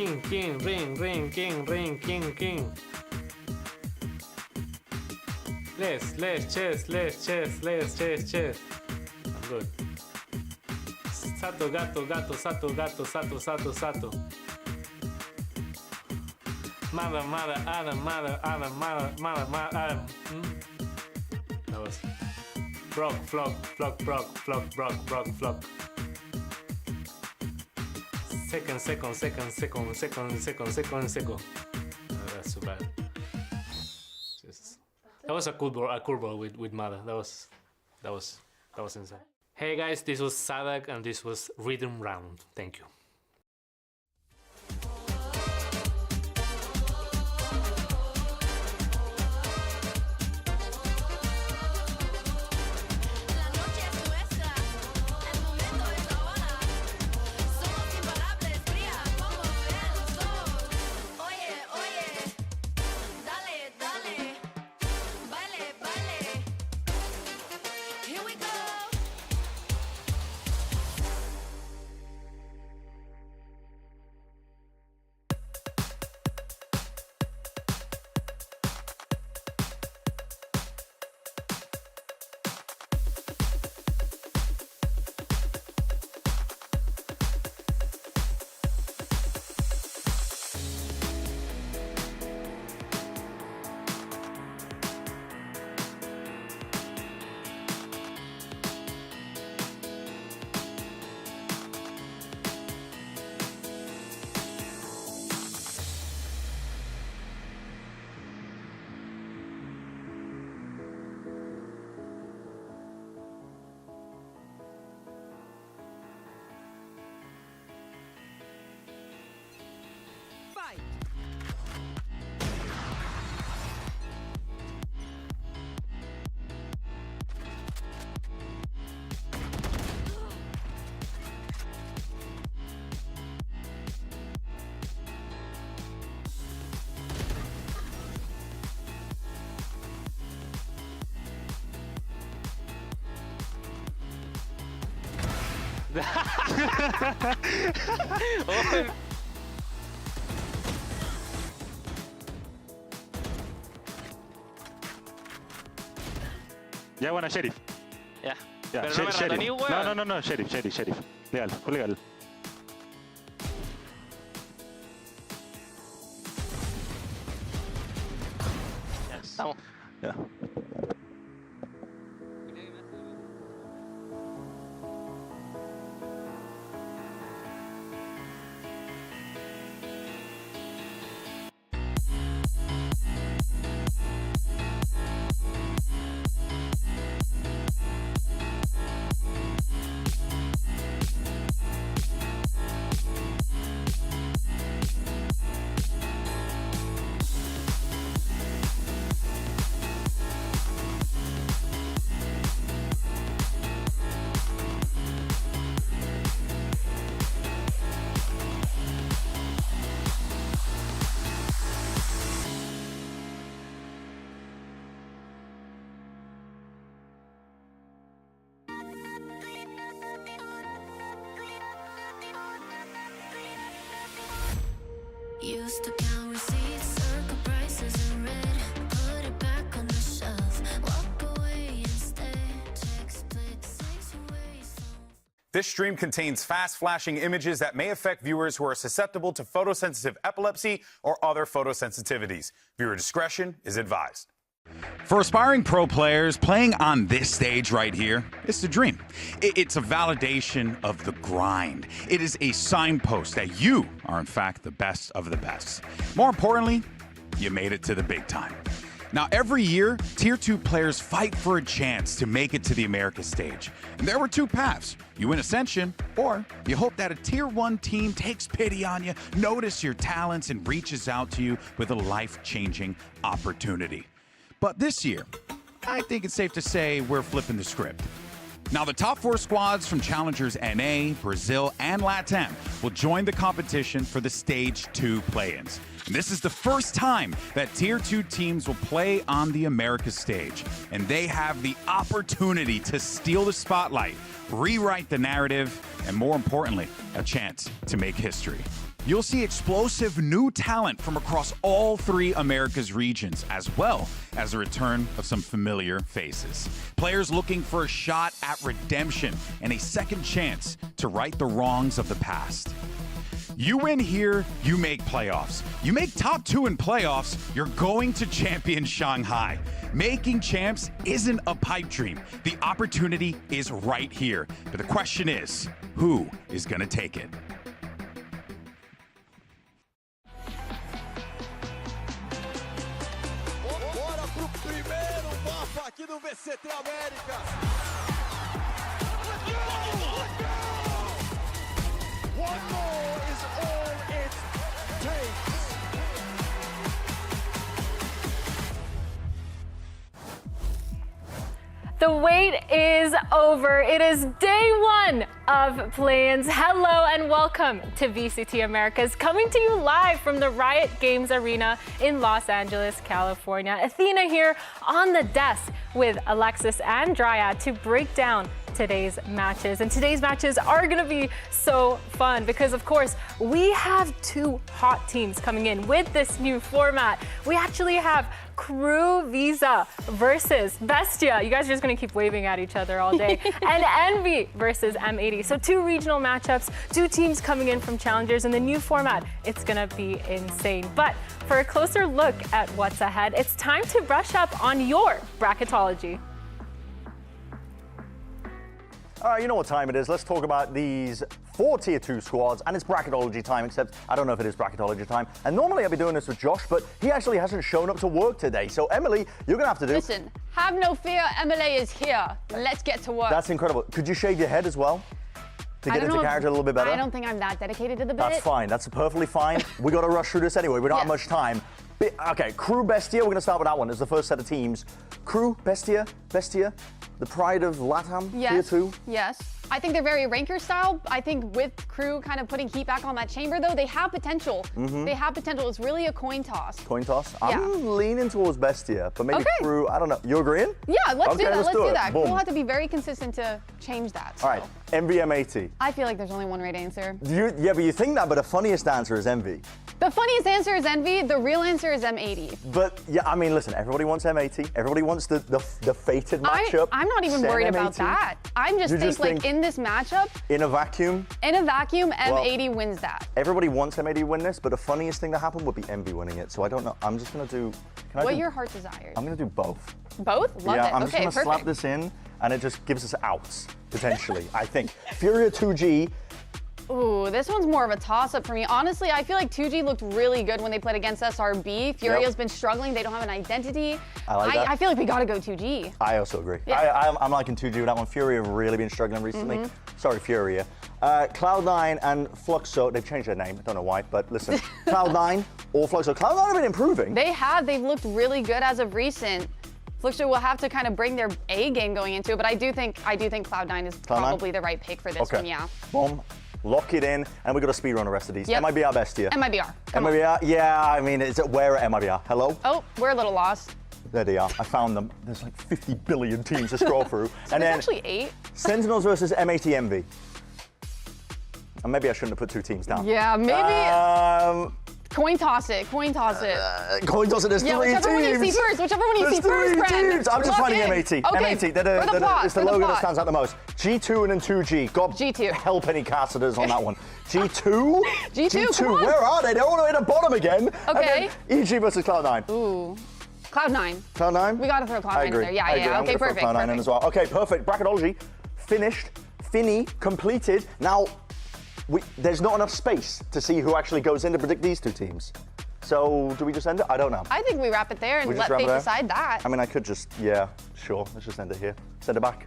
King, ring, king. Less, chess. I'm good. Sato, gato, sato. Mother, Adam. That was frog. Second. That's so bad. Jesus. That was a cool ball with Mother. That was insane. Hey guys, this was Sadak and this was Rhythm Round. Thank you. Ya, bueno, Sheriff. Ya. Ya, Pero no me Sheriff. ratoní, weón. No, Sheriff. Legal, fue legal. Ya, estamos. Ya. Used to count receipts, circle prices in red, put it back on the shelf, walk away instead, check split 6 ways. This stream contains fast flashing images that may affect viewers who are susceptible to photosensitive epilepsy or other photosensitivities. Viewer discretion is advised. For aspiring pro players, playing on this stage right here is the dream. It's a validation of the grind. It is a signpost that you are, in fact, the best of the best. More importantly, you made it to the big time. Now, every year, Tier 2 players fight for a chance to make it to the Americas stage. And there were two paths. You win Ascension, or you hope that a Tier 1 team takes pity on you, notice your talents, and reaches out to you with a life-changing opportunity. But this year, I think it's safe to say we're flipping the script. Now, the top 4 squads from Challengers NA, Brazil, and LATAM will join the competition for the Stage 2 play-ins. And this is the first time that Tier 2 teams will play on the Americas stage. And they have the opportunity to steal the spotlight, rewrite the narrative, and more importantly, a chance to make history. You'll see explosive new talent from across all 3 Americas regions, as well as a return of some familiar faces. Players looking for a shot at redemption and a second chance to right the wrongs of the past. You win here, you make playoffs. You make top 2 in playoffs, you're going to Champions Shanghai. Making champs isn't a pipe dream. The opportunity is right here. But the question is, who is going to take it? Bora pro primeiro mapa aqui do VCT Americas. One more is all it takes. The wait is over. It is day 1 of play-ins. Hello and welcome to VCT Americas, coming to you live from the Riot Games Arena in Los Angeles, California. Athena here on the desk with Alexis and Dryad to break down today's matches. And today's matches are going to be so fun because, of course, we have 2 hot teams coming in with this new format. We actually have Crew Visa versus Bestia. You guys are just going to keep waving at each other all day. And Envy versus M80. So 2 regional matchups, 2 teams coming in from challengers in the new format. It's going to be insane. But for a closer look at what's ahead, it's time to brush up on your bracketology. All right, you know what time it is. Let's talk about these 4 Tier 2 squads, and it's bracketology time, except I don't know if it is bracketology time. And normally I'd be doing this with Josh, but he actually hasn't shown up to work today. So, Emily, you're going to have to do... Listen, have no fear, Emily is here. Let's get to work. That's incredible. Could you shave your head as well? To get into character a little bit better? I don't think I'm that dedicated to the bit. That's fine. That's perfectly fine. We got to rush through this anyway. We don't have much time. Okay, Crew Bestia, we're going to start with that one. It's the first set of teams. Crew Bestia, the pride of LATAM, Tier 2. Yes. I think they're very ranker style. I think with Crew kind of putting heat back on that chamber, though, they have potential. They have potential. It's really a coin toss. Coin toss? I'm leaning towards Bestia, but maybe Crew, I don't know. You agreeing? Yeah, let's do that. Let's do that. Boom. We'll have to be very consistent to change that. All right, Envy M80. I feel like there's only one right answer. Yeah, but you think that, but the funniest answer is Envy. The funniest answer is Envy. The real answer is M80. But yeah, I mean, listen, everybody wants M80. Everybody wants the fated matchup. I'm not even worried about that. I'm just think in this matchup, in a vacuum, M80 wins that. Everybody wants M80 to win this, but the funniest thing that happened would be Envy winning it. So I don't know. I'm just gonna do. What your heart desires. I'm gonna do both. Both? Love it. I'm okay, just gonna slap this in, and it just gives us outs potentially. I think Furia 2G. Ooh, this one's more of a toss-up for me. Honestly, I feel like 2G looked really good when they played against SRB. Furia's been struggling. They don't have an identity. I like that. I feel like we gotta go 2G. I also agree. Yeah. I'm liking 2G with that one. Furia have really been struggling recently. Sorry, Furia. Cloud9 and Fluxo, they've changed their name. I don't know why, but listen. Cloud9 or Fluxo. Cloud9 have been improving. They have. They've looked really good as of recent. Fluxo will have to kind of bring their A game going into it, but I do think Cloud9 is probably the right pick for this one, yeah. Boom. Lock it in, and we've got to speedrun the rest of these. Yep. MIBR Bestia. MIBR. MIBR, yeah, I mean, where at MIBR? Hello? Oh, we're a little lost. There they are. I found them. There's like 50 billion teams to scroll through. So and there's actually 8. Sentinels versus M80 Envy. And maybe I shouldn't have put 2 teams down. Yeah, maybe. Coin toss it. Coin toss it. Coin toss it. There's 3 teams. Whichever one you see first. Whichever one you see first, friend. Teams. I'm just finding M80. Okay. M80. It's the logo that stands out the most. G2 and then 2G. God G2. Help any casters on that one. G2? G2. Where are they? They're all the way at the bottom again. Okay. EG versus Cloud9. Ooh. Cloud9. Cloud9? We gotta throw Cloud9 in there. Yeah. Okay, perfect. Cloud9 in as well. Okay, perfect. Bracketology finished. Completed. Now, there's not enough space to see who actually goes in to predict these 2 teams. So, do we just end it? I don't know. I think we wrap it there and let fate decide that. I mean, I could just, yeah, sure. Let's just end it here. Send it back.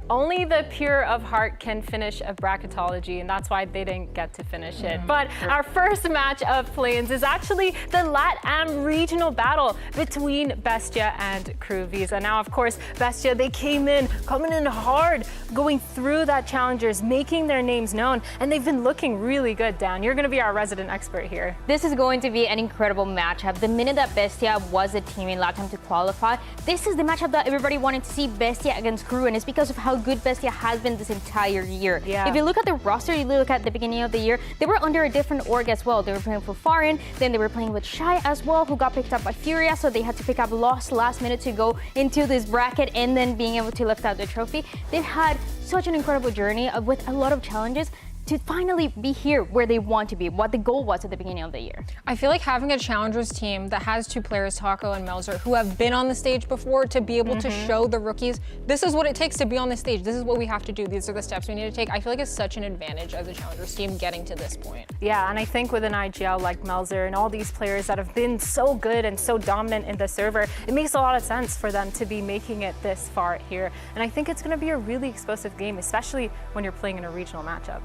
Only the pure of heart can finish a bracketology, and that's why they didn't get to finish it. But our first match of play-ins is actually the LATAM regional battle between Bestia and Crew Visa. Now, of course, Bestia, they coming in hard, going through that challengers, making their names known, and they've been looking really good, Dan. You're gonna be our resident expert here. This is going to be an incredible matchup. The minute that Bestia was a team in LATAM to qualify, this is the matchup that everybody wanted to see, Bestia against Crew, and it's because of how good Bestia has been this entire year. Yeah. If you look at the roster, you look at the beginning of the year, they were under a different org as well. They were playing for Farin, then they were playing with Shy as well, who got picked up by Furia, so they had to pick up Lost last minute to go into this bracket and then being able to lift out the trophy. They've had such an incredible journey with a lot of challenges. to finally be here where they want to be, what the goal was at the beginning of the year. I feel like having a challengers team that has two players, Taco and Melzer, who have been on the stage before, to be able to show the rookies, this is what it takes to be on the stage. This is what we have to do. These are the steps we need to take. I feel like it's such an advantage as a challengers team getting to this point. Yeah, and I think with an IGL like Melzer and all these players that have been so good and so dominant in the server, it makes a lot of sense for them to be making it this far here. And I think it's going to be a really explosive game, especially when you're playing in a regional matchup.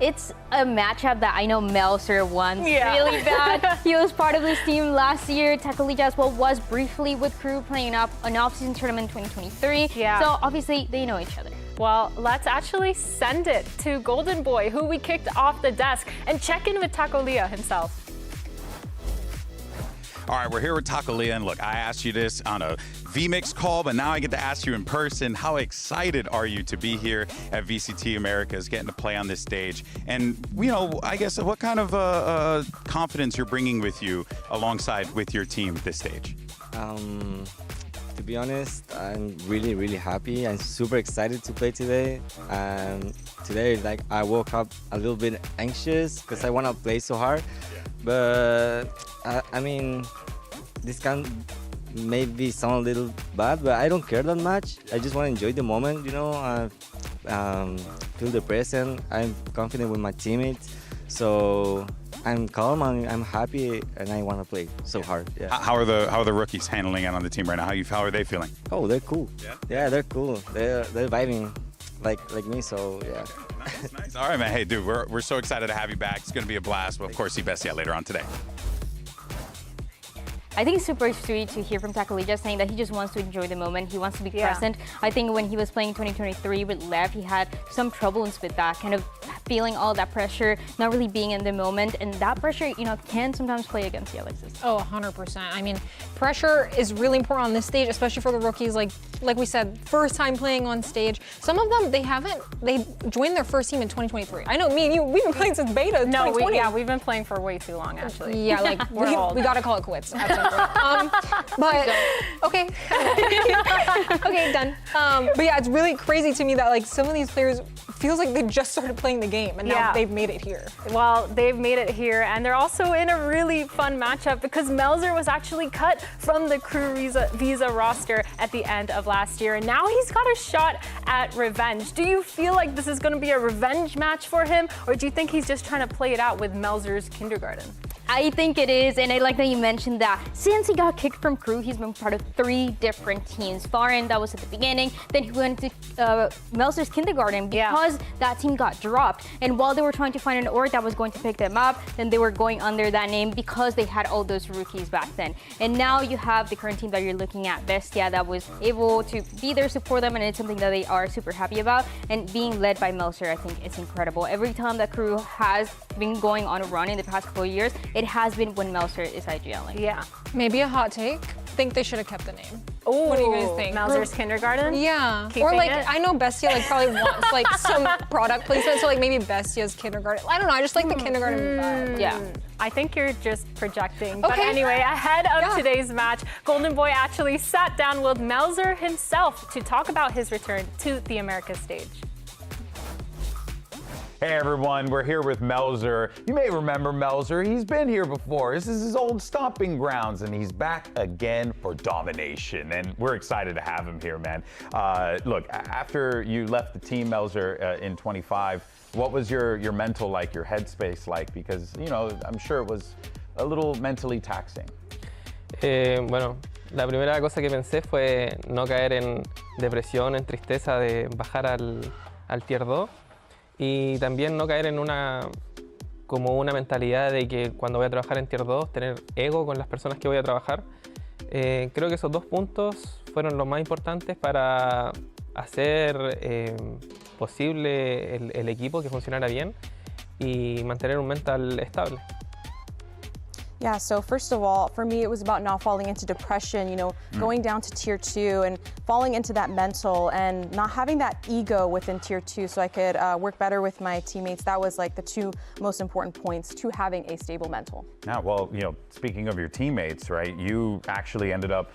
It's a matchup that I know Melzer wants really bad. He was part of this team last year. Takalija as well was briefly with Crew playing up an off-season tournament in 2023. Yeah. So obviously they know each other. Well, let's actually send it to Golden Boy, who we kicked off the desk, and check in with Takalija himself. All right, we're here with Takalija, and look, I asked you this on a VMix call, but now I get to ask you in person. How excited are you to be here at VCT Americas, getting to play on this stage? And, you know, I guess what kind of confidence you're bringing with you alongside with your team at this stage? To be honest, I'm really, really happy. I'm super excited to play today. Today, like, I woke up a little bit anxious because I want to play so hard. But I mean, this can maybe sound a little bad, but I don't care that much. I just want to enjoy the moment, you know, feel the present. I'm confident with my teammates, so I'm calm and I'm happy, and I want to play so hard. Yeah. How are the rookies handling it on the team right now? How are they feeling? Oh, they're cool. Yeah, they're cool. They're vibing like me. So yeah. Nice. All right, man. Hey, dude, we're so excited to have you back. It's going to be a blast. We'll, of course, see Bestia later on today. I think it's super sweet to hear from Takalija saying that he just wants to enjoy the moment. He wants to be present. I think when he was playing 2023 with Lev, he had some troubles with that, kind of feeling all that pressure, not really being in the moment. And that pressure, you know, can sometimes play against the Alexis. Oh, 100%. I mean, pressure is really important on this stage, especially for the rookies. Like we said, first time playing on stage. Some of them, they joined their first team in 2023. I know, me and you, we've been playing since beta. No, we've been playing for way too long, actually. Yeah, like we got to call it quits. But okay, okay, done. But yeah, it's really crazy to me that like some of these players feels like they just started playing the game and now they've made it here. Well, they've made it here, and they're also in a really fun matchup because Melzer was actually cut from the Crew Visa roster at the end of last year, and now he's got a shot at revenge. Do you feel like this is going to be a revenge match for him, or do you think he's just trying to play it out with Melzer's kindergarten? I think it is, and I like that you mentioned that since he got kicked from Crew, he's been part of 3 different teams. Foreign, that was at the beginning, then he went to Melzer's kindergarten because that team got dropped. And while they were trying to find an org that was going to pick them up, then they were going under that name because they had all those rookies back then. And now you have the current team that you're looking at, Bestia, that was able to be there, support them, and it's something that they are super happy about. And being led by Melzer, I think it's incredible. Every time that Crew has been going on a run in the past couple of years, it has been when Melzer is IGLing. Yeah. Maybe a hot take. Think they should have kept the name. Ooh, what do you guys think? Melzer's kindergarten? Yeah. Keeping or like, it? I know Bestia like probably wants like some product placement, so like maybe Bestia's kindergarten. I don't know, I just like the kindergarten vibe. Yeah. I think you're just projecting. But anyway, ahead of today's match, Golden Boy actually sat down with Melzer himself to talk about his return to the Americas stage. Hey everyone, we're here with Melzer. You may remember Melzer, he's been here before. This is his old stomping grounds, and he's back again for domination, and we're excited to have him here, man. Look, after you left the team, Melzer, in 25, what was your mental like, your headspace like? Because, you know, I'm sure it was a little mentally taxing. Bueno, la primera cosa que pensé fue no caer en depresión, en tristeza de bajar al Tier 2. Y también no caer en como una mentalidad de que cuando voy a trabajar en Tier 2, tener ego con las personas que voy a trabajar. Creo que esos 2 puntos fueron los más importantes para hacer posible el equipo que funcionara bien y mantener un mental estable. Yeah, so first of all, for me, it was about not falling into depression, you know, going down to tier 2 and falling into that mental and not having that ego within tier 2 so I could work better with my teammates. That was like the 2 most important points to having a stable mental. Yeah, well, you know, speaking of your teammates, right, you actually ended up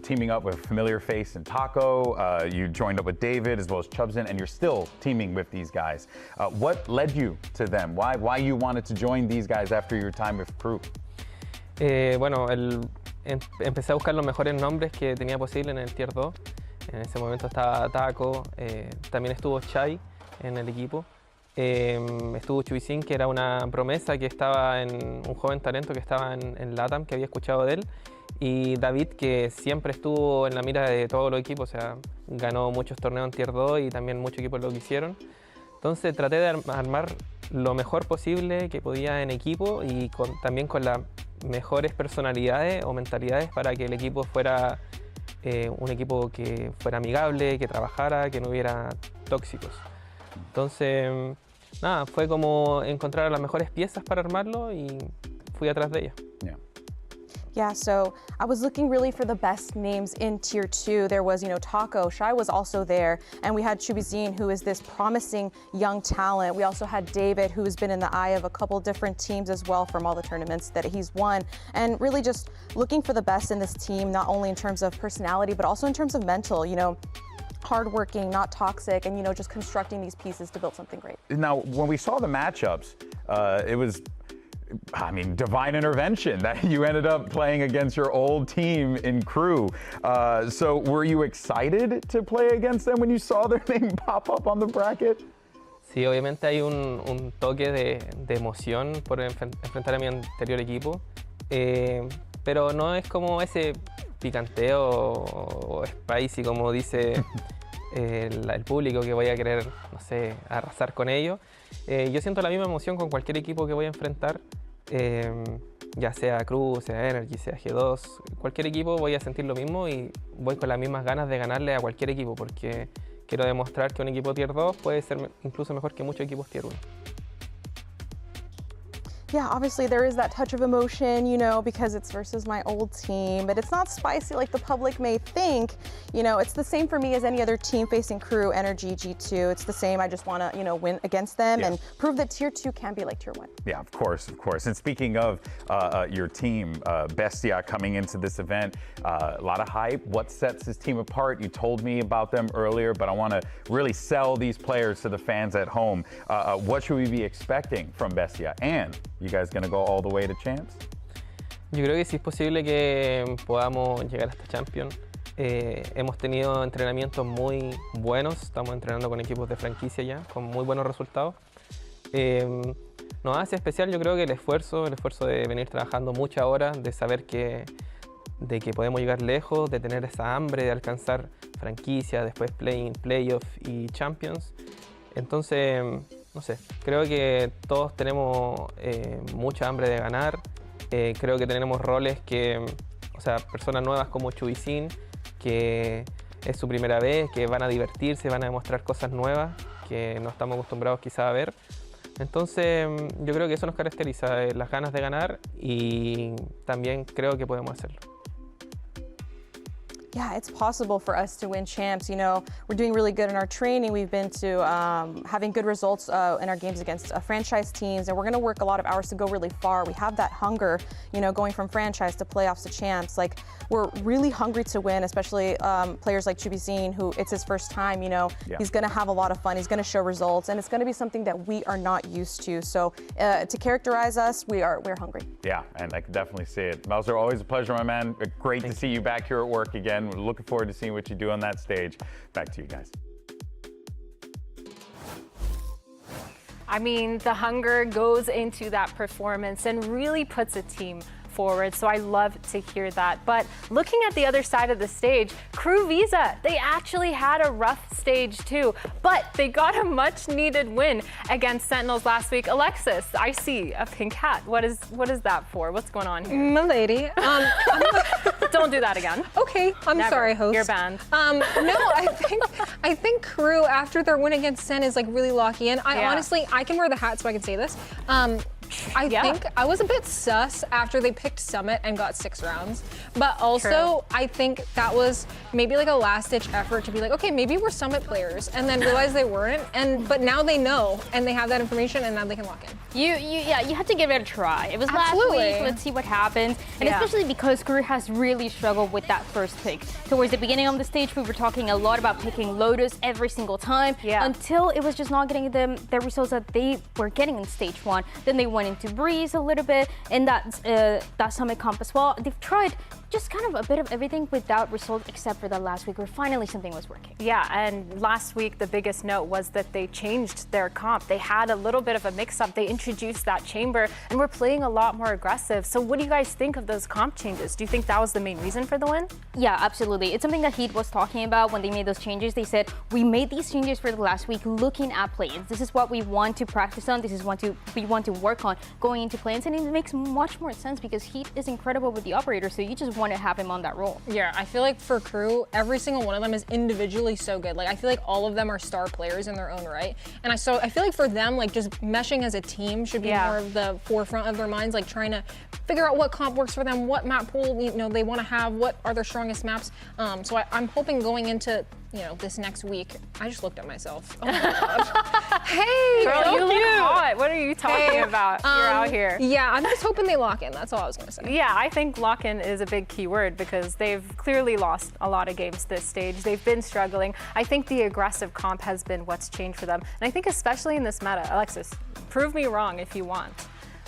teaming up with a familiar face in Taco. You joined up with David as well as Chubson, and you're still teaming with these guys. What led you to them? Why you wanted to join these guys after your time with Crew? Bueno, empecé a buscar los mejores nombres que tenía posible en el Tier 2. En ese momento estaba Taco, también estuvo Chai en el equipo. Estuvo Chuisin, que era una promesa, que estaba un joven talento que estaba en LATAM, que había escuchado de él. Y David, que siempre estuvo en la mira de todos los equipos, o sea, ganó muchos torneos en Tier 2 y también muchos equipos lo quisieron. Entonces traté de armar lo mejor posible que podía en equipo y también con las mejores personalidades o mentalidades para que el equipo fuera un equipo que fuera amigable, que trabajara, que no hubiera tóxicos. Entonces, nada, fue como encontrar las mejores piezas para armarlo y fui atrás de ellas. Yeah, so I was looking really for the best names in tier 2. There was, you know, Taco, Shai was also there, and we had Chubizin, who is this promising young talent. We also had David, who has been in the eye of a couple different teams as well from all the tournaments that he's won, and really just looking for the best in this team, not only in terms of personality, but also in terms of mental, you know, hardworking, not toxic, and, you know, just constructing these pieces to build something great. Now, when we saw the matchups, it was, I mean, divine intervention that you ended up playing against your old team in Crew. So were you excited to play against them when you saw their name pop up on the bracket? Sí, obviamente hay un toque de emoción por enfrentar a mi anterior equipo, pero no es como ese picanteo o spicy como dice el público, que voy a querer, no sé, arrasar con ellos. Yo siento la misma emoción con cualquier equipo que voy a enfrentar, ya sea Crew, sea Energy, sea G2, cualquier equipo voy a sentir lo mismo y voy con las mismas ganas de ganarle a cualquier equipo porque quiero demostrar que un equipo Tier 2 puede ser incluso mejor que muchos equipos Tier 1. Yeah, obviously there is that touch of emotion, you know, because it's versus my old team, but it's not spicy like the public may think. You know, it's the same for me as any other team facing Crew, Energy, G2. It's the same. I just want to, you know, win against them and prove that Tier 2 can be like Tier 1. Yeah, of course, of course. And speaking of your team, Bestia coming into this event, a lot of hype. What sets this team apart? You told me about them earlier, but I want to really sell these players to the fans at home. What should we be expecting from Bestia? And you guys gonna go all the way to champs? Yo creo que sí es posible que podamos llegar hasta Champion. Hemos tenido entrenamientos muy buenos, estamos entrenando con equipos de franquicia ya, con muy buenos resultados. Nos hace especial, yo creo que el esfuerzo de venir trabajando muchas horas, de saber de que podemos llegar lejos, de tener esa hambre de alcanzar franquicia, después play-in, playoff y champions. Entonces, no sé, creo que todos tenemos mucha hambre de ganar. Creo que tenemos roles que, o sea, personas nuevas como Chubizin, que es su primera vez, que van a divertirse, van a demostrar cosas nuevas que no estamos acostumbrados quizá a ver. Entonces, yo creo que eso nos caracteriza, las ganas de ganar, y también creo que podemos hacerlo. Yeah, it's possible for us to win champs. You know, we're doing really good in our training. We've been to having good results in our games against franchise teams, and we're going to work a lot of hours to go really far. We have that hunger, you know, going from franchise to playoffs to champs. Like, we're really hungry to win, especially players like Chubizin, who it's his first time, you know. Yeah. He's going to have a lot of fun. He's going to show results, and it's going to be something that we are not used to. So to characterize us, we're hungry. Yeah, and I can definitely see it. Mouser, always a pleasure, my man. Great to see you back here at work again. We're looking forward to seeing what you do on that stage. Back to you guys. I mean, the hunger goes into that performance and really puts a team forward, so I love to hear that. But looking at the other side of the stage, Crew Visa, they actually had a rough stage too, but they got a much needed win against Sentinels last week. Alexis, I see a pink hat. What is that for? What's going on here? Milady. Don't do that again. Okay, I'm Never. sorry, host. You're banned. No, I think Crew, after their win against Sen, is like really locking in. Honestly, I can wear the hat so I can say this. match. I think I was a bit sus after they picked Summit and got 6 rounds. But also, I think that was maybe like a last-ditch effort to be like, okay, maybe we're Summit players, and then realize they weren't. But now they know, and they have that information, and now they can lock in. You had to give it a try. It was Absolutely. last week. Let's see what happens. And especially because Crew has really struggled with that first pick. Towards the beginning of the stage, we were talking a lot about picking Lotus every single time until it was just not getting them the results that they were getting in stage 1. Then they went into Breeze a little bit in that Summit comp as well. They've tried just kind of a bit of everything without results except for that last week where finally something was working. Yeah, and last week the biggest note was that they changed their comp. They had a little bit of a mix-up. They introduced that chamber and were playing a lot more aggressive. So what do you guys think of those comp changes? Do you think that was the main reason for the win? Yeah, absolutely. It's something that Heat was talking about when they made those changes. They said, we made these changes for the last week looking at play-ins. This is what we want to practice on. This is what we want to work on going into play-ins. And it makes much more sense because Heat is incredible with the operator, so you just want to have him on that role. Yeah, I feel like for Crew, every single one of them is individually so good. Like, I feel like all of them are star players in their own right. And I feel like for them, like, just meshing as a team should be more of the forefront of their minds, like trying to figure out what comp works for them, what map pool they want to have, what are their strongest maps. So I'm hoping going into this next week. I just looked at myself. Oh my God. Hey, girl, so you cute. look hot. What are you talking about? You're out here. Yeah, I'm just hoping they lock in. That's all I was gonna say. Yeah, I think lock in is a big key word because they've clearly lost a lot of games this stage. They've been struggling. I think the aggressive comp has been what's changed for them. And I think especially in this meta, Alexis, prove me wrong if you want.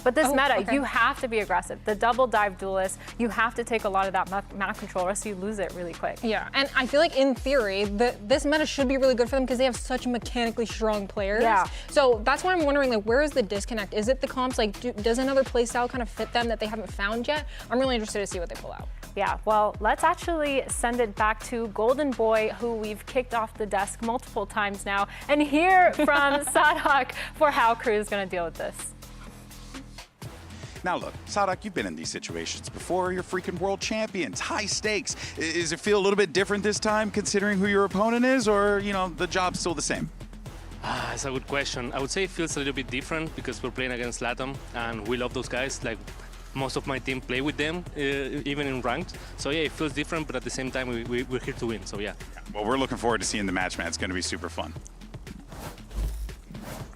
But this meta, you have to be aggressive. The double dive duelist, you have to take a lot of that map control or else you lose it really quick. Yeah, and I feel like in theory, this meta should be really good for them because they have such mechanically strong players. Yeah. So that's why I'm wondering, like, where is the disconnect? Is it the comps? Like, does another playstyle kind of fit them that they haven't found yet? I'm really interested to see what they pull out. Yeah, well, let's actually send it back to Golden Boy, who we've kicked off the desk multiple times now, and hear from Sadak for how Crew is going to deal with this. Now look, Sadak, you've been in these situations before. You're freaking world champions, high stakes. Does it feel a little bit different this time considering who your opponent is, or, the job's still the same? It's a good question. I would say it feels a little bit different because we're playing against LATAM and we love those guys. Like, most of my team play with them, even in ranked. So yeah, it feels different, but at the same time, we're here to win, so yeah. Well, we're looking forward to seeing the match, man. It's going to be super fun.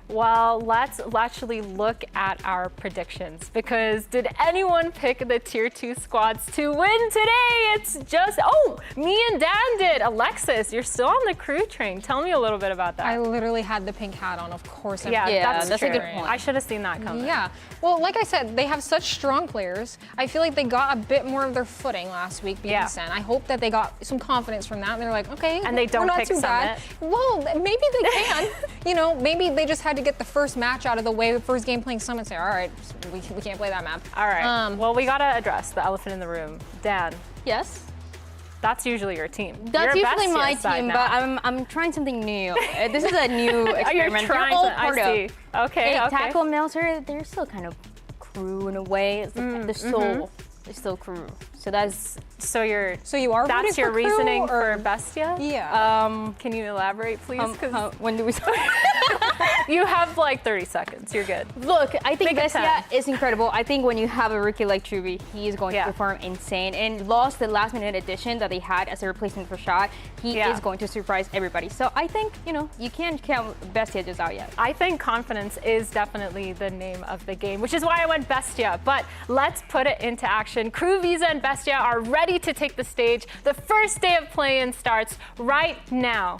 Well, let's actually look at our predictions because did anyone pick the tier 2 squads to win today? It's just, me and Dan did. Alexis, you're still on the Crew train. Tell me a little bit about that. I literally had the pink hat on, of course. That's true. a good point. I should have seen that coming. Yeah, well, like I said, they have such strong players. I feel like they got a bit more of their footing last week beating Sen. I hope that they got some confidence from that. And they're like, okay, and they don't we're not pick too bad. Well, maybe they can. Maybe they just had to get the first match out of the way, the first game playing Summit, say, all right, we can't play that map. All right. Well, we gotta address the elephant in the room. Dan. Yes? That's usually your team. That's usually my team, but I'm trying something new. This is a new experiment. You're trying I see. Okay. Tackle Melzer, they're still kind of Crew in a way. It's the soul is still Crew. So that's so you are that's your Crew, reasoning or? For Bestia? Yeah. Can you elaborate, please? When do we start? You have like 30 seconds. You're good. Look, I think Bestia is incredible. I think when you have a rookie like Truby, he is going to perform insane. And lost the last-minute addition that they had as a replacement for Shot. He is going to surprise everybody. So I think you can't count Bestia just out yet. I think confidence is definitely the name of the game, which is why I went Bestia. But let's put it into action. Crew, Visa, and Bestia are ready to take the stage. The first day of play-in starts right now.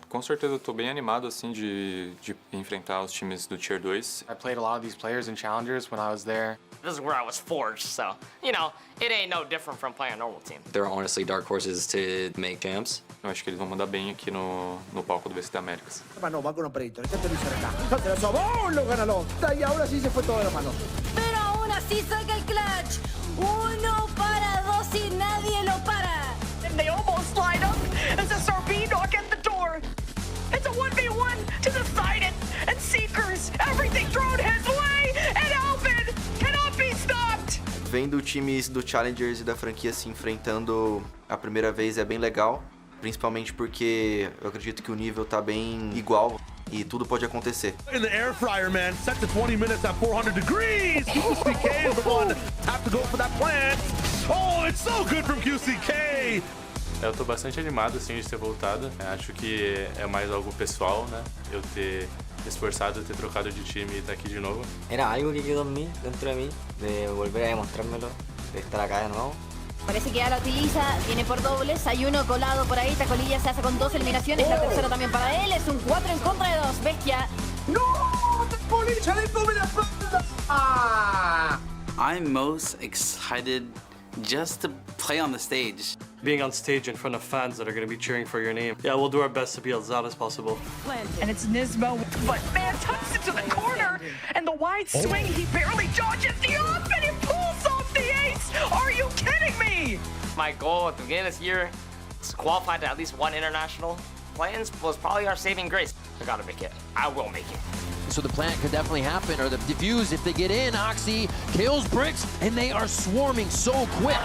Com certeza eu tô bem animado assim de enfrentar os times do Tier 2. I played a lot of these players in Challengers when I was there. This is where I was forged, so, it ain't no different from playing a normal team. They're honestly dark horses to make champs. Eu acho que eles vão mandar bem aqui no palco do VCT Americas. Mano, va con un perito. ¿Qué te dice acá? ¡Te lo ¡Oh, lo ganó! Y ahora sí se fue todo de la mano. Pero aún así saca el clutch. 1 para 2 y nadie lo para. And they almost line up as SRB knock at the door. It's a 1v1 to decide it. towers, everything thrown his way, and Alvin cannot be stopped! Vendo times do Challengers e da franquia se enfrentando a primeira vez é bem legal, principalmente porque eu acredito que o nível tá bem igual e tudo pode acontecer. In the air fryer, man, set to 20 minutes at 400 degrees. QCK is the one to have to go for that plant. Oh, it's so good from QCK. Eu tô bastante animado assim de ter voltado. Acho que é mais algo pessoal, né? Eu ter esforçado, ter trocado de time e estar aqui de novo. Era algo que quedó en mí, dentro de mí, de volver a demostrármelo, de estar acá de nuevo. Parece que ya la utiliza, viene por dobles, hay uno colado por ahí, Tacolilla se hace con 2 eliminaciones, la tercera también para él, es un 4 en contra de 2, Bestia. No! Tacolilla le come la espalda! Ah! I'm most excited just to play on the stage. Being on stage in front of fans that are going to be cheering for your name. Yeah, we'll do our best to be as loud as possible. And it's Nismo, but man tucks into the corner, and the wide swing, he barely dodges the off, and he pulls off the ace! Are you kidding me? My goal at the beginning of this year is to qualify to at least one international. Plans was probably our saving grace. I gotta make it. I will make it. So the plant could definitely happen, or the diffuse if they get in. Oxy kills Bricks, and they are swarming so quick.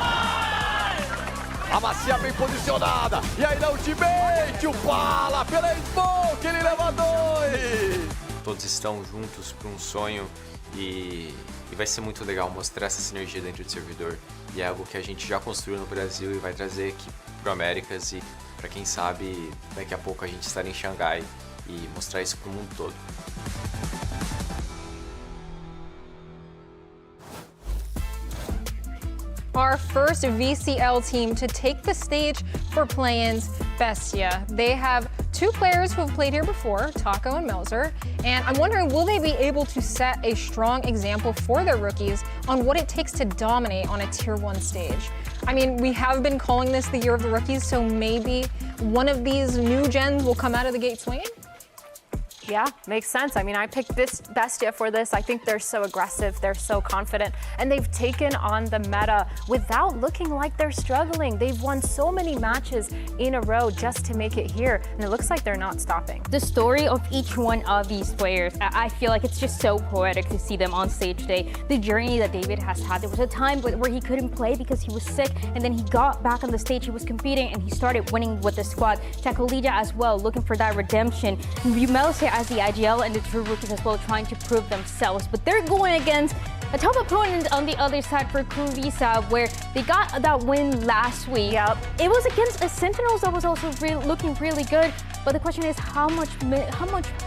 A Macia bem posicionada. E aí na ultimate, o Bala pela Smoke, ele leva 2. Todos estão juntos para um sonho e vai ser muito legal mostrar essa sinergia dentro do servidor. E é algo que a gente já construiu no Brasil e vai trazer aqui para o Américas e para quem sabe daqui a pouco a gente estar em Xangai e mostrar isso para o mundo todo. Our first VCL team to take the stage for play-ins, Bestia. They have 2 players who have played here before, Taco and Melzer, and I'm wondering, will they be able to set a strong example for their rookies on what it takes to dominate on a Tier 1 stage? I mean, we have been calling this the year of the rookies, so maybe one of these new gens will come out of the gate swinging? Yeah, makes sense. I mean, I picked this Bestia for this. I think they're so aggressive, they're so confident, and they've taken on the meta without looking like they're struggling. They've won so many matches in a row just to make it here, and it looks like they're not stopping. The story of each one of these players, I feel like it's just so poetic to see them on stage today. The journey that David has had. There was a time where he couldn't play because he was sick, and then he got back on the stage, he was competing, and he started winning with the squad. Tacolilla as well, looking for that redemption. Yumelse as the IGL and the True Rookies as well, trying to prove themselves. But they're going against a tough opponent on the other side for Crew Visa, where they got that win last week. Yep. It was against a Sentinels that was also looking really good. But the question is, how much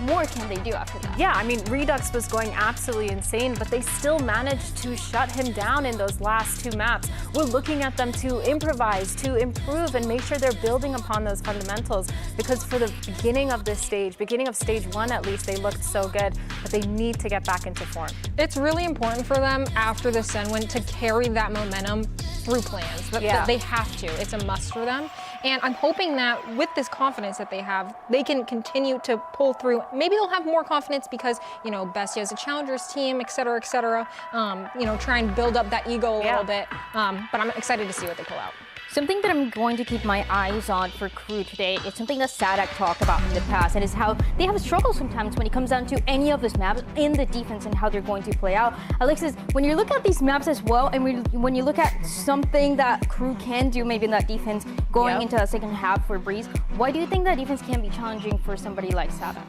more can they do after that? Yeah, I mean, Redux was going absolutely insane, but they still managed to shut him down in those last 2 maps. We're looking at them to improvise, to improve, and make sure they're building upon those fundamentals. Because for the beginning of this stage, beginning of stage 1 at least, they looked so good, but they need to get back into form. It's really important for them after the Sen win to carry that momentum through plans. That they have to. It's a must for them. And I'm hoping that with this confidence that they have, they can continue to pull through. Maybe they'll have more confidence because, you know, Bestia is a challengers team, et cetera, et cetera. You know, try and build up that ego a little bit. But I'm excited to see what they pull out. Something that I'm going to keep my eyes on for Crew today is something that Sadak talked about in the past, and is how they have struggled sometimes when it comes down to any of these maps in the defense and how they're going to play out. Alexis, when you look at these maps as well, and when you look at something that Crew can do maybe in that defense going into a second half for Breeze, why do you think that defense can be challenging for somebody like Sadak?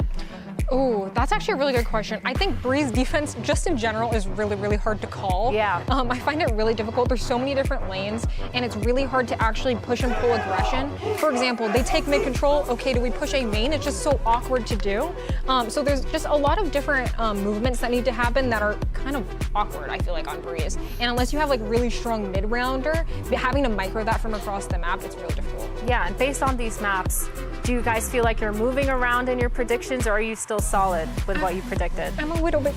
Oh, that's actually a really good question. I think Breeze defense, just in general, is really, really hard to call. Yeah. I find it really difficult. There's so many different lanes, and it's really hard to actually push and pull aggression. For example, they take mid control. Okay, do we push A main? It's just so awkward to do. So there's just a lot of different movements that need to happen that are kind of awkward, I feel like, on Breeze. And unless you have like really strong mid-rounder, having to micro that from across the map, it's really difficult. Yeah, and based on these maps, do you guys feel like you're moving around in your predictions, or are you still solid with what you predicted? I'm a little bit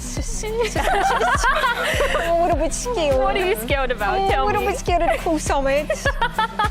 I'm a little bit scared. What are you scared about? I'm Tell a little me. bit scared of the Crew Summit.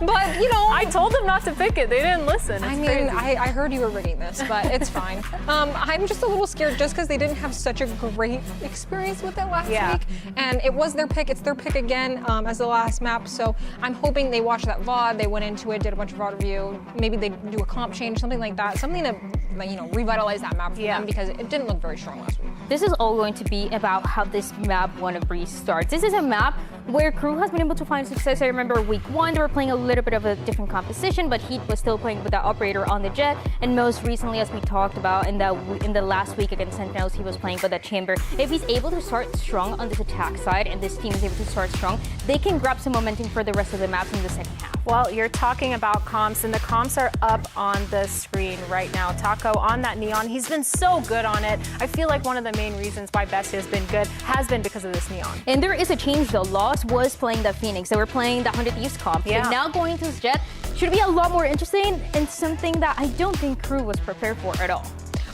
But, you know. I told them not to pick it. They didn't listen. It's I mean, crazy. I heard you were rigging this, but it's fine. I'm just a little scared just because they didn't have such a great experience with it last week. And it was their pick. It's their pick again as the last map. So I'm hoping they watched that VOD. They went into it, did a bunch of VOD review. Maybe they do a comp change, something like that. Something to, you know, revitalize that map for them because it didn't look very strong last week. this is all going to be about how this map 1 of Breeze starts. This is a map where Crew has been able to find success. I remember week 1, they were playing a little bit of a different composition, but Heat was still playing with that operator on the jet. And most recently, as we talked about in the last week against Sentinels, he was playing with that chamber. If he's able to start strong on this attack side, and this team is able to start strong, they can grab some momentum for the rest of the maps in the second half. Well, you're talking about comps, and the comps are up on the screen right now. Taco on that Neon, he's been so good on it. I feel like one of the main reasons why Bestia has been good has been because of this Neon. And there is a change though. Lost was playing the Phoenix. They were playing the 100 Thieves comp. Yeah. And now going to this Jet should be a lot more interesting and something that I don't think Crew was prepared for at all.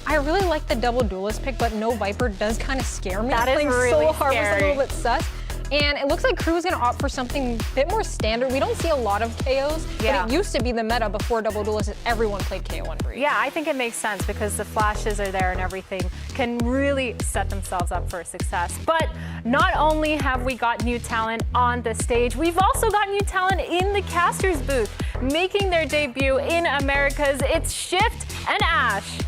I really like the double duelist pick, but no Viper does kind of scare me. That is really so hard. scary. Was a little bit sus. And it looks like Crew is going to opt for something a bit more standard. We don't see a lot of KOs, but it used to be the meta before double duelist. Everyone played KO on Breeze. Yeah, I think it makes sense because the flashes are there and everything can really set themselves up for success. But not only have we got new talent on the stage, we've also got new talent in the casters booth. Making their debut in Americas, it's Shift and Ash.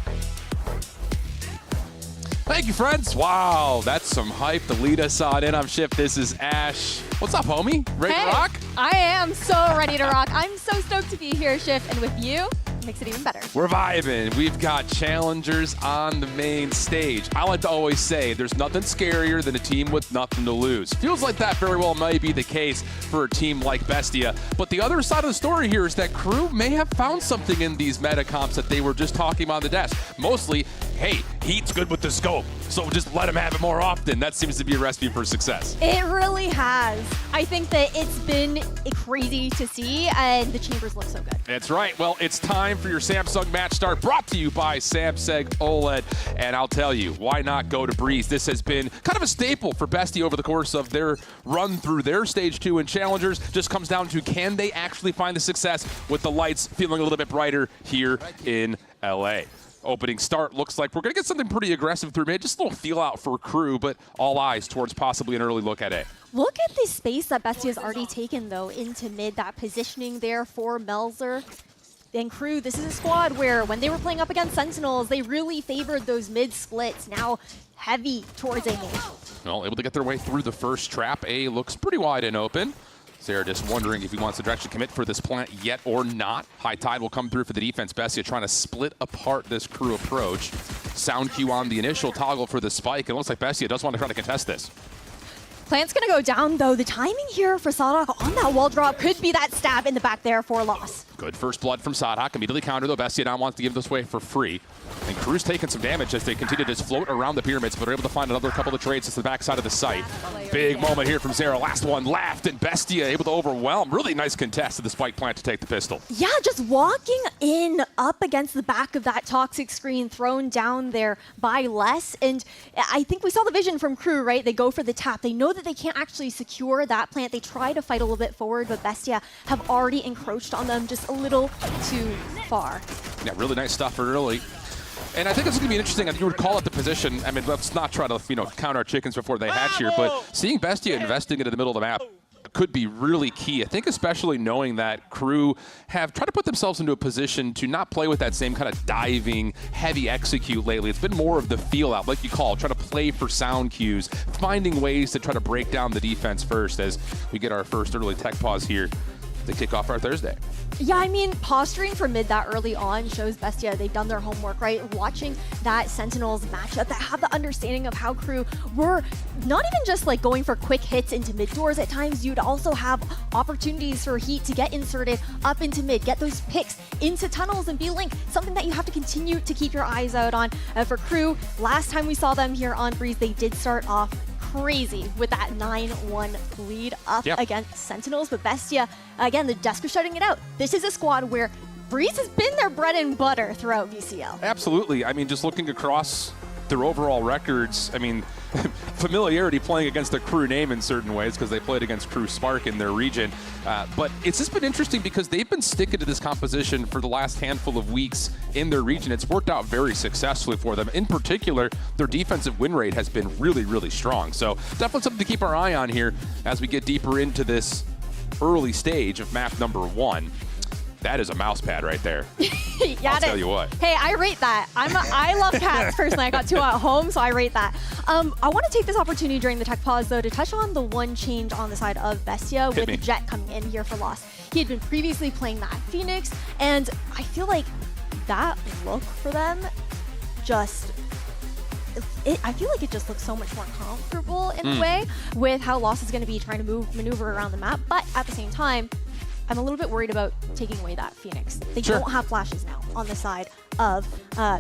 Thank you, friends. Wow, that's some hype to lead us on in. I'm Shift. This is Ash. What's up, homie? Ready to rock? I am so ready to rock. I'm so stoked to be here, Shift, and with you, it makes it even better. We're vibing. We've got challengers on the main stage. I like to always say there's nothing scarier than a team with nothing to lose. Feels like that very well might be the case for a team like Bestia. But the other side of the story here is that Crew may have found something in these meta comps that they were just talking about on the desk. Mostly, hey, Heat's good with the scope, so just let him have it more often. That seems to be a recipe for success. It really has. I think that it's been crazy to see, and the chambers look so good. That's right. Well, it's time for your Samsung Match Start, brought to you by Samsung OLED. And I'll tell you, why not go to Breeze? This has been kind of a staple for Bestia over the course of their run through their Stage 2 in Challengers. Just comes down to, can they actually find the success with the lights feeling a little bit brighter here in LA? Opening start looks like we're going to get something pretty aggressive through mid. Just a little feel out for Crew, but all eyes towards possibly an early look at A. Look at the space that Bestia's already taken, though, into mid. That positioning there for Melzer and Crew. This is a squad where when they were playing up against Sentinels, they really favored those mid splits. Now heavy towards A main. Well, able to get their way through the first trap. A looks pretty wide and open. Sarah just wondering if he wants to actually commit for this plant yet or not. High Tide will come through for the defense. Bestia trying to split apart this Crew approach. Sound cue on the initial toggle for the spike. It looks like Bestia does want to try to contest this. Plant's gonna go down, though. The timing here for Sadok on that wall drop could be that stab in the back there for a loss. Good first blood from Sadok. Immediately counter, though. Bestia now wants to give this away for free. And Crew's taking some damage as they continue to just float around the pyramids, but are able to find another couple of trades to the backside of the site. Big moment here from Zara. Last one left, and Bestia able to overwhelm. Really nice contest to the spike plant to take the pistol. Yeah, just walking in up against the back of that toxic screen, thrown down there by Les. And I think we saw the vision from Crew, right? They go for the tap. They know that they can't actually secure that plant. They try to fight a little bit forward, but Bestia have already encroached on them just a little too far. Yeah, really nice stuff early. And I think it's going to be interesting. You would call it the position. I mean, let's not try to, count our chickens before they hatch here, but seeing Bestia investing into the middle of the map could be really key. I think especially knowing that Crew have tried to put themselves into a position to not play with that same kind of diving, heavy execute lately. It's been more of the feel out, like you call, trying to play for sound cues, finding ways to try to break down the defense first as we get our first early tech pause here to kick off our Thursday. Yeah, I mean, posturing for mid that early on shows Bestia they've done their homework, right? Watching that Sentinels matchup, that have the understanding of how Crew were not even just like going for quick hits into mid doors. At times, you'd also have opportunities for Heat to get inserted up into mid, get those picks into tunnels and B-Link, something that you have to continue to keep your eyes out on. For Crew, last time we saw them here on Breeze, they did start off crazy with that 9-1 lead up against Sentinels, but Bestia, again, the desk is shutting it out. This is a squad where Breeze has been their bread and butter throughout VCL. Absolutely. I mean, just looking across their overall records, I mean, familiarity playing against the Crew name in certain ways because they played against Crew Spark in their region. But it's just been interesting because they've been sticking to this composition for the last handful of weeks in their region. It's worked out very successfully for them. In particular, their defensive win rate has been really, really strong. So definitely something to keep our eye on here as we get deeper into this early stage of map number 1. That is a mouse pad right there. Yeah, I'll tell you what. Hey, I rate that. I love cats personally. I got 2 at home, so I rate that. I want to take this opportunity during the tech pause, though, to touch on the one change on the side of Bestia with Jet coming in here for Lost. He had been previously playing that Phoenix, and I feel like that look for them just... I feel like it just looks so much more comfortable in a way with how Lost is going to be trying to maneuver around the map, but at the same time, I'm a little bit worried about taking away that Phoenix. They don't have flashes now on the side of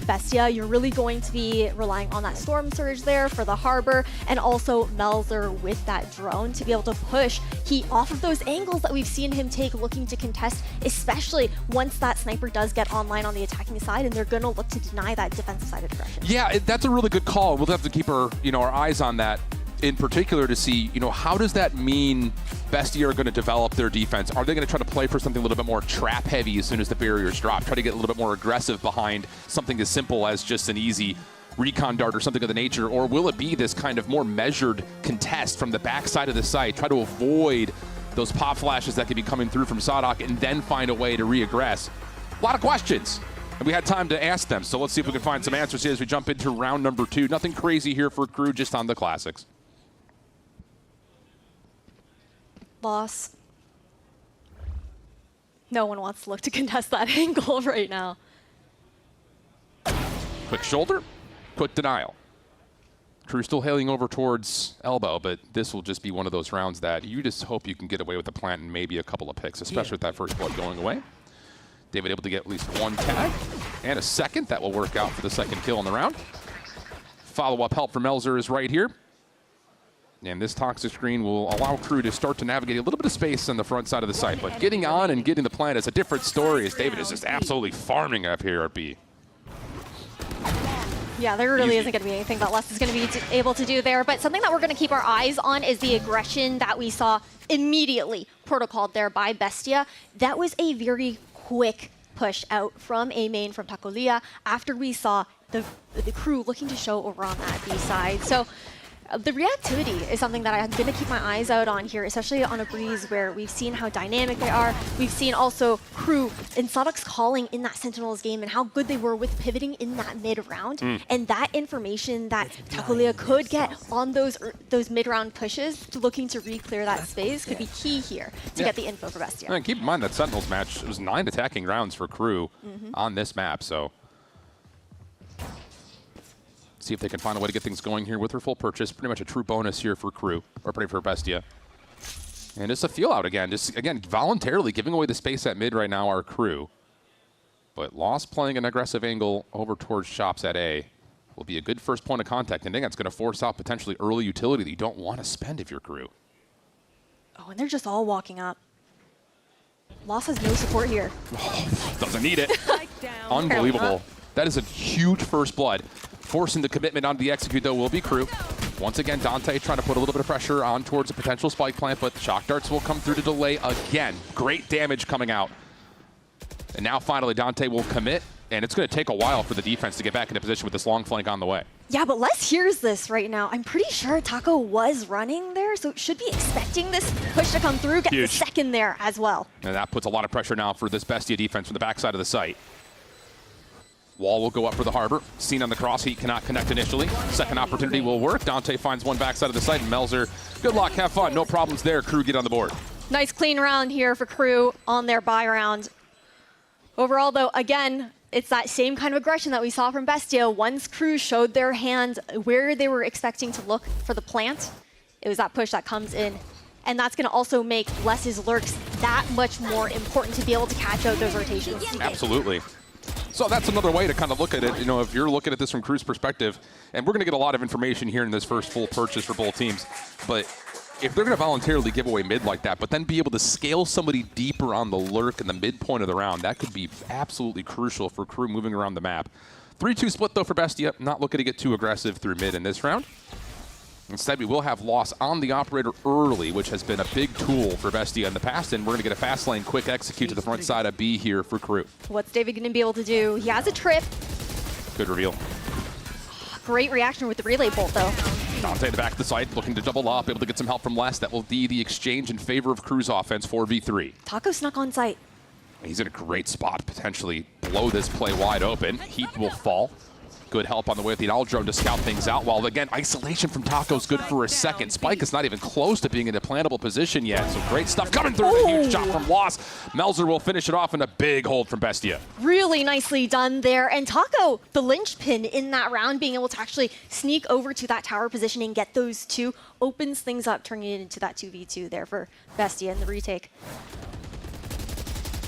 Bestia. You're really going to be relying on that Storm Surge there for the Harbor, and also Melzer with that drone to be able to push Heat off of those angles that we've seen him take looking to contest, especially once that Sniper does get online on the attacking side, and they're going to look to deny that defensive side aggression. Yeah, that's a really good call. We'll have to keep our eyes on that in particular to see, how does that mean Bestia are going to develop their defense? Are they going to try to play for something a little bit more trap heavy as soon as the barriers drop? Try to get a little bit more aggressive behind something as simple as just an easy recon dart or something of the nature? Or will it be this kind of more measured contest from the backside of the site? Try to avoid those pop flashes that could be coming through from Sadok and then find a way to re-aggress. A lot of questions. And we had time to ask them. So let's see if we can find some answers here as we jump into round number 2. Nothing crazy here for Crew, just on the classics. Loss. No one wants to look to contest that angle right now. Quick shoulder, quick denial. Crew still hailing over towards elbow, but this will just be one of those rounds that you just hope you can get away with the plant and maybe a couple of picks, especially with that first blood going away. David able to get at least 1 tag and a second. That will work out for the second kill in the round. Follow-up help from Melzer is right here. And this toxic screen will allow Crew to start to navigate a little bit of space on the front side of the site. But getting on and getting the plant is a different story, as David is just absolutely farming up here at B. Yeah, there really isn't going to be anything that Les is going to be able to do there. But something that we're going to keep our eyes on is the aggression that we saw immediately protocoled there by Bestia. That was a very quick push out from A main from Takolia after we saw the Crew looking to show over on that B side. So the reactivity is something that I'm going to keep my eyes out on here, especially on a Breeze where we've seen how dynamic they are. We've seen also Crew and Sadok's calling in that Sentinels game and how good they were with pivoting in that mid-round. And that information that Takolia could get on those mid-round pushes, looking to re-clear that space, could be key here to get the info for Bestia. And keep in mind that Sentinels match, it was 9 attacking rounds for Crew on this map, so see if they can find a way to get things going here with her full purchase. Pretty much a true bonus here for Crew, or for Bestia. And it's a feel out again. Just, again, voluntarily giving away the space at mid right now, our Crew. But Lost playing an aggressive angle over towards shops at A will be a good first point of contact. And I think that's going to force out potentially early utility that you don't want to spend if you're Crew. Oh, and they're just all walking up. Lost has no support here. Doesn't need it. Unbelievable. That is a huge first blood. Forcing the commitment onto the execute, though, will be Crew. Once again, Dante trying to put a little bit of pressure on towards a potential spike plant, but shock darts will come through to delay again. Great damage coming out. And now finally Dante will commit, and it's going to take a while for the defense to get back into position with this long flank on the way. Yeah, but Les hears this right now. I'm pretty sure Taco was running there, so should be expecting this push to come through, get the second there as well. And that puts a lot of pressure now for this Bestia defense from the backside of the site. Wall will go up for the Harbor. Seen on the cross, he cannot connect initially. Second opportunity will work. Dante finds one backside of the site, and Melzer, good luck, have fun, no problems there. Crew get on the board. Nice clean round here for Crew on their buy round. Overall, though, again, it's that same kind of aggression that we saw from Bestia. Once Crew showed their hand where they were expecting to look for the plant, it was that push that comes in. And that's going to also make Les's lurks that much more important to be able to catch out those rotations. Absolutely. So that's another way to kind of look at it. You know, if you're looking at this from Crew's perspective, and we're going to get a lot of information here in this first full purchase for both teams, but if they're going to voluntarily give away mid like that, but then be able to scale somebody deeper on the lurk in the midpoint of the round, that could be absolutely crucial for Crew moving around the map. 3-2 split, though, for Bestia. Not looking to get too aggressive through mid in this round. Instead, we will have loss on the operator early, which has been a big tool for Bestia in the past, and we're going to get a fast lane quick execute to the front side of B here for Crew. What's David going to be able to do? He has a trip. Good reveal. Great reaction with the relay bolt, though. Dante at the back of the site, looking to double up, able to get some help from Les. That will be the exchange in favor of Crew's offense, 4v3. Taco snuck on site. He's in a great spot, potentially blow this play wide open. Heat will fall. Good help on the way with the Owl Drone to scout things out. While again, isolation from Taco's good for a second. Spike is not even close to being in a plantable position yet. So great stuff coming through. A huge shot from Loss. Melzer will finish it off in a big hold from Bestia. Really nicely done there. And Taco, the linchpin in that round, being able to actually sneak over to that tower position and get those two, opens things up, turning it into that 2v2 there for Bestia in the retake.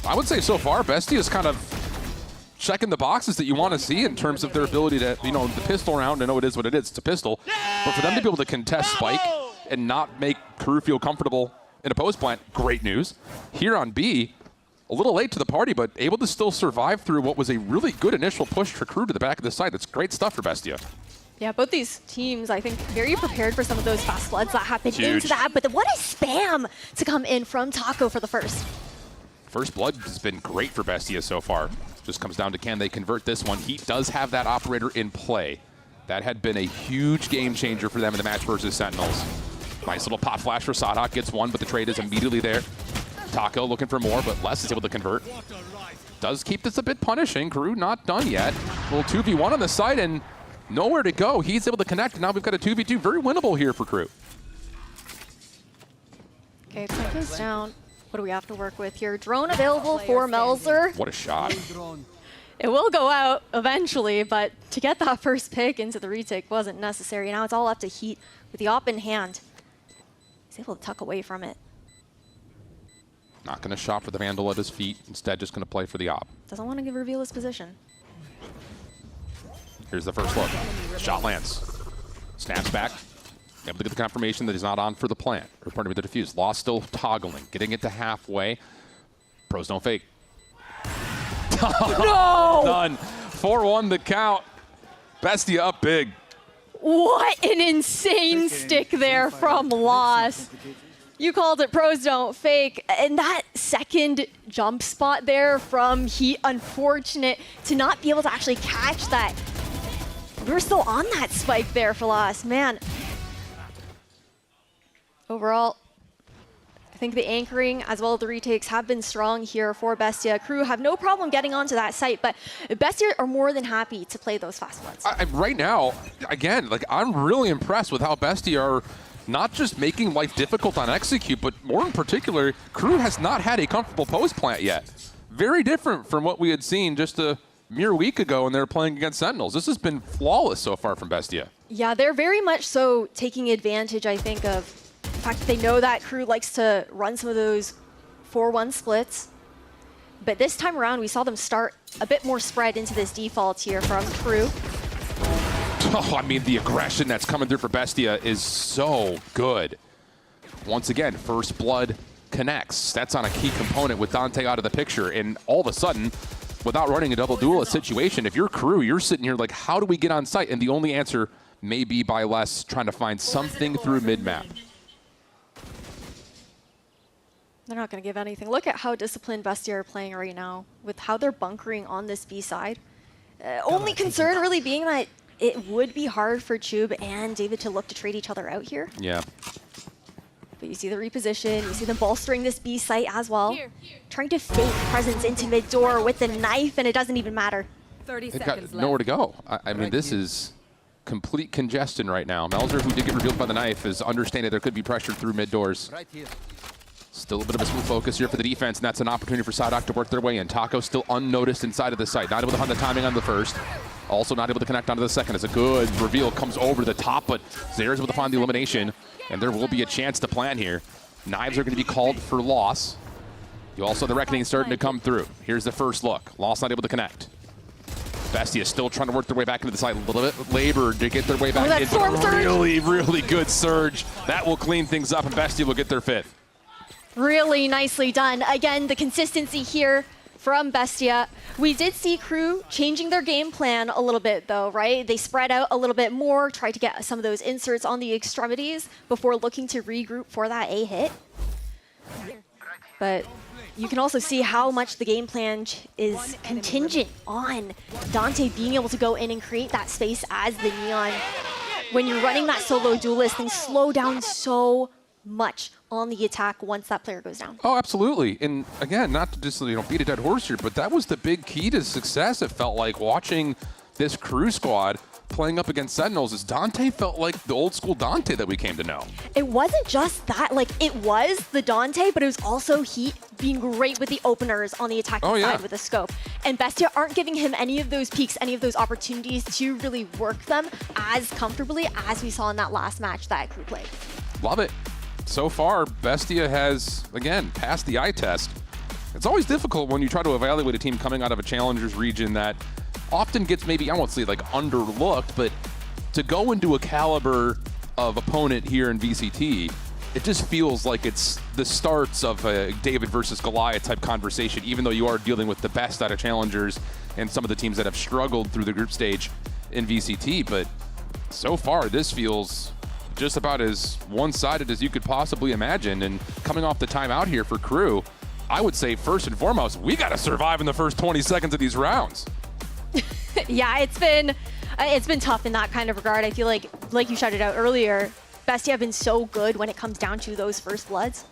I would say so far, Bestia is kind of checking the boxes that you want to see in terms of their ability to, you know, the pistol round. I know it is what it is. It's a pistol. But for them to be able to contest Spike and not make crew feel comfortable in a post plant, great news. Here on B, a little late to the party, but able to still survive through what was a really good initial push for crew to the back of the site. That's great stuff for Bestia. Yeah, both these teams, I think, very prepared for some of those fast floods that happened Huge. into that. But what a spam to come in from Taco for the first. First blood has been great for Bestia so far. Just comes down to can they convert this one. Heat does have that operator in play. That had been a huge game changer for them in the match versus Sentinels. Nice little pop flash for Sadok, gets one, but the trade is immediately there. Taco looking for more, but Les is able to convert. Does keep this a bit punishing. Crew not done yet. A little 2v1 on the side and nowhere to go. He's able to connect. Now we've got a 2v2. Very winnable here for Crew. Okay, Taco's down. What do we have to work with here? Drone available for Melzer. What a shot. It will go out eventually, but to get that first pick into the retake wasn't necessary. Now it's all up to Heat with the op in hand. He's able to tuck away from it. Not going to shop for the Vandal at his feet. Instead, just going to play for the op. Doesn't want to reveal his position. Here's the first look. Shot lands. Snaps back. Able to get the confirmation that he's not on for the plant. Or pardon me, the defuse. Lost still toggling. Getting it to halfway. Pros don't fake. No! Done. 4-1 the count. Bestia up big. What an insane stick there from Loss. You called it pros don't fake. And that second jump spot there from Heat, unfortunate to not be able to actually catch that. We were still on that spike there for Loss. Man. Overall, I think the anchoring as well as the retakes have been strong here for Bestia. Crew have no problem getting onto that site, but Bestia are more than happy to play those fast ones. Right now, again, like I'm really impressed with how Bestia are not just making life difficult on execute, but more in particular, Crew has not had a comfortable post plant yet. Very different from what we had seen just a mere week ago when they were playing against Sentinels. This has been flawless so far from Bestia. Yeah, they're very much so taking advantage, I think, of the fact that they know that Crew likes to run some of those 4-1 splits. But this time around, we saw them start a bit more spread into this default here from Crew. Oh, I mean, the aggression that's coming through for Bestia is so good. Once again, first blood connects. That's on a key component with Dante out of the picture. And all of a sudden, without running a double duelist situation, if you're Crew, you're sitting here like, how do we get on site? And the only answer may be by Les trying to find something through mid-map. They're not going to give anything. Look at how disciplined Bestia are playing right now with how they're bunkering on this B side. Only concern really being that it would be hard for Tube and David to look to trade each other out here. Yeah. But you see the reposition, you see them bolstering this B site as well. Trying to fake presence into mid door with the knife, and it doesn't even matter. 30 They've seconds got nowhere to go. I mean, this is complete congestion right now. Melzer, who did get revealed by the knife, is understanding there could be pressure through mid doors. Still a bit of a smooth focus here for the defense, and that's an opportunity for Sadok to work their way in. Taco still unnoticed inside of the site. Not able to hunt the timing on the first. Also not able to connect onto the second as a good reveal comes over the top, but Zare's able to find the elimination, and there will be a chance to plan here. Knives are going to be called for Loss. You also have the Reckoning starting to come through. Here's the first look. Loss not able to connect. Bestia still trying to work their way back into the site. A little bit labored to get their way back into a really, really good surge. That will clean things up, and Bestia will get their fifth. Really nicely done. Again, the consistency here from Bestia. We did see Crew changing their game plan a little bit though, right? They spread out a little bit more, tried to get some of those inserts on the extremities before looking to regroup for that A hit. But you can also see how much the game plan is contingent on Dante being able to go in and create that space as the Neon. When you're running that solo duelist, things slow down so much on the attack once that player goes down. Oh, absolutely. And again, not to just beat a dead horse here, but that was the big key to success. It felt like watching this crew squad playing up against Sentinels is Dante felt like the old school Dante that we came to know. It wasn't just that, like it was the Dante, but it was also Heat being great with the openers on the attacking side with the scope. And Bestia aren't giving him any of those peaks, any of those opportunities to really work them as comfortably as we saw in that last match that crew played. Love it. So far, Bestia has, again, passed the eye test. It's always difficult when you try to evaluate a team coming out of a Challengers region that often gets maybe, I won't say like underlooked, but to go into a caliber of opponent here in VCT, it just feels like it's the starts of a David versus Goliath type conversation, even though you are dealing with the best out of Challengers and some of the teams that have struggled through the group stage in VCT. But so far, this feels just about as one-sided as you could possibly imagine. And coming off the timeout here for Crew, I would say first and foremost, we got to survive in the first 20 seconds of these rounds. Yeah, it's been tough in that kind of regard. I feel like you shouted out earlier, Bestia have been so good when it comes down to those first bloods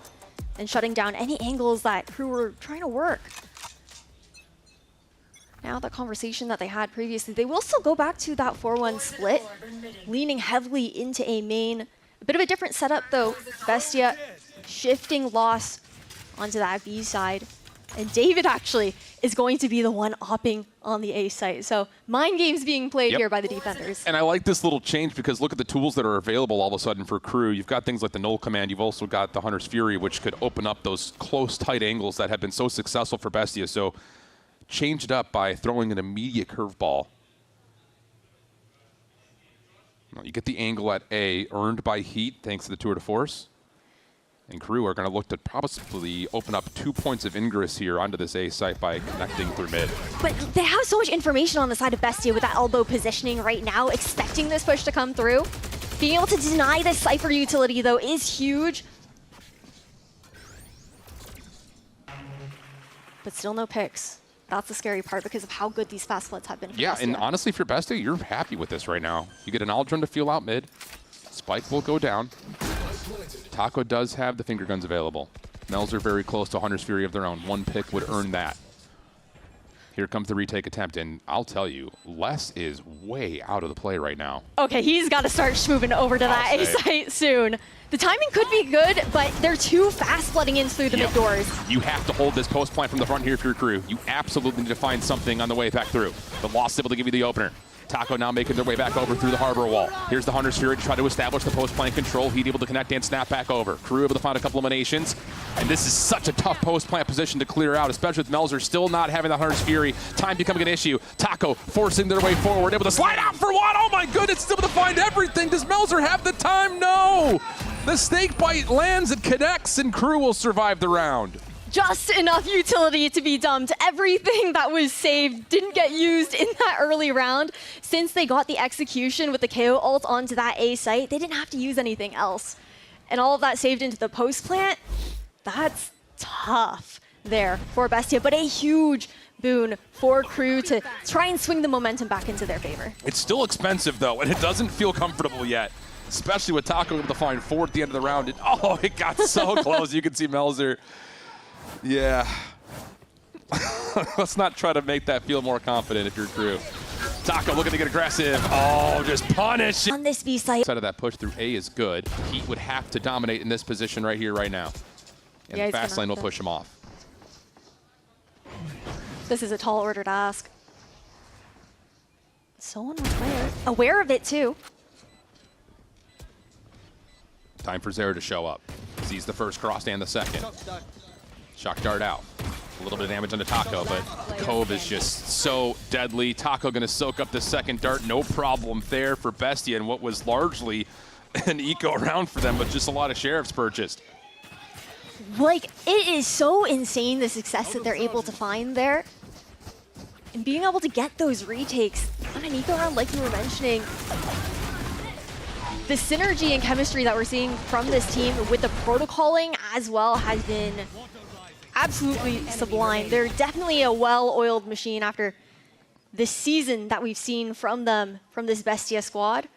and shutting down any angles that Crew were trying to work. Now the conversation that they had previously, they will still go back to that 4-1 split, leaning heavily into a main. A bit of a different setup though. Bestia shifting loss onto that B side. And David actually is going to be the one opping on the A site. So mind games being played here by the defenders. And I like this little change because look at the tools that are available all of a sudden for Crew. You've got things like the Null Command. You've also got the Hunter's Fury, which could open up those close, tight angles that have been so successful for Bestia. So change it up by throwing an immediate curveball. You get the angle at A, earned by Heat thanks to the Tour de Force. And Crew are going to look to probably open up 2 points of ingress here onto this A site by connecting through mid. But they have so much information on the side of Bestia with that elbow positioning right now, expecting this push to come through. Being able to deny this Cypher utility, though, is huge. But still no picks. That's the scary part because of how good these fast floods have been for Yeah, Bestia. and honestly, for Bestia, you're happy with this right now. You get an Aldrin to fuel out mid. Spike will go down. Taco does have the finger guns available. Mel's are very close to Hunter's Fury of their own. One pick would earn that. Here comes the retake attempt, and I'll tell you, Les is way out of the play right now. Okay, he's got to start moving over to that A site soon. The timing could be good, but they're too fast flooding in through the mid doors. You have to hold this post plant from the front here for your Crew. You absolutely need to find something on the way back through. The Lost able to give you the opener. Taco now making their way back over through the harbor wall. Here's the Hunter's Fury to try to establish the post plant control. Heat able to connect and snap back over. Crew able to find a couple eliminations. And this is such a tough post plant position to clear out, especially with Melzer still not having the Hunter's Fury. Time becoming an issue. Taco forcing their way forward, able to slide out for one. Oh my goodness, still able to find everything. Does Melzer have the time? No! The snake bite lands and connects, and Crew will survive the round. Just enough utility to be dumped. Everything that was saved didn't get used in that early round. Since they got the execution with the KO ult onto that A site, they didn't have to use anything else. And all of that saved into the post plant, that's tough there for Bestia, but a huge boon for Crew to try and swing the momentum back into their favor. It's still expensive though, and it doesn't feel comfortable yet, especially with Taco able to find 4 at the end of the round. And, oh, it got so close. You can see Melzer. Yeah. Let's not try to make that feel more confident if you're Crew. Taco looking to get aggressive. Oh, just punish. On this B site. Side of that push through A is good. Heat would have to dominate in this position right here, right now. And Yeah, the fast lane will push him off. This is a tall order to ask. Someone was aware of it too. Time for Zera to show up. Sees the first cross and the second. Shock dart out. A little bit of damage on the Taco, but Cove is just so deadly. Taco gonna soak up the second dart, no problem there for Bestia, and what was largely an eco round for them, but just a lot of sheriffs purchased. Like, it is so insane the success that they're able to find there. And being able to get those retakes on an eco round, like you were mentioning, the synergy and chemistry that we're seeing from this team with the protocoling as well has been absolutely sublime. They're definitely a well-oiled machine after this season that we've seen from them, from this Bestia squad.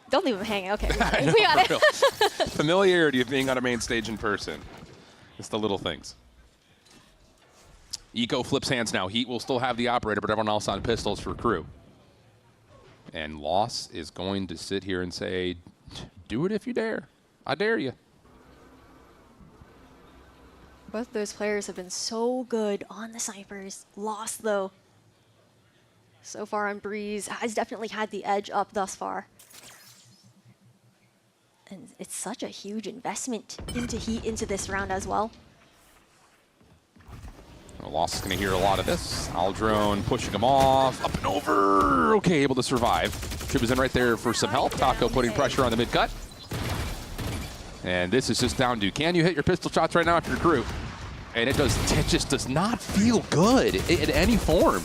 Don't leave him hanging. Okay, we got it. Familiarity of being on a main stage in person. It's the little things. Eco flips hands now. Heat will still have the operator, but everyone else on pistols for crew. And Loss is going to sit here and say, do it if you dare. I dare you. Both of those players have been so good on the snipers. Lost, though, so far on Breeze, has definitely had the edge up thus far. And it's such a huge investment into Heat into this round as well. Well, Loss is going to hear a lot of this. Aldrone pushing him off, up and over. Okay, able to survive. Trip is in right there for some help. Taco putting pressure on the mid-cut. And this is just down to, can you hit your pistol shots right now after your crew? And it just does not feel good in any form.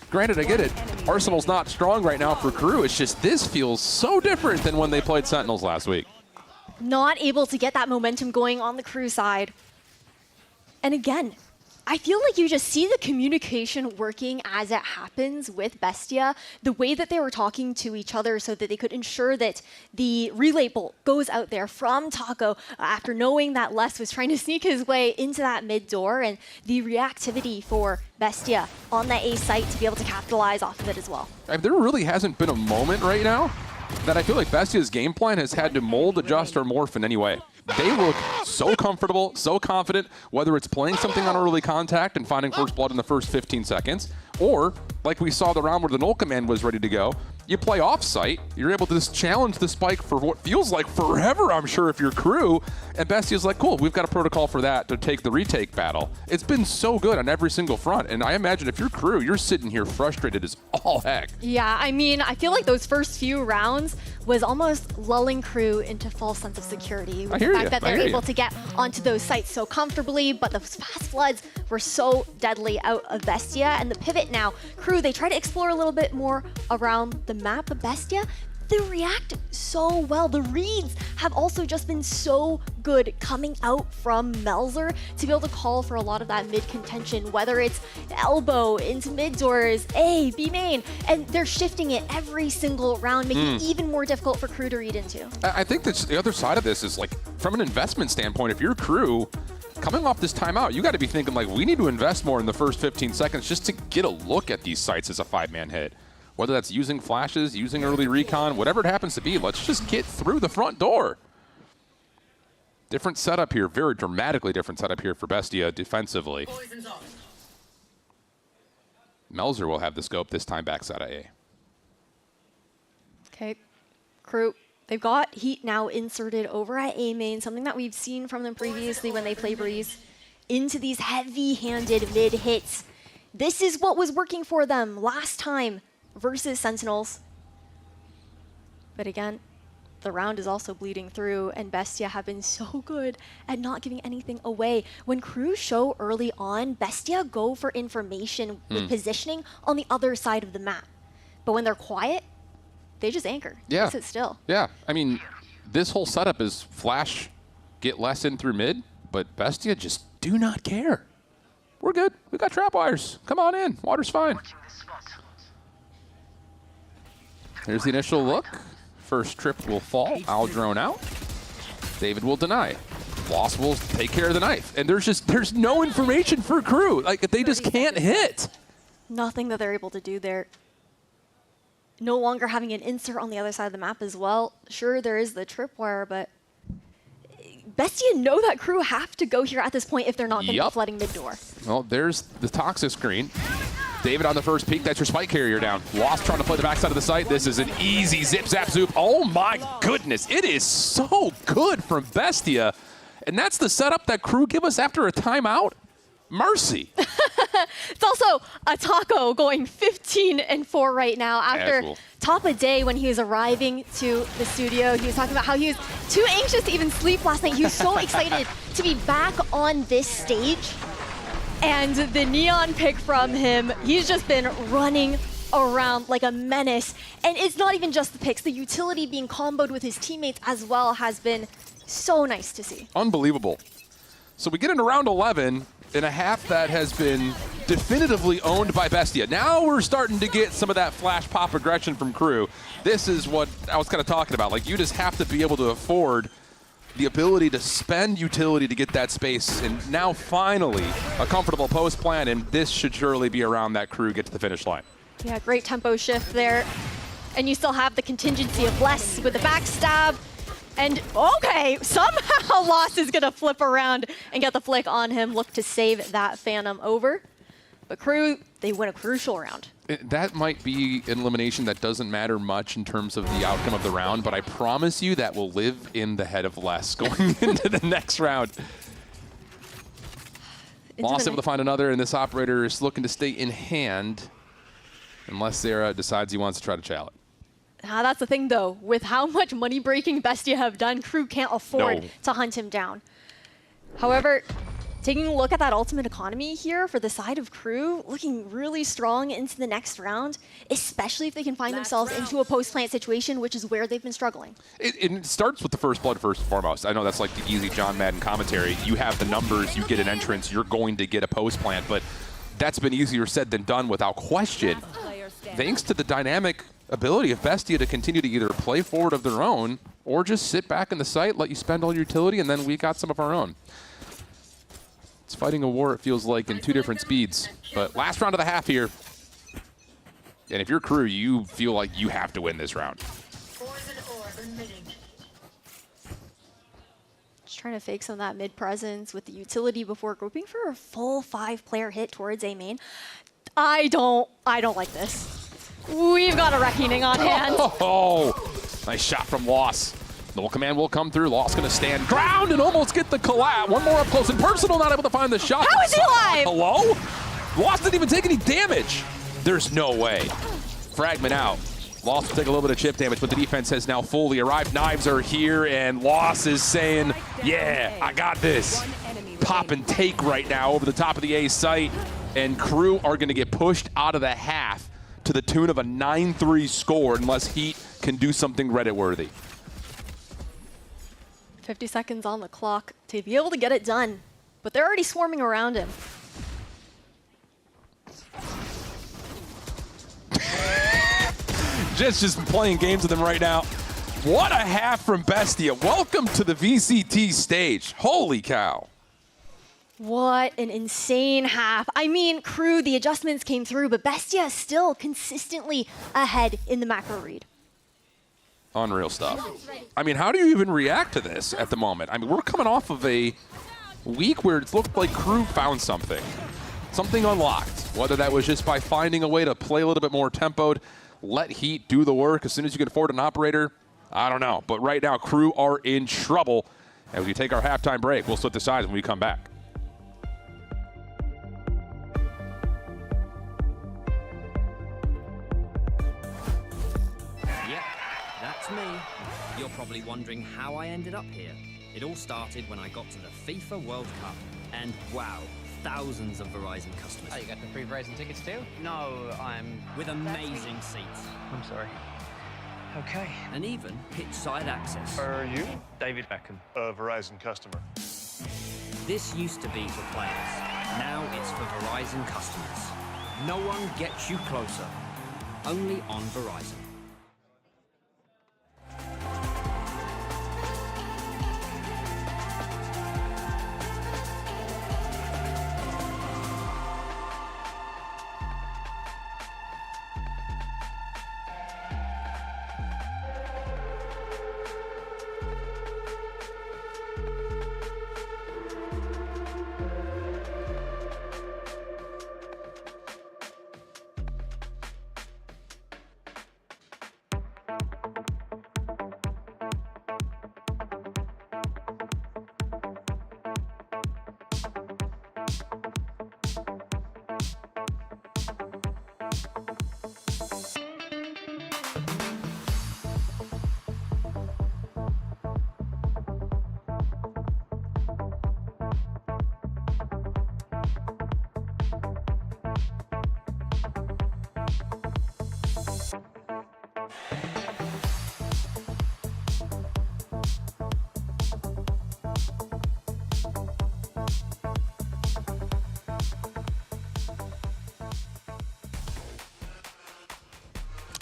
Granted, I get it. Arsenal's not strong right now for crew. It's just this feels so different than when they played Sentinels last week. Not able to get that momentum going on the crew side. And again, I feel like you just see the communication working as it happens with Bestia, the way that they were talking to each other so that they could ensure that the relay bolt goes out there from Taco after knowing that Les was trying to sneak his way into that mid door, and the reactivity for Bestia on that A site to be able to capitalize off of it as well. There really hasn't been a moment right now that I feel like Bestia's game plan has had to mold, adjust, or morph in any way. They look so comfortable, so confident, whether it's playing something on early contact and finding first blood in the first 15 seconds, or like we saw the round where the null command was ready to go, you play off-site, you're able to just challenge the spike for what feels like forever, I'm sure, if you're crew, and Bestia's like, cool, we've got a protocol for that to take the retake battle. It's been so good on every single front, and I imagine if you're crew, you're sitting here frustrated as all heck. Yeah, I mean, I feel like those first few rounds was almost lulling crew into false sense of security with the fact that they're able to get onto those sites so comfortably, but those fast floods were so deadly out of Bestia. And the pivot now, crew, they try to explore a little bit more around the map of Bestia. They react so well. The reads have also just been so good coming out from Melzer to be able to call for a lot of that mid contention, whether it's elbow into mid doors, A, B main, and they're shifting it every single round, making it even more difficult for crew to read into. I think that the other side of this is, like, from an investment standpoint, if you're crew, coming off this timeout, you got to be thinking, like, we need to invest more in the first 15 seconds just to get a look at these sites as a 5-man hit. Whether that's using flashes, using early recon, whatever it happens to be, let's just get through the front door. Different setup here, very dramatically different setup here for Bestia defensively. Melzer will have the scope this time backside of A. Okay, crew. They've got Heat now inserted over at A main, something that we've seen from them previously when they play Breeze, into these heavy-handed mid hits. This is what was working for them last time versus Sentinels. But again, the round is also bleeding through, and Bestia have been so good at not giving anything away. When crew show early on, Bestia go for information with positioning on the other side of the map. But when they're quiet, they just anchor. Yeah. They sit still. Yeah, I mean, this whole setup is flash, get less in through mid, but Bestia just do not care. We're good. We got trap wires. Come on in. Water's fine. Here's the initial look. First trip will fall. Aldrone out. David will deny. Loss will take care of the knife. And there's no information for crew. Like, they just can't hit. Nothing that they're able to do there. No longer having an insert on the other side of the map as well. Sure, there is the tripwire, but Bestia know that crew have to go here at this point if they're not going to be flooding mid-door. Well, there's the toxic screen. David on the first peak, that's your spike carrier down. Lost trying to play the backside of the site. This is an easy zip, zap, zoop. Oh my goodness, it is so good from Bestia. And that's the setup that crew give us after a timeout. Mercy. It's also a Taco going 15-4 right now after top of day when he was arriving to the studio. He was talking about how he was too anxious to even sleep last night. He was so excited to be back on this stage. And the neon pick from him, he's just been running around like a menace. And it's not even just the picks. The utility being comboed with his teammates as well has been so nice to see. Unbelievable. So we get into round 11, in a half that has been definitively owned by Bestia. Now we're starting to get some of that flash pop aggression from Crew. This is what I was kind of talking about. Like, you just have to be able to afford the ability to spend utility to get that space, and now finally a comfortable post plan, and this should surely be around that Crew get to the finish line. Yeah, great tempo shift there. And you still have the contingency of less with the backstab. And okay, somehow Lost is gonna flip around and get the flick on him, look to save that Phantom over. But Crew, they win a crucial round. That might be an elimination that doesn't matter much in terms of the outcome of the round, but I promise you that will live in the head of Les going into the next round. Lost able to find another, and this operator is looking to stay in hand unless Sarah decides he wants to try to challenge. That's the thing, though. With how much money-breaking Bestia have done, Crew can't afford to hunt him down. However, taking a look at that ultimate economy here for the side of Crew, looking really strong into the next round, especially if they can find themselves into a post-plant situation, which is where they've been struggling. It starts with the first blood first and foremost. I know that's like the easy John Madden commentary. You have the numbers, you get an entrance, you're going to get a post-plant, but that's been easier said than done without question. Thanks to the dynamic ability of Bestia to continue to either play forward of their own or just sit back in the site, let you spend all your utility, and then we got some of our own. It's fighting a war, it feels like, in two different speeds. But last round of the half here. And if you're Crew, you feel like you have to win this round. Just trying to fake some of that mid-presence with the utility before grouping for a full 5-player hit towards A main. I don't like this. We've got a reckoning on hand. Oh, nice shot from Loss. Null command will come through. Loss going to stand ground and almost get the collab. One more up close and personal, not able to find the shot. How is he alive? Hello? Loss didn't even take any damage. There's no way. Fragment out. Loss will take a little bit of chip damage, but the defense has now fully arrived. Knives are here, and Loss is saying, yeah, I got this. Pop and take right now over the top of the A site, and Crew are going to get pushed out of the half to the tune of a 9-3 score unless Heat can do something Reddit-worthy. 50 seconds on the clock to be able to get it done, but they're already swarming around him. just playing games with him right now. What a half from Bestia. Welcome to the VCT stage. Holy cow. What an insane half. I mean, Crew, the adjustments came through, but Bestia is still consistently ahead in the macro read. Unreal stuff. I mean, how do you even react to this at the moment? I mean, we're coming off of a week where it looked like Crew found something. Something unlocked. Whether that was just by finding a way to play a little bit more tempoed, let Heat do the work as soon as you can afford an operator. I don't know. But right now, Crew are in trouble. As we take our halftime break, we'll split the sides when we come back. Me. You're probably wondering how I ended up here. It all started when I got to the FIFA World Cup, and wow, thousands of Verizon customers. Oh, you got the free Verizon tickets too? No, I'm with amazing seats. I'm sorry. Okay. And even pitch-side access. Are you? David Beckham, a Verizon customer. This used to be for players. Now it's for Verizon customers. No one gets you closer. Only on Verizon.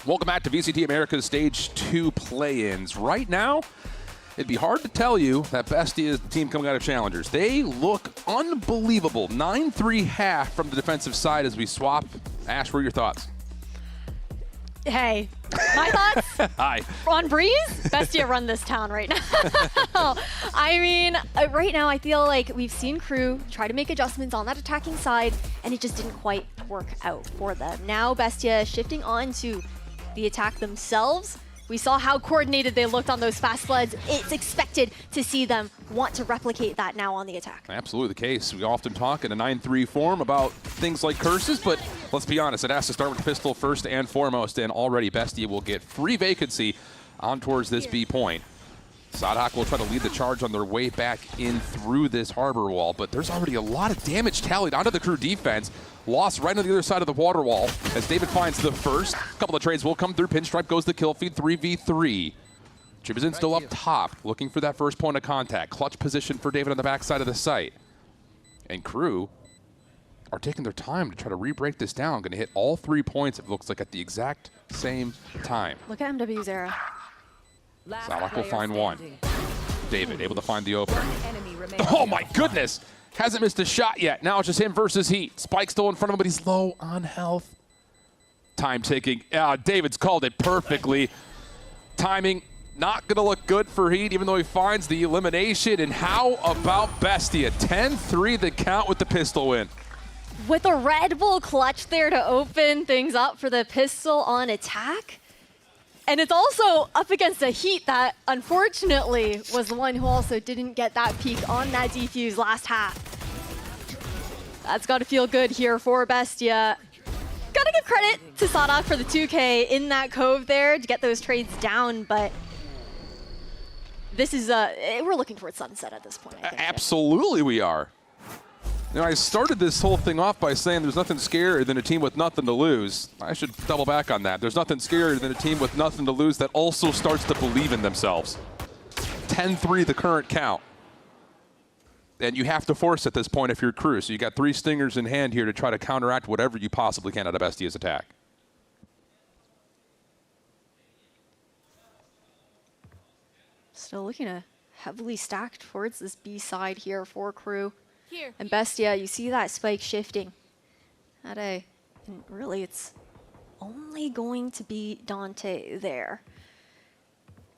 Welcome back to VCT Americas Stage 2 play-ins. Right now, it'd be hard to tell you that Bestia is the team coming out of Challengers. They look unbelievable. 9-3 half from the defensive side as we swap. Ash, what are your thoughts? Hey, my thoughts? Hi. On Breeze, Bestia run this town right now. I mean, right now I feel like we've seen Crew try to make adjustments on that attacking side, and it just didn't quite work out for them. Now Bestia shifting on to the attack themselves. We saw how coordinated they looked on those fast sleds. It's expected to see them want to replicate that now on the attack. Absolutely the case. We often talk in a 9-3 form about things like curses, but let's be honest, it has to start with the pistol first and foremost, and already Bestia will get free vacancy on towards this B point. Sadhak will try to lead the charge on their way back in through this harbor wall, but there's already a lot of damage tallied onto the Crew defense. Lost right on the other side of the water wall as David finds the first. A couple of trades will come through. Pinstripe goes the kill feed, 3v3. Jibizin still up top, looking for that first point of contact. Clutch position for David on the backside of the site. And Crew are taking their time to try to re-break this down. Going to hit all 3 points, it looks like, at the exact same time. Look at MW's era. Salak will find one. David able to find the opener. Oh my goodness! Hasn't missed a shot yet. Now it's just him versus Heat. Spike still in front of him, but he's low on health. Time ticking. David's called it perfectly. Timing not going to look good for Heat, even though he finds the elimination. And how about Bestia? 10-3 the count with the pistol win. With a Red Bull clutch there to open things up for the pistol on attack. And it's also up against a Heat that, unfortunately, was the one who also didn't get that peak on that defuse last half. That's got to feel good here for Bestia. Gotta give credit to Sadhak for the 2K in that cove there to get those trades down, but this is, we're looking towards sunset at this point, I think. Absolutely we are. You know, I started this whole thing off by saying there's nothing scarier than a team with nothing to lose. I should double back on that. There's nothing scarier than a team with nothing to lose that also starts to believe in themselves. 10-3 the current count. And you have to force at this point if you're Crew. So you got 3 stingers in hand here to try to counteract whatever you possibly can out of Bestia's attack. Still looking to heavily stacked towards this B side here for Crew. And Bestia, you see that spike shifting. And really, it's only going to be Dante there.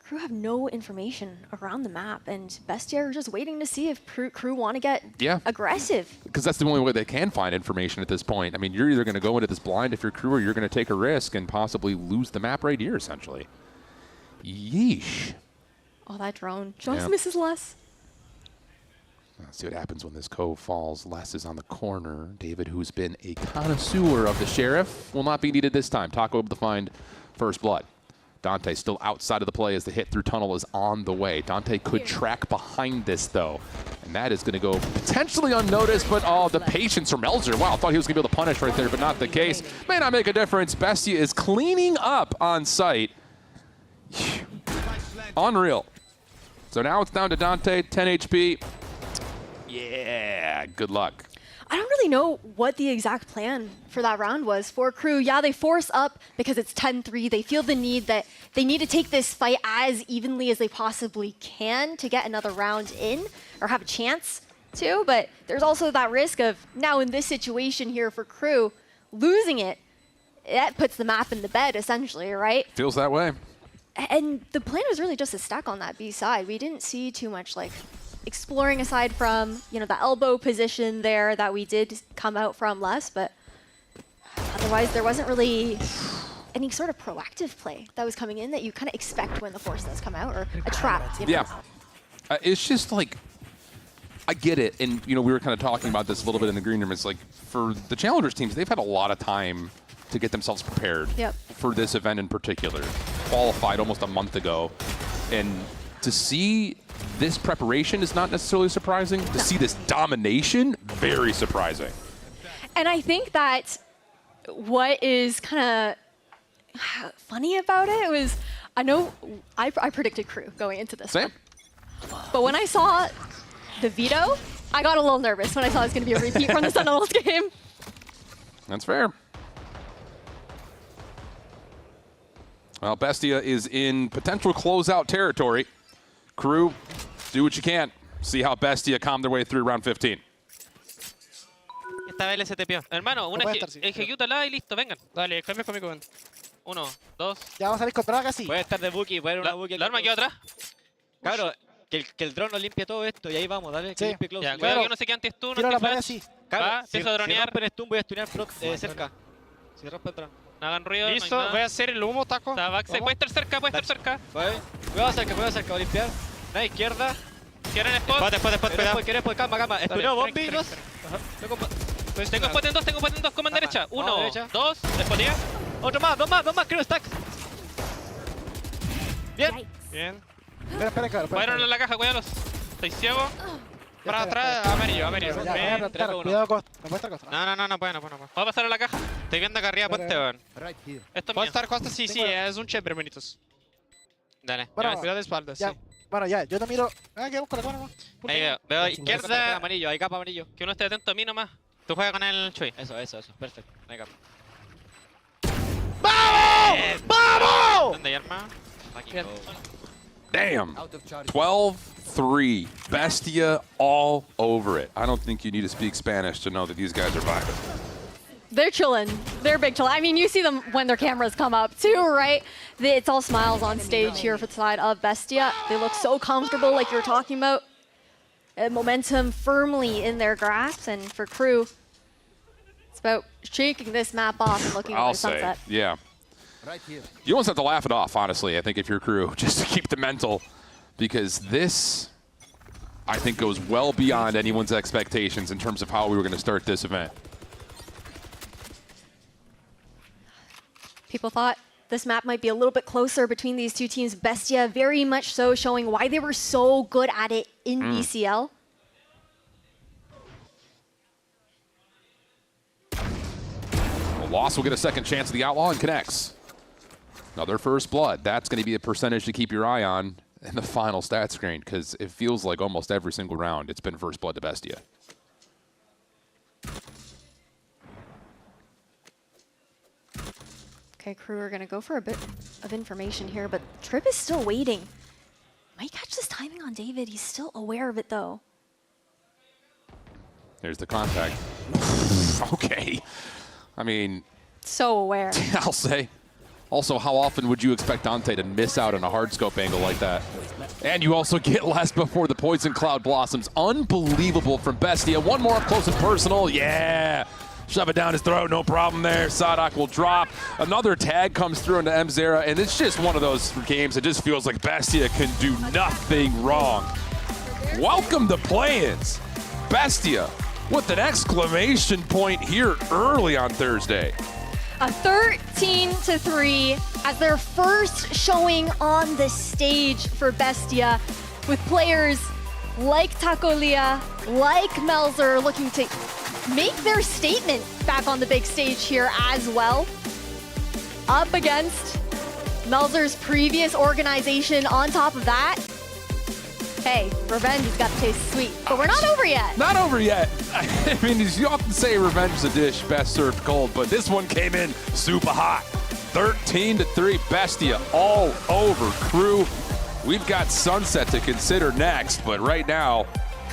Crew have no information around the map, and Bestia are just waiting to see if Crew want to get aggressive. Because that's the only way they can find information at this point. I mean, you're either going to go into this blind if you're Crew, or you're going to take a risk and possibly lose the map right here, essentially. Yeesh. Oh, that drone just misses less. Let's see what happens when this cove falls. Les is on the corner. David, who's been a connoisseur of the Sheriff, will not be needed this time. Taco able to find first blood. Dante still outside of the play as the hit through tunnel is on the way. Dante could track behind this, though. And that is going to go potentially unnoticed, but the patience from Elzer. Wow, I thought he was going to be able to punish right there, but not the case. May not make a difference. Bestia is cleaning up on site. Unreal. So now it's down to Dante, 10 HP. Yeah, good luck. I don't really know what the exact plan for that round was for Crew. Yeah, they force up because it's 10-3. They feel the need that they need to take this fight as evenly as they possibly can to get another round in or have a chance to. But there's also that risk of now in this situation here for Crew, losing it, that puts the map in the bed essentially, right? Feels that way. And the plan was really just to stack on that B side. We didn't see too much like exploring aside from, you know, the elbow position there that we did come out from less, but otherwise there wasn't really any sort of proactive play that was coming in that you kind of expect when the force does come out, or a trap. You know? Yeah. It's just like, I get it. And, you know, we were kind of talking about this a little bit in the green room. It's like for the Challengers teams, they've had a lot of time to get themselves prepared for this event in particular. Qualified almost a month ago. And to see this preparation is not necessarily surprising. To see this domination, very surprising. And I think that what is kind of funny about it was, I know I predicted Crew going into this one. But when I saw the veto, I got a little nervous when I saw it was going to be a repeat from the Sentinels game. That's fair. Well, Bestia is in potential closeout territory. Crew, do what you can. See how Bestia calm their way through round 15. Esta vez se tepió. Hermano, una ejecútala y listo, vengan. Dale, cambia conmigo. 1, 2. Ya vamos a salir contra casi. Puede estar de Buki, puede haber una Buki. La arma quedó atrás. Claro, que el drone nos limpie todo esto y ahí vamos, dale. Que limpie close. Ya, cuidado que uno se quede anti-stun, anti-flash. Claro, empiezo a dronear. Si rompen stun, voy a stunear cerca. Si rompen drone. No hagan ruido. Listo, no hay nada. voy a hacer el humo, taco. Está backside. Puede estar cerca, puede estar cerca. Cuidado cerca, voy a limpiar. Una izquierda. Cierren spot. Después, cuidado. Calma. Estuneo bombi, 2. Tengo spot en 2, coman derecha. 1, 2, despotea. Otro más, dos más, creo, stacks. Bien. Espera, claro. Fueron en la caja, cuídalos. Estoy ciego. Para atrás, amarillo. Cuidado, Costa. No puede estar Costa. No puede. Voy a pasar a la caja. Estoy viendo acá arriba, puente, weón. Esto es ¿Puedo mío. estar Costa? Sí, es un chamber, bonitos. Dale, Bueno, cuidado de espaldas, ya. sí. Bueno, ya, yo te miro. Quedamos con la cámara, ¿no? Ahí veo izquierda, amarillo, hay capa amarillo. Que uno esté atento a mí nomás. Tú juegas con el Chuy. Eso, perfecto. Hay capa. ¡Vamos! ¡Vamos! ¿Dónde hay arma? Damn. 12-3. Bestia all over it. I don't think you need to speak Spanish to know that these guys are vibing. They're chilling. They're big chill. I mean, you see them when their cameras come up too, right? It's all smiles on stage here for the side of Bestia. They look so comfortable, like you were talking about. Momentum firmly in their grasp, and for Crew, it's about shaking this map off and looking at the sunset. Yeah. You almost have to laugh it off, honestly, I think, if you're Crew, just to keep the mental, because this, I think, goes well beyond anyone's expectations in terms of how we were going to start this event. People thought this map might be a little bit closer between these two teams. Bestia very much so showing why they were so good at it in BCL. Well, Lost will get a second chance at the Outlaw and connects. Another first blood. That's going to be a percentage to keep your eye on in the final stat screen, because it feels like almost every single round it's been first blood to Bestia. Okay, Crew are going to go for a bit of information here, but Trip is still waiting. Might catch this timing on David. He's still aware of it, though. There's the contact. Okay. I mean... So aware. I'll say. Also, how often would you expect Dante to miss out on a hard scope angle like that? And you also get last before the Poison Cloud blossoms. Unbelievable from Bestia. One more up close and personal. Yeah. Shove it down his throat, no problem there. Sadak will drop. Another tag comes through into M0, and it's just one of those games that just feels like Bestia can do nothing wrong. Welcome to play-ins. Bestia with an exclamation point here early on Thursday. A 13-3 as their first showing on the stage for Bestia, with players like Takolia, like Melzer looking to make their statement back on the big stage here as well. Up against Melzer's previous organization on top of that. Hey, revenge has got to taste sweet, but we're not over yet. Not over yet. I mean, you often say revenge is a dish best served cold, but this one came in super hot. 13-3, Bestia all over Crew. We've got Sunset to consider next, but right now,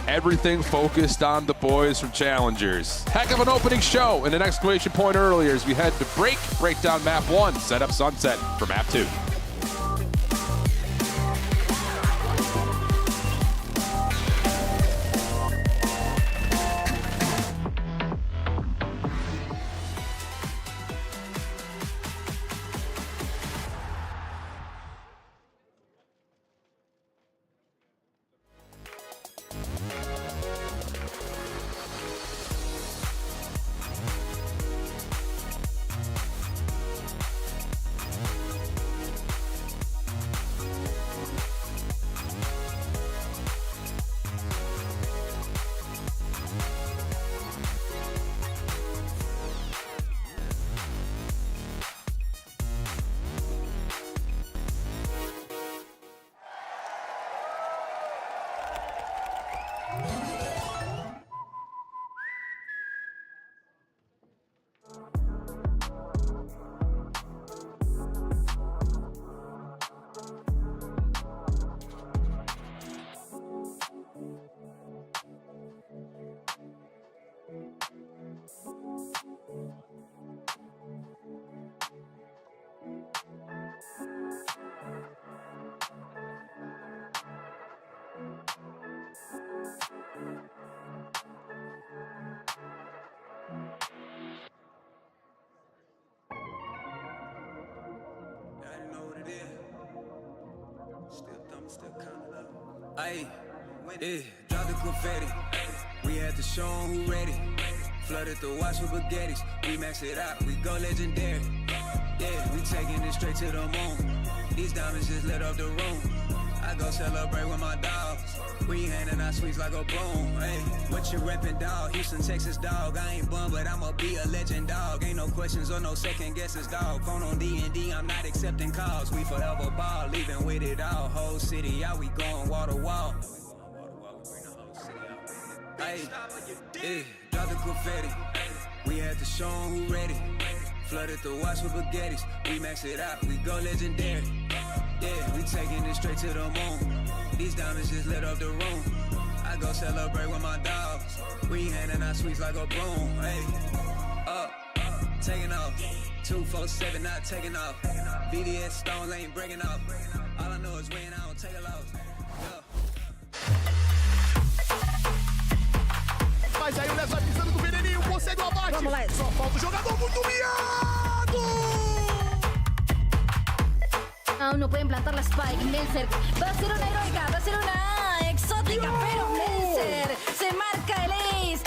everything focused on the boys from Challengers. Heck of an opening show and an exclamation point earlier as we head to break down map 1, set up Sunset for map 2. Aye, drop the confetti. We had to show 'em who ready. Flooded the watch with baguettes. We max it out, we go legendary. Yeah, we taking it straight to the moon. These diamonds just lit up the room. I go celebrate with my dogs. We handing out sweets like a broom. Hey, what you reppin', dog? Houston, Texas, dog. I ain't bum, but I'ma be a legend, dog. Ain't no questions or no second guesses, dog. Phone on D&D, I'm not accepting calls. We forever ball, leaving with it all. Whole city out, we going wall to wall. Hey, drop the confetti. We had to show 'em who ready. Flooded the watch with baguettes. We max it out, we go legendary. Yeah, we taking it straight to the moon. These diamonds just lit up the room. I go celebrate with my dogs. We handing out sweets like a broom. Hey, up, taking off. 247 not taking off. VDS stones ain't breaking off. All I know is win, I don't take a loss. Mas aí o Les vai pisando do veneninho, consegue o abate. Vamos lá. Só falta o jogador muito miado. Aún no pueden plantar la spike. Lenser va a ser una heroica, va a ser una exótica, pero Lenser se marca el ace.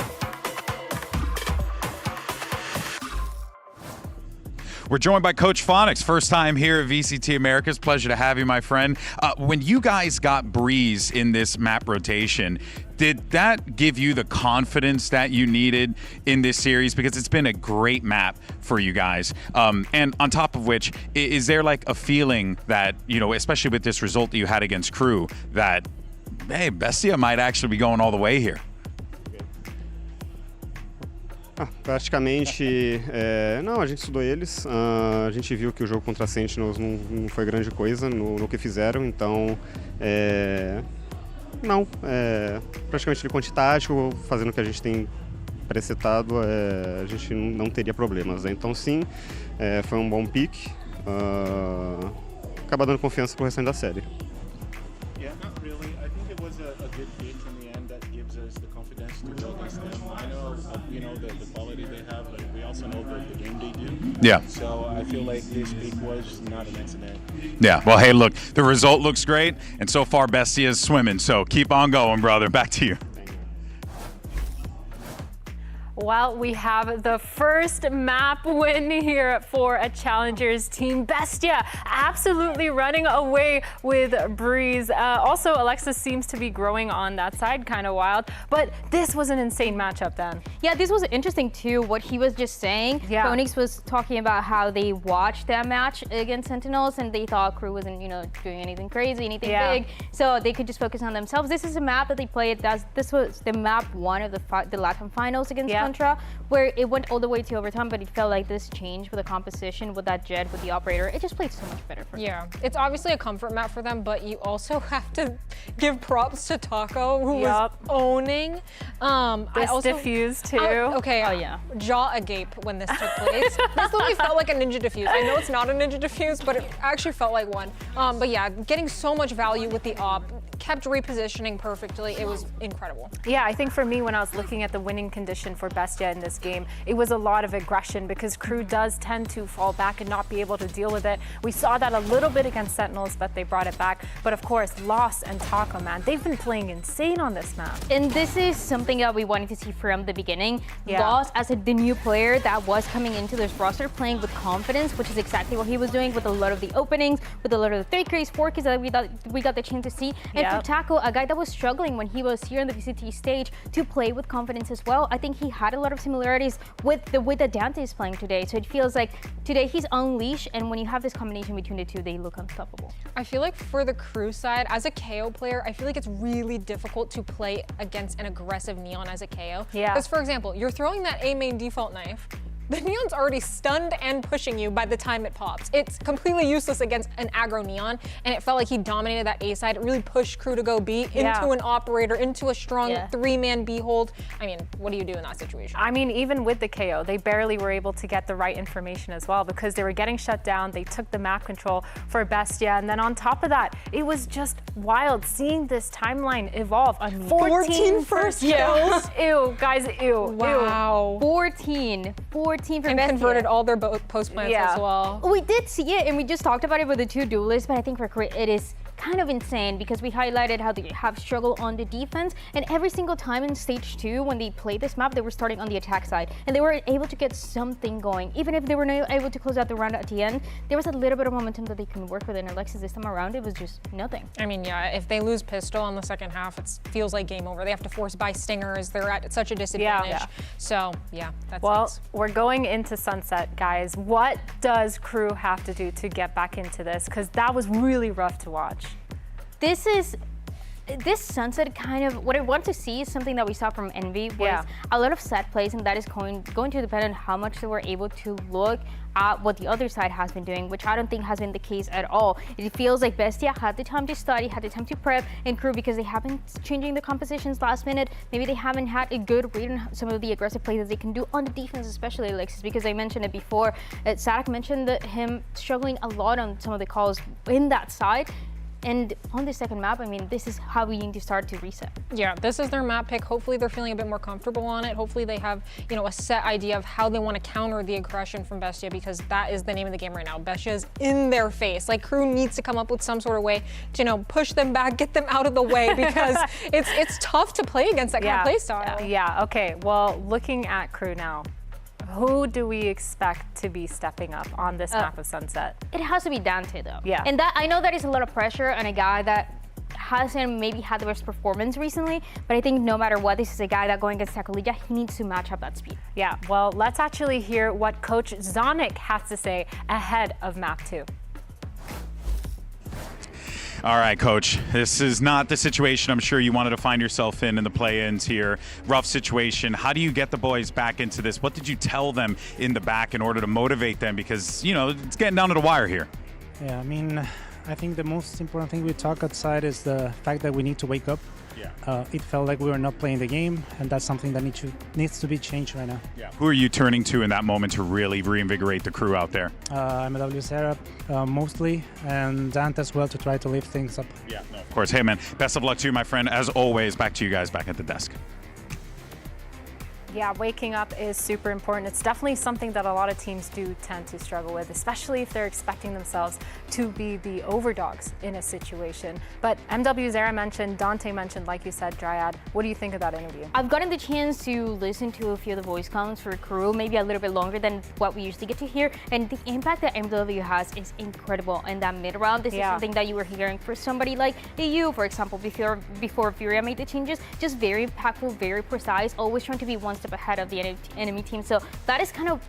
We're joined by Coach Phonics. First time here at VCT Americas. Pleasure to have you, my friend. When you guys got Breeze in this map rotation, did that give you the confidence that you needed in this series? Because it's been a great map for you guys. And on top of which, is there like a feeling that, you know, especially with this result that you had against Crew, that, hey, Bestia might actually be going all the way here? Praticamente, não, a gente estudou eles, a gente viu que o jogo contra a Sentinels não foi grande coisa no que fizeram, então, praticamente de conte tático, fazendo o que a gente tem presetado, a gente não teria problemas, né? Então sim, foi um bom pick, acaba dando confiança pro restante da série. Yeah, not really. I think it was a good pick in the end that gives us the confidence to go against them. I know, you know, the quality they have, but we also know the game they do. Yeah. So I feel like this pick was not an accident. Yeah, well, hey, look, the result looks great, and so far Bestia is swimming, so keep on going, brother. Back to you. Well, we have the first map win here for a Challengers team. Bestia absolutely running away with Breeze. Also, Alexis seems to be growing on that side, kind of wild. But this was an insane matchup then. Yeah, this was interesting too, what he was just saying. Yeah. Phonics was talking about how they watched that match against Sentinels and they thought Crew wasn't, you know, doing anything crazy, anything big. So they could just focus on themselves. This is a map that they played. This was the map one of the Latin finals against Contra, where it went all the way to overtime, but it felt like this changed with the composition, with that Jet, with the operator. It just played so much better for them. Yeah, it's obviously a comfort map for them, but you also have to give props to Taco, who was owning. This diffuse too. Okay. Oh yeah. Jaw agape when this took place. This literally felt like a ninja diffuse. I know it's not a ninja diffuse, but it actually felt like one. But yeah, getting so much value with the op, kept repositioning perfectly. It was incredible. Yeah, I think for me, when I was looking at the winning condition for Bestia in this game, it was a lot of aggression because Crew does tend to fall back and not be able to deal with it. We saw that a little bit against Sentinels, but they brought it back. But of course, Lost and Taco, man, they've been playing insane on this map. And this is something that we wanted to see from the beginning. Yeah. Lost as the new player that was coming into this roster playing with confidence, which is exactly what he was doing with a lot of the openings, with a lot of the 3Ks, 4Ks that we got the chance to see. And for Taco, a guy that was struggling when he was here on the VCT stage to play with confidence as well, I think he had a lot of similarities with the way that Dante is playing today. So it feels like today he's unleashed, and when you have this combination between the two, they look unstoppable. I feel like for the Crew side, as a KO player, I feel like it's really difficult to play against an aggressive Neon as a KO. Yeah. Because for example, you're throwing that A main default knife, the Neon's already stunned and pushing you by the time it pops. It's completely useless against an aggro Neon, and it felt like he dominated that A side. It really pushed Crew to go B into an operator, into a strong three-man B hold. I mean, what do you do in that situation? I mean, even with the KO, they barely were able to get the right information as well because they were getting shut down. They took the map control for Bestia, and then on top of that, it was just wild seeing this timeline evolve. 14 first kills. Ew, guys, ew. Wow. Ew. 14 for and Bestia. Converted all their post plants as well. We did see it, and we just talked about it with the two duelists, but I think for Korea, it is kind of insane because we highlighted how they have struggled on the defense, and every single time in stage 2 when they played this map, they were starting on the attack side, and they were able to get something going. Even if they were not able to close out the round at the end, there was a little bit of momentum that they can work with, and Alexis this time around, it was just nothing. I mean, yeah, if they lose pistol on the second half, it feels like game over. They have to force buy stingers. They're at such a disadvantage. Yeah. So, yeah, that's Well, we're going into Sunset, guys. What does Crew have to do to get back into this? Because that was really rough to watch. This Sunset kind of, what I want to see is something that we saw from Envy was a lot of set plays, and that is going to depend on how much they were able to look at what the other side has been doing, which I don't think has been the case at all. It feels like Bestia had the time to study, had the time to prep, and Crew, because they haven't changing the compositions last minute, maybe they haven't had a good read on some of the aggressive plays that they can do on the defense, especially Alexis, because I mentioned it before. Sadak mentioned that him struggling a lot on some of the calls in that side. And on the second map, I mean, this is how we need to start to reset. Yeah, this is their map pick. Hopefully they're feeling a bit more comfortable on it. Hopefully they have, you know, a set idea of how they want to counter the aggression from Bestia, because that is the name of the game right now. Bestia is in their face. Like, Crew needs to come up with some sort of way to, you know, push them back, get them out of the way, because it's tough to play against that kind of play style. Yeah, okay. Well, looking at Crew now, who do we expect to be stepping up on this map of Sunset? It has to be Dante, though. Yeah. And that, I know that is a lot of pressure on a guy that hasn't maybe had the best performance recently, but I think no matter what, this is a guy that going against Sakolija, he needs to match up that speed. Yeah, well, let's actually hear what Coach Zonic has to say ahead of map 2. All right, Coach. This is not the situation I'm sure you wanted to find yourself in the play-ins here. Rough situation. How do you get the boys back into this? What did you tell them in the back in order to motivate them? Because, you know, it's getting down to the wire here. Yeah, I mean, I think the most important thing we talk outside is the fact that we need to wake up. Yeah. It felt like we were not playing the game, and that's something that needs to be changed right now. Yeah. Who are you turning to in that moment to really reinvigorate the Crew out there? M80 Sarah mostly, and Dante as well to try to lift things up. Yeah, no, of course. Hey, man, best of luck to you, my friend. As always, back to you guys back at the desk. Yeah, waking up is super important. It's definitely something that a lot of teams do tend to struggle with, especially if they're expecting themselves to be the overdogs in a situation. But MW Zara mentioned, Dante mentioned, like you said, Dryad. What do you think of that interview? I've gotten the chance to listen to a few of the voice comms for Crew, maybe a little bit longer than what we usually get to hear, and the impact that MW has is incredible in that mid round. This is something that you were hearing for somebody like EU, for example, before Furia made the changes. Just very impactful, very precise, always trying to be one step ahead of the enemy team. So that is kind of,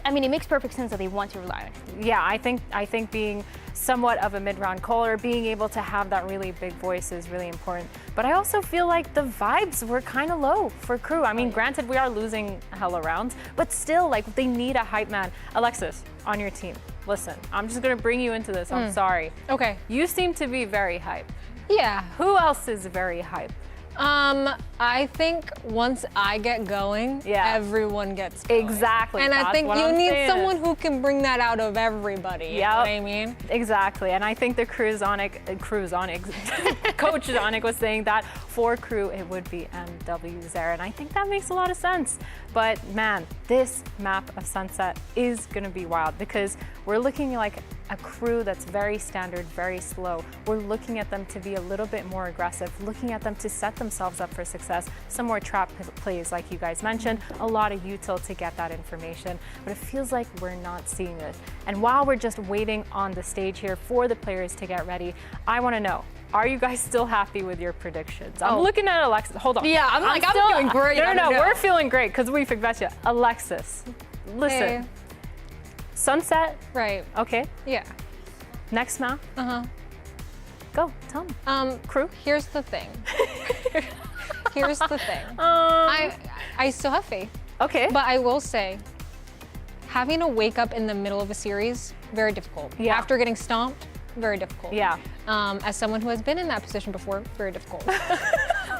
I mean, it makes perfect sense that they want to rely on it. Yeah, I think being somewhat of a mid-round caller, being able to have that really big voice is really important. But I also feel like the vibes were kind of low for Crew. I mean, granted, we are losing hella rounds, but still, like, they need a hype man. Alexis, on your team, listen, I'm just gonna bring you into this. I'm sorry. Okay. You seem to be very hype. Yeah. Who else is very hype? I think once I get going, everyone gets going. Exactly. And I think you need someone who can bring that out of everybody. You know what I mean? Exactly. And I think the Coach Zonic was saying that for Crew, it would be MW Zara. And I think that makes a lot of sense. But man, this map of Sunset is going to be wild because we're looking like a Crew that's very standard, very slow. We're looking at them to be a little bit more aggressive, looking at them to set themselves up for success. Some more trap plays like you guys mentioned, a lot of util to get that information, but it feels like we're not seeing it. And while we're just waiting on the stage here for the players to get ready, I want to know, are you guys still happy with your predictions? I'm looking at Alexis. Hold on. Yeah, I'm doing great. No, we're feeling great because we forgot you. Alexis, listen. Hey. Sunset. Right. Okay. Yeah. Next map. Go. Tell me. Crew. Here's the thing. Here's the thing. I still have faith. Okay. But I will say, having to wake up in the middle of a series, very difficult. Yeah. After getting stomped, very difficult. Yeah. As someone who has been in that position before, very difficult.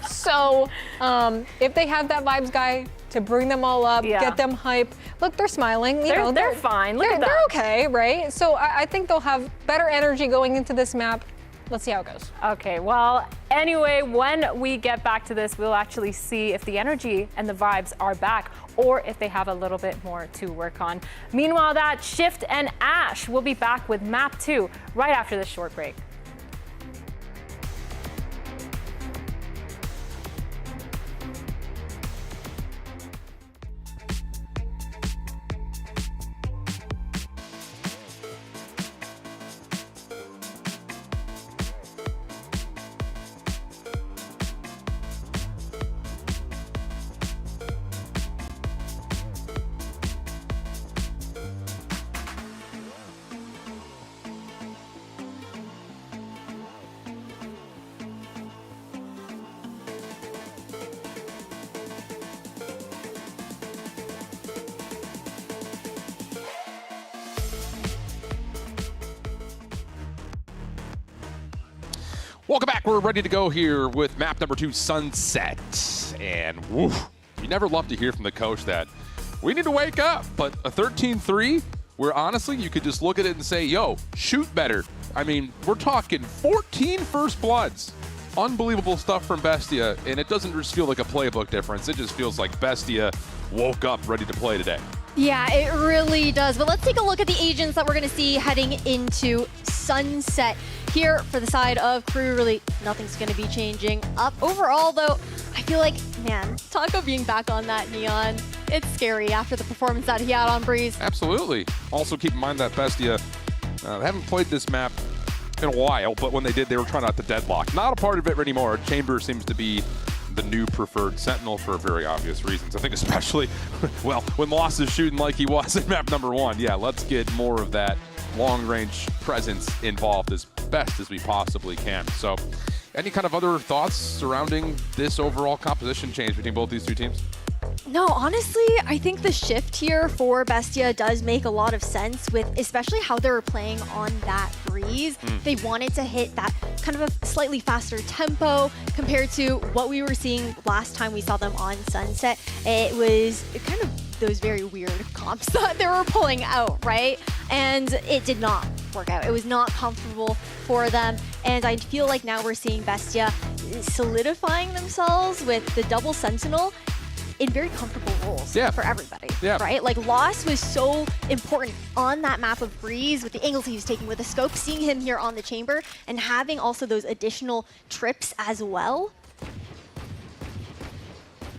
So if they have that vibes guy to bring them all up, get them hype. Look, they're smiling. They're fine. Look at that. They're okay, right? So I think they'll have better energy going into this map. Let's see how it goes. Okay, well, anyway, when we get back to this, we'll actually see if the energy and the vibes are back or if they have a little bit more to work on. Meanwhile, that Shift and Ash will be back with map 2 right after this short break. Welcome back. We're ready to go here with map number 2, Sunset. And woof, you never love to hear from the coach that we need to wake up. But a 13-3, where honestly you could just look at it and say, yo, shoot better. I mean, we're talking 14 first bloods. Unbelievable stuff from Bestia, and it doesn't just feel like a playbook difference. It just feels like Bestia woke up ready to play today. Yeah, it really does. But let's take a look at the agents that we're going to see heading into Sunset. Here for the side of Crew, really nothing's going to be changing up. Overall, though, I feel like, man, Taco being back on that Neon, it's scary after the performance that he had on Breeze. Absolutely. Also keep in mind that Bestia haven't played this map in a while, but when they did, they were trying out the deadlock. Not a part of it anymore. Chamber seems to be the new preferred Sentinel for very obvious reasons. I think especially, well, when Lost is shooting like he was in map number 1. Yeah, let's get more of that long-range presence involved as best as we possibly can. So, any kind of other thoughts surrounding this overall composition change between both these two teams? No, honestly, I think the shift here for Bestia does make a lot of sense with especially how they were playing on that Breeze. They wanted to hit that kind of a slightly faster tempo compared to what we were seeing last time we saw them on Sunset. It was kind of those very weird comps that they were pulling out, right? And it did not work out. It was not comfortable for them. And I feel like now we're seeing Bestia solidifying themselves with the double Sentinel in very comfortable roles for everybody, right? Like Lost was so important on that map of Breeze with the angles he was taking with the scope, seeing him here on the chamber, and having also those additional trips as well.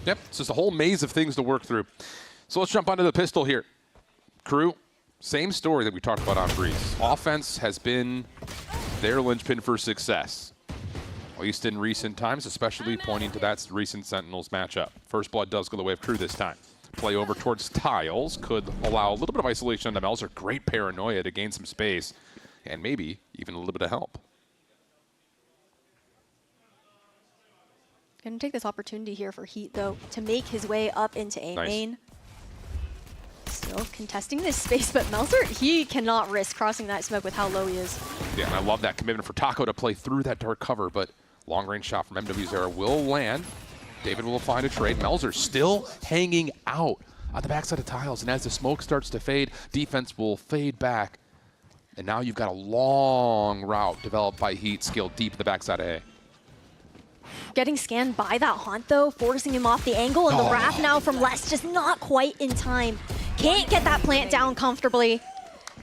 Yep, it's just a whole maze of things to work through. So let's jump onto the pistol here. Crew, same story that we talked about on Breeze. Offense has been their linchpin for success, at least in recent times, especially pointing to that recent Sentinels matchup. First blood does go the way of Crew this time. Play over towards Tiles could allow a little bit of isolation on the Melzer. Great paranoia to gain some space, and maybe even a little bit of help. Gonna take this opportunity here for Heat, though, to make his way up into A main. Still contesting this space, but Melzer, he cannot risk crossing that smoke with how low he is. Yeah, and I love that commitment for Taco to play through that dark cover, but long-range shot from MW's era will land. David will find a trade. Melzer still hanging out on the backside of Tiles, and as the smoke starts to fade, defense will fade back. And now you've got a long route developed by Heat, skilled deep in the backside of A. Getting scanned by that Haunt, though, forcing him off the angle, and the Wrath now from Les just not quite in time. Can't get that plant down comfortably,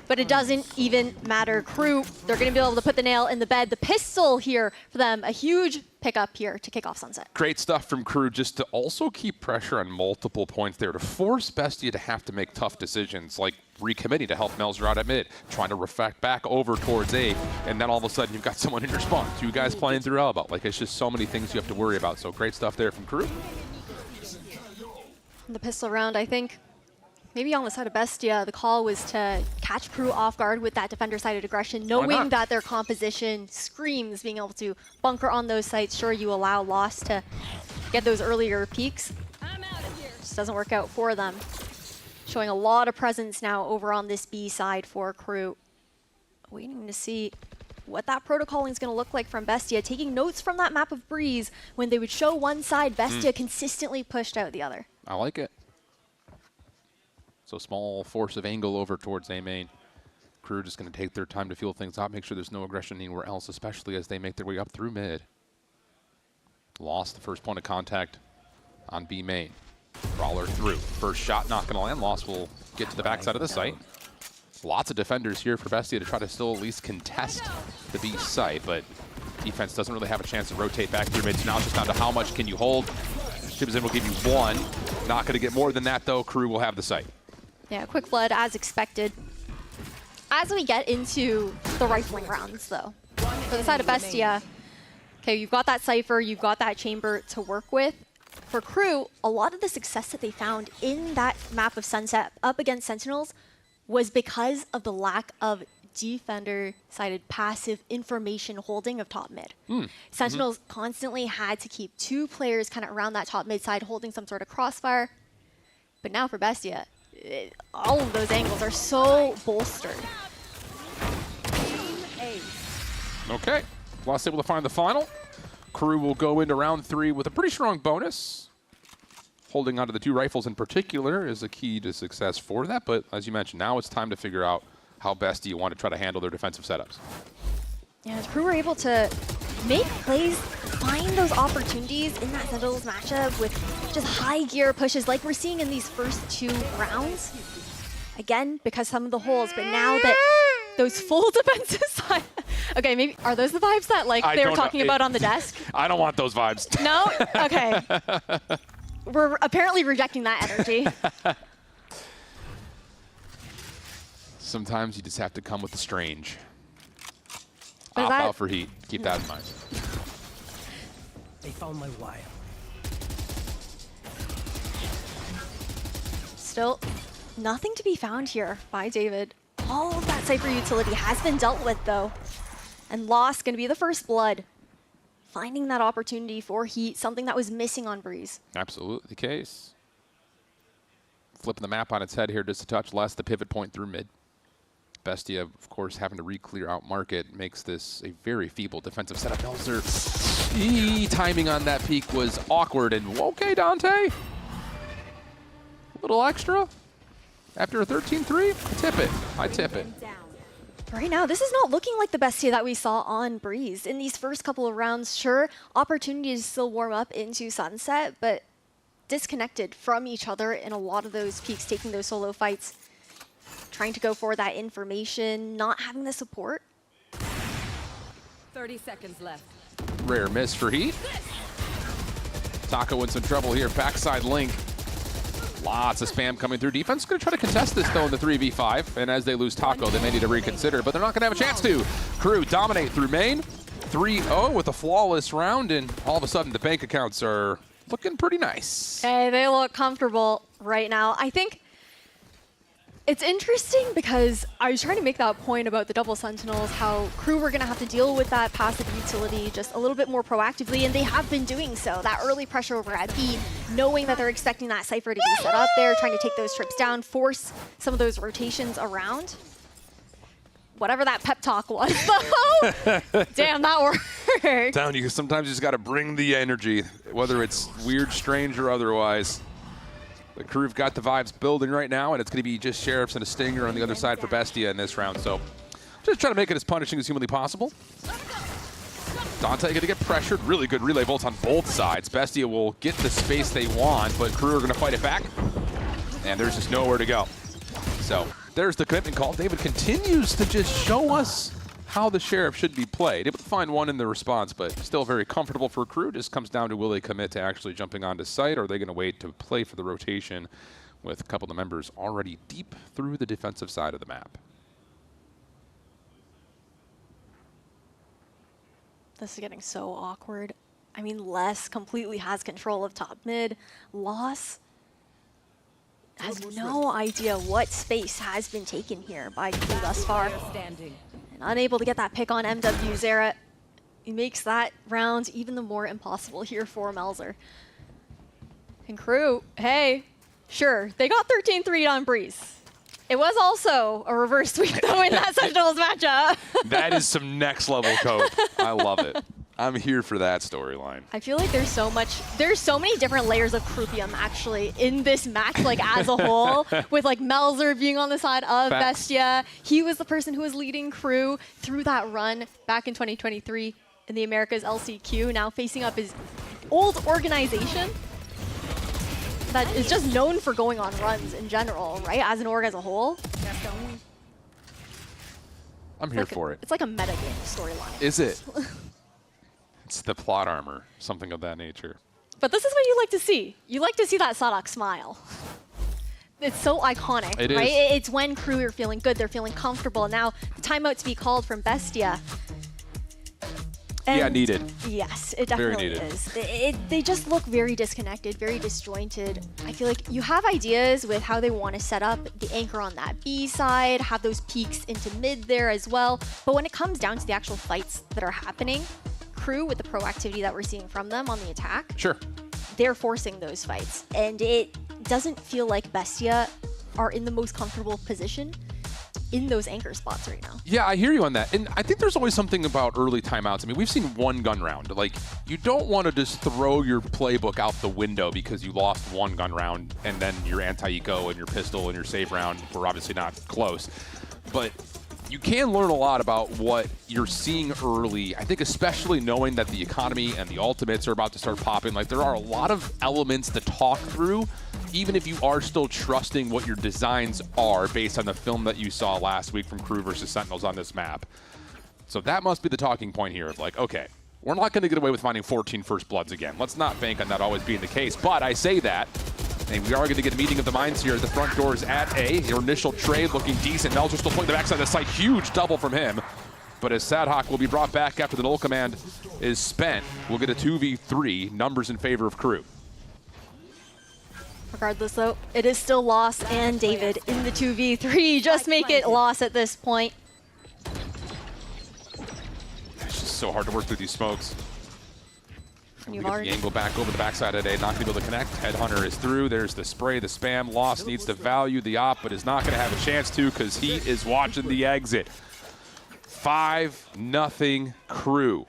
but it doesn't even matter. Crew, they're going to be able to put the nail in the bed. The pistol here for them, a huge pickup here to kick off Sunset. Great stuff from Crew, just to also keep pressure on multiple points there, to force Bestia to have to make tough decisions, like recommitting to help Melzer out at mid, trying to reflect back over towards A, and then all of a sudden you've got someone in your spawn. Two guys playing through elbow. Like, it's just so many things you have to worry about. So great stuff there from Crew. The pistol round, I think, maybe on the side of Bestia, the call was to catch Crew off guard with that defender-sided aggression, knowing that their composition screams being able to bunker on those sites. Sure, you allow Lost to get those earlier peaks. Just doesn't work out for them. Showing a lot of presence now over on this B side for Crew. Waiting to see what that protocoling is going to look like from Bestia, taking notes from that map of Breeze. When they would show one side, Bestia consistently pushed out the other. I like it. So small force of angle over towards A main. Crew just going to take their time to feel things out, make sure there's no aggression anywhere else, especially as they make their way up through mid. Lost the first point of contact on B main. Brawler through. First shot not going to land. Lost will get to the backside of the site. Lots of defenders here for Bestia to try to still at least contest the B site, but defense doesn't really have a chance to rotate back through mid. So now it's just down to how much can you hold. Shibazin will give you one. Not going to get more than that, though. Crew will have the site. Yeah, quick flood as expected. As we get into the rifling rounds, though, for the side of Bestia, okay, you've got that Cypher, you've got that chamber to work with. For Crew, a lot of the success that they found in that map of Sunset up against Sentinels was because of the lack of defender-sided passive information holding of top mid. Sentinels constantly had to keep two players kind of around that top mid side holding some sort of crossfire. But now for Bestia, all of those angles are so bolstered. Okay. Lost able to find the final. Crew will go into round 3 with a pretty strong bonus. Holding onto the 2 rifles in particular is a key to success for that, but as you mentioned, now it's time to figure out how best do you want to try to handle their defensive setups. Yeah, as Crew were able to make plays, find those opportunities in that Sentinels matchup with just high gear pushes like we're seeing in these first 2 rounds. Again, because some of the holes, but now that those full defensive side. Okay, maybe are those the vibes that like they were talking about on the desk? I don't want those vibes. No? Okay. We're apparently rejecting that energy. Sometimes you just have to come with the strange. But Opt out for heat. Keep that in mind. They found my wire. Still, nothing to be found here by David. All of that Cypher utility has been dealt with, though. And Lost going to be the first blood. Finding that opportunity for heat, something that was missing on Breeze. Absolutely the case. Flipping the map on its head here just a touch less, the pivot point through mid. Bestia, of course, having to re-clear out market makes this a very feeble defensive setup. Melzer, timing on that peak was awkward, and okay, Dante. A little extra after a 13-3. I tip it. Right now, this is not looking like the Bestia that we saw on Breeze. In these first couple of rounds, sure, opportunities still warm up into Sunset, but disconnected from each other in a lot of those peaks, taking those solo fights, trying to go for that information, not having the support. 30 seconds left. Rare miss for Heat. Taco in some trouble here, backside link. Lots of spam coming through. Defense is going to try to contest this, though, in the 3v5. And as they lose Taco, they may need to reconsider, but they're not going to have a chance to. Crew dominate through main. 3-0 with a flawless round, and all of a sudden the bank accounts are looking pretty nice. Okay, they look comfortable right now. I think it's interesting because I was trying to make that point about the double Sentinels, how Crew were going to have to deal with that passive utility just a little bit more proactively, and they have been doing so. That early pressure over at B, knowing that they're expecting that Cypher to be set up there, trying to take those trips down, force some of those rotations around. Whatever that pep talk was, though. Damn, that worked. Down, you sometimes you just got to bring the energy, whether it's weird, strange, or otherwise. The Crew have got the vibes building right now, and it's going to be just Sheriffs and a Stinger on the other side for Bestia in this round. So just try to make it as punishing as humanly possible. Dante going to get pressured. Really good relay bolts on both sides. Bestia will get the space they want, but Crew are going to fight it back. And there's just nowhere to go. So there's the commitment call. David continues to just show us how the Sheriff should be played. Able to find one in the response, but still very comfortable for Crew. Just comes down to will they commit to actually jumping onto site, or are they going to wait to play for the rotation with a couple of the members already deep through the defensive side of the map. This is getting so awkward. I mean, Les completely has control of top mid. Loss has no idea what space has been taken here by Crew thus far. And unable to get that pick on MW Zera. He makes that round even the more impossible here for Melzer. And Crew, hey, sure, they got 13-3 on Breeze. It was also a reverse sweep, though, in that Sentinels matchup. That is some next level code. I love it. I'm here for that storyline. I feel like there's so many different layers of Croupium actually in this match, like as a whole, with like Melzer being on the side of Bestia. He was the person who was leading Crew through that run back in 2023 in the Americas LCQ, now facing up his old organization that is just known for going on runs in general, right? As an org as a whole. I'm here for it. It's like a metagame storyline. Is it? It's the plot armor, something of that nature. But this is what you like to see. You like to see that Sadok smile. It's so iconic, it right? is. It's when Crew are feeling good, they're feeling comfortable. Now, the timeout to be called from Bestia. And yeah, needed. Yes, it definitely is. They just look very disconnected, very disjointed. I feel like you have ideas with how they want to set up the anchor on that B side, have those peaks into mid there as well. But when it comes down to the actual fights that are happening, Crew, with the proactivity that we're seeing from them on the attack, sure, they're forcing those fights. And it doesn't feel like Bestia are in the most comfortable position in those anchor spots right now. Yeah, I hear you on that. And I think there's always something about early timeouts. I mean, we've seen one gun round. Like, you don't want to just throw your playbook out the window because you lost one gun round and then your anti-eco and your pistol and your save round were obviously not close. But you can learn a lot about what you're seeing early. I think especially knowing that the economy and the ultimates are about to start popping. Like, there are a lot of elements to talk through, even if you are still trusting what your designs are based on the film that you saw last week from Crew versus Sentinels on this map. So that must be the talking point here of like, okay, we're not going to get away with finding 14 First Bloods again. Let's not bank on that always being the case. But I say that, and we are going to get a meeting of the minds here at the front doors at A. Your initial trade looking decent. Melzer still playing the backside of the site. Huge double from him. But as Sadhawk will be brought back after the null command is spent, we'll get a 2v3, numbers in favor of Crew. Regardless, though, it is still Loss and David in the 2v3. Just make it Loss at this point. It's just so hard to work through these smokes. We You've get already the angle back over the backside of A, not going to be able to connect. Headhunter is through. There's the spray, the spam. Loss needs to value the op, but is not going to have a chance to because he is watching the exit. 5-0 Crew.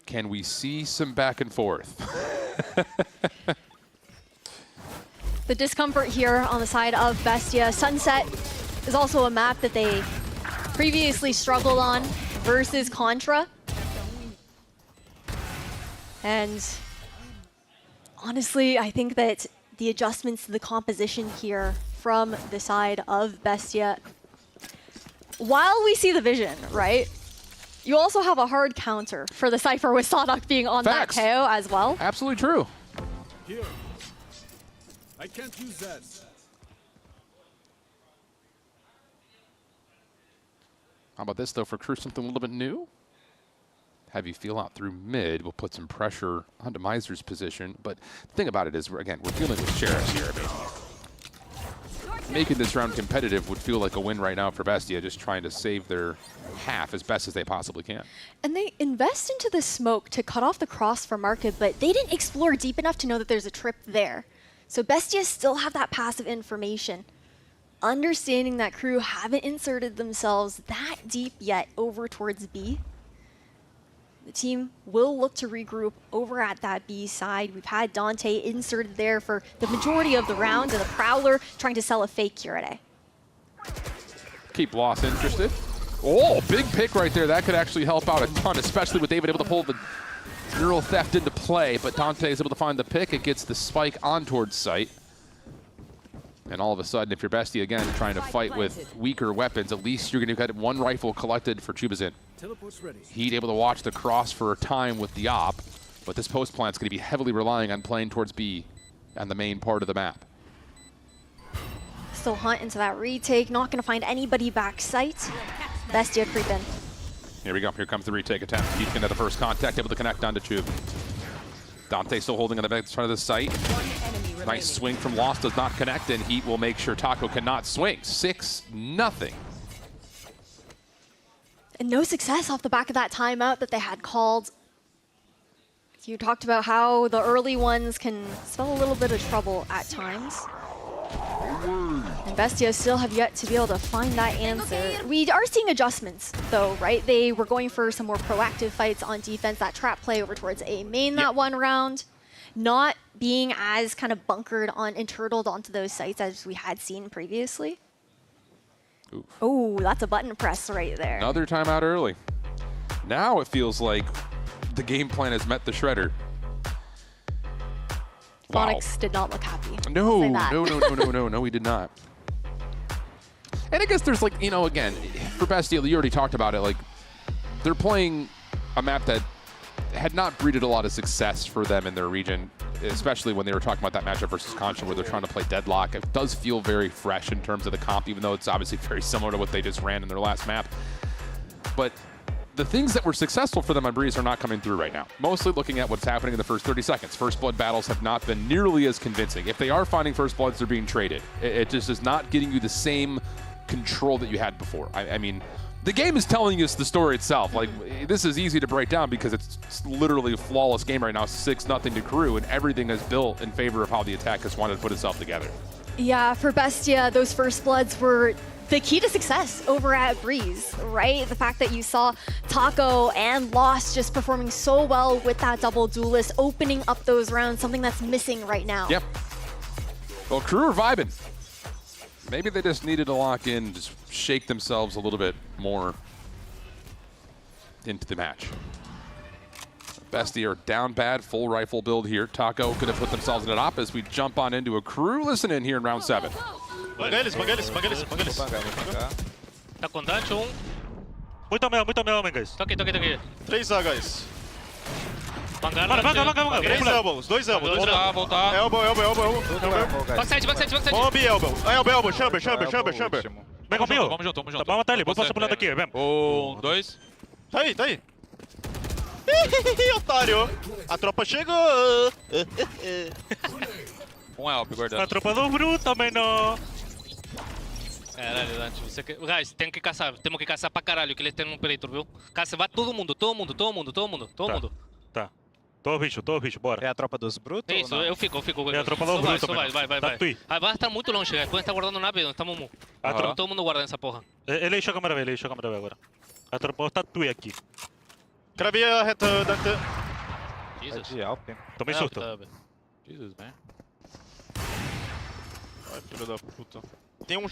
Can we see some back and forth? The discomfort here on the side of Bestia. Sunset is also a map that they previously struggled on versus Contra. And honestly, I think that the adjustments to the composition here from the side of Bestia, while we see the vision, right? You also have a hard counter for the Cypher with Sadhawk being on Facts. that KO as well. Absolutely true. Here. I can't use that. How about this, though, for Crew, something a little bit new? Have you feel out through mid. We'll put some pressure onto Miser's position. But the thing about it is, again, we're dealing with sheriffs here. Making this round competitive would feel like a win right now for Bestia, just trying to save their half as best as they possibly can. And they invest into the smoke to cut off the cross for Market, but they didn't explore deep enough to know that there's a trip there. So Bestia still have that passive information. Understanding that Crew haven't inserted themselves that deep yet over towards B. The team will look to regroup over at that B side. We've had Dante inserted there for the majority of the round, and the Prowler trying to sell a fake here at A. Keep Loss interested. Oh, big pick right there. That could actually help out a ton, especially with David able to pull the neural theft into play. But Dante is able to find the pick. It gets the spike on towards site. And all of a sudden, if you're Bestia again trying to fight with weaker weapons, at least you're going to get one rifle collected for Chubazin. He'd able to watch the cross for a time with the op, but this post plant's going to be heavily relying on playing towards B on the main part of the map. Still hunt into that retake, not going to find anybody back site. Bestia creeping. Here we go. Here comes the retake attempt. He's into the first contact, able to connect onto Chub. Dante still holding on the back front of the site. Nice swing from Lost, does not connect, and Heat will make sure Taco cannot swing. 6-0. And no success off the back of that timeout that they had called. You talked about how the early ones can spell a little bit of trouble at times. And Bestia still have yet to be able to find that answer. We are seeing adjustments, though, right? They were going for some more proactive fights on defense, that trap play over towards A main that one round. Not being as kind of bunkered on and turtled onto those sites as we had seen previously. Oh, that's a button press right there. Another timeout early. Now it feels like the game plan has met the shredder. Wow. Onyx did not look happy. No, he did not. And I guess there's like, you know, again, for Bestia, you already talked about it, like, they're playing a map that had not breeded a lot of success for them in their region, especially when they were talking about that matchup versus Contra where they're trying to play Deadlock. It does feel very fresh in terms of the comp, even though it's obviously very similar to what they just ran in their last map. But the things that were successful for them on Breeze are not coming through right now. Mostly looking at what's happening in the first 30 seconds. First Blood battles have not been nearly as convincing. If they are finding First Bloods, they're being traded. It just is not getting you the same control that you had before. I mean, the game is telling us the story itself. Like, this is easy to break down because it's literally a flawless game right now, 6-0 to Crew, and everything is built in favor of how the attack has wanted to put itself together. Yeah, for Bestia, those First Bloods were the key to success over at Breeze, right? The fact that you saw Taco and Lost just performing so well with that double duelist, opening up those rounds, something that's missing right now. Yep. Well, Crew are vibing. Maybe they just needed to lock in, just shake themselves a little bit more into the match. Bestie are down bad, full rifle build here. Taco could have put themselves in an op as we jump on into a Crew. Listen in here in round 7. Manga eles. Tá com dash, um. Muito mel, Mengas. Toque. 3 A, guys. Manga. 3 elbows, 2 elbows. Voltar. Elbow. Backside. Bomb e elbow. Elbow, chamber. Vem comigo. Vamos junto. Vamos matar ele. Vou passar por lado aqui, vem. 1, 2. Tá aí. Otário. A tropa chegou. Help, guardando. A tropa do Bru também não. Caralho, Dante, você que... Guys, temos que caçar pra caralho, que eles têm um Predator, viu? Caça, vai todo mundo. Tá. Tô bicho, bora. É a tropa dos brutos? Isso, eu fico. É a tropa do Bruto também. Vai. A barra tá muito longe, cara. Quando a gente tá guardando nave, nós estamos mu. Todo mundo guardando essa porra. Ele enche a câmera velha agora. A tropa tá Tui aqui. Cravei a reta, Dante. Jesus. Tomei surto. Jesus, man. Ai, filho da puta. Tem um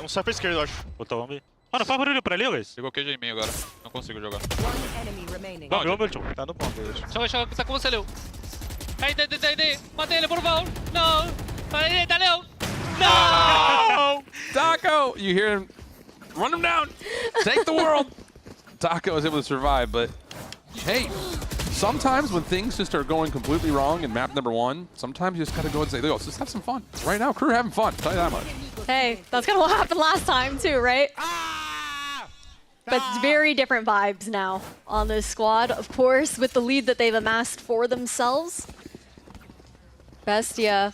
surfer esquerdo, eu acho. Puta, vamos ver. Mano, faz barulho pra ali, guys. Pegou QG em mim agora. Não consigo jogar. Vamos, último. Tá no ponto, deixa. Joga, tá com você, Leo. Aí, matei ele, por favor. Não. Aí, tá, Leo. No! Taco! You hear him. Run him down. Take the world. Taco was able to survive, but hey, sometimes when things just are going completely wrong in map number 1, sometimes you just gotta go and say, let's just have some fun. Right now, Crew having fun, I'll tell you that much. Hey, that's kind of what happened last time too, right? But very different vibes now on this squad, of course, with the lead that they've amassed for themselves. Bestia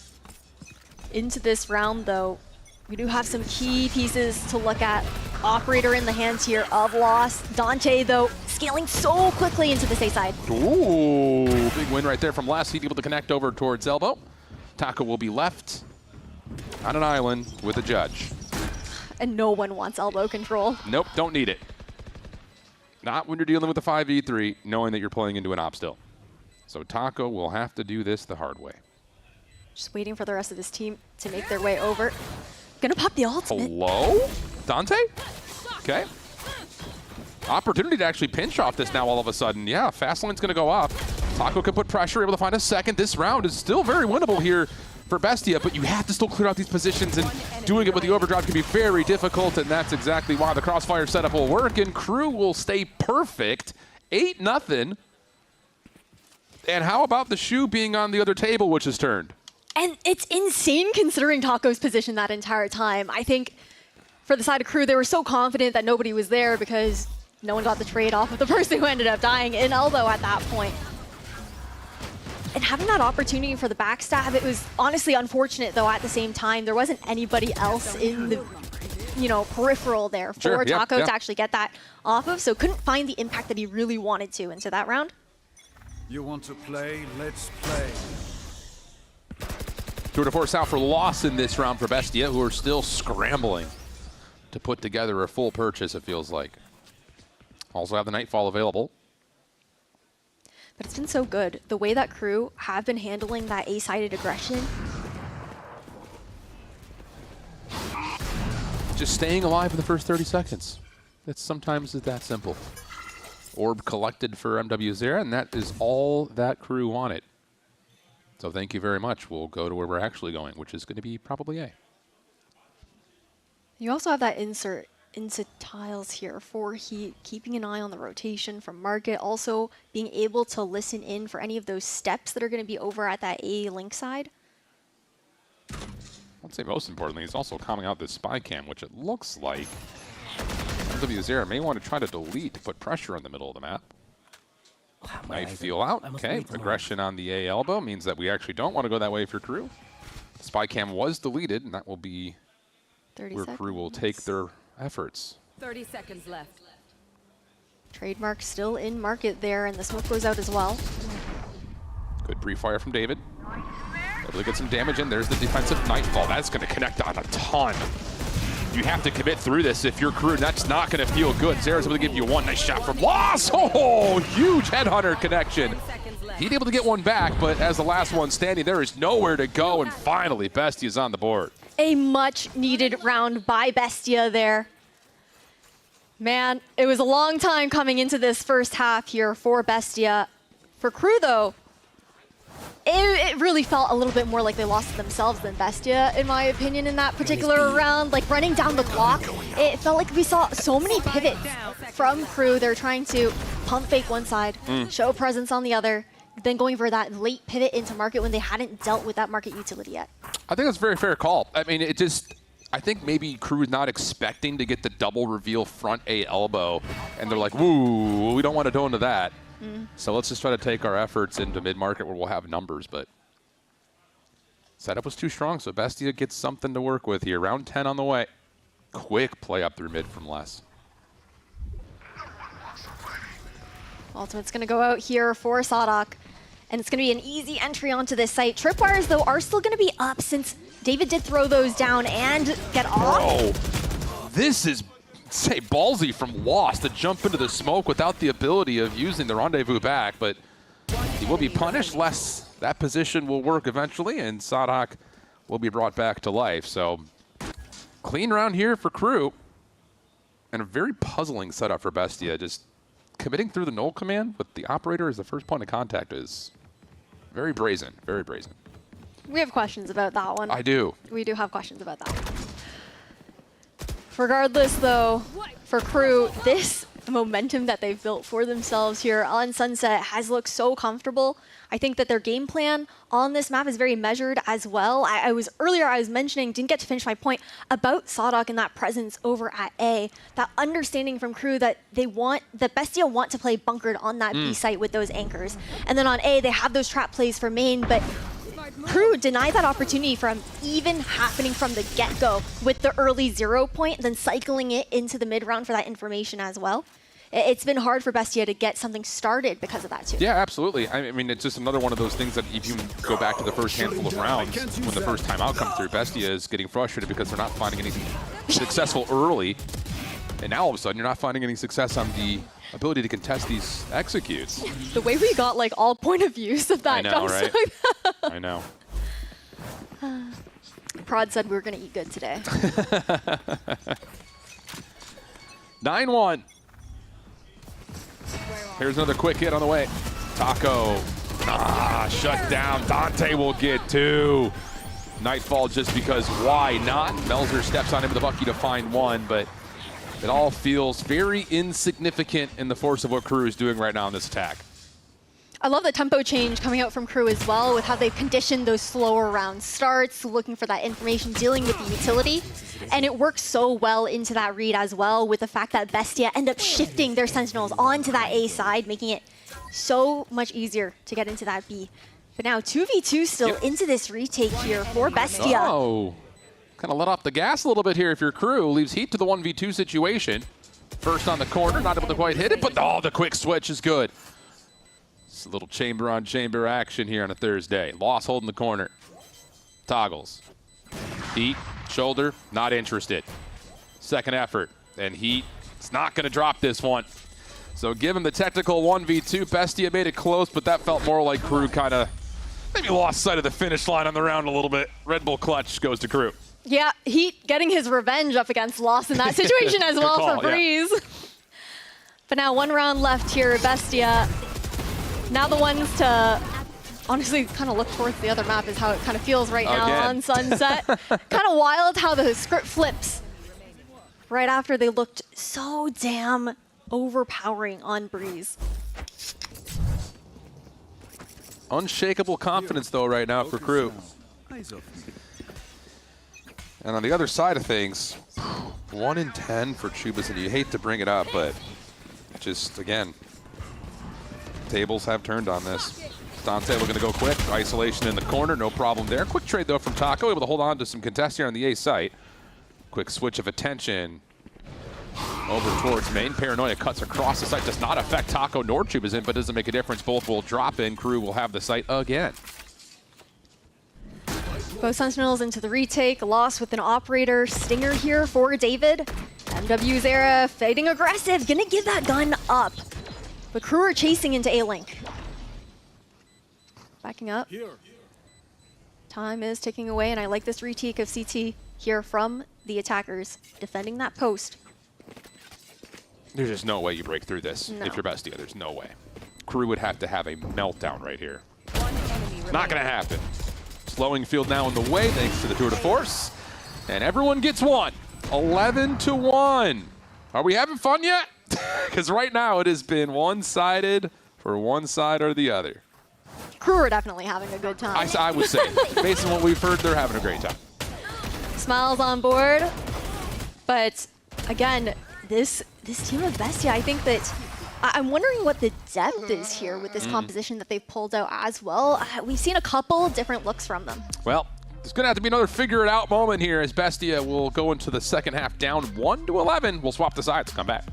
into this round, though. We do have some key pieces to look at. Operator in the hands here of Lost. Dante, though, scaling so quickly into this A side. Ooh, big win right there from Last. He's able to connect over towards Elbow. Taco will be left on an island with a judge. And no one wants elbow control. Nope, don't need it. Not when you're dealing with a 5v3, knowing that you're playing into an op still. So Taco will have to do this the hard way. Just waiting for the rest of this team to make their way over. Gonna pop the ultimate. Hello? Dante? Okay. Opportunity to actually pinch off this now all of a sudden. Yeah, fast lane's gonna go up. Taco can put pressure, able to find a second. This round is still very winnable here for Bestia, but you have to still clear out these positions, and doing it with the overdrive can be very difficult, and that's exactly why the crossfire setup will work, and Crew will stay perfect. 8-0. And how about the shoe being on the other table, which is turned? And it's insane considering Taco's position that entire time. I think for the side of Crew, they were so confident that nobody was there because no one got the trade off of the person who ended up dying in Elbow at that point. And having that opportunity for the backstab, it was honestly unfortunate, though, at the same time. There wasn't anybody else in the, peripheral there for Taco to actually get that off of, so couldn't find the impact that he really wanted to into that round. You want to play? Let's play. 2-4 South for loss in this round for Bestia, who are still scrambling to put together a full purchase, it feels like. Also have the Nightfall available. But it's been so good. The way that Crew have been handling that A-sided aggression. Just staying alive in the first 30 seconds. It's sometimes that simple. Orb collected for MW0, and that is all that Crew wanted. So thank you very much. We'll go to where we're actually going, which is going to be probably A. You also have that insert into tiles here for Heat, keeping an eye on the rotation from Market, also being able to listen in for any of those steps that are going to be over at that A link side. I'd say most importantly, he's also calming out this spy cam, which it looks like MW0 may want to try to delete to put pressure in the middle of the map. Might feel out. Okay, aggression on the A elbow means that we actually don't want to go that way for Crew. Spy cam was deleted, and that will be where Crew will take their efforts. 30 seconds left. Trademark still in Market there, and the smoke goes out as well. Good pre-fire from David. Able to get some damage in. There's the defensive Nightfall. That's going to connect on a ton. you have to commit through this if you're Crew. That's not going to feel good. Zera's able to give you one. Nice shot from Loss. Oh, huge headhunter connection. He's able to get one back, but as the last one standing, there is nowhere to go, and finally, Bestia's on the board. A much-needed round by Bestia there. Man, it was a long time coming into this first half here for Bestia. For Crew, though, it really felt a little bit more like they lost to themselves than Bestia, in my opinion, in that particular round. Like, running down the clock, it felt like we saw so many pivots from Crew. They're trying to pump fake one side, show presence on the other, then going for that late pivot into market when they hadn't dealt with that market utility yet. I think that's a very fair call. I mean, I think maybe Crew is not expecting to get the double reveal front A elbow, and they're like, woo, we don't want to go into that. So let's just try to take our efforts into mid-market where we'll have numbers, but setup was too strong, so Bestia gets something to work with here. Round 10 on the way. Quick play up through mid from Les. Ultimate's going to go out here for Sadok, and it's going to be an easy entry onto this site. Tripwires, though, are still going to be up since David did throw those down and get off. Oh, this is, say, ballsy from Lost to jump into the smoke without the ability of using the rendezvous back, but he will be punished less. That position will work eventually, and Sadok will be brought back to life. So clean round here for Crew, and a very puzzling setup for Bestia. Just committing through the null command with the operator as the first point of contact is very brazen, very brazen. We have questions about that one. I do. We do have questions about that one. Regardless, though, for Crew, this momentum that they've built for themselves here on Sunset has looked so comfortable. I think that their game plan on this map is very measured as well. Earlier I was mentioning, didn't get to finish my point, about Sadok and that presence over at A, that understanding from Crew that Bestia want to play bunkered on that B site with those anchors. And then on A, they have those trap plays for main, but Crew denied that opportunity from even happening from the get-go with the early 0 point, then cycling it into the mid-round for that information as well. It's been hard for Bestia to get something started because of that too. Yeah, absolutely. I mean, it's just another one of those things that if you go back to the first handful of rounds, when the first timeout comes through, Bestia is getting frustrated because they're not finding anything successful early. And now all of a sudden, you're not finding any success on the ability to contest these executes. The way we got like all point of views of that. I know, right? I know. Prod said we were going to eat good today. 9-1. Here's another quick hit on the way. Taco. Shut down. Dante will get two. Nightfall just because why not? Melzer steps on him with a Bucky to find one, but it all feels very insignificant in the force of what Crew is doing right now in this attack. I love the tempo change coming out from Crew as well, with how they've conditioned those slower round starts, looking for that information, dealing with the utility. And it works so well into that read as well, with the fact that Bestia end up shifting their Sentinels onto that A side, making it so much easier to get into that B. But now 2v2 still into this retake here for Bestia. Oh, kind of let off the gas a little bit here if your Crew. Leaves Heat to the 1v2 situation. First on the corner, not able to quite hit it, but the quick switch is good. It's a little chamber on chamber action here on a Thursday. Loss holding the corner. Toggles. Heat, shoulder, not interested. Second effort, and Heat is not going to drop this one. So give him the technical 1v2. Bestia made it close, but that felt more like Crew kind of maybe lost sight of the finish line on the round a little bit. Red Bull clutch goes to Crew. Yeah, Heat getting his revenge up against Lost in that situation as well for Breeze. Yeah. But now 1 round left here, Bestia. Now the ones to honestly kind of look towards the other map is how it kind of feels right now on Sunset. Kind of wild how the script flips right after they looked so damn overpowering on Breeze. Unshakable confidence though right now for Crew. And on the other side of things, 1 in 10 for Chubas, and you hate to bring it up, but just again, tables have turned on this. Dante looking to go quick. Isolation in the corner, no problem there. Quick trade though from Taco, able to hold on to some contest here on the A site. Quick switch of attention over towards main. Paranoia cuts across the site, does not affect Taco nor Chubas in, but doesn't make a difference. Both will drop in. Crew will have the site again. Both Sentinels into the retake, loss with an operator. Stinger here for David. MW's era fighting aggressive, gonna give that gun up. But Crew are chasing into A-Link. Backing up. Time is ticking away, and I like this retake of CT here from the attackers, defending that post. There's just no way you break through this if you're Bestia. There's no way. Crew would have to have a meltdown right here. Not gonna happen. Slowing field now in the way thanks to the tour de force. And everyone gets one. 11-1. Are we having fun yet? Because right now it has been one-sided for one side or the other. Crew are definitely having a good time. I would say, based on what we've heard, they're having a great time. Smiles on board. But again, this team of Bestia, I think that I'm wondering what the depth is here with this composition that they've pulled out as well. We've seen a couple different looks from them. Well, there's going to have to be another figure it out moment here as Bestia will go into the second half down 1-11. We'll swap the sides, come back.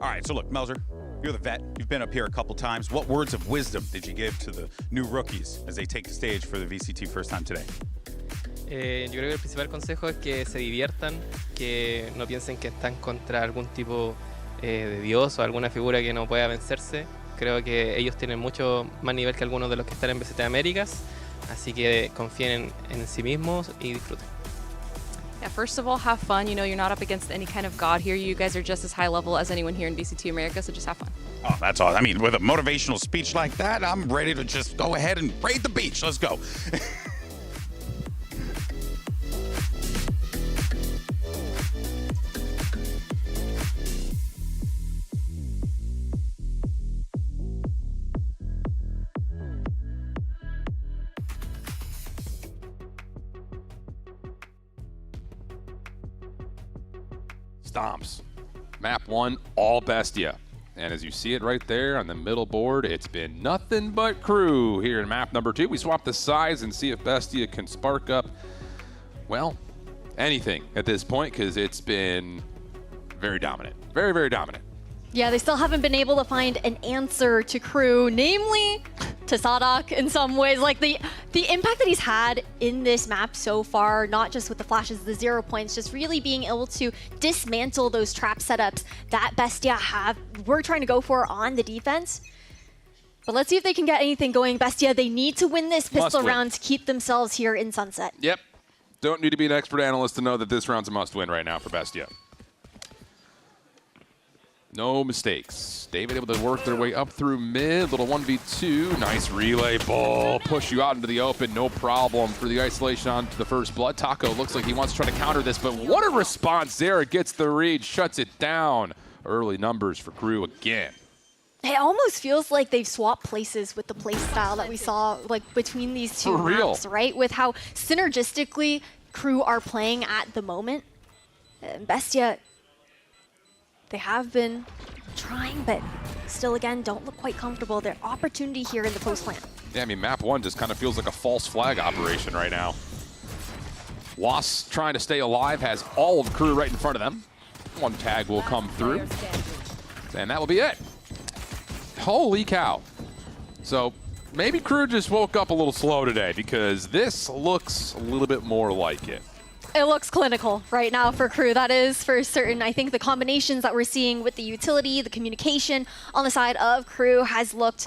All right, so look, Melzer, you're the vet. You've been up here a couple times. What words of wisdom did you give to the new rookies as they take the stage for the VCT first time today? Yo creo que el principal consejo es que se diviertan, que no piensen que están contra algún tipo de dios o alguna figura que no pueda vencerse. Creo que ellos tienen mucho más nivel que algunos de los que están en VCT Americas, así que confíen en sí mismos y disfruten. Yeah, first of all, have fun. You know, you're not up against any kind of god here. You guys are just as high level as anyone here in VCT America, so just have fun. Oh, that's all. I mean, with a motivational speech like that, I'm ready to just go ahead and raid the beach. Let's go. Stomps. Map 1, all Bestia. And as you see it right there on the middle board, it's been nothing but Crew here in map number 2. We swap the sides and see if Bestia can spark up, well, anything at this point, because it's been very dominant. Very, very dominant. Yeah, they still haven't been able to find an answer to Crew, namely to Sadak in some ways. Like the impact that he's had in this map so far, not just with the flashes, the 0 points, just really being able to dismantle those trap setups that Bestia we're trying to go for on the defense. But let's see if they can get anything going. Bestia, they need to win this pistol round to keep themselves here in Sunset. Yep. Don't need to be an expert analyst to know that this round's a must-win right now for Bestia. No mistakes. David able to work their way up through mid. Little 1v2. Nice relay ball. Push you out into the open. No problem for the isolation onto the first blood. Taco looks like he wants to try to counter this, but what a response there. Gets the read, shuts it down. Early numbers for Crew again. It almost feels like they've swapped places with the play style that we saw like between these two maps, right? With how synergistically Crew are playing at the moment. Bestia, they have been trying, but still, again, don't look quite comfortable. Their opportunity here in the post plant. Yeah, I mean, map 1 just kind of feels like a false flag operation right now. Wasp trying to stay alive, has all of Crew right in front of them. One tag will come through, and that will be it. Holy cow. So maybe Crew just woke up a little slow today, because this looks a little bit more like it. It looks clinical right now for Crew, that is for certain. I think the combinations that we're seeing with the utility, the communication on the side of Crew has looked,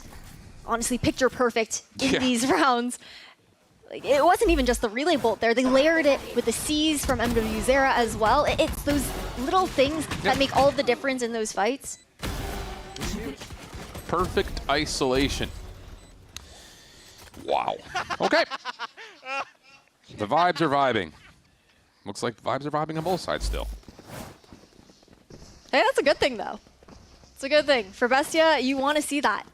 honestly, picture perfect in these rounds. Like, it wasn't even just the relay bolt there. They layered it with the C's from MW Zera as well. It's those little things that make all the difference in those fights. perfect isolation. Wow. Okay. The vibes are vibing. Looks like the vibes are vibing on both sides still. Hey, that's a good thing, though. It's a good thing. For Bestia, you want to see that,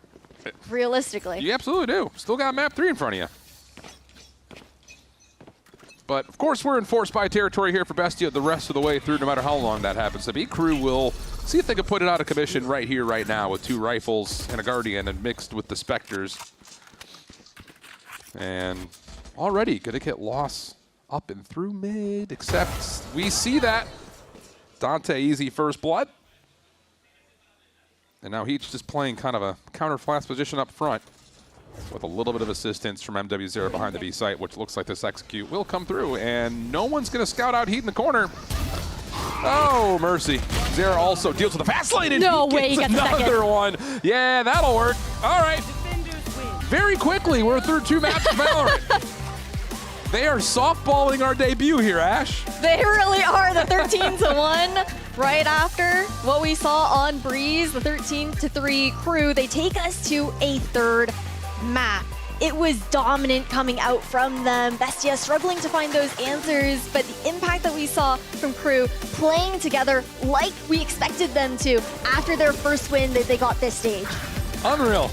realistically. You absolutely do. Still got map 3 in front of you. But, of course, we're in force buy territory here for Bestia the rest of the way through, no matter how long that happens to be. Crew will see if they can put it out of commission right here, right now, with 2 rifles and a Guardian and mixed with the Spectres. And already going to get loss up and through mid, except we see that. Dante easy first blood. And now Heat's just playing kind of a counter flash position up front, with a little bit of assistance from MW0 behind the B site, which looks like this execute will come through, and no one's going to scout out Heat in the corner. Oh, mercy. Zera also deals with the fast lane, and no he way gets he gets another one. Yeah, that'll work. All right. Very quickly, we're through 2 maps of Valorant. They are softballing our debut here, Ash. They really are. The 13-1 right after what we saw on Breeze, the 13-3 Crew. They take us to a 3rd map. It was dominant coming out from them. Bestia struggling to find those answers, but the impact that we saw from Crew playing together like we expected them to after their first win that they got this stage. Unreal.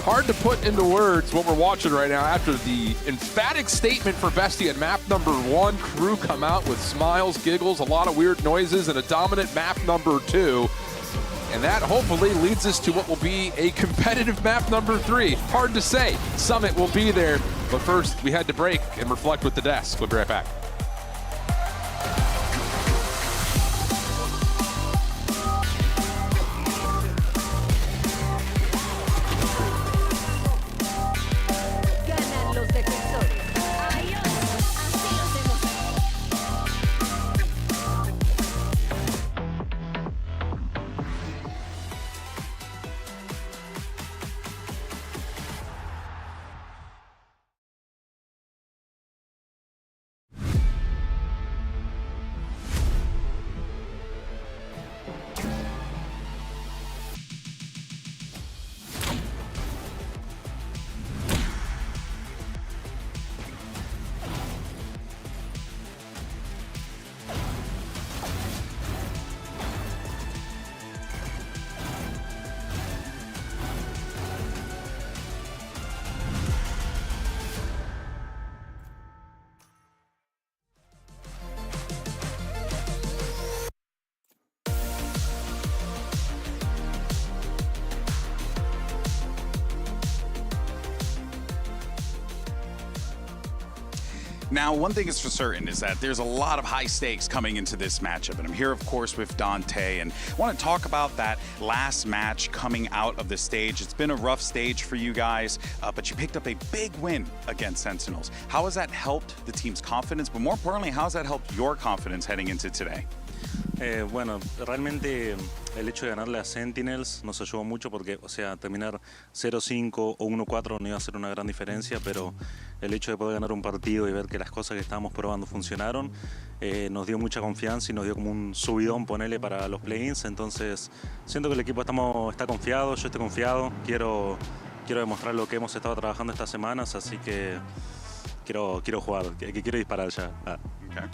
Hard to put into words what we're watching right now after the emphatic statement for Bestia at map number 1. Crew come out with smiles, giggles, a lot of weird noises, and a dominant map number 2. And that hopefully leads us to what will be a competitive map number 3. Hard to say. Summit will be there. But first, we had to break and reflect with the desk. We'll be right back. Now, one thing is for certain is that there's a lot of high stakes coming into this matchup, and I'm here, of course, with Dante, and I want to talk about that last match coming out of the stage. It's been a rough stage for you guys, but you picked up a big win against Sentinels. How has that helped the team's confidence, but more importantly, how has that helped your confidence heading into today? Bueno, realmente el hecho de ganarle a Sentinels nos ayudó mucho porque, o sea, terminar 0-5 o 1-4 no iba a ser una gran diferencia, pero el hecho de poder ganar un partido y ver que las cosas que estábamos probando funcionaron nos dio mucha confianza y nos dio como un subidón, ponele, para los play-ins. Entonces, siento que el equipo está confiado, yo estoy confiado, quiero demostrar lo que hemos estado trabajando estas semanas, así que quiero jugar, que quiero disparar ya. Okay.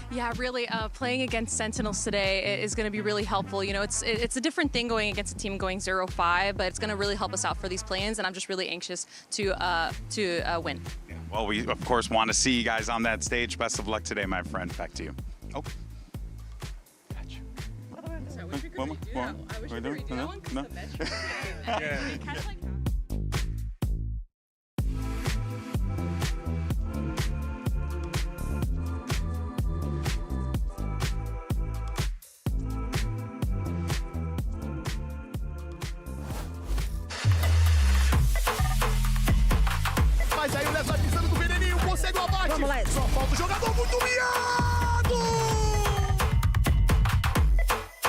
Yeah, really, playing against Sentinels today is going to be really helpful. You know, it's a different thing going against a team going 0-5, but it's going to really help us out for these play-ins, and I'm just really anxious to win. Yeah. Well, we, of course, want to see you guys on that stage. Best of luck today, my friend. Back to you. Oh. Gotcha. I wish we could redo that. I wish we could redo that one because the metrics it kind of like... Mas aí o Leso vai pisando do veneninho, consegue o abate. Vamos lá, só falta o jogador muito miado.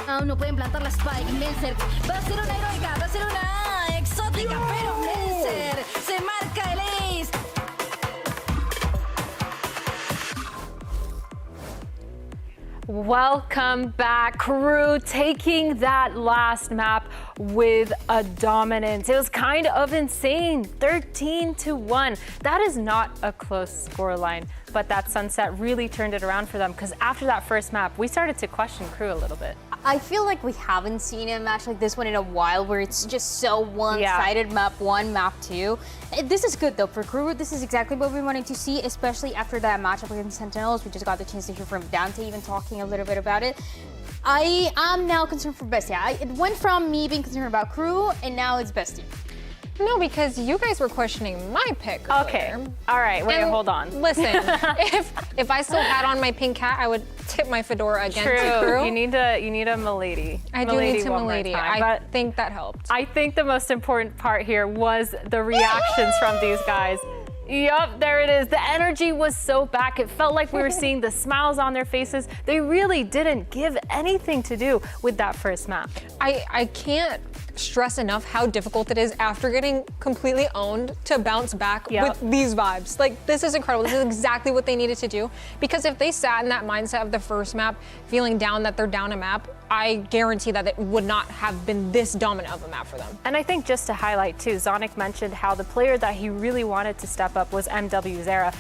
Aún no pueden plantar la spike. Melzer va a ser una heroica, va a ser una exótica, pero Melzer se marca el ace. Welcome back, Crew, taking that last map with a dominance. It was kind of insane, 13-1. That is not a close scoreline, but that sunset really turned it around for them, because after that first map, we started to question Crew a little bit. I feel like we haven't seen a match like this one in a while, where it's just so one-sided. Map 1, map 2. This is good though for Crew. This is exactly what we wanted to see, especially after that matchup against Sentinels. We just got the chance to hear from Dante even talking a little bit about it. I am now concerned for Bestia. It went from me being concerned about Crew, and now it's Bestia. No, because you guys were questioning my pick earlier. Okay, all right, wait, hold on. Listen, if I still had on my pink hat, I would tip my fedora again to Crew. You need a milady. I do need to milady. I think that helped. I think the most important part here was the reactions from these guys. Yup, there it is. The energy was so back. It felt like we were seeing the smiles on their faces. They really didn't give anything to do with that first map. I can't stress enough how difficult it is after getting completely owned to bounce back with these vibes. Like, this is incredible. This is exactly what they needed to do. Because if they sat in that mindset of the first map, feeling down that they're down a map, I guarantee that it would not have been this dominant of a map for them. And I think just to highlight too, Zonic mentioned how the player that he really wanted to step up was MW Zera.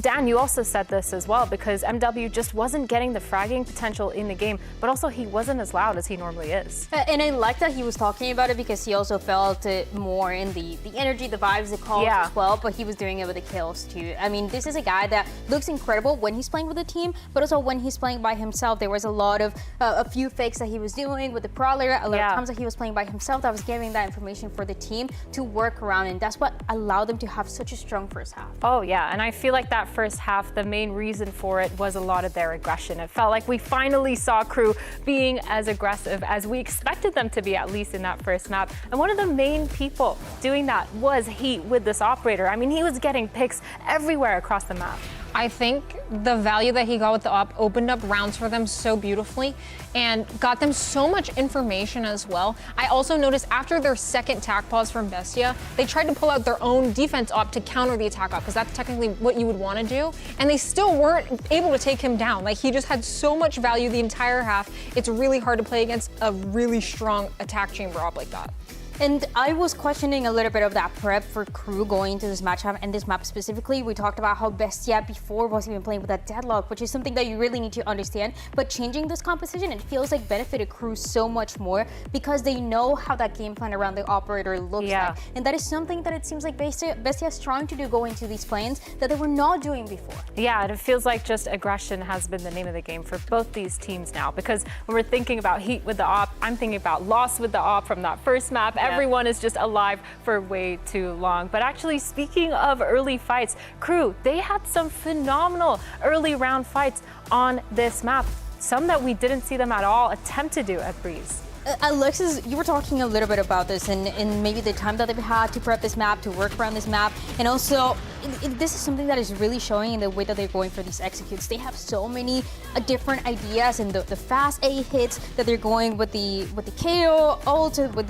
Dan, you also said this as well, because MW just wasn't getting the fragging potential in the game, but also he wasn't as loud as he normally is. And I like that he was talking about it, because he also felt it more in the energy, the vibes, the calls as well, but he was doing it with the kills too. I mean, this is a guy that looks incredible when he's playing with a team, but also when he's playing by himself. There was a lot of, a few fakes that he was doing with the Prowler, a lot of times that he was playing by himself that was giving that information for the team to work around, and that's what allowed them to have such a strong first half. Oh yeah, and I feel like that first half, the main reason for it was a lot of their aggression. It felt like we finally saw Crew being as aggressive as we expected them to be, at least in that first map. And one of the main people doing that was Heat with this operator. I mean, he was getting picks everywhere across the map. I think the value that he got with the op opened up rounds for them so beautifully and got them so much information as well. I also noticed after their second tac pause from Bestia, they tried to pull out their own defense op to counter the attack op, because that's technically what you would want to do. And they still weren't able to take him down. Like, he just had so much value the entire half. It's really hard to play against a really strong attack chamber op like that. And I was questioning a little bit of that prep for Crew going into this matchup, and this map specifically. We talked about how Bestia before was even playing with that deadlock, which is something that you really need to understand. But changing this composition, it feels like benefited Crew so much more, because they know how that game plan around the operator looks like. And that is something that it seems like Bestia is trying to do going into these planes that they were not doing before. Yeah, and it feels like just aggression has been the name of the game for both these teams now, because when we're thinking about Heat with the op, I'm thinking about Lost with the op from that first map. Everyone is just alive for way too long. But actually, speaking of early fights, Crew, they had some phenomenal early round fights on this map. Some that we didn't see them at all attempt to do at Breeze. Alexis, you were talking a little bit about this and maybe the time that they've had to prep this map, to work around this map, and also this is something that is really showing in the way that they're going for these executes. They have so many different ideas, and the fast A hits that they're going with the KO ult, with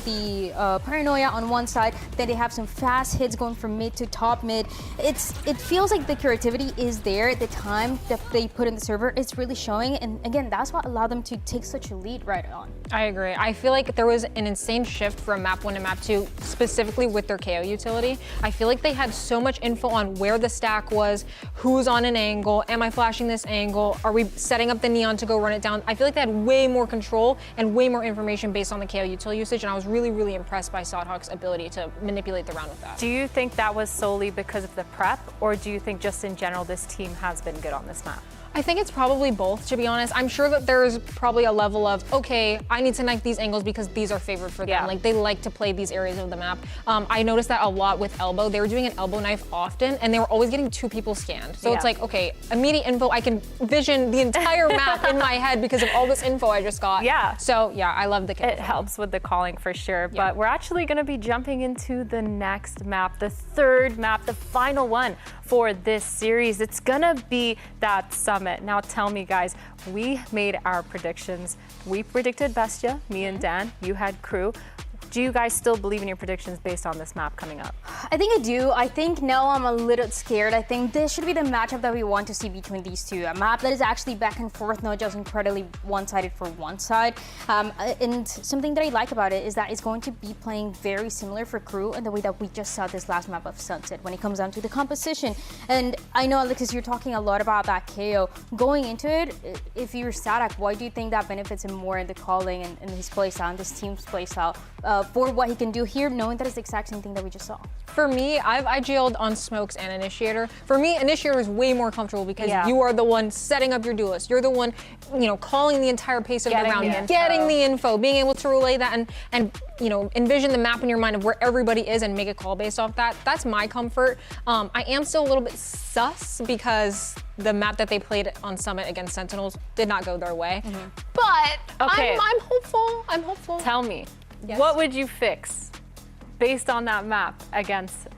the paranoia on one side. Then they have some fast hits going from mid to top mid. It feels like the creativity is there. The time that they put in the server is really showing, and again, that's what allowed them to take such a lead right on. I agree. I feel like there was an insane shift from map 1 to map 2, specifically with their KO utility. I feel like they had so much info on where the stack was, who's on an angle, am I flashing this angle, are we setting up the neon to go run it down? I feel like they had way more control and way more information based on the KO utility usage, and I was really, really impressed by Sodhawk's ability to manipulate the round with that. Do you think that was solely because of the prep, or do you think just in general this team has been good on this map? I think it's probably both, to be honest. I'm sure that there's probably a level of, okay, I need to knife these angles because these are favored for them. Like, they like to play these areas of the map. I noticed that a lot with elbow. They were doing an elbow knife often, and they were always getting 2 people scanned. So it's like, okay, immediate info, I can vision the entire map in my head because of all this info I just got. So yeah, I love the kill. It helps with the calling for sure, but we're actually gonna be jumping into the next map, the third map, the final one for this series. It's gonna be that summit. Now tell me, guys, we made our predictions. We predicted Bestia, me and Dan. You had Crew. Do you guys still believe in your predictions based on this map coming up? I think I do. I think now I'm a little scared. I think this should be the matchup that we want to see between these two. A map that is actually back and forth, not just incredibly one-sided for one side. And something that I like about it is that it's going to be playing very similar for Crew in the way that we just saw this last map of Sunset when it comes down to the composition. And I know, Alexis, you're talking a lot about that KO. Going into it, if you're Static, why do you think that benefits him more in the calling and his playstyle and this team's playstyle for what he can do here, knowing that it's the exact same thing that we just saw? For me, I've IGL'd on Smokes and Initiator. For me, Initiator is way more comfortable because you are the one setting up your duelist. You're the one, calling the entire pace of the round, getting the info, being able to relay that and envision the map in your mind of where everybody is and make a call based off that. That's my comfort. I am still a little bit sus because the map that they played on Summit against Sentinels did not go their way. But I'm hopeful. I'm hopeful. Tell me, what would you fix based on that map against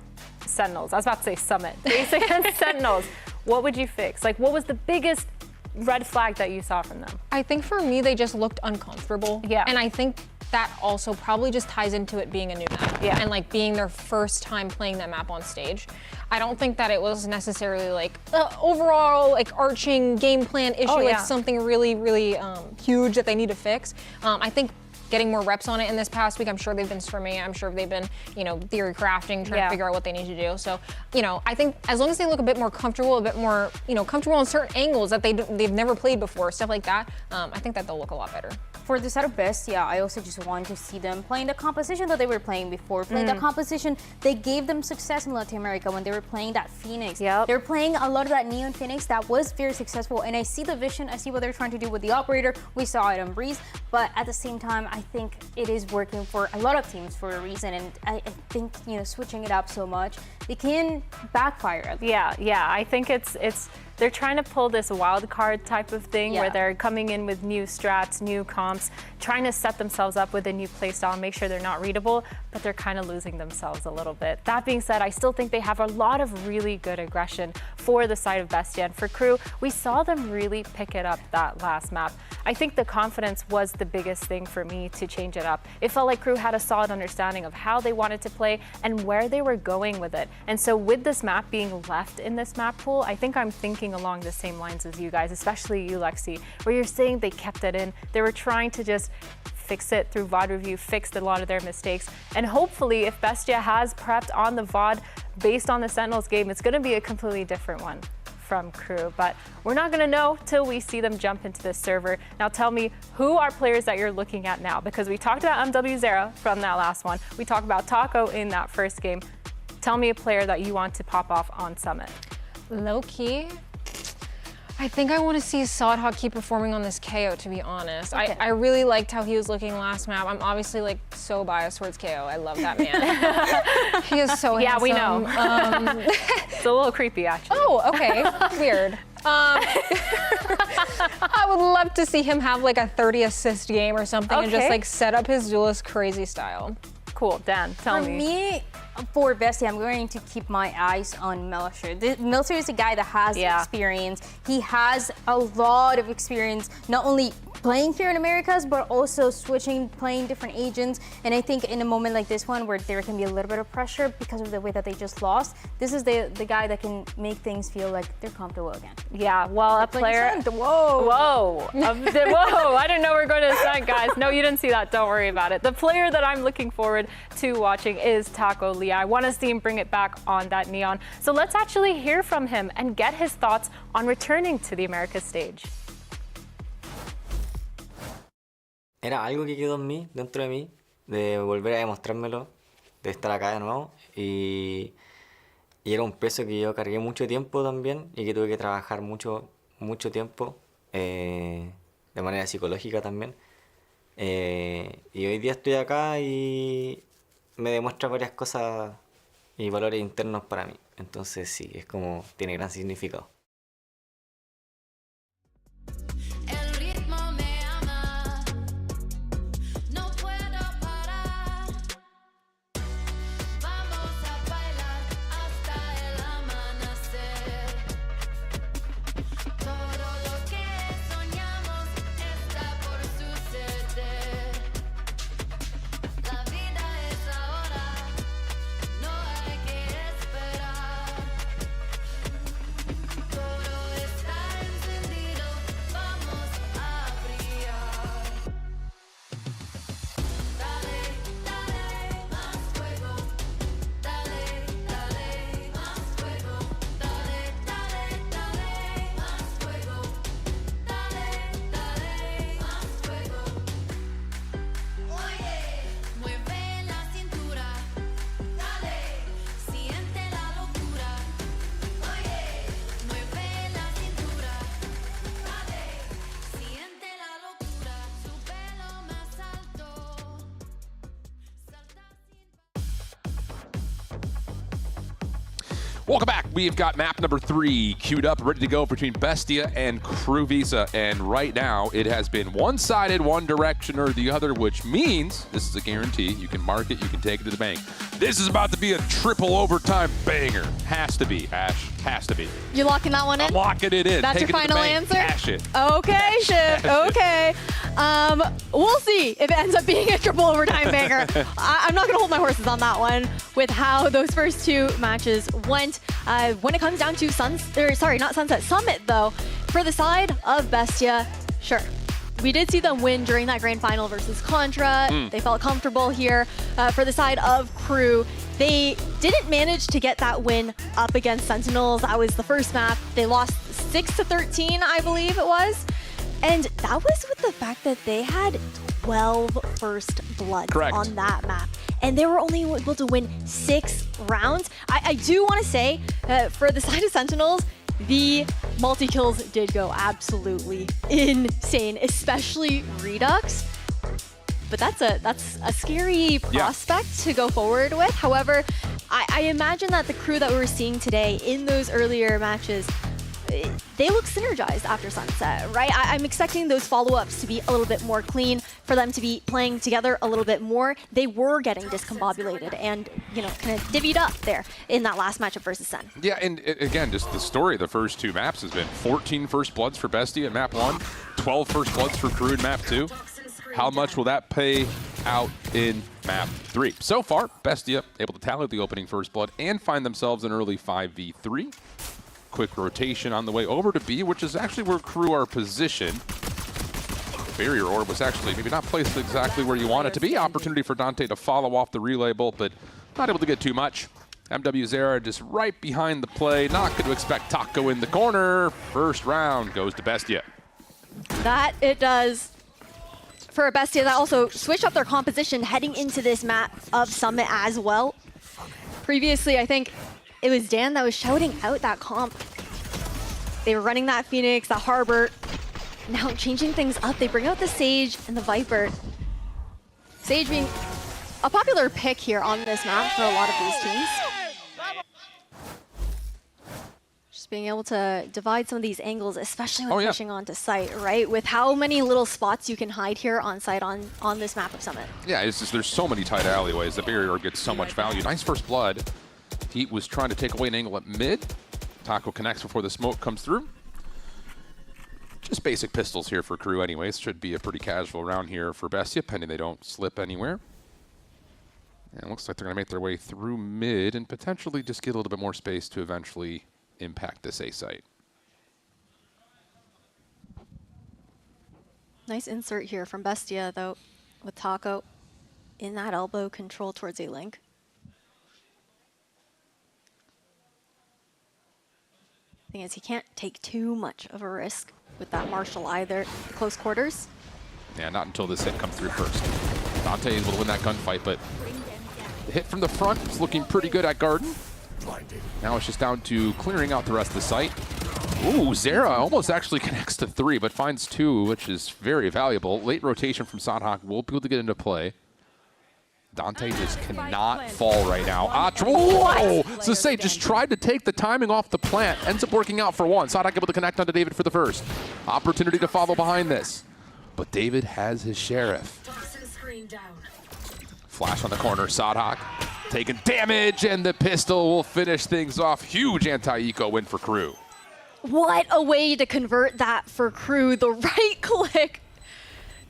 Sentinels? I was about to say Summit. Based against Sentinels, what would you fix? Like, what was the biggest red flag that you saw from them? I think for me, they just looked uncomfortable. Yeah. And I think that also probably just ties into it being a new map. Yeah. And like being their first time playing that map on stage. I don't think that it was necessarily like overall like arching game plan issue, like something really, really huge that they need to fix. I think getting more reps on it in this past week, I'm sure they've been swimming, I'm sure they've been, theory crafting, trying to figure out what they need to do. So, I think as long as they look a bit more comfortable, a bit more, comfortable on certain angles that they've never played before, stuff like that, I think that they'll look a lot better. For the side of Bestia, I also just want to see them playing the composition that they were playing before, playing the composition they gave them success in Latin America when they were playing that Phoenix. They're playing a lot of that Neon Phoenix that was very successful, and I see the vision, I see what they're trying to do with the operator. We saw it on Breeze, but at the same time, I think it is working for a lot of teams for a reason, and I think, switching it up so much, it can backfire. Yeah, I think it's they're trying to pull this wild card type of thing where they're coming in with new strats, new comps, trying to set themselves up with a new playstyle, make sure they're not readable, but they're kind of losing themselves a little bit. That being said, I still think they have a lot of really good aggression for the side of Bestia. And for Crew, we saw them really pick it up that last map. I think the confidence was the biggest thing for me to change it up. It felt like Crew had a solid understanding of how they wanted to play and where they were going with it. And so with this map being left in this map pool, I think I'm thinking along the same lines as you guys, especially you, Lexi, where you're saying they kept it in. They were trying to just fix it through VOD review, fixed a lot of their mistakes. And hopefully, if Bestia has prepped on the VOD based on the Sentinels game, it's going to be a completely different one from Crew. But we're not going to know till we see them jump into this server. Now tell me, who are players that you're looking at now? Because we talked about MW0 from that last one. We talked about Taco in that first game. Tell me a player that you want to pop off on Summit. Low key, I think I want to see Sodhawk keep performing on this KO, to be honest. Okay. I really liked how he was looking last map. I'm obviously like so biased towards KO. I love that man. He is so handsome. Yeah, we know. It's a little creepy, actually. Oh, okay. Weird. I would love to see him have like a 30 assist game or something and just like set up his duelist crazy style. Cool, Dan, tell me. For me, for Bestia, I'm going to keep my eyes on Melcher. Melcher is a guy that has experience. He has a lot of experience, not only playing here in Americas, but also switching, playing different agents. And I think in a moment like this one, where there can be a little bit of pressure because of the way that they just lost, this is the guy that can make things feel like they're comfortable again. Yeah, well, a player. Whoa, I didn't know we were going to this night, guys. No, you didn't see that. Don't worry about it. The player that I'm looking forward to watching is Taco Lee. I want to see him bring it back on that Neon. So let's actually hear from him and get his thoughts on returning to the Americas stage. Era algo que quedó en mí, dentro de mí, de volver a demostrármelo, de estar acá de nuevo. Y era un peso que yo cargué mucho tiempo también y que tuve que trabajar mucho tiempo, de manera psicológica también. Y hoy día estoy acá y me demuestra varias cosas y valores internos para mí. Entonces sí, es como, tiene gran significado. La vida Welcome back. We've got map number 3 queued up, ready to go between Bestia and Crew Visa. And right now, it has been one-sided, one direction or the other, which means this is a guarantee. You can mark it, you can take it to the bank. This is about to be a triple overtime banger. Has to be, Ash. Has to be. You locking that one in? I'm locking it in. That's Take your it to the final bank. answer? Cash it. Okay, Shiv. Okay. We'll see if it ends up being a triple overtime banger. I'm not going to hold my horses on that one with how those first 2 matches went. When it comes down to Summit, though, for the side of Bestia, sure. We did see them win during that grand final versus Contra. They felt comfortable here. For the side of Crew, they didn't manage to get that win up against Sentinels. That was the first map. They lost 6-13, I believe it was. And that was with the fact that they had 12 first bloods on that map. And they were only able to win 6 rounds. I do want to say, for the side of Sentinels, the multi-kills did go absolutely insane, especially Redux. But that's a scary prospect to go forward with. However, I imagine that the crew that we were seeing today in those earlier matches, they look synergized after Sunset, right? I'm expecting those follow-ups to be a little bit more clean, for them to be playing together a little bit more. They were getting discombobulated and, you know, kind of divvied up there in that last matchup versus Sen. Yeah, and again, just the story of the first 2 maps has been 14 first bloods for Bestia in map 1, 12 first bloods for Crew in map 2. How much will that pay out in map 3? So far, Bestia able to tally the opening first blood and find themselves an early 5v3. Quick rotation on the way over to B, which is actually where Crew are positioned. Barrier orb was actually maybe not placed exactly where you want it to be. Opportunity for Dante to follow off the relay bolt, but not able to get too much. MW Zera just right behind the play. Not going to expect Taco in the corner. First round goes to Bestia. That it does. For Bestia, that also switched up their composition heading into this map of Summit as well. Previously, I think it was Dan that was shouting out that comp. They were running that Phoenix, that Harbor. Now changing things up, they bring out the Sage and the Viper. Sage being a popular pick here on this map for a lot of these teams. Just being able to divide some of these angles, especially when pushing onto site, right? With how many little spots you can hide here on site on this map of Summit. Yeah, it's just there's so many tight alleyways. The barrier orb gets so much value. Nice first blood. Heat was trying to take away an angle at mid. Taco connects before the smoke comes through. Just basic pistols here for Crew anyways. Should be a pretty casual round here for Bestia, pending they don't slip anywhere. And it looks like they're going to make their way through mid and potentially just get a little bit more space to eventually impact this A site. Nice insert here from Bestia, though, with Taco in that elbow control towards A-Link. Thing is, he can't take too much of a risk with that Marshall either. Close quarters. Yeah, not until this hit comes through first. Dante is able to win that gunfight, but the hit from the front is looking pretty good at Garden. Now it's just down to clearing out the rest of the site. Ooh, Zera almost actually connects to 3, but finds 2, which is very valuable. Late rotation from Sadhawk will be able to get into play. Dante just cannot fall right now. Whoa! So say just tried to take the timing off the plant. Ends up working out for 1. Sadhawk able to connect onto David for the first. Opportunity to follow behind this. But David has his sheriff. Flash on the corner. Sadhawk taking damage, and the pistol will finish things off. Huge anti-eco win for Crew. What a way to convert that for Crew. The right click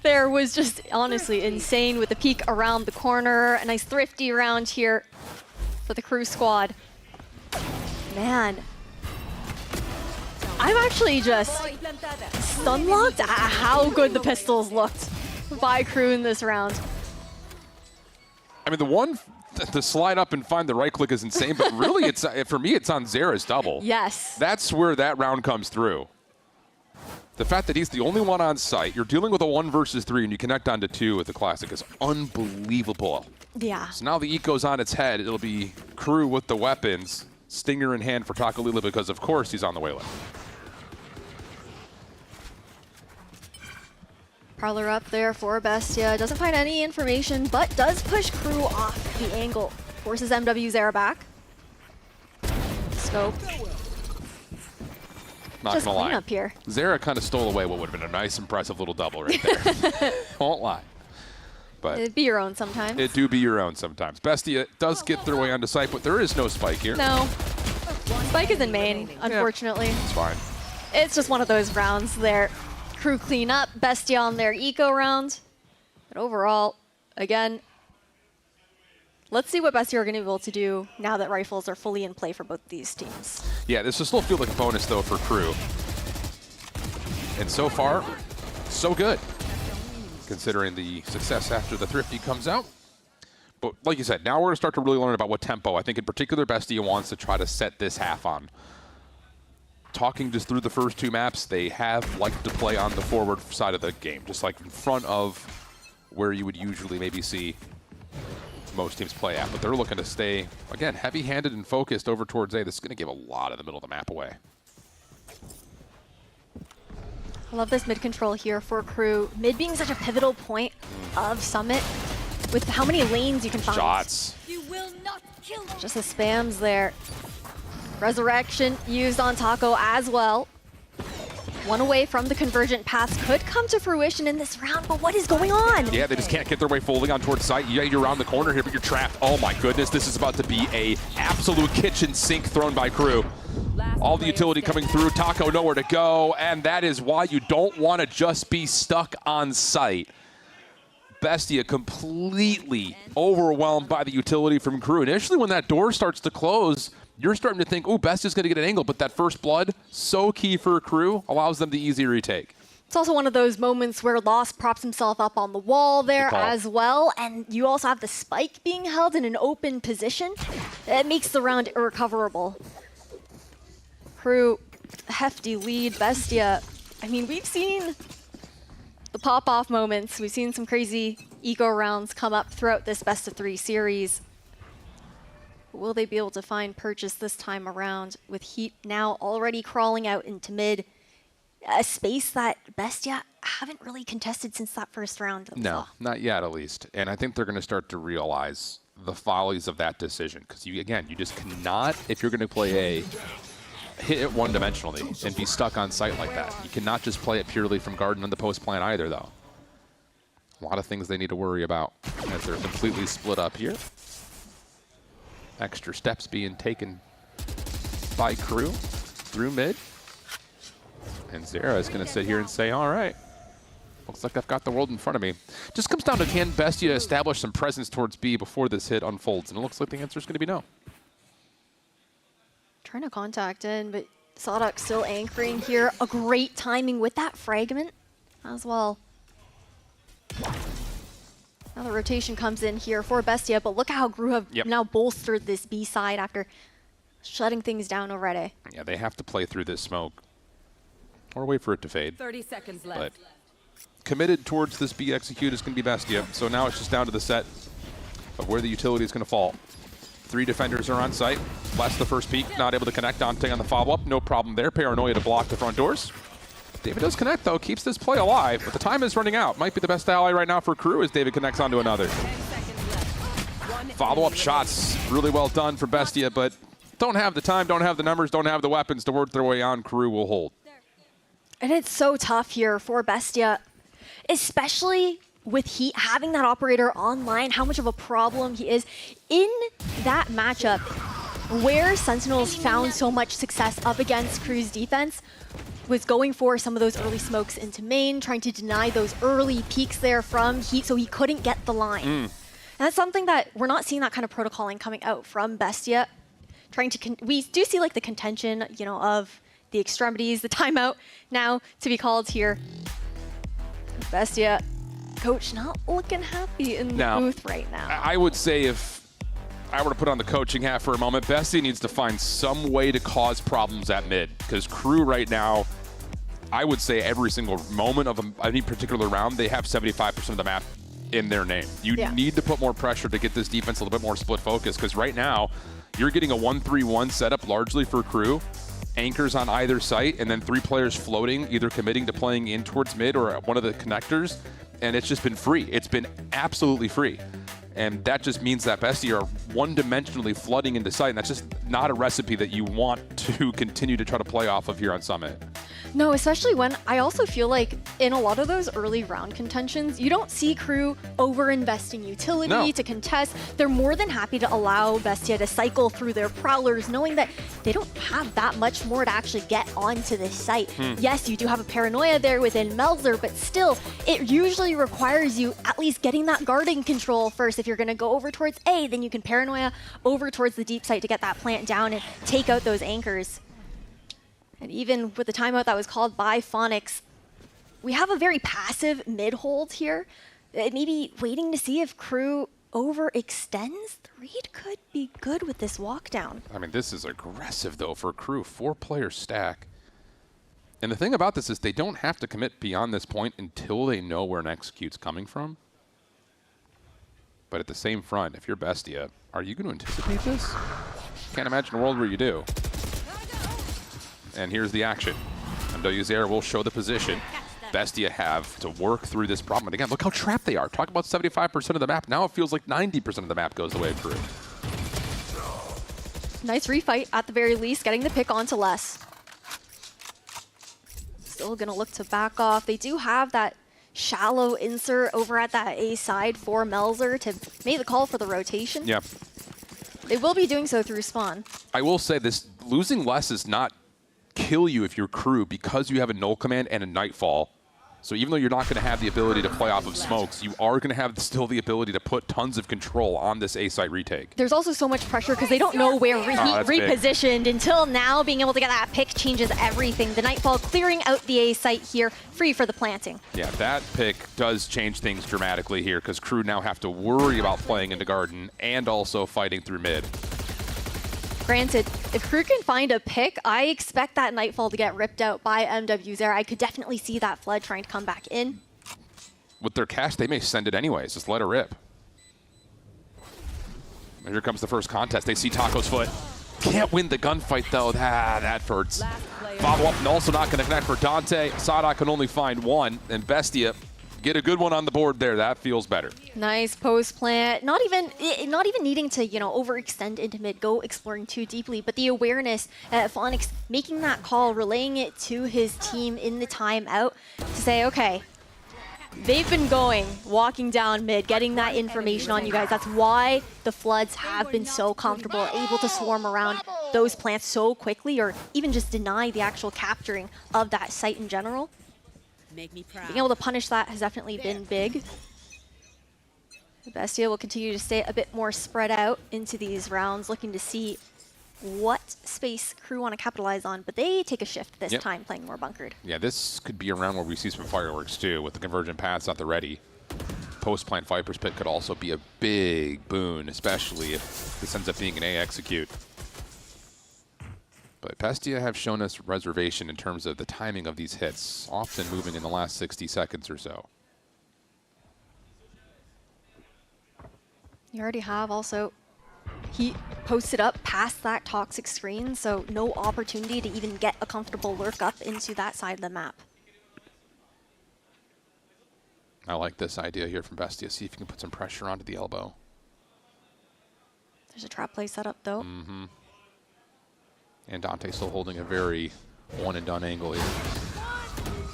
there was just honestly insane with the peek around the corner. A nice thrifty round here for the Crew squad. Man, I'm actually just stun-locked at how good the pistols looked by Crew in this round. I mean, the one to slide up and find the right click is insane, but really, it's for me, it's on Zera's double. Yes. That's where that round comes through. The fact that he's the only one on site, you're dealing with a 1 versus 3, and you connect onto 2 with the Classic is unbelievable. Yeah. So now the eco's on its head. It'll be Crew with the weapons, Stinger in hand for Takalila, because of course he's on the waylay. Prowler up there for Bestia. Doesn't find any information, but does push Crew off the angle. Forces MW Zera back. scope. Not Just gonna lie. clean up here. Zera kind of stole away what would have been a nice, impressive little double right there. Won't lie. But It'd be your own sometimes. it do be your own sometimes. Bestia does get their way onto site, but there is no spike here. No. Spike is in main, unfortunately. It's fine. It's just one of those rounds there. Crew clean up, Bestia on their eco round. But overall, again, let's see what Bestia are going to be able to do now that rifles are fully in play for both these teams. Yeah, this will still feel like a bonus, though, for Crew. And so far, so good, considering the success after the Thrifty comes out. But like you said, now we're going to start to really learn about what tempo. I think in particular, Bestia wants to try to set this half on. Talking just through the first two maps, they have liked to play on the forward side of the game, just like in front of where you would usually maybe see most teams play at. But they're looking to stay, again, heavy-handed and focused over towards A. This is going to give a lot of the middle of the map away. I love this mid control here for Crew. Mid being such a pivotal point of Summit with how many lanes you can find. Shots. You will not kill them. Just the spams there. Resurrection used on Taco as well. One away from the convergent paths could come to fruition in this round, but what is going on? Yeah, they just can't get their way fully on towards site. Yeah, you're around the corner here, but you're trapped. Oh my goodness, this is about to be a absolute kitchen sink thrown by Crew. All the utility coming through, Taco nowhere to go, and that is why you don't want to just be stuck on site. Bestia completely overwhelmed by the utility from Crew. Initially, when that door starts to close, you're starting to think, ooh, Bestia's going to get an angle, but that first blood, so key for Crew, allows them the easy retake. It's also one of those moments where Lost props himself up on the wall there as well, and you also have the spike being held in an open position. It makes the round irrecoverable. Crew, hefty lead. Bestia, I mean, we've seen the pop-off moments. We've seen some crazy eco rounds come up throughout this best-of-3 series. Will they be able to find purchase this time around with Heat now already crawling out into mid? A space that Bestia haven't really contested since that first round. No, not yet at least. And I think they're going to start to realize the follies of that decision. Because, you just cannot, if you're going to play A, hit it one-dimensionally and be stuck on site like that. You cannot just play it purely from Garden on the post plan either, though. A lot of things they need to worry about as they're completely split up here. Extra steps being taken by Crew through mid. And Zera is going to sit here and say, all right, looks like I've got the world in front of me. Just comes down to, can Bestia establish some presence towards B before this hit unfolds? And it looks like the answer is going to be no. Trying to contact in, but Sadok still anchoring here. A great timing with that fragment as well. Now the rotation comes in here for Bestia, but look how Crew have now bolstered this B side after shutting things down already. Yeah, they have to play through this smoke or wait for it to fade. 30 seconds left. But committed towards this B execute is going to be Bestia, so now it's just down to the set of where the utility is going to fall. 3 defenders are on site. Blast the first peek, not able to connect. Dante on the follow-up, no problem there. Paranoia to block the front doors. David does connect, though, keeps this play alive, but the time is running out. Might be the best ally right now for Crew as David connects onto another. Follow-up shots, really well done for Bestia, but don't have the time, don't have the numbers, don't have the weapons to work their way on. Crew will hold. And it's so tough here for Bestia, especially with Heat having that operator online, how much of a problem he is in that matchup where Sentinels found so much success up against Crew's defense was going for some of those early smokes into main, trying to deny those early peaks there from Heat so he couldn't get the line. And that's something that we're not seeing that kind of protocoling coming out from Bestia. We do see like the contention, of the extremities, the timeout now to be called here. Bestia, coach not looking happy in the booth right now. I would say if I were to put on the coaching hat for a moment, Bestia needs to find some way to cause problems at mid, because Crew right now, I would say every single moment of any particular round, they have 75% of the map in their name. You need to put more pressure to get this defense a little bit more split focus, because right now, you're getting a 1-3-1 setup largely for Crew, anchors on either site, and then 3 players floating, either committing to playing in towards mid or at one of the connectors, and it's just been free. It's been absolutely free. And that just means that Bestia are one-dimensionally flooding into sight, and that's just not a recipe that you want to continue to try to play off of here on Summit. No, especially when I also feel like in a lot of those early round contentions, you don't see crew over-investing utility to contest. They're more than happy to allow Bestia to cycle through their prowlers, knowing that they don't have that much more to actually get onto this site. Yes, you do have a paranoia there within Melzer, but still, it usually requires you at least getting that guarding control first. If you're going to go over towards A, then you can paranoia over towards the deep site to get that plant down and take out those anchors. And even with the timeout that was called by Phonics, we have a very passive mid-hold here. Maybe waiting to see if crew overextends. The read could be good with this walk down. I mean, this is aggressive, though, for crew. 4-player stack. And the thing about this is they don't have to commit beyond this point until they know where an execute's coming from. But at the same front, if you're Bestia, are you going to anticipate this? Can't imagine a world where you do. And here's the action. MWZera will show the position. Bestia have to work through this problem. And again, look how trapped they are. Talk about 75% of the map. Now it feels like 90% of the map goes the way of crew. Nice refight at the very least, getting the pick onto Les. Still going to look to back off. They do have that shallow insert over at that A side for Melzer to make the call for the rotation. Yeah. They will be doing so through spawn. I will say this, losing Les is not kill you if you're crew because you have a null command and a nightfall. So even though you're not going to have the ability to play off of smokes, you are going to have still the ability to put tons of control on this A site retake. There's also so much pressure because they don't know where Heat repositioned until now. Being able to get that pick changes everything. The nightfall clearing out the A site here, free for the planting. Yeah, that pick does change things dramatically here because crew now have to worry about playing into garden and also fighting through mid. Granted, if crew can find a pick, I expect that nightfall to get ripped out by MWZera. I could definitely see that flood trying to come back in. With their cash, they may send it anyways. Just let it rip. And here comes the first contest. They see Taco's foot. Can't win the gunfight, though. That hurts. Follow-up and also not going to connect for Dante. Sada can only find one. And Bestia get a good one on the board there. That feels better. Nice post plant. Not even needing to, overextend into mid, go exploring too deeply, but the awareness, Phonics making that call, relaying it to his team in the timeout to say, okay, they've been walking down mid, getting that information on you guys. That's why the Floods have been so comfortable, able to swarm around those plants so quickly, or even just deny the actual capturing of that site in general. Make me proud. Being able to punish that has definitely been big. Bestia will continue to stay a bit more spread out into these rounds, looking to see what space crew want to capitalize on, but they take a shift this time, playing more bunkered. Yeah, this could be a round where we see some fireworks too, with the convergent paths at the ready. Post-plant Viper's Pit could also be a big boon, especially if this ends up being an A execute. But Bestia have shown us reservation in terms of the timing of these hits, often moving in the last 60 seconds or so. You already have also Heat posted up past that toxic screen, so no opportunity to even get a comfortable lurk up into that side of the map. I like this idea here from Bestia. See if you can put some pressure onto the elbow. There's a trap play set up though. And Dante still holding a very one-and-done angle here.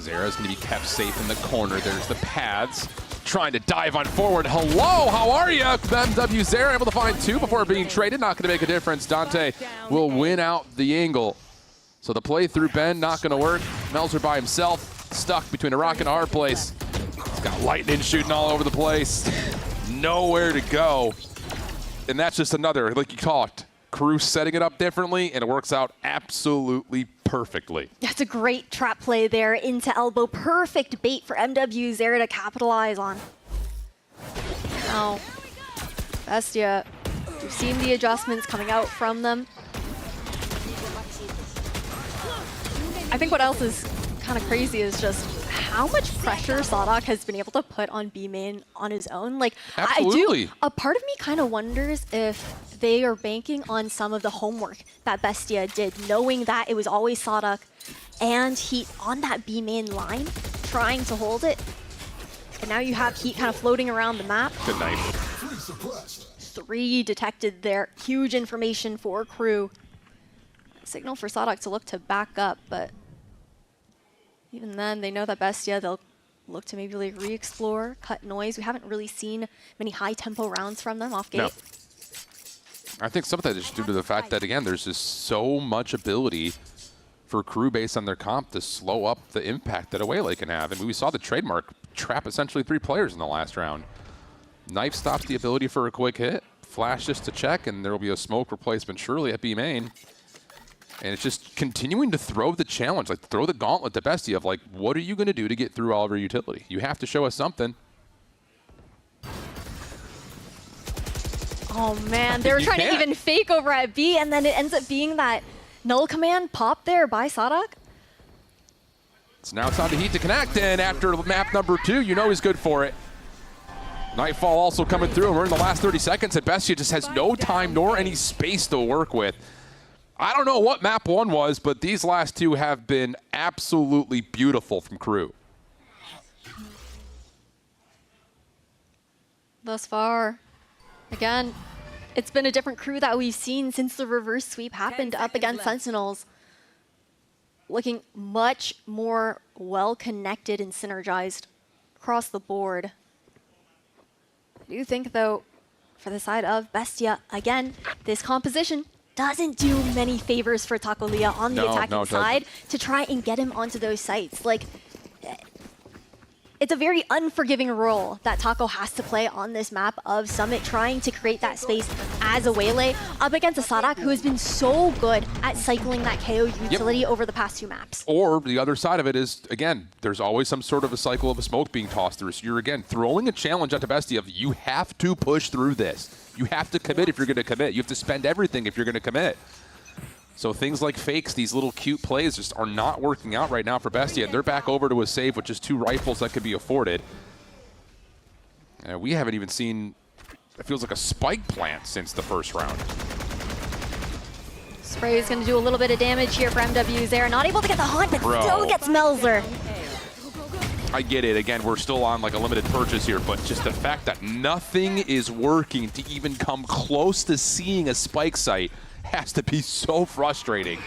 Zera's going to be kept safe in the corner. There's the pads. Trying to dive on forward. Hello, how are you? MWZera able to find two before being traded. Not going to make a difference. Dante will win out the angle. So the play through Ben, not going to work. Melzer by himself, stuck between a rock and a hard place. He's got lightning shooting all over the place. Nowhere to go. And that's just another, like you talked, crew setting it up differently, and it works out absolutely perfectly. That's a great trap play there into elbow. Perfect bait for MWZera to capitalize on. Now, Bestia, we've seen the adjustments coming out from them. I think what else is kind of crazy is just how much pressure Sadak has been able to put on B main on his own. Like, absolutely. a part of me kind of wonders if they are banking on some of the homework that Bestia did, knowing that it was always Sadak and Heat on that B main line, trying to hold it. And now you have Heat kind of floating around the map. Good knife. 3 detected there. Huge information for Crew. Signal for Sadak to look to back up, but even then, they know that Bestia, they'll look to maybe like re-explore, cut noise. We haven't really seen many high-tempo rounds from them off gate. No. I think some of that is due to the fact that, again, there's just so much ability for Crew based on their comp to slow up the impact that Awele can have. And we saw the trademark trap essentially 3 players in the last round. Knife stops the ability for a quick hit. Flash just to check, and there will be a smoke replacement surely at B main. And it's just continuing to throw the challenge, like throw the gauntlet to Bestia of like, what are you going to do to get through all of your utility? You have to show us something. Oh man, they were trying to even fake over at B, and then it ends up being that null command pop there by Sadak. So now it's on the Heat to connect, and after map number 2, you know he's good for it. Nightfall also coming through, and we're in the last 30 seconds, and Bestia just has no time nor any space to work with. I don't know what map 1 was, but these last 2 have been absolutely beautiful from Crew. Thus far, again, it's been a different Crew that we've seen since the reverse sweep happened up against Sentinels. Looking much more well-connected and synergized across the board. I do think, though, for the side of Bestia, again, this composition doesn't do many favors for Takolia on the attacking side to try and get him onto those sites. Like, it's a very unforgiving role that Taco has to play on this map of Summit, trying to create that space as Awele up against a Sadak who has been so good at cycling that KO utility over the past 2 maps. Or the other side of it is, again, there's always some sort of a cycle of a smoke being tossed through. So you're, again, throwing a challenge at Bestia of you have to push through this. You have to commit if you're going to commit. You have to spend everything if you're going to commit. So things like fakes, these little cute plays just are not working out right now for Bestia. They're back over to a save with just 2 rifles that could be afforded. And we haven't even seen, it feels like a spike plant since the first round. Spray is going to do a little bit of damage here for MW there. Not able to get the hunt, but still gets Melzer. I get it. Again, we're still on like a limited purchase here, but just the fact that nothing is working to even come close to seeing a spike site has to be so frustrating.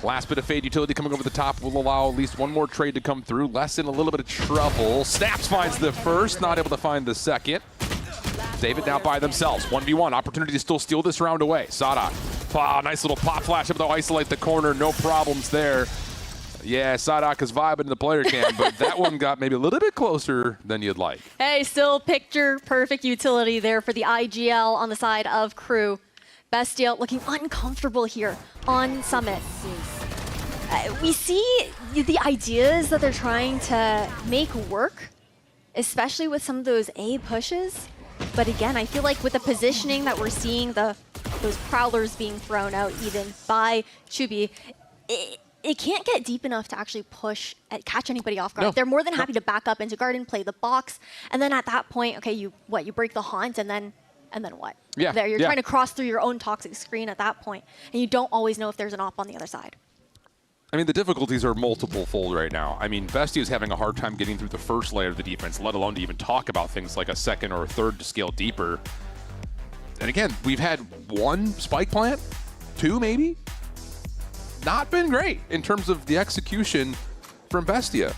Last bit of fade utility coming over the top will allow at least 1 more trade to come through. Less in a little bit of trouble. Snaps finds the first, not able to find the second. David now by themselves. 1v1, opportunity to still steal this round away. Sadak, nice little pop flash up to isolate the corner, no problems there. Yeah, Sadak is vibing in the player cam, but that one got maybe a little bit closer than you'd like. Hey, still picture perfect utility there for the IGL on the side of Crew. Bestia looking uncomfortable here on Summit. We see the ideas that they're trying to make work, especially with some of those A pushes. But again, I feel like with the positioning that we're seeing, those prowlers being thrown out even by Chubi, it can't get deep enough to actually push and catch anybody off guard. No. They're more than happy to back up into garden, play the box, and then at that point, okay, you break the haunt, and then what? Yeah, You're trying to cross through your own toxic screen at that point, and you don't always know if there's an op on the other side. I mean, the difficulties are multiple-fold right now. I mean, Bestia is having a hard time getting through the first layer of the defense, let alone to even talk about things like a second or a third to scale deeper. And again, we've had 1 spike plant, 2 maybe. Not been great in terms of the execution from Bestia.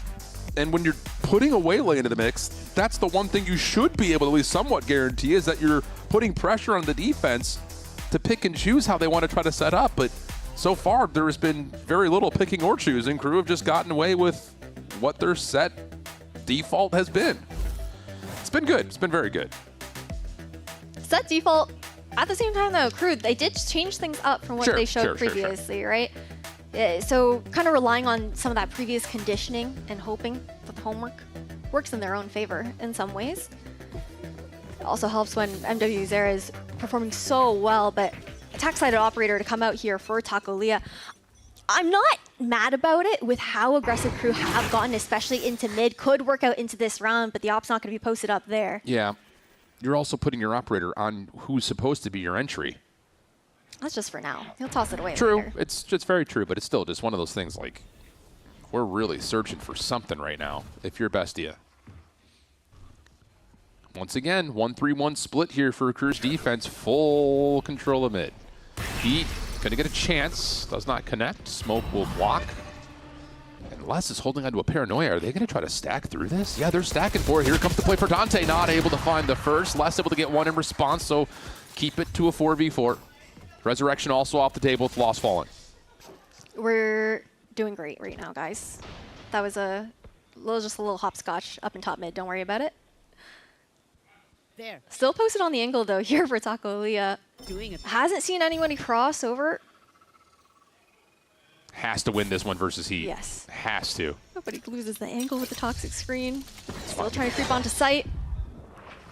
And when you're putting Awele into the mix, that's the one thing you should be able to at least somewhat guarantee is that you're putting pressure on the defense to pick and choose how they want to try to set up. But so far, there has been very little picking or choosing. Crew have just gotten away with what their set default has been. It's been good. It's been very good. Set default. At the same time, though, Crew, they did change things up from what they showed previously, right? So kind of relying on some of that previous conditioning and hoping that the homework works in their own favor in some ways. It also helps when MW Zera is performing so well, but attack-sided operator to come out here for Takolia. I'm not mad about it with how aggressive Crew have gotten, especially into mid. Could work out into this round, but the op's not going to be posted up there. Yeah. You're also putting your operator on who's supposed to be your entry. That's just for now. He'll toss it away True. later. It's very true, but it's still just one of those things like we're really searching for something right now if you're Bestia. Once again, 1-3-1 split here for Crew's defense. Full control of mid. Heat gonna get a chance. Does not connect. Smoke will block. And Les is holding onto a paranoia. Are they gonna try to stack through this? Yeah, they're stacking for it. Here comes the play for Dante. Not able to find the first. Les able to get one in response, so keep it to a 4v4. Resurrection also off the table with Lost Fallen. We're doing great right now, guys. That was just a little hopscotch up in top mid. Don't worry about it. There. Still posted on the angle though here for Takolia. Hasn't seen anyone cross over. Has to win this one versus Heat. Yes. Has to. Nobody loses the angle with the toxic screen. Still trying to creep onto site.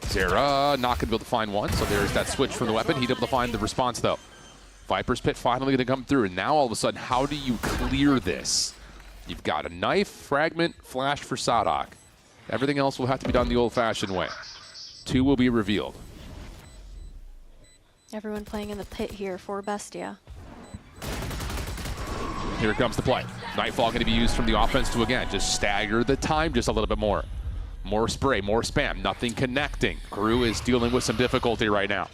Zera not going to be able to find one, so there's that switch from the weapon. He'd able to find the response though. Viper's Pit finally going to come through, and now all of a sudden, how do you clear this? You've got a knife, fragment, flash for Sadok. Everything else will have to be done the old-fashioned way. 2 will be revealed. Everyone playing in the pit here for Bestia. Here comes the play. Nightfall going to be used from the offense to, again, just stagger the time just a little bit more. More spray, more spam, nothing connecting. Crew is dealing with some difficulty right now.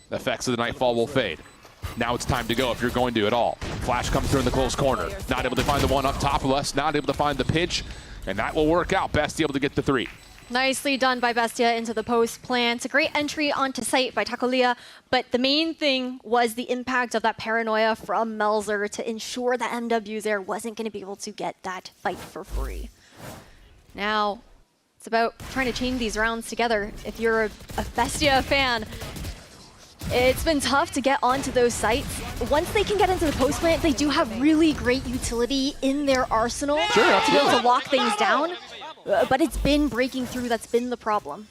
The effects of the Nightfall will fade. Now it's time to go if you're going to at all. Flash comes through in the close corner. Not able to find the one up top of us, not able to find the pinch, and that will work out. Bestia able to get the 3. Nicely done by Bestia into the post plant. A great entry onto site by Takolia, but the main thing was the impact of that paranoia from Melzer to ensure that MW there wasn't going to be able to get that fight for free. Now, it's about trying to chain these rounds together. If you're a Bestia fan, it's been tough to get onto those sites. Once they can get into the post plant, they do have really great utility in their arsenal to be able to lock things down. But it's been breaking through that's been the problem.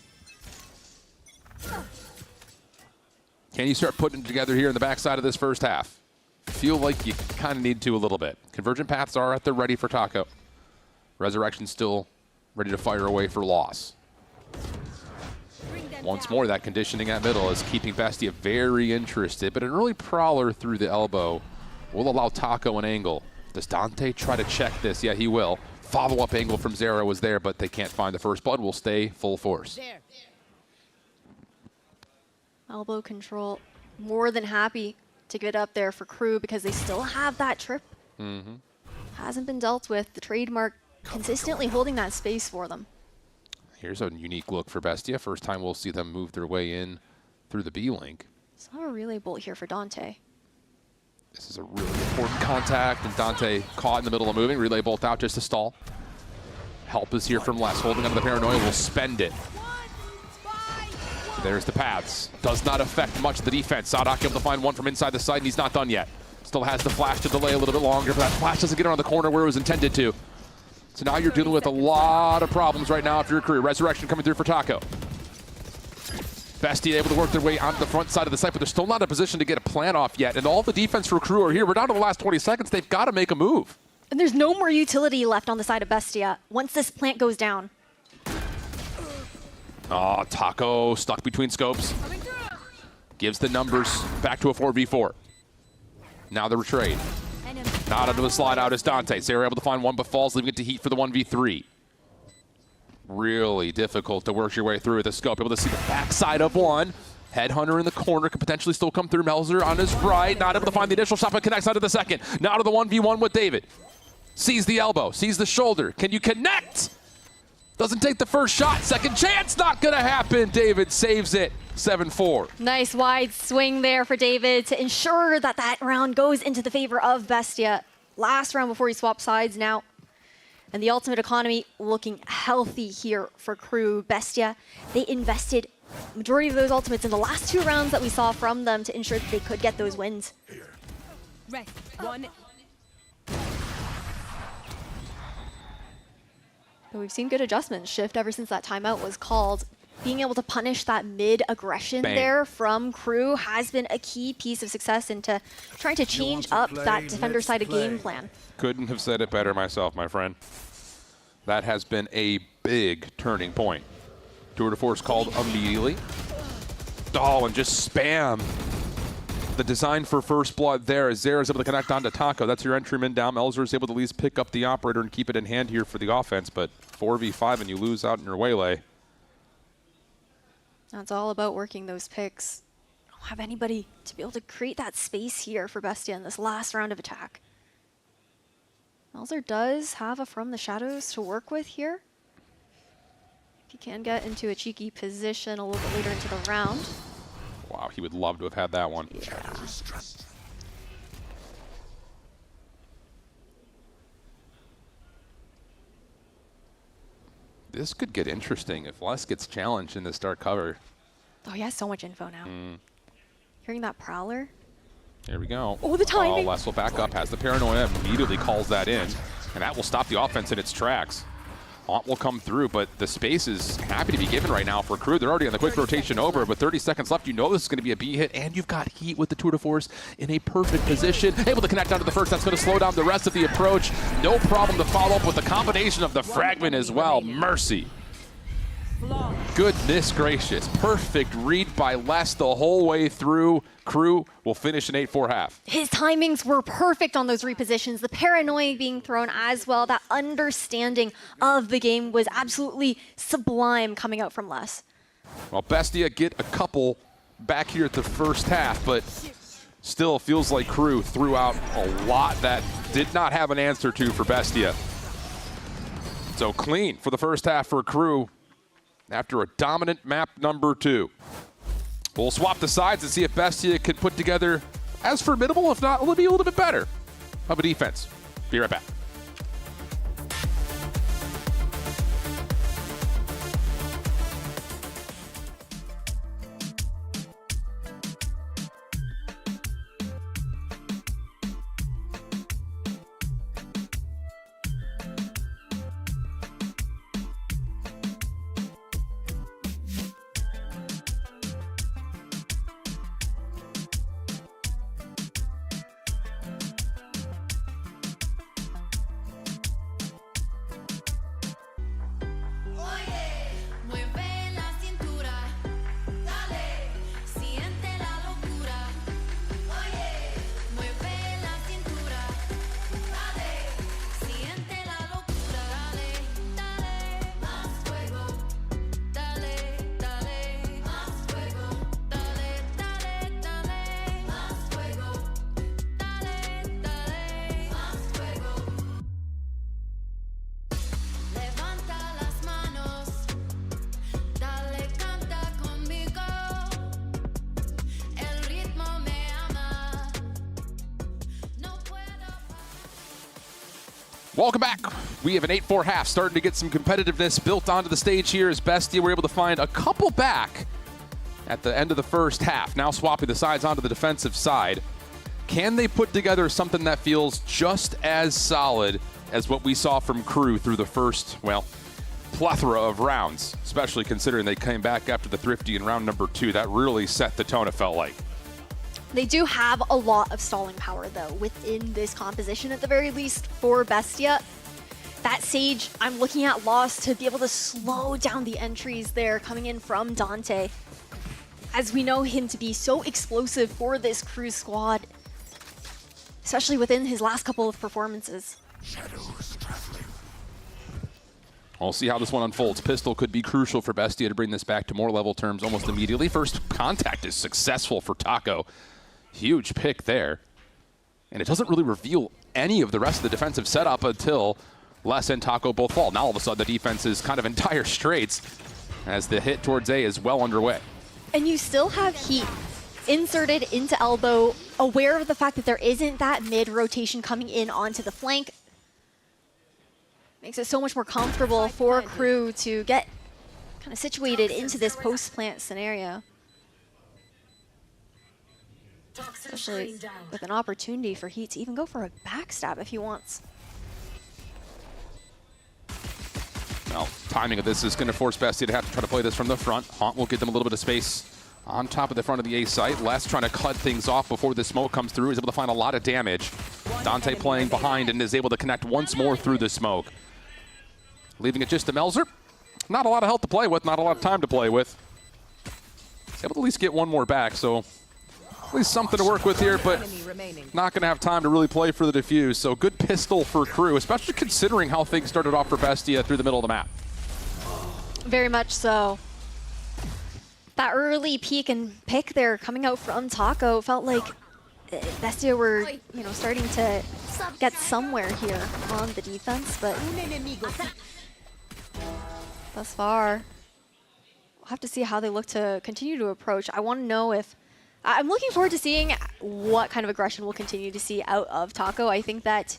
Can you start putting it together here in the backside of this first half? Feel like you kind of need to a little bit. Convergent paths are at the ready for Taco. Resurrection still ready to fire away for loss. Once more, that conditioning at middle is keeping Bestia very interested, but an early prowler through the elbow will allow Taco an angle. Does Dante try to check this? Yeah, he will. Follow-up angle from Zera was there, but they can't find the first blood. Will stay full force. Elbow control, more than happy to get up there for Crew because they still have that trip. Hasn't been dealt with. The trademark consistently holding that space for them. Here's a unique look for Bestia. First time we'll see them move their way in through the B-link. Saw a relay bolt here for Dante. This is a really important contact, and Dante caught in the middle of moving. Relay bolt out just to stall. Help is here from Les. Holding onto the paranoia will spend it. There's the paths. Does not affect much of the defense. Sadok able to find one from inside the site, and he's not done yet. Still has the flash to delay a little bit longer, but that flash doesn't get around the corner where it was intended to. So now you're dealing with a lot of problems right now if you're a Crew. Resurrection coming through for Taco. Bestia able to work their way onto the front side of the site, but they're still not in a position to get a plant off yet. And all the defense for Crew are here. We're down to the last 20 seconds. They've got to make a move. And there's no more utility left on the side of Bestia once this plant goes down. Oh, Taco stuck between scopes. Gives the numbers back to a 4v4. Now the retrade. Not onto the slide out is Dante. Zera able to find one, but falls, leaving it to Heat for the 1v3. Really difficult to work your way through with the scope. Able to see the backside of one. Headhunter in the corner could potentially still come through. Melzer on his right. Not able to find the initial shot, but connects onto the second. Now to the 1v1 with David. Sees the elbow, sees the shoulder. Can you connect? Doesn't take the first shot. Second chance, not going to happen. David saves it. 7-4. Nice wide swing there for David to ensure that that round goes into the favor of Bestia. Last round before he swaps sides now. And the ultimate economy looking healthy here for Crew. Bestia, they invested majority of those ultimates in the last 2 rounds that we saw from them to ensure that they could get those wins. Rest. One. But we've seen good adjustments shift ever since that timeout was called. Being able to punish that mid-aggression there from Crew has been a key piece of success into trying to change up that defender-sided game plan. Couldn't have said it better myself, my friend. That has been a big turning point. Tour de force called immediately. Oh, and just spam. The design for first blood there as Zera is able to connect onto Taco. That's your entryman down. Melzer is able to at least pick up the operator and keep it in hand here for the offense, but 4v5 and you lose out in your waylay. That's all about working those picks. I don't have anybody to be able to create that space here for Bestia in this last round of attack. Melzer does have a From the Shadows to work with here. If he can get into a cheeky position a little bit later into the round. Wow, he would love to have had that one. Yeah. This could get interesting if Les gets challenged in this dark cover. Oh, he has so much info now. Hearing that Prowler. Here we go. Oh, the timing. Les will back up, has the paranoia, immediately calls that in, and that will stop the offense in its tracks. Haunt will come through, but the space is happy to be given right now for Crew. They're already on the quick rotation over, but 30 seconds left. You know this is going to be a B hit, and you've got Heat with the tour de force in a perfect position. Able to connect onto the first. That's going to slow down the rest of the approach. No problem to follow up with the combination of the fragment as well. Mercy. Goodness gracious. Perfect read by Les the whole way through. Crew will finish an 8-4 half. His timings were perfect on those repositions. The paranoia being thrown as well. That understanding of the game was absolutely sublime coming out from Les. Well, Bestia get a couple back here at the first half, but still feels like Crew threw out a lot that did not have an answer to for Bestia. So clean for the first half for Crew after a dominant map number 2. We'll swap the sides and see if Bestia can put together as formidable, if not, it'll be a little bit better of a defense. Be right back. Welcome back. We have an 8-4 half, starting to get some competitiveness built onto the stage here as Bestia were able to find a couple back at the end of the first half. Now swapping the sides onto the defensive side. Can they put together something that feels just as solid as what we saw from Crew through the first, well, plethora of rounds, especially considering they came back after the Thrifty in round number 2. That really set the tone, it felt like. They do have a lot of stalling power, though, within this composition, at the very least, for Bestia. That Sage, I'm looking at Lost to be able to slow down the entries there coming in from Dante, as we know him to be so explosive for this Crew squad, especially within his last couple of performances. We'll see how this one unfolds. Pistol could be crucial for Bestia to bring this back to more level terms almost immediately. First contact is successful for Taco. Huge pick there. And it doesn't really reveal any of the rest of the defensive setup until Les and Taco both fall. Now all of a sudden the defense is kind of in dire straits as the hit towards A is well underway. And you still have Heat inserted into elbow, aware of the fact that there isn't that mid rotation coming in onto the flank. Makes it so much more comfortable for Crew to get kind of situated into this post-plant scenario. Especially with an opportunity for Heat to even go for a backstab if he wants. Well, timing of this is going to force Bestia to have to try to play this from the front. Haunt will give them a little bit of space on top of the front of the A site. Les trying to cut things off before the smoke comes through. He's able to find a lot of damage. Dante playing behind and is able to connect once more through the smoke. Leaving it just to Melzer. Not a lot of health to play with, not a lot of time to play with. He's able to at least get one more back, so at least something to work with here, but not going to have time to really play for the defuse. So good pistol for Crew, especially considering how things started off for Bestia through the middle of the map. Very much so. That early peek and pick there coming out from Taco felt like Bestia were, you know, starting to get somewhere here on the defense, but thus far, we'll have to see how they look to continue to approach. I want to know if I'm looking forward to seeing what kind of aggression we'll continue to see out of Taco. I think that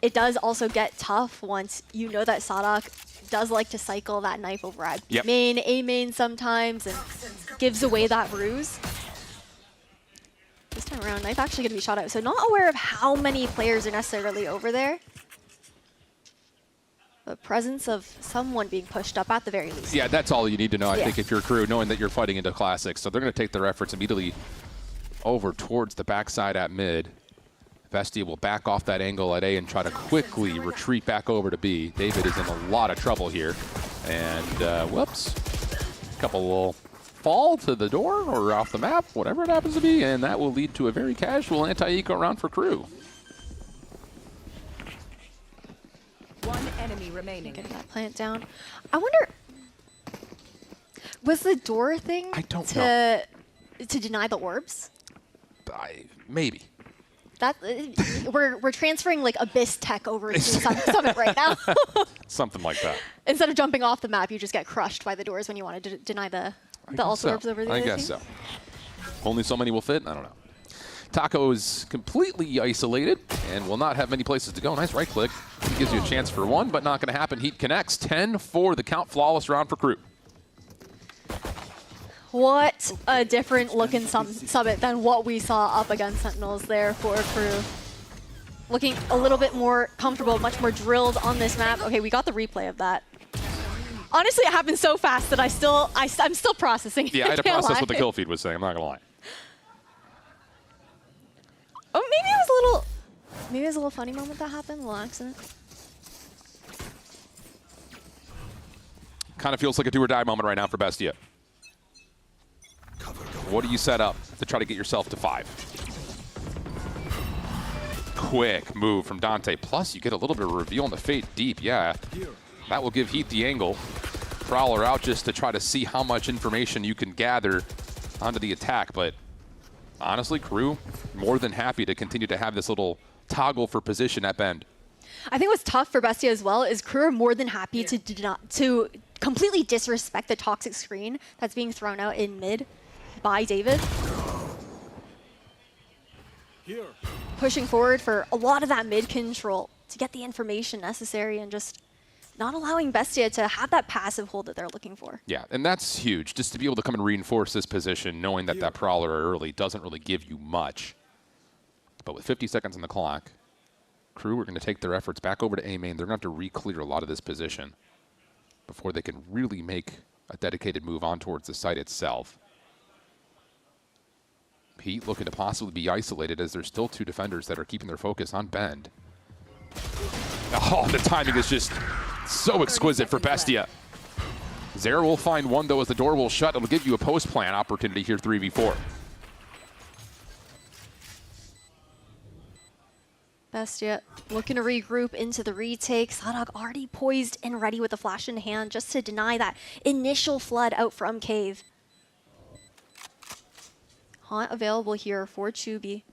it does also get tough once you know that Sadak does like to cycle that knife over at main, A main sometimes, and gives away that ruse. This time around, knife actually going to be shot out. So not aware of how many players are necessarily over there. The presence of someone being pushed up at the very least. Yeah, that's all you need to know, I think, if you're Crew, knowing that you're fighting into Classics. So they're going to take their efforts immediately over towards the backside at mid. Bestia will back off that angle at A and try to quickly retreat back over to B. David is in a lot of trouble here. And, whoops. A couple will fall to the door or off the map, whatever it happens to be, and that will lead to a very casual anti-eco round for Crew. One enemy remaining. Getting that plant down. I wonder, was the door thing to deny the orbs? Maybe. That we're transferring like Abyss tech over to Summit right now. Something like that. Instead of jumping off the map, you just get crushed by the doors when you want to deny the ultra orbs over the other team. I guess so. Only so many will fit? I don't know. Taco is completely isolated and will not have many places to go. Nice right click. He gives you a chance for one, but not going to happen. Heat connects. 10 for the count. Flawless round for Crew. What a different looking Summit than what we saw up against Sentinels there for Crew. Looking a little bit more comfortable, much more drilled on this map. Okay, we got the replay of that. Honestly, it happened so fast that I'm still processing it. Yeah, I had to process what the kill feed was saying. I'm not going to lie. Oh, maybe it was a little funny moment that happened, a little accident. Kind of feels like a do or die moment right now for Bestia. What do you set up to try to get yourself to 5? Quick move from Dante. Plus, you get a little bit of reveal on the Fate deep. Yeah, that will give Heat the angle. Prowler out just to try to see how much information you can gather onto the attack. But honestly, Crew more than happy to continue to have this little toggle for position at Bend. I think what's tough for Bestia as well is Crew are more than happy to completely disrespect the toxic screen that's being thrown out in mid by David. Pushing forward for a lot of that mid control to get the information necessary and just not allowing Bestia to have that passive hold that they're looking for. Yeah, and that's huge. Just to be able to come and reinforce this position, knowing that that Prowler early doesn't really give you much. But with 50 seconds on the clock, Crew are going to take their efforts back over to A main. They're going to have to re-clear a lot of this position before they can really make a dedicated move on towards the site itself. Heat looking to possibly be isolated as there's still 2 defenders that are keeping their focus on Bend. Oh, the timing is just so exquisite for Bestia. Zera will find one, though, as the door will shut. It'll give you a post-plan opportunity here, 3v4. Bestia looking to regroup into the retake. Sadak already poised and ready with a flash in hand just to deny that initial flood out from Cave. Haunt available here for Chubi.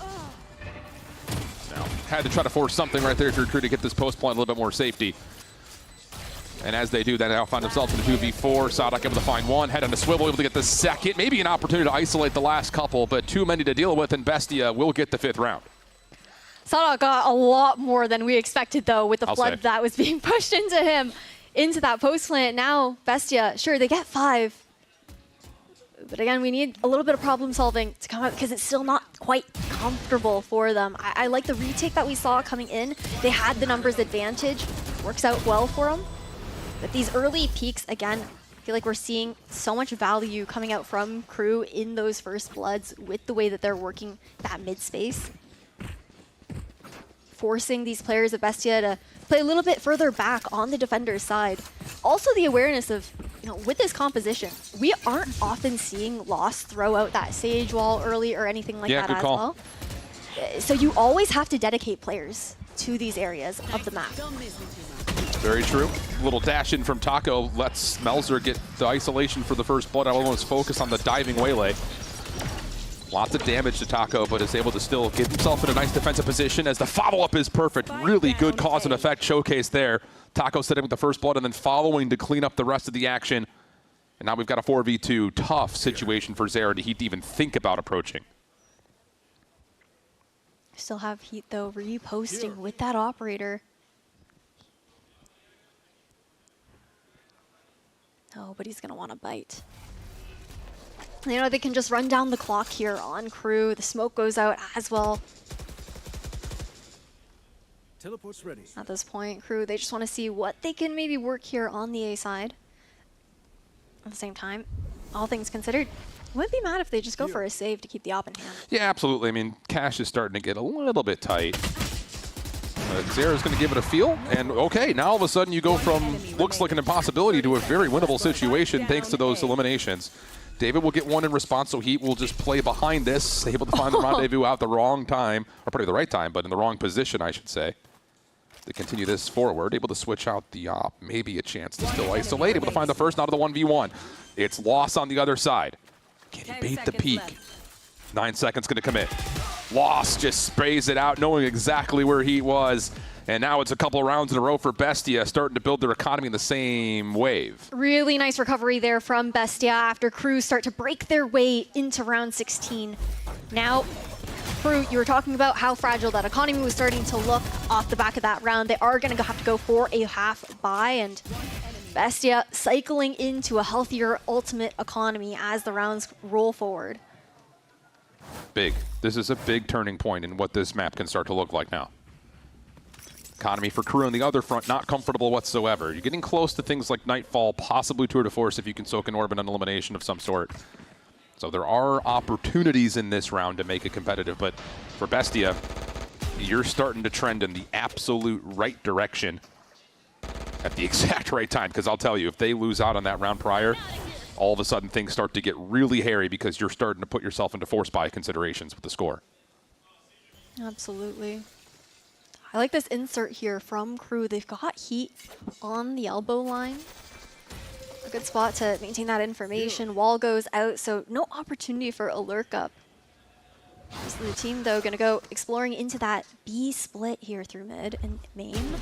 Now, had to try to force something right there if you're Crew to get this post point a little bit more safety. And as they do, they now find themselves in the 2v4. Sadak able to find one, head on a swivel, able to get the second. Maybe an opportunity to isolate the last couple, but too many to deal with, and Bestia will get the 5th round. Sadak got a lot more than we expected, though, with the flood that was being pushed into him, into that post plant. Now, Bestia, sure, they get 5. But again, we need a little bit of problem solving to come out because it's still not quite comfortable for them. I like the retake that we saw coming in. They had the numbers advantage. Works out well for them. But these early peaks, again, I feel like we're seeing so much value coming out from Crew in those first bloods with the way that they're working that mid space. Forcing these players of Bestia to play a little bit further back on the defender's side. Also the awareness of, you know, with this composition, we aren't often seeing Lost throw out that Sage Wall early or anything like that as well. So you always have to dedicate players to these areas of the map. Very true. Little dash in from Taco lets Melzer get the isolation for the first blood. I almost focus on the diving waylay. Lots of damage to Taco, but is able to still get himself in a nice defensive position as the follow-up is perfect. Really good cause and effect showcase there. Taco setting with the first blood and then following to clean up the rest of the action. And now we've got a 4v2 tough situation for Zera to Heat to even think about approaching. Still have Heat, though, reposting with that operator. Oh, but he's going to want to bite. You know, they can just run down the clock here on Crew. The smoke goes out as well. Teleport's ready. At this point, Crew, they just want to see what they can maybe work here on the A side. At the same time, all things considered, wouldn't be mad if they just go for a save to keep the op in hand. Yeah, absolutely. I mean, Cash is starting to get a little bit tight. Zera's going to give it a feel, and okay, now all of a sudden you go from looks like an impossibility to a very winnable situation thanks to those eliminations. David will get one in response, so Heat will just play behind this, able to find the rendezvous out the wrong time, or probably the right time, but in the wrong position, I should say. To continue this forward, able to switch out the op, maybe a chance to still isolate, able to find the first out of the 1v1. It's Loss on the other side. Can he bait the peak? 9 seconds going to commit. Loss just sprays it out, knowing exactly where Heat was. And now it's a couple of rounds in a row for Bestia, starting to build their economy in the same wave. Really nice recovery there from Bestia after Crew start to break their way into round 16. Now, Crew, you were talking about how fragile that economy was starting to look off the back of that round. They are going to have to go for a half buy, and Bestia cycling into a healthier ultimate economy as the rounds roll forward. Big. This is a big turning point in what this map can start to look like now. Economy for Crew on the other front, not comfortable whatsoever. You're getting close to things like Nightfall, possibly Tour de Force if you can soak an orb in an elimination of some sort. So there are opportunities in this round to make it competitive, but for Bestia, you're starting to trend in the absolute right direction at the exact right time, because I'll tell you, if they lose out on that round prior, all of a sudden things start to get really hairy because you're starting to put yourself into force buy considerations with the score. Absolutely. I like this insert here from Crew. They've got Heat on the elbow line. A good spot to maintain that information. Wall goes out, so no opportunity for a lurk up. So the team, though, going to go exploring into that B split here through mid and main.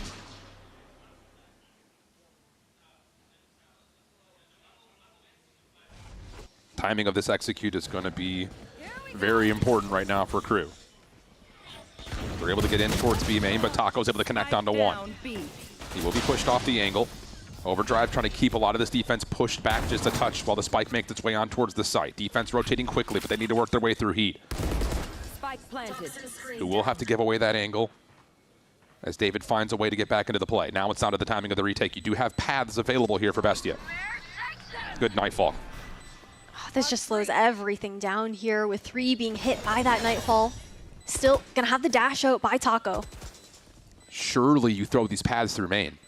Timing of this execute is going to be very important right now for Crew. They're able to get in towards B main, but Taco's able to connect onto one. He will be pushed off the angle. Overdrive trying to keep a lot of this defense pushed back just a touch while the spike makes its way on towards the site. Defense rotating quickly, but they need to work their way through Heat. Who will have to give away that angle as David finds a way to get back into the play. Now it's down to the timing of the retake. You do have paths available here for Bestia. Good Nightfall. This just slows everything down here with 3 being hit by that Nightfall. Still gonna have the dash out by Taco. Surely you throw these paths through main.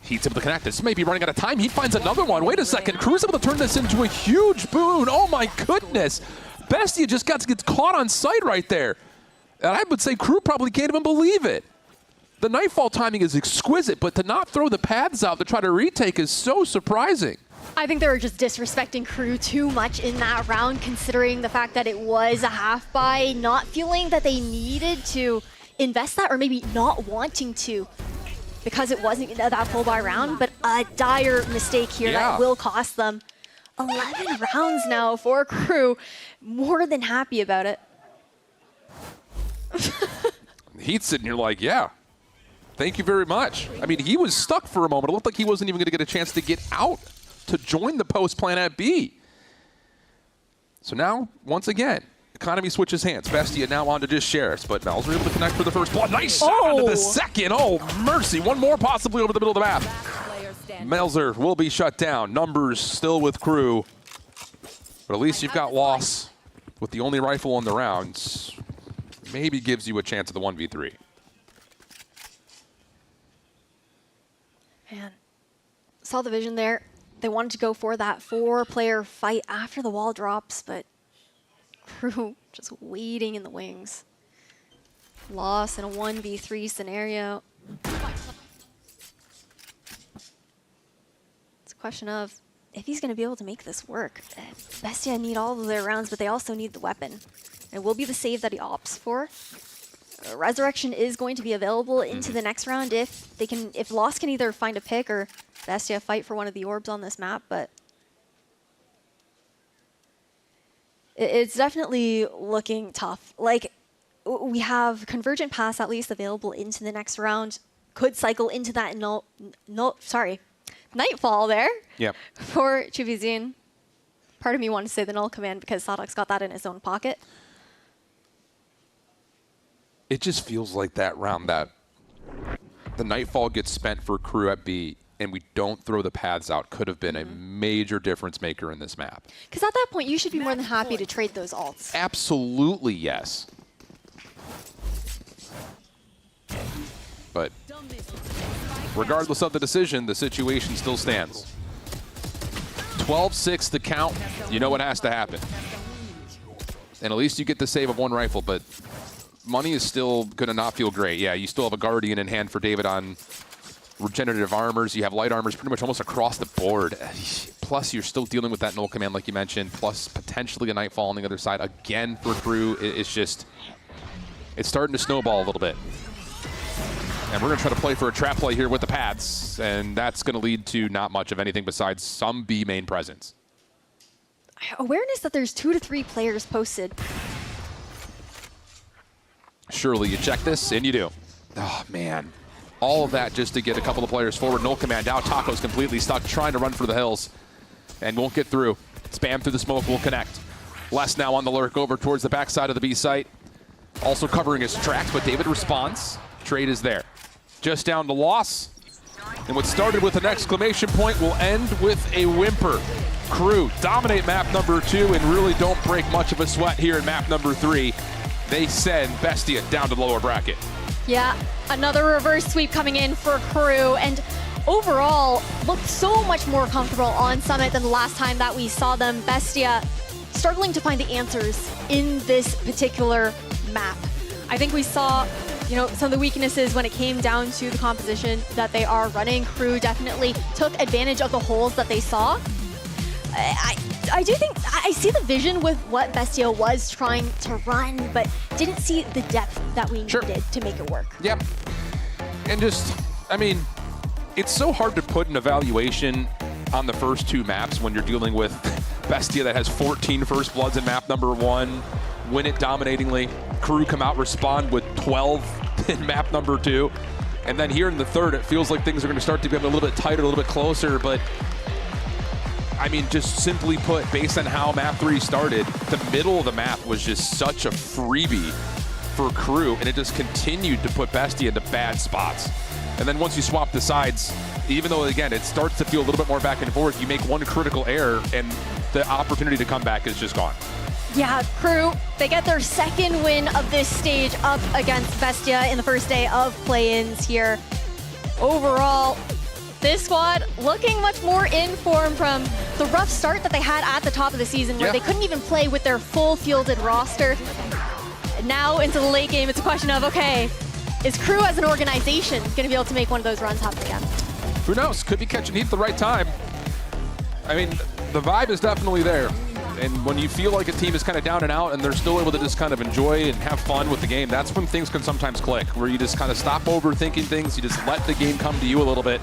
Heat's able to connect. This may be running out of time. He finds another one. Wait a second. Crew's able to turn this into a huge boon. Oh my goodness. Bestia just gets caught on sight right there. And I would say Crew probably can't even believe it. The Nightfall timing is exquisite, but to not throw the paths out to try to retake is so surprising. I think they were just disrespecting Crew too much in that round, considering the fact that it was a half buy, not feeling that they needed to invest that, or maybe not wanting to because it wasn't that full buy round, but a dire mistake here that will cost them 11 rounds now for Crew. More than happy about it. Heat's sitting here like, yeah, thank you very much. I mean, he was stuck for a moment. It looked like he wasn't even going to get a chance to get out to join the post plan at B. So now, once again, economy switches hands. Bestia now on to just Sheriffs, but Mel's able to connect for the first blood. Nice shot into the second. Oh, mercy. One more possibly over the middle of the map. Melzer will be shut down. Numbers still with Crew. But at least you've got Loss with the only rifle on the rounds. Maybe gives you a chance at the 1v3. Man, saw the vision there. They wanted to go for that 4-player fight after the wall drops, but Crew just waiting in the wings. Loss in a 1v3 scenario. question of if he's going to be able to make this work. Bestia need all of their rounds, but they also need the weapon. It will be the save that he opts for. Resurrection is going to be available into the next round if they can, if Lost can either find a pick or Bestia fight for one of the orbs on this map, but it's definitely looking tough. Like, we have Convergent Pass at least available into the next round. Could cycle into that Nightfall there. Yep. For Chubizin. Part of me wanted to say the null command because Sadok's got that in his own pocket. It just feels like that round that the Nightfall gets spent for Crew at B and we don't throw the paths out could have been a major difference maker in this map. Because at that point, you should be more than happy to trade those ults. Absolutely, yes. But regardless of the decision, the situation still stands. 12-6 to count. You know what has to happen. And at least you get the save of one rifle, but money is still going to not feel great. Yeah, you still have a Guardian in hand for David on regenerative armors. You have light armors pretty much almost across the board. Plus, you're still dealing with that null command like you mentioned, plus potentially a Nightfall on the other side. Again, for Crew, it's just, it's starting to snowball a little bit. And we're going to try to play for a trap play here with the paths, and that's going to lead to not much of anything besides some B main presence. Awareness that there's 2 to 3 players posted. Surely you check this, and you do. Oh, man. All of that just to get a couple of players forward. Null command out. Taco's completely stuck, trying to run for the hills, and won't get through. Spam through the smoke will connect. Les now on the lurk over towards the backside of the B site. Also covering his tracks, but David responds. Trade is there. Just down to loss. And what started with an exclamation point will end with a whimper. Crew dominate map number 2 and really don't break much of a sweat here in map number 3. They send Bestia down to the lower bracket. Yeah, another reverse sweep coming in for Crew, and overall looked so much more comfortable on Summit than the last time that we saw them. Bestia struggling to find the answers in this particular map. I think we saw, you know, some of the weaknesses when it came down to the composition that they are running. Crew definitely took advantage of the holes that they saw. I do think, I see the vision with what Bestia was trying to run, but didn't see the depth that we needed to make it work. Yep. And just, I mean, it's so hard to put an evaluation on the first 2 maps when you're dealing with Bestia that has 14 first bloods in map number 1, win it dominatingly. Crew come out, respond with 12 in map number 2. And then here in the third, it feels like things are going to start to get a little bit tighter, a little bit closer, but I mean, just simply put, based on how map 3 started, the middle of the map was just such a freebie for Crew, and it just continued to put Bestia into bad spots. And then once you swap the sides, even though, again, it starts to feel a little bit more back and forth, you make one critical error, and the opportunity to come back is just gone. Yeah, Crew, they get their second win of this stage up against Bestia in the first day of play-ins here. Overall, this squad looking much more in form from the rough start that they had at the top of the season where they couldn't even play with their full fielded roster. Now into the late game, it's a question of, okay, is Crew as an organization going to be able to make one of those runs happen again? Who knows? Could be catching heat at the right time. I mean, the vibe is definitely there. And when you feel like a team is kind of down and out and they're still able to just kind of enjoy and have fun with the game, that's when things can sometimes click, where you just kind of stop overthinking things, you just let the game come to you a little bit.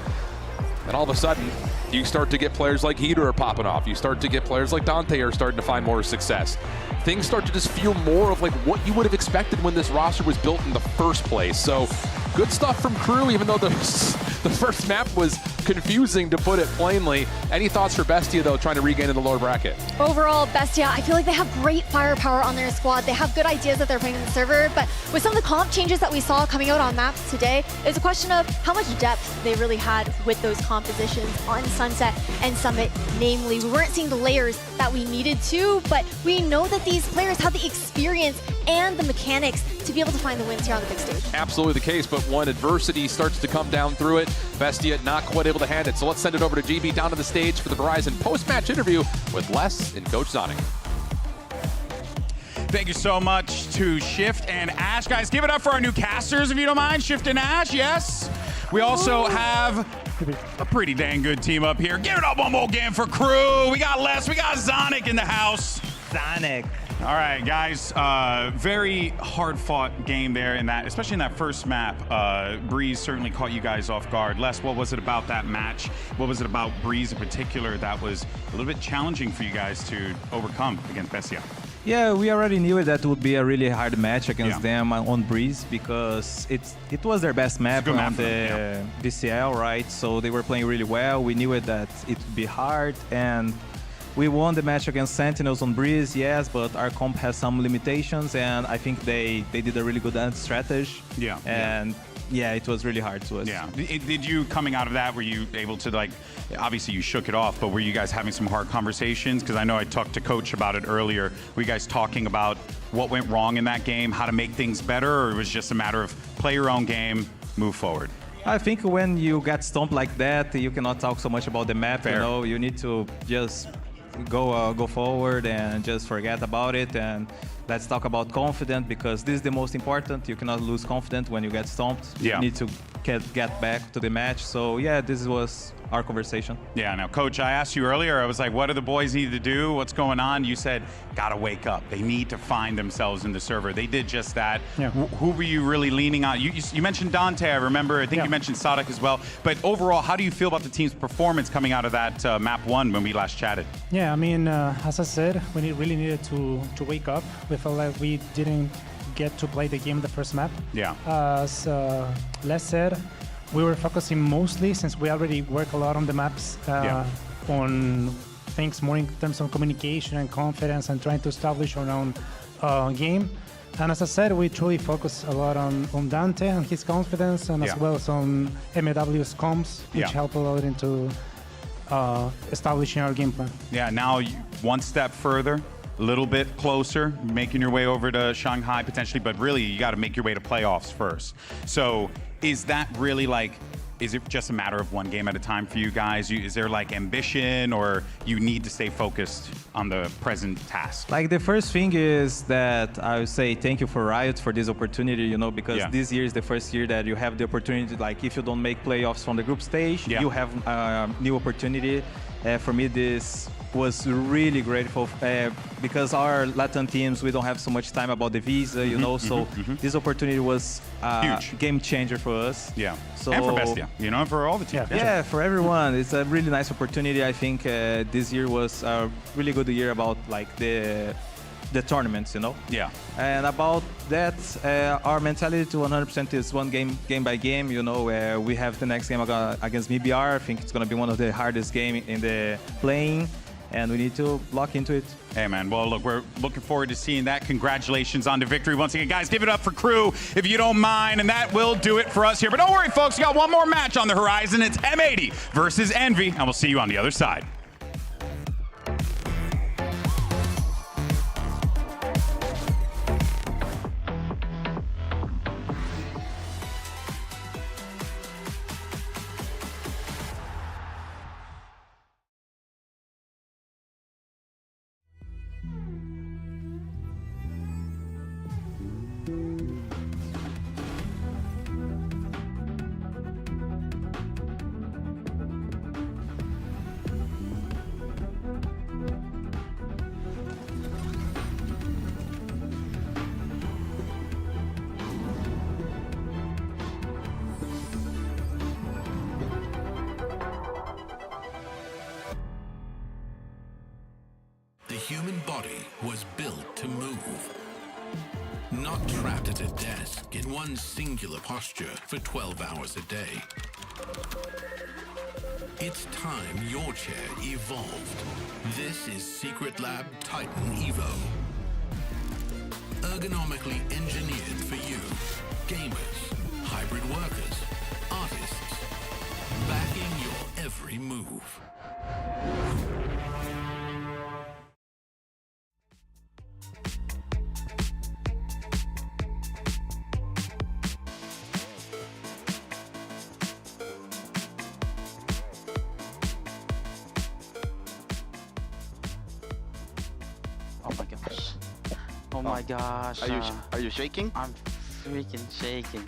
And all of a sudden, you start to get players like Heater are popping off. You start to get players like Dante are starting to find more success. Things start to just feel more of like what you would have expected when this roster was built in the first place. So good stuff from Crew, even though the first map was confusing, to put it plainly. Any thoughts for Bestia, though, trying to regain in the lower bracket? Overall, Bestia, I feel like they have great firepower on their squad. They have good ideas that they're bringing to the server, but with some of the comp changes that we saw coming out on maps today, it's a question of how much depth they really had with those compositions on Sunset and Summit. Namely, we weren't seeing the layers that we needed to, but we know that these players have the experience and the mechanics to be able to find the wins here on the big stage. Absolutely the case, but when adversity starts to come down through it, Bestia not quite able to hand it. So let's send it over to GB down to the stage for the Verizon post-match interview with Les and Coach Zonic. Thank you so much to Shift and Ash. Guys, give it up for our new casters, if you don't mind. Shift and Ash, yes. We also have A pretty dang good team up here. Give it up one more game for Crew. We got Les, we got Zonic in the house. Zonic. All right, guys. Very hard-fought game there in that, especially in that first map. Breeze certainly caught you guys off guard. Les, what was it about that match? What was it about Breeze in particular that was a little bit challenging for you guys to overcome against Bestia? Yeah, we already knew that would be a really hard match against them on Breeze because it was their best map on the VCL, right? So they were playing really well. We knew that it would be hard, and we won the match against Sentinels on Breeze, yes, but our comp has some limitations, and I think they did a really good strategy. Yeah. And yeah, it was really hard to us. Yeah. Did you, coming out of that, were you able to, like, obviously you shook it off, but were you guys having some hard conversations? Because I know I talked to Coach about it earlier. Were you guys talking about what went wrong in that game, how to make things better, or it was just a matter of play your own game, move forward? I think when you get stomped like that, you cannot talk so much about the map. Fair. You know, you need to just go forward and just forget about it, and let's talk about confidence, because this is the most important. You cannot lose confidence when you get stomped. Yeah. You need to get back to the match. So yeah, this was our conversation. Yeah, now Coach, I asked you earlier, I was like, what do the boys need to do? What's going on? You said, gotta wake up. They need to find themselves in the server. They did just that. Yeah. Who were you really leaning on? You mentioned Dante, I remember. I think you mentioned Sadak as well. But overall, how do you feel about the team's performance coming out of that map 1 when we last chatted? Yeah, I mean, as I said, we really needed to wake up. We felt like we didn't get to play the game the first map. Yeah. As Les said, we were focusing mostly, since we already work a lot on the maps, on things more in terms of communication and confidence and trying to establish our own game. And as I said, we truly focus a lot on Dante and his confidence, and as well as on MAW's comms, which help a lot into establishing our game plan. Yeah, now one step further, a little bit closer, making your way over to Shanghai potentially, but really you got to make your way to playoffs first. So is that really like, is it just a matter of one game at a time for you guys? Is there like ambition, or you need to stay focused on the present task? Like the first thing is that I would say thank you for Riot for this opportunity, you know, because this year is the first year that you have the opportunity, like if you don't make playoffs from the group stage, you have a new opportunity. For me, this was really grateful because our Latin teams, we don't have so much time about the visa, you know, so this opportunity was a huge game changer for us. Yeah, so, and for Bestia, you know, and for all the teams. Yeah, for everyone. It's a really nice opportunity. I think this year was a really good year about like the tournaments, you know? Yeah. And about that, our mentality to 100% is one game by game, you know. We have the next game against MBR. I think it's going to be one of the hardest games in the playing, and we need to lock into it. Hey, man. Well, look, we're looking forward to seeing that. Congratulations on the victory once again. Guys, give it up for Crew if you don't mind, and that will do it for us here. But don't worry, folks. We got one more match on the horizon. It's M80 versus Envy, and we'll see you on the other side. The human body was built to move, not trapped at a desk in one singular posture for 12 hours a day. It's time your chair evolved. This is Secretlab Titan Evo. Ergonomically engineered for you, gamers, hybrid workers, artists, backing your every move. Oh my gosh. Oh my gosh. Are you shaking? I'm freaking shaking.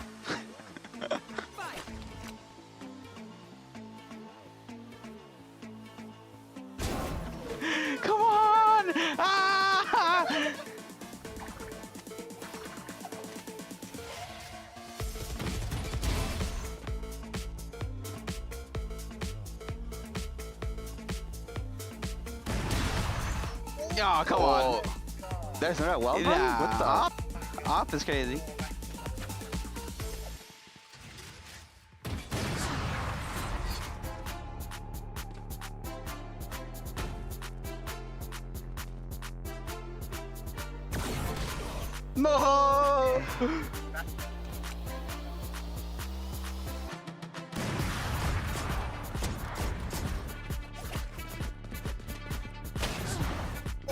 Oh, come on. There's not a well done? Yeah. What the up? Up is crazy. No!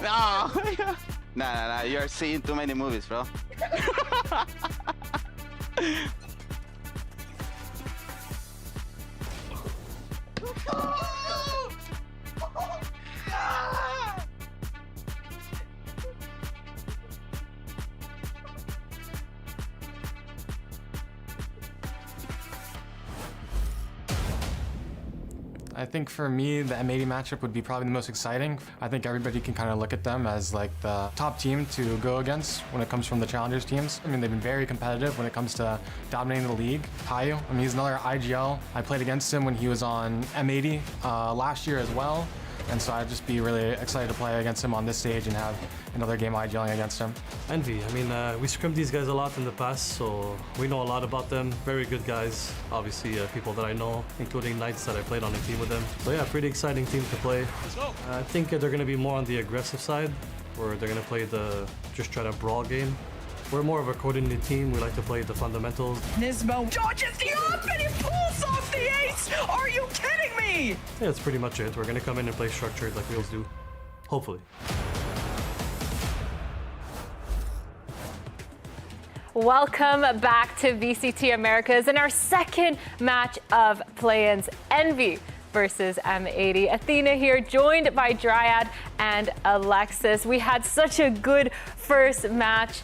No! Nah, you're seeing too many movies, bro. I think for me, the M80 matchup would be probably the most exciting. I think everybody can kind of look at them as like the top team to go against when it comes from the challengers teams. I mean, they've been very competitive when it comes to dominating the league. Caillou, I mean, he's another IGL. I played against him when he was on M80 last year as well. And so I'd just be really excited to play against him on this stage and have another game IGLing against him. Envy. I mean, we scrimmed these guys a lot in the past, so we know a lot about them. Very good guys. Obviously, people that I know, including Knights that I played on the team with them. So yeah, pretty exciting team to play. I think they're going to be more on the aggressive side, where they're going to play just try to brawl game. We're more of a coordinated team. We like to play the fundamentals. Nismo dodges the up and he pulls off the ace! Are you kidding me? Yeah, that's pretty much it. We're going to come in and play structured like we always do. Hopefully. Welcome back to VCT Americas and our second match of play-ins, Envy versus M80. Athena here, joined by Dryad and Alexis. We had such a good first match.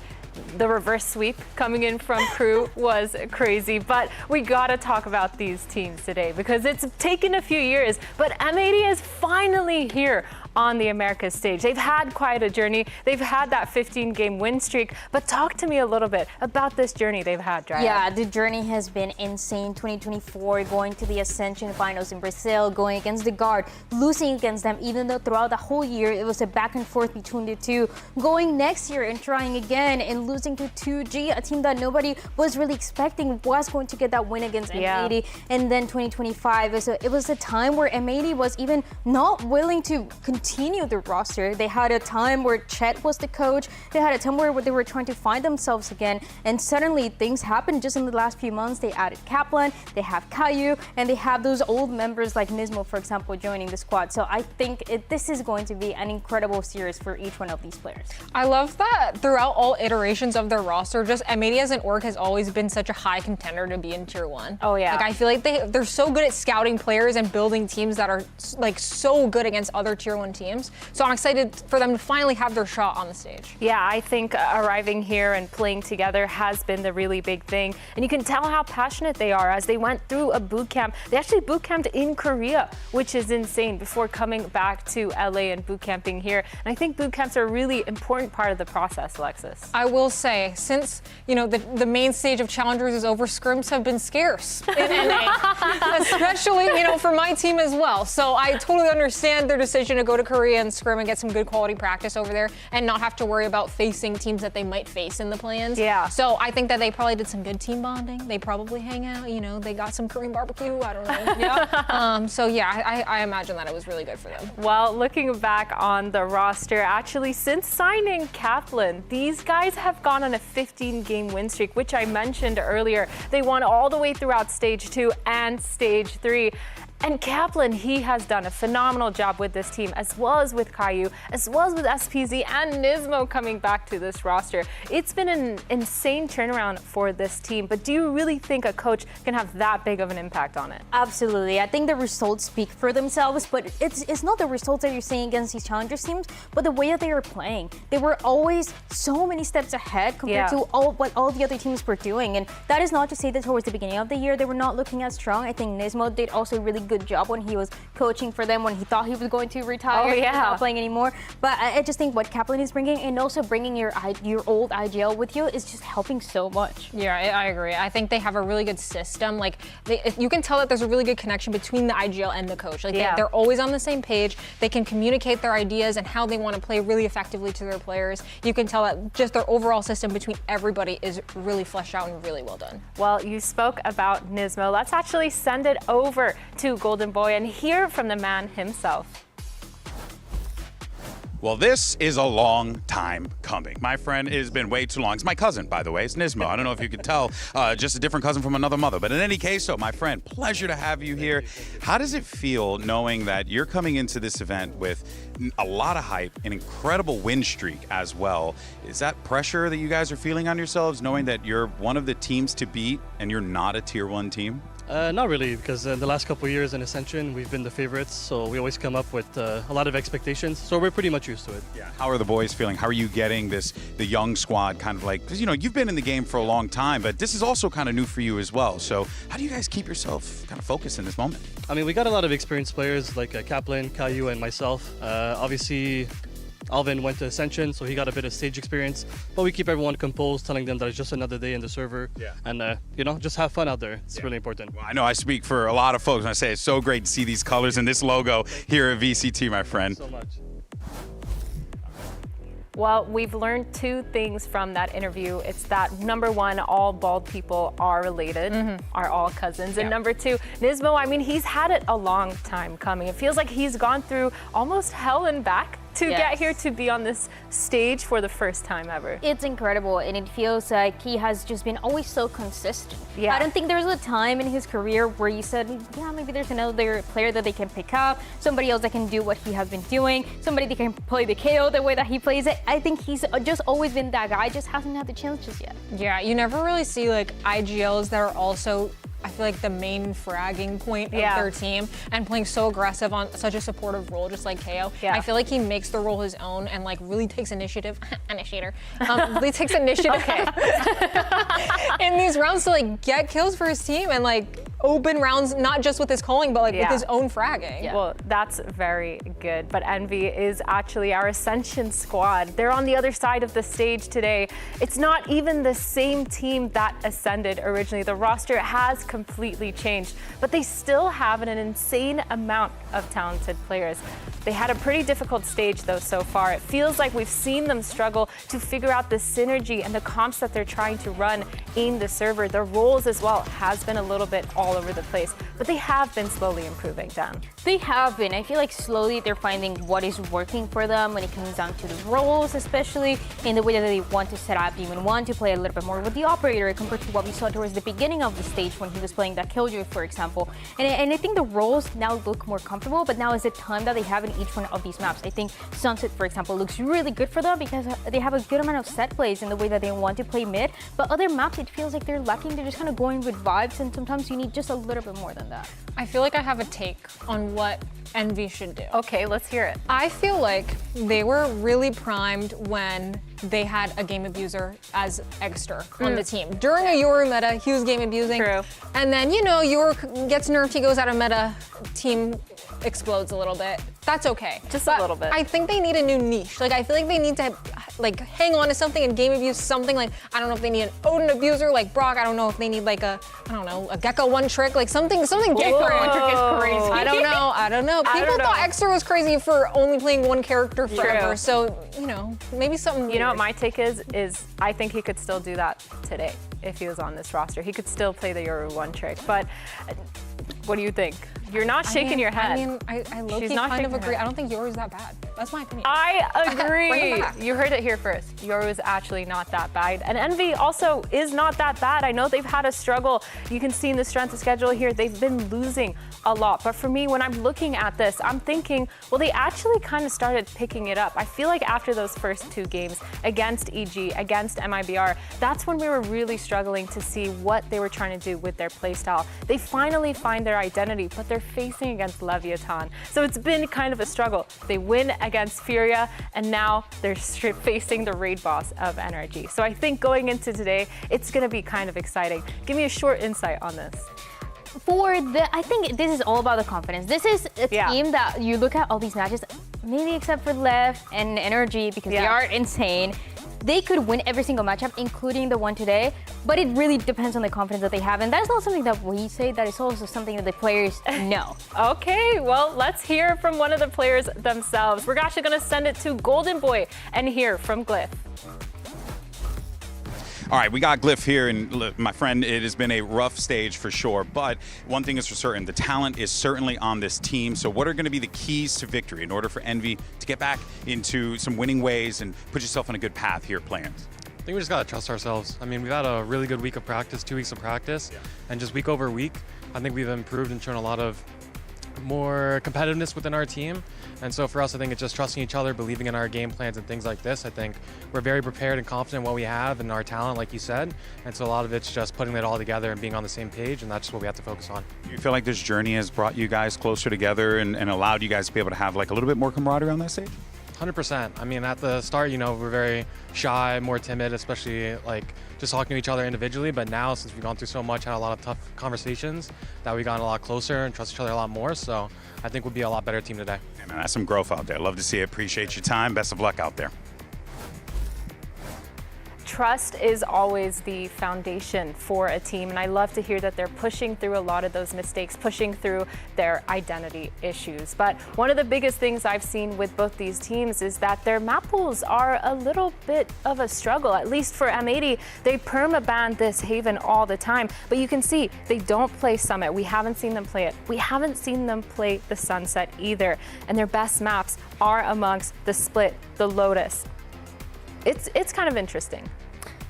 The reverse sweep coming in from Crew was crazy, but we gotta talk about these teams today because it's taken a few years, but M80 is finally here on the Americas stage. They've had quite a journey. They've had that 15-game win streak, but talk to me a little bit about this journey they've had, Dryad. Yeah, the journey has been insane. 2024, going to the Ascension Finals in Brazil, going against the Guard, losing against them, even though throughout the whole year it was a back and forth between the two. Going next year and trying again and losing to 2G, a team that nobody was really expecting was going to get that win against M80. And then 2025, it was a time where M80 was even not willing to continue the roster. They had a time where Chet was the coach. They had a time where they were trying to find themselves again. And suddenly things happened just in the last few months. They added Kaplan, they have Caillou, and they have those old members like Nismo, for example, joining the squad. So I think this is going to be an incredible series for each one of these players. I love that throughout all iterations of their roster, just M80 as an org has always been such a high contender to be in Tier 1. Oh yeah. Like I feel like they're so good at scouting players and building teams that are like so good against other Tier 1 teams. So I'm excited for them to finally have their shot on the stage. Yeah, I think arriving here and playing together has been the really big thing. And you can tell how passionate they are as they went through a boot camp. They actually boot camped in Korea, which is insane, before coming back to LA and boot camping here. And I think boot camps are a really important part of the process, Alexis. I will say, since the main stage of challengers is over, scrims have been scarce in NA, especially for my team as well. So I totally understand their decision to go to Korea and scrim and get some good quality practice over there and not have to worry about facing teams that they might face in the play-ins. Yeah. So I think that they probably did some good team bonding. They probably hang out, they got some Korean barbecue, I don't know. Yeah. So yeah, I imagine that it was really good for them. Well, looking back on the roster, actually since signing Kaplan, these guys have gone on a 15-game win streak, which I mentioned earlier. They won all the way throughout Stage 2 and Stage 3. And Kaplan, he has done a phenomenal job with this team, as well as with Caillou, as well as with SPZ and Nismo coming back to this roster. It's been an insane turnaround for this team, but do you really think a coach can have that big of an impact on it? Absolutely. I think the results speak for themselves, but it's not the results that you're seeing against these challengers teams, but the way that they are playing. They were always so many steps ahead compared to what all the other teams were doing. And that is not to say that towards the beginning of the year, they were not looking as strong. I think Nismo did also a really good job when he was coaching for them when he thought he was going to retire. Oh, yeah. He's not playing anymore. But I just think what Kaplan is bringing, and also bringing your old IGL with you, is just helping so much. Yeah, I agree. I think they have a really good system. Like, you can tell that there's a really good connection between the IGL and the coach. Like, they're always on the same page. They can communicate their ideas and how they want to play really effectively to their players. You can tell that just their overall system between everybody is really fleshed out and really well done. Well, you spoke about Nismo. Let's actually send it over to Golden Boy and hear from the man himself. Well, this is a long time coming. My friend, it has been way too long. It's my cousin, by the way. It's Nismo. I don't know if you could tell, just a different cousin from another mother. But in any case, so my friend, pleasure to have you here. How does it feel knowing that you're coming into this event with a lot of hype, an incredible win streak as well? Is that pressure that you guys are feeling on yourselves, knowing that you're one of the teams to beat and you're not a tier 1 team? Not really, because in the last couple of years in Ascension, we've been the favorites, so we always come up with a lot of expectations, so we're pretty much used to it. Yeah. How are the boys feeling? How are you getting the young squad kind of like, because, you know, you've been in the game for a long time, but this is also kind of new for you as well. So how do you guys keep yourself kind of focused in this moment? I mean, we got a lot of experienced players like Kaplan, Caillou, and myself. Obviously, Alvin went to Ascension, so he got a bit of stage experience, but we keep everyone composed, telling them that it's just another day in the server, and you know, just have fun out there. It's really important. Well, I know I speak for a lot of folks when I say it's so great to see these colors and this logo here at VCT, my friend. Thank you so much. Well, we've learned 2 things from that interview. It's that, number 1, all bald people are related, are all cousins. And number 2, Nismo, I mean, he's had it a long time coming. It feels like he's gone through almost hell and back to get here, to be on this stage for the first time ever. It's incredible, and it feels like he has just been always so consistent. Yeah. I don't think there's a time in his career where you said, yeah, maybe there's another player that they can pick up, somebody else that can do what he has been doing, somebody that can play the KO the way that he plays it. I think he's just always been that guy, just hasn't had the chance just yet. Yeah, you never really see like IGLs that are also, I feel like, the main fragging point of their team, and playing so aggressive on such a supportive role, just like KO. I feel like he makes the role his own and like really takes initiative, really takes initiative in these rounds to like get kills for his team and like open rounds, not just with his calling, but like with his own fragging. Well, that's very good. But Envy is actually our Ascension squad. They're on the other side of the stage today. It's not even the same team that ascended originally. The roster has completely changed, but they still have an insane amount of talented players. They had a pretty difficult stage though so far. It feels like we've seen them struggle to figure out the synergy and the comps that they're trying to run in the server. Their roles as well has been a little bit all over the place, but they have been slowly improving, Dan. They have been. I feel like slowly they're finding what is working for them when it comes down to the roles, especially in the way that they want to set up. They even want to play a little bit more with the operator compared to what we saw towards the beginning of the stage when he was playing that Killjoy, for example. And I think the roles now look more comfortable, but now is the time that they have in each one of these maps. I think Sunset, for example, looks really good for them because they have a good amount of set plays in the way that they want to play mid, but other maps it feels like they're lacking. They're just kind of going with vibes, and sometimes you need just a little bit more than that. I feel like I have a take on what Envy should do. Okay, let's hear it. I feel like they were really primed when they had a game abuser as Exter on the team. During a Yoru meta, he was game abusing. True. And then, you know, Yoru gets nerfed, he goes out of meta, team explodes a little bit. That's okay. Just a little bit. I think they need a new niche. Like, I feel like they need to like hang on to something and game abuse something. Like, I don't know if they need an Odin abuser like Brock. I don't know if they need like a, I don't know, a Gecko one trick, like something different. Gecko one trick is crazy. I don't know. People thought Exter was crazy for only playing one character forever. True. So, you know, maybe something You know what my take is I think he could still do that today if he was on this roster. He could still play the Yoru one trick. But what do you think? You're not shaking your head. I mean, I low-key kind of agree. I don't think Yoru's that bad. That's my opinion. I agree. Bring him back. You heard it here first. Yoru is actually not that bad. And Envy also is not that bad. I know they've had a struggle. You can see in the strength of schedule here, they've been losing a lot. But for me, when I'm looking at this, I'm thinking, well, they actually kind of started picking it up. I feel like after those first 2 games against EG, against MIBR, that's when we were really struggling to see what they were trying to do with their playstyle. They finally find their identity, but they're facing against Leviatán. So it's been kind of a struggle. They win against Furia, and now they're facing the raid boss of NRG. So I think going into today, it's going to be kind of exciting. Give me a short insight on this. I think this is all about the confidence. This is a team that you look at all these matches, maybe except for Lev and Energy, because they are insane. They could win every single matchup, including the one today, but it really depends on the confidence that they have. And that's not something that we say, that is also something that the players know. Okay, well, let's hear from one of the players themselves. We're actually going to send it to Golden Boy and hear from Glyph. All right, we got Glyph here, and look, my friend, it has been a rough stage for sure, but one thing is for certain, the talent is certainly on this team. So what are going to be the keys to victory in order for Envy to get back into some winning ways and put yourself on a good path here playing? I think we just got to trust ourselves. I mean, we've had a really good week of practice, 2 weeks of practice, and just week over week, I think we've improved and shown a lot of more competitiveness within our team. And so for us, I think it's just trusting each other, believing in our game plans and things like this. I think we're very prepared and confident in what we have and our talent, like you said. And so a lot of it's just putting it all together and being on the same page, and that's what we have to focus on. Do you feel like this journey has brought you guys closer together and allowed you guys to be able to have like a little bit more camaraderie on that stage? 100%. I mean, at the start, you know, we're very shy, more timid, especially like just talking to each other individually. But now, since we've gone through so much, had a lot of tough conversations, that we've gotten a lot closer and trust each other a lot more. So I think we'll be a lot better team today. Yeah, man, that's some growth out there. Love to see it. Appreciate your time. Best of luck out there. Trust is always the foundation for a team, and I love to hear that they're pushing through a lot of those mistakes, pushing through their identity issues. But one of the biggest things I've seen with both these teams is that their map pools are a little bit of a struggle. At least for M80, they perma-ban this Haven all the time, but you can see they don't play Summit. We haven't seen them play it. We haven't seen them play the Sunset either, and their best maps are amongst the Split, the Lotus. It's kind of interesting.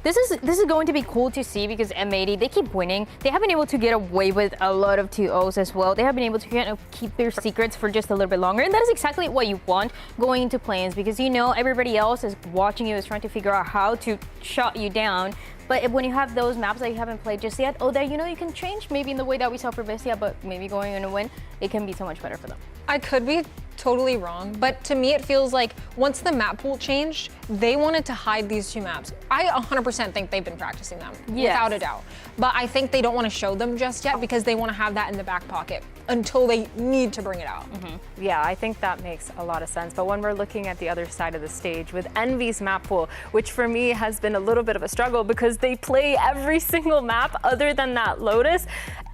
This is going to be cool to see because M80, they keep winning. They have been able to get away with a lot of 2-0s as well. They have been able to kind of keep their secrets for just a little bit longer. And that is exactly what you want going into play-ins, because you know everybody else is watching you, is trying to figure out how to shut you down. But when you have those maps that you haven't played just yet, that you know you can change maybe in the way that we saw for Bestia, but maybe going in a win, it can be so much better for them. I could be totally wrong, but to me it feels like once the map pool changed, they wanted to hide these two maps. I 100% think they've been practicing them, without a doubt. But I think they don't want to show them just yet because they want to have that in the back pocket until they need to bring it out. Yeah, I think that makes a lot of sense. But when we're looking at the other side of the stage with Envy's map pool, which for me has been a little bit of a struggle because they play every single map other than that Lotus,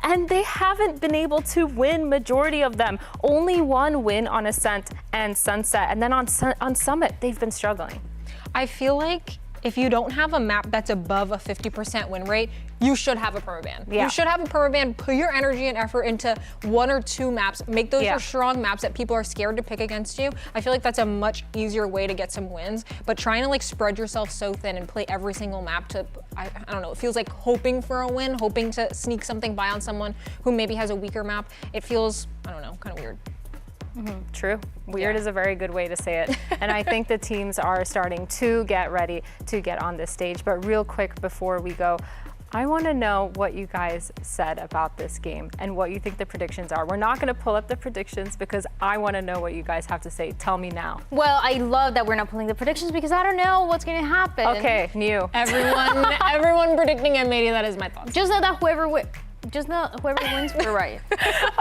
and they haven't been able to win majority of them. Only one win on Ascent and Sunset, and then on Summit, they've been struggling. I feel like if you don't have a map that's above a 50% win rate, you should have a permaban. You should have a permaban, put your energy and effort into 1 or 2 maps, make those your strong maps that people are scared to pick against you. I feel like that's a much easier way to get some wins, but trying to like spread yourself so thin and play every single map to, I don't know, it feels like hoping for a win, hoping to sneak something by on someone who maybe has a weaker map. It feels, I don't know, kind of weird. True. Weird is a very good way to say it. And I think the teams are starting to get ready to get on this stage. But real quick before we go, I want to know what you guys said about this game and what you think the predictions are. We're not going to pull up the predictions because I want to know what you guys have to say. Tell me now. Well, I love that we're not pulling the predictions because I don't know what's going to happen. Okay, new. Everyone predicting M80, that is my thoughts. Just know that whoever wins, we're right.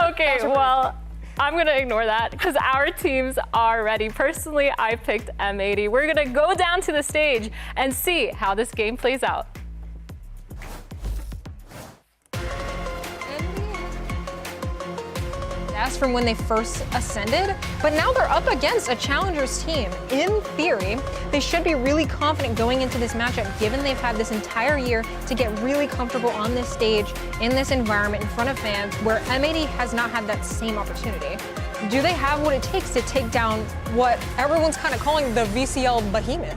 Okay, well, I'm gonna ignore that because our teams are ready. Personally, I picked M80. We're gonna go down to the stage and see how this game plays out. That's from when they first ascended, but now they're up against a challengers team. In theory, they should be really confident going into this matchup, given they've had this entire year to get really comfortable on this stage, in this environment, in front of fans, where M80 has not had that same opportunity. Do they have what it takes to take down what everyone's kind of calling the VCL behemoth?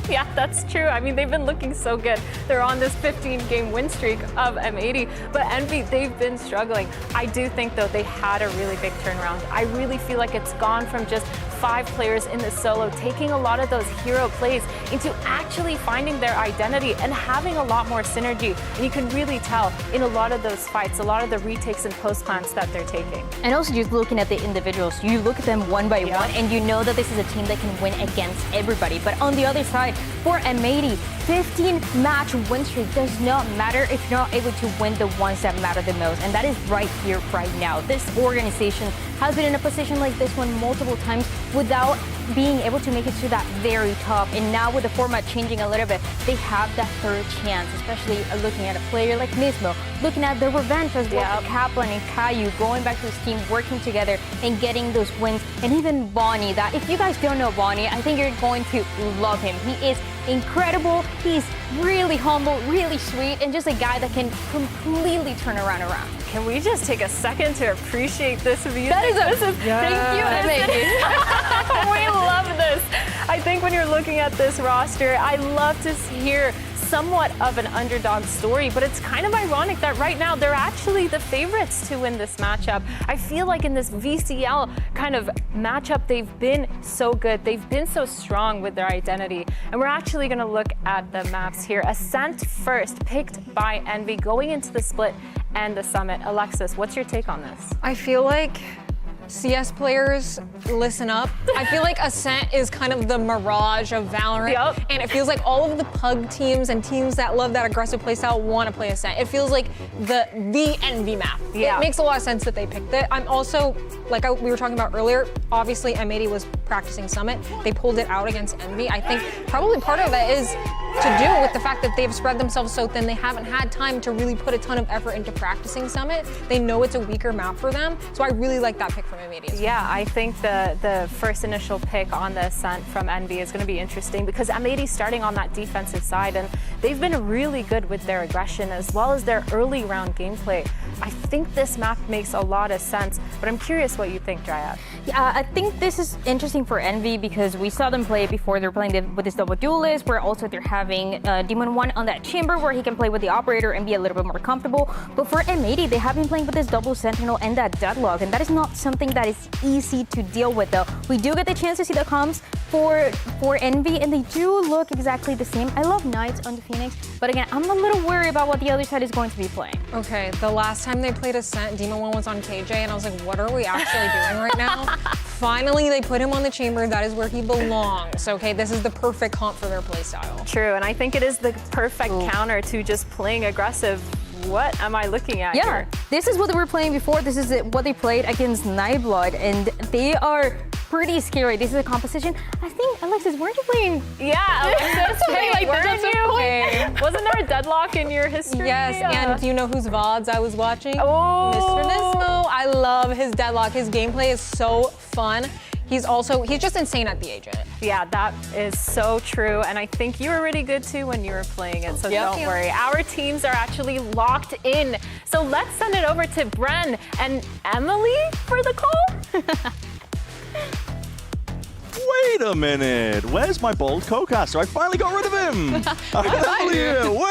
Yeah, that's true. I mean, they've been looking so good. They're on this 15-game win streak of M80, but Envy, they've been struggling. I do think, though, they had a really big turnaround. I really feel like it's gone from just 5 players in the solo, taking a lot of those hero plays into actually finding their identity and having a lot more synergy. And you can really tell in a lot of those fights, a lot of the retakes and post plants that they're taking. And also just looking at the individuals, you look at them one by one and you know that this is a team that can win against everybody. But on the other side, for M80, 15-match win streak does not matter if you're not able to win the ones that matter the most, and that is right here, right now. This organization has been in a position like this one multiple times without being able to make it to that very top, and now with the format changing a little bit, they have that third chance, especially looking at a player like Nismo, looking at the revenge as well, Kaplan and Caillou going back to his team, working together and getting those wins, and even Bonnie, that if you guys don't know Bonnie, I think you're going to love him. He is incredible, he's really humble, really sweet, and just a guy that can completely turn around. Can we just take a second to appreciate this music? That is thank you, amazing. We love this. I think when you're looking at this roster, I love to hear somewhat of an underdog story, but it's kind of ironic that right now they're actually the favorites to win this matchup. I feel like in this VCL kind of matchup, they've been so good. They've been so strong with their identity. And we're actually going to look at the maps here. Ascent first, picked by Envy, going into the split and the summit. Alexis, what's your take on this? I feel like CS players, listen up. I feel like Ascent is kind of the mirage of Valorant, and it feels like all of the pug teams and teams that love that aggressive playstyle want to play Ascent. It feels like the Envy map. It makes a lot of sense that they picked it. I'm also, like we were talking about earlier, obviously M80 was practicing Summit. They pulled it out against Envy. I think probably part of that is to do with the fact that they've spread themselves so thin. They haven't had time to really put a ton of effort into practicing Summit. They know it's a weaker map for them, so I really like that pick from M80 as well. Yeah, I think the first initial pick on the Ascent from Envy is going to be interesting because M80 starting on that defensive side, and they've been really good with their aggression as well as their early round gameplay. I think this map makes a lot of sense, but I'm curious what you think, Dryad. Yeah, I think this is interesting for Envy because we saw them play before. They're playing with this double duelist, where also they're having Demon 1 on that chamber where he can play with the operator and be a little bit more comfortable. But for M80, they have been playing with this double sentinel and that deadlock, and that is not something that is easy to deal with though. We do get the chance to see the comms for Envy, and they do look exactly the same. I love Knights on the Phoenix, but again, I'm a little worried about what the other side is going to be playing. Okay, the last time they played Ascent, Demon 1 was on KJ, and I was like, what are we actually doing right now? Finally, they put him on the chamber. That is where he belongs. Okay, this is the perfect comp for their playstyle. True, and I think it is the perfect counter to just playing aggressive. What am I looking at here? This is what they were playing before. This is what they played against Nightblood, and they are pretty scary. This is a composition. I think, Alexis, weren't you playing? Yeah, Alexis, weren't you? Wasn't there a deadlock in your history? Yes, and do you know whose VODs I was watching? Mr. Nismo. I love his deadlock. His gameplay is so fun. He's just insane at the agent. Yeah, that is so true. And I think you were really good too when you were playing it, so don't worry. Our teams are actually locked in. So let's send it over to Bren and Emily for the call. Wait a minute, where's my bold co-caster? I finally got rid of him. Hello.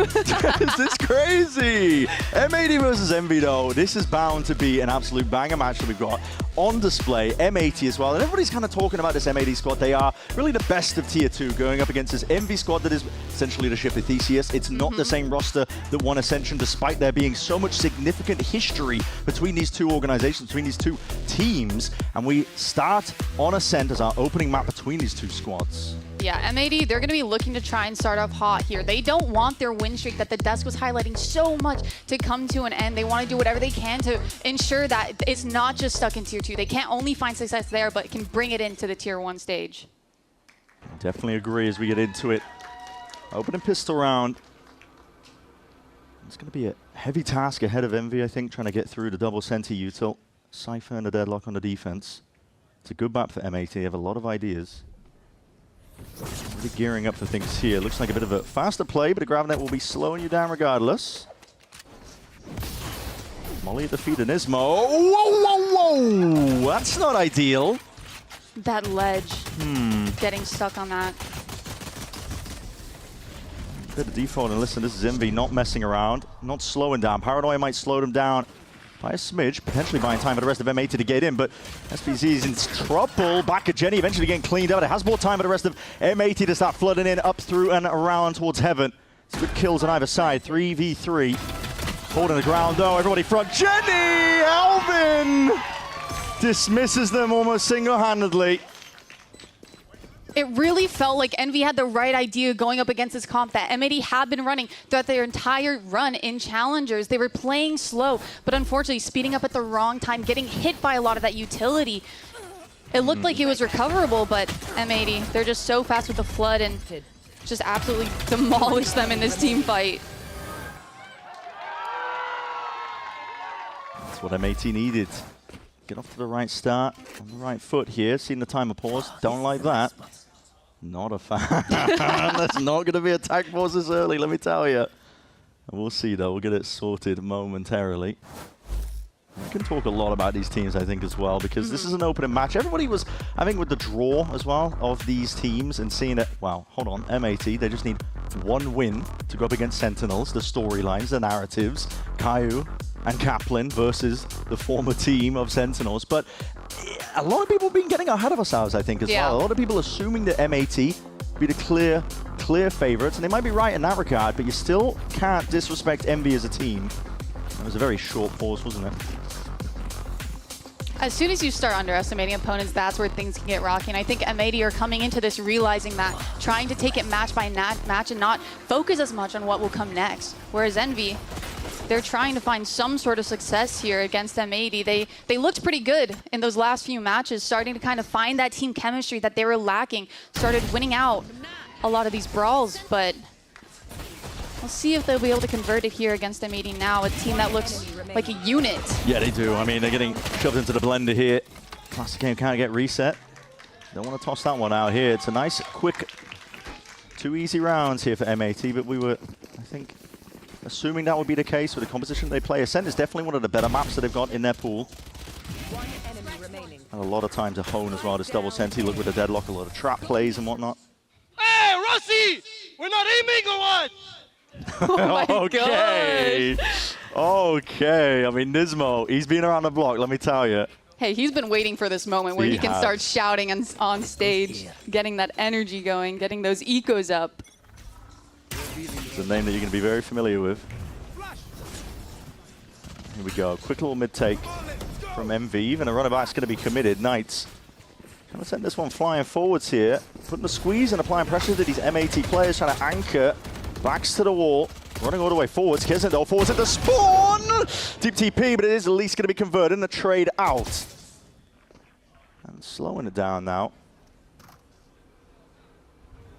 This is crazy. M80 versus Envy though, this is bound to be an absolute banger match that we've got on display. M80 as well, and everybody's kind of talking about this M80 squad. They are really the best of tier 2 going up against this Envy squad that is essentially the ship of Theseus. It's not the same roster that won Ascension, despite there being so much significant history between these two organizations, between these two teams, and we start on Ascent as our opening map between these two squads. Yeah, M80, they're going to be looking to try and start off hot here. They don't want their win streak that the desk was highlighting so much to come to an end. They want to do whatever they can to ensure that it's not just stuck in tier 2. They can't only find success there, but can bring it into the tier 1 stage. Definitely agree as we get into it. Opening pistol round. It's going to be a heavy task ahead of Envy, I think, trying to get through the double center util. Cypher and the deadlock on the defense. It's a good map for M80. They have a lot of ideas. Really gearing up for things here. Looks like a bit of a faster play, but a Gravinet will be slowing you down regardless. Molly at the feet of Nismo. Whoa, whoa, whoa! That's not ideal. That ledge. Getting stuck on that. Bit of default, and listen, this is Envy not messing around, not slowing down. Paranoia might slow them down by a smidge, potentially buying time for the rest of M80 to get in, but SPZ is in trouble. Back at Jenny, eventually getting cleaned out. It has more time for the rest of M80 to start flooding in, up through and around towards Heaven. It's good kills on either side, 3v3. Holding the ground though, everybody front. Jenny! Alvin! Dismisses them almost single-handedly. It really felt like Envy had the right idea going up against this comp that M80 had been running throughout their entire run in Challengers. They were playing slow, but unfortunately speeding up at the wrong time, getting hit by a lot of that utility. It looked like it was recoverable, but M80, they're just so fast with the Flood and just absolutely demolished them in this team fight. That's what M80 needed. Get off to the right start, on the right foot here. Seeing the timer pause, don't like that. Not a fan. That's not going to be attack pauses early, let me tell you. We'll see though, we'll get it sorted momentarily. We can talk a lot about these teams, I think, as well, because this is an opening match. Everybody was, I think, with the draw as well of these teams and seeing it, wow, hold on, M80, they just need one win to go up against Sentinels, the storylines, the narratives, Caillou and Kaplan versus the former team of Sentinels. But a lot of people have been getting ahead of ourselves, I think, as well. A lot of people assuming that M80 be the clear favorites, and they might be right in that regard, but you still can't disrespect Envy as a team. That was a very short pause, wasn't it? As soon as you start underestimating opponents, that's where things can get rocky. And I think M80 are coming into this realizing that, trying to take it match by match and not focus as much on what will come next. Whereas Envy, they're trying to find some sort of success here against M80. They looked pretty good in those last few matches, starting to kind of find that team chemistry that they were lacking, started winning out a lot of these brawls, but we'll see if they'll be able to convert it here against M80 now, a team that looks like a unit. Yeah, they do. I mean, they're getting shoved into the blender here. Classic game can't get reset. Don't want to toss that one out here. It's a nice, quick, 2 easy rounds here for M80, but we were, I think, assuming that would be the case with the composition they play. Ascent is definitely one of the better maps that they've got in their pool. One enemy remaining. And a lot of time to hone as well. This double senti, look with the deadlock, a lot of trap plays and whatnot. Hey, Rossi! We're not aiming or what? Oh my Okay. gosh. Okay. I mean, Nismo, he's been around the block, let me tell you. Hey, he's been waiting for this moment where he can start shouting on stage, getting that energy going, getting those ecos up. It's a name that you're going to be very familiar with. Here we go. Quick little mid-take from MV. Even a runner back's going to be committed. Knights going to send this one flying forwards here. Putting the squeeze and applying pressure to these M80 players, trying to anchor. Backs to the wall. Running all the way forwards. Kissin though forwards into spawn! Deep TP, but it is at least going to be converted and the trade out. And slowing it down now.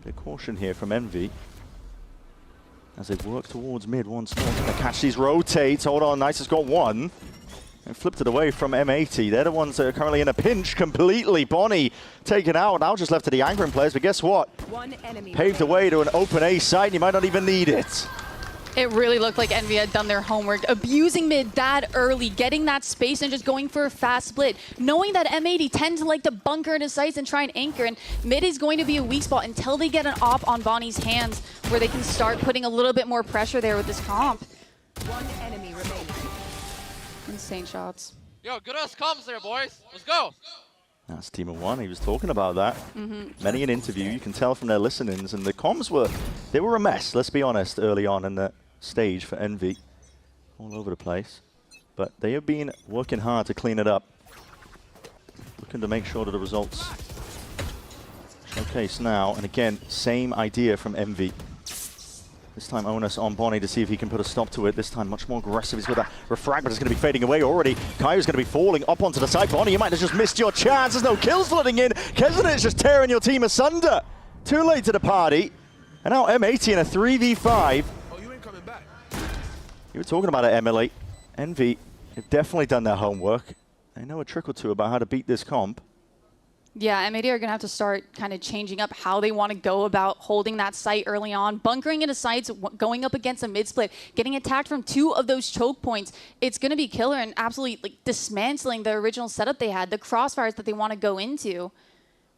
Big caution here from Envy. As they work towards mid once more. Going to catch these rotates. Hold on, Nice has got one. And flipped it away from M80. They're the ones that are currently in a pinch completely. Bonnie taken out. Now just left to the anchoring players. But guess what? One enemy Paved the way to an open A site. And you might not even need it. It really looked like Envy had done their homework, abusing mid that early, getting that space and just going for a fast split, knowing that M80 tend to like to bunker into sites and try and anchor, and mid is going to be a weak spot until they get an op on Bonnie's hands where they can start putting a little bit more pressure there with this comp. One enemy remaining. Insane shots. Yo, good ass comms there, boys. Let's go. That's Team of One. He was talking about that. Many an interview, you can tell from their listenings, and the comms were a mess, let's be honest, early on in the stage for Envy. All over the place. But they have been working hard to clean it up. Looking to make sure that the results showcase now. And again, same idea from Envy. This time onus on Bonnie to see if he can put a stop to it. This time much more aggressive. He's got that refrag, but it's going to be fading away already. Kaiu's going to be falling up onto the side. Bonnie, you might have just missed your chance. There's no kills flooding in. Kesnet is just tearing your team asunder. Too late to the party. And now M80 in a 3v5. Oh, you ain't coming back. You were talking about it, Emily. Envy have definitely done their homework. They know a trick or two about how to beat this comp. Yeah, M80 are going to have to start kind of changing up how they want to go about holding that site early on, bunkering into sites, going up against a mid-split, getting attacked from 2 of those choke points. It's going to be killer and absolutely dismantling the original setup they had, the crossfires that they want to go into.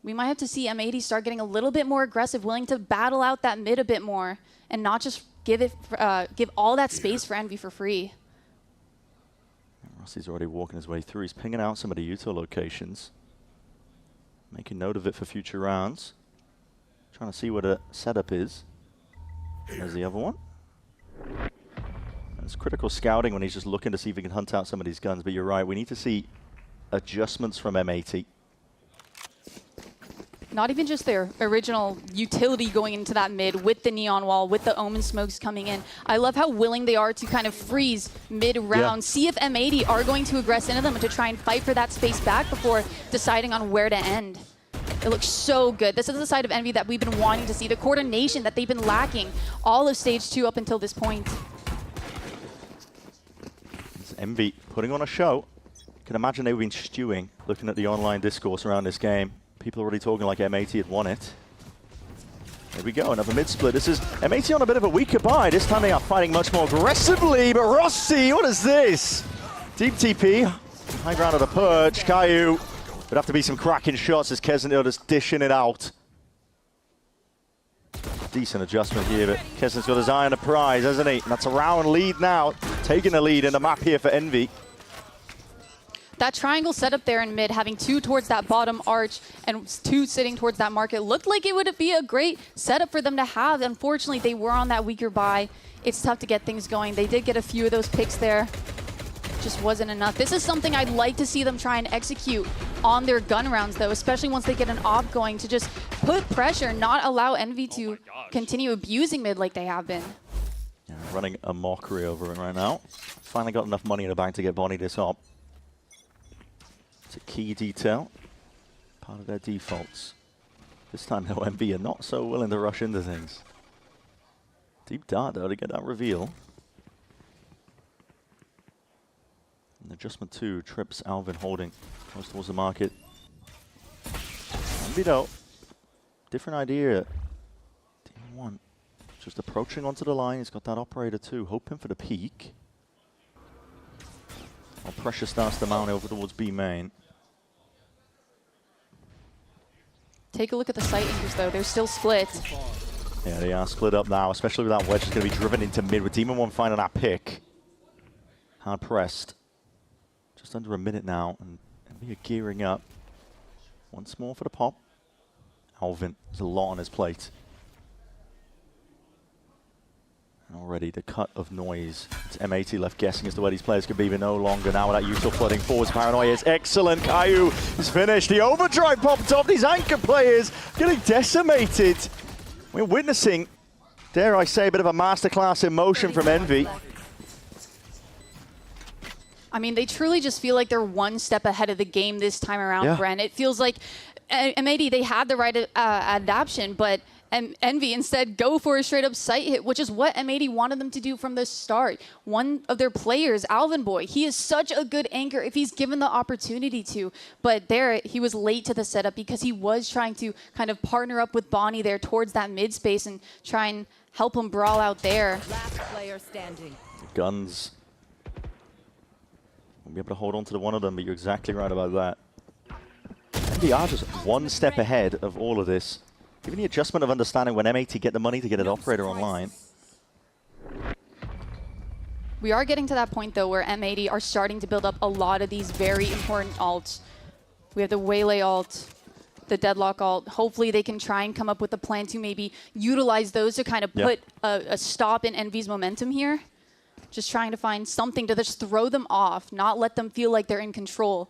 We might have to see M80 start getting a little bit more aggressive, willing to battle out that mid a bit more, and not just give all that space for Envy for free. Rossi's already walking his way through. He's pinging out some of the util locations. Making note of it for future rounds. Trying to see what a setup is. There's the other one. It's critical scouting when he's just looking to see if he can hunt out some of these guns. But you're right, we need to see adjustments from M80. not even just their original utility going into that mid with the neon wall, with the omen smokes coming in. I love how willing they are to kind of freeze mid-round, see if M80 are going to aggress into them and to try and fight for that space back before deciding on where to end. It looks so good. This is the side of Envy that we've been wanting to see, the coordination that they've been lacking all of Stage 2 up until this point. It's Envy putting on a show. You can imagine they've been stewing, looking at the online discourse around this game. People already talking like M80 had won it. There we go, another mid-split. This is M80 on a bit of a weaker buy. This time they are fighting much more aggressively, but Rossi, what is this? Deep TP, high ground of the perch. Caillou, would have to be some cracking shots as Kesnil just dishing it out. Decent adjustment here, but Kesnil's got his eye on the prize, hasn't he? And that's a round lead now, taking the lead in the map here for Envy. That triangle setup there in mid, having 2 towards that bottom arch and 2 sitting towards that market, looked like it would be a great setup for them to have. Unfortunately, they were on that weaker buy. It's tough to get things going. They did get a few of those picks there. Just wasn't enough. This is something I'd like to see them try and execute on their gun rounds, though, especially once they get an op going, to just put pressure, not allow Envy to continue abusing mid like they have been. Yeah, running a mockery over it right now. Finally got enough money in the bank to get Bonnie this op. It's a key detail, part of their defaults. This time, though, Envy are not so willing to rush into things. Deep dart, though, to get that reveal. And adjustment 2 trips Alvin holding close towards the market. Envy, though, different idea. Team 1 just approaching onto the line. He's got that operator too, hoping for the peak. While pressure starts to mount over towards B main. Take a look at the site angles, though. They're still split. Yeah, they are split up now, especially with that wedge that's going to be driven into mid with Demon 1 finding that pick. Hard pressed. Just under a minute now, and we are gearing up once more for the pop. Alvin, there's a lot on his plate. And already the cut of noise. It's M80 left guessing as to where these players could be, but no longer now with that usual flooding forwards. Paranoia is excellent. Caillou is finished. The overdrive popped off. These anchor players getting decimated. We're witnessing, dare I say, a bit of a masterclass in motion from Envy. I mean, they truly just feel like they're one step ahead of the game this time around, Yeah. Brent. It feels like M80, they had the right adaptation, but Envy instead go for a straight up site hit, which is what M80 wanted them to do from the start. One of their players, Alvin Boy, he is such a good anchor if he's given the opportunity to. But there, he was late to the setup because he was trying to kind of partner up with Bonnie there towards that mid space and try and help him brawl out there. Last player standing. Guns. We'll be able to hold on to the one of them, but you're exactly right about that. Envy are just one step ahead of all of this. Given the adjustment of understanding when M80 get the money to get an operator online. We are getting to that point, though, where M80 are starting to build up a lot of these very important alts. We have the Waylay alt, the Deadlock alt. Hopefully they can try and come up with a plan to maybe utilize those to kind of put a stop in Envy's momentum here. Just trying to find something to just throw them off, not let them feel like they're in control.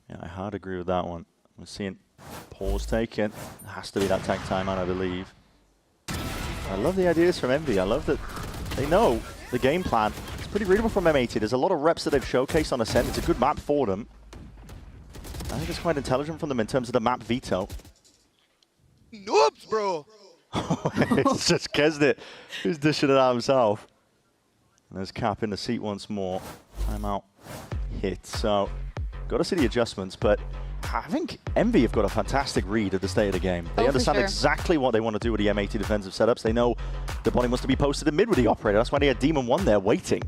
Yeah, I hard agree with that one. We're seeing pause taken. It has to be that tag timeout, I believe. I love the ideas from Envy. I love that they know the game plan. It's pretty readable from M80. There's a lot of reps that they've showcased on Ascent. It's a good map for them. I think it's quite intelligent from them in terms of the map veto. Noobs, bro. It's just Kesnit who's dishing it out himself. And there's Cap in the seat once more. Timeout hit. So, got to see the adjustments, but I think Envy have got a fantastic read of the state of the game. They understand exactly what they want to do with the M80 defensive setups. They know the Bonnie wants to be posted in mid with the operator. That's why they had Demon 1 there waiting.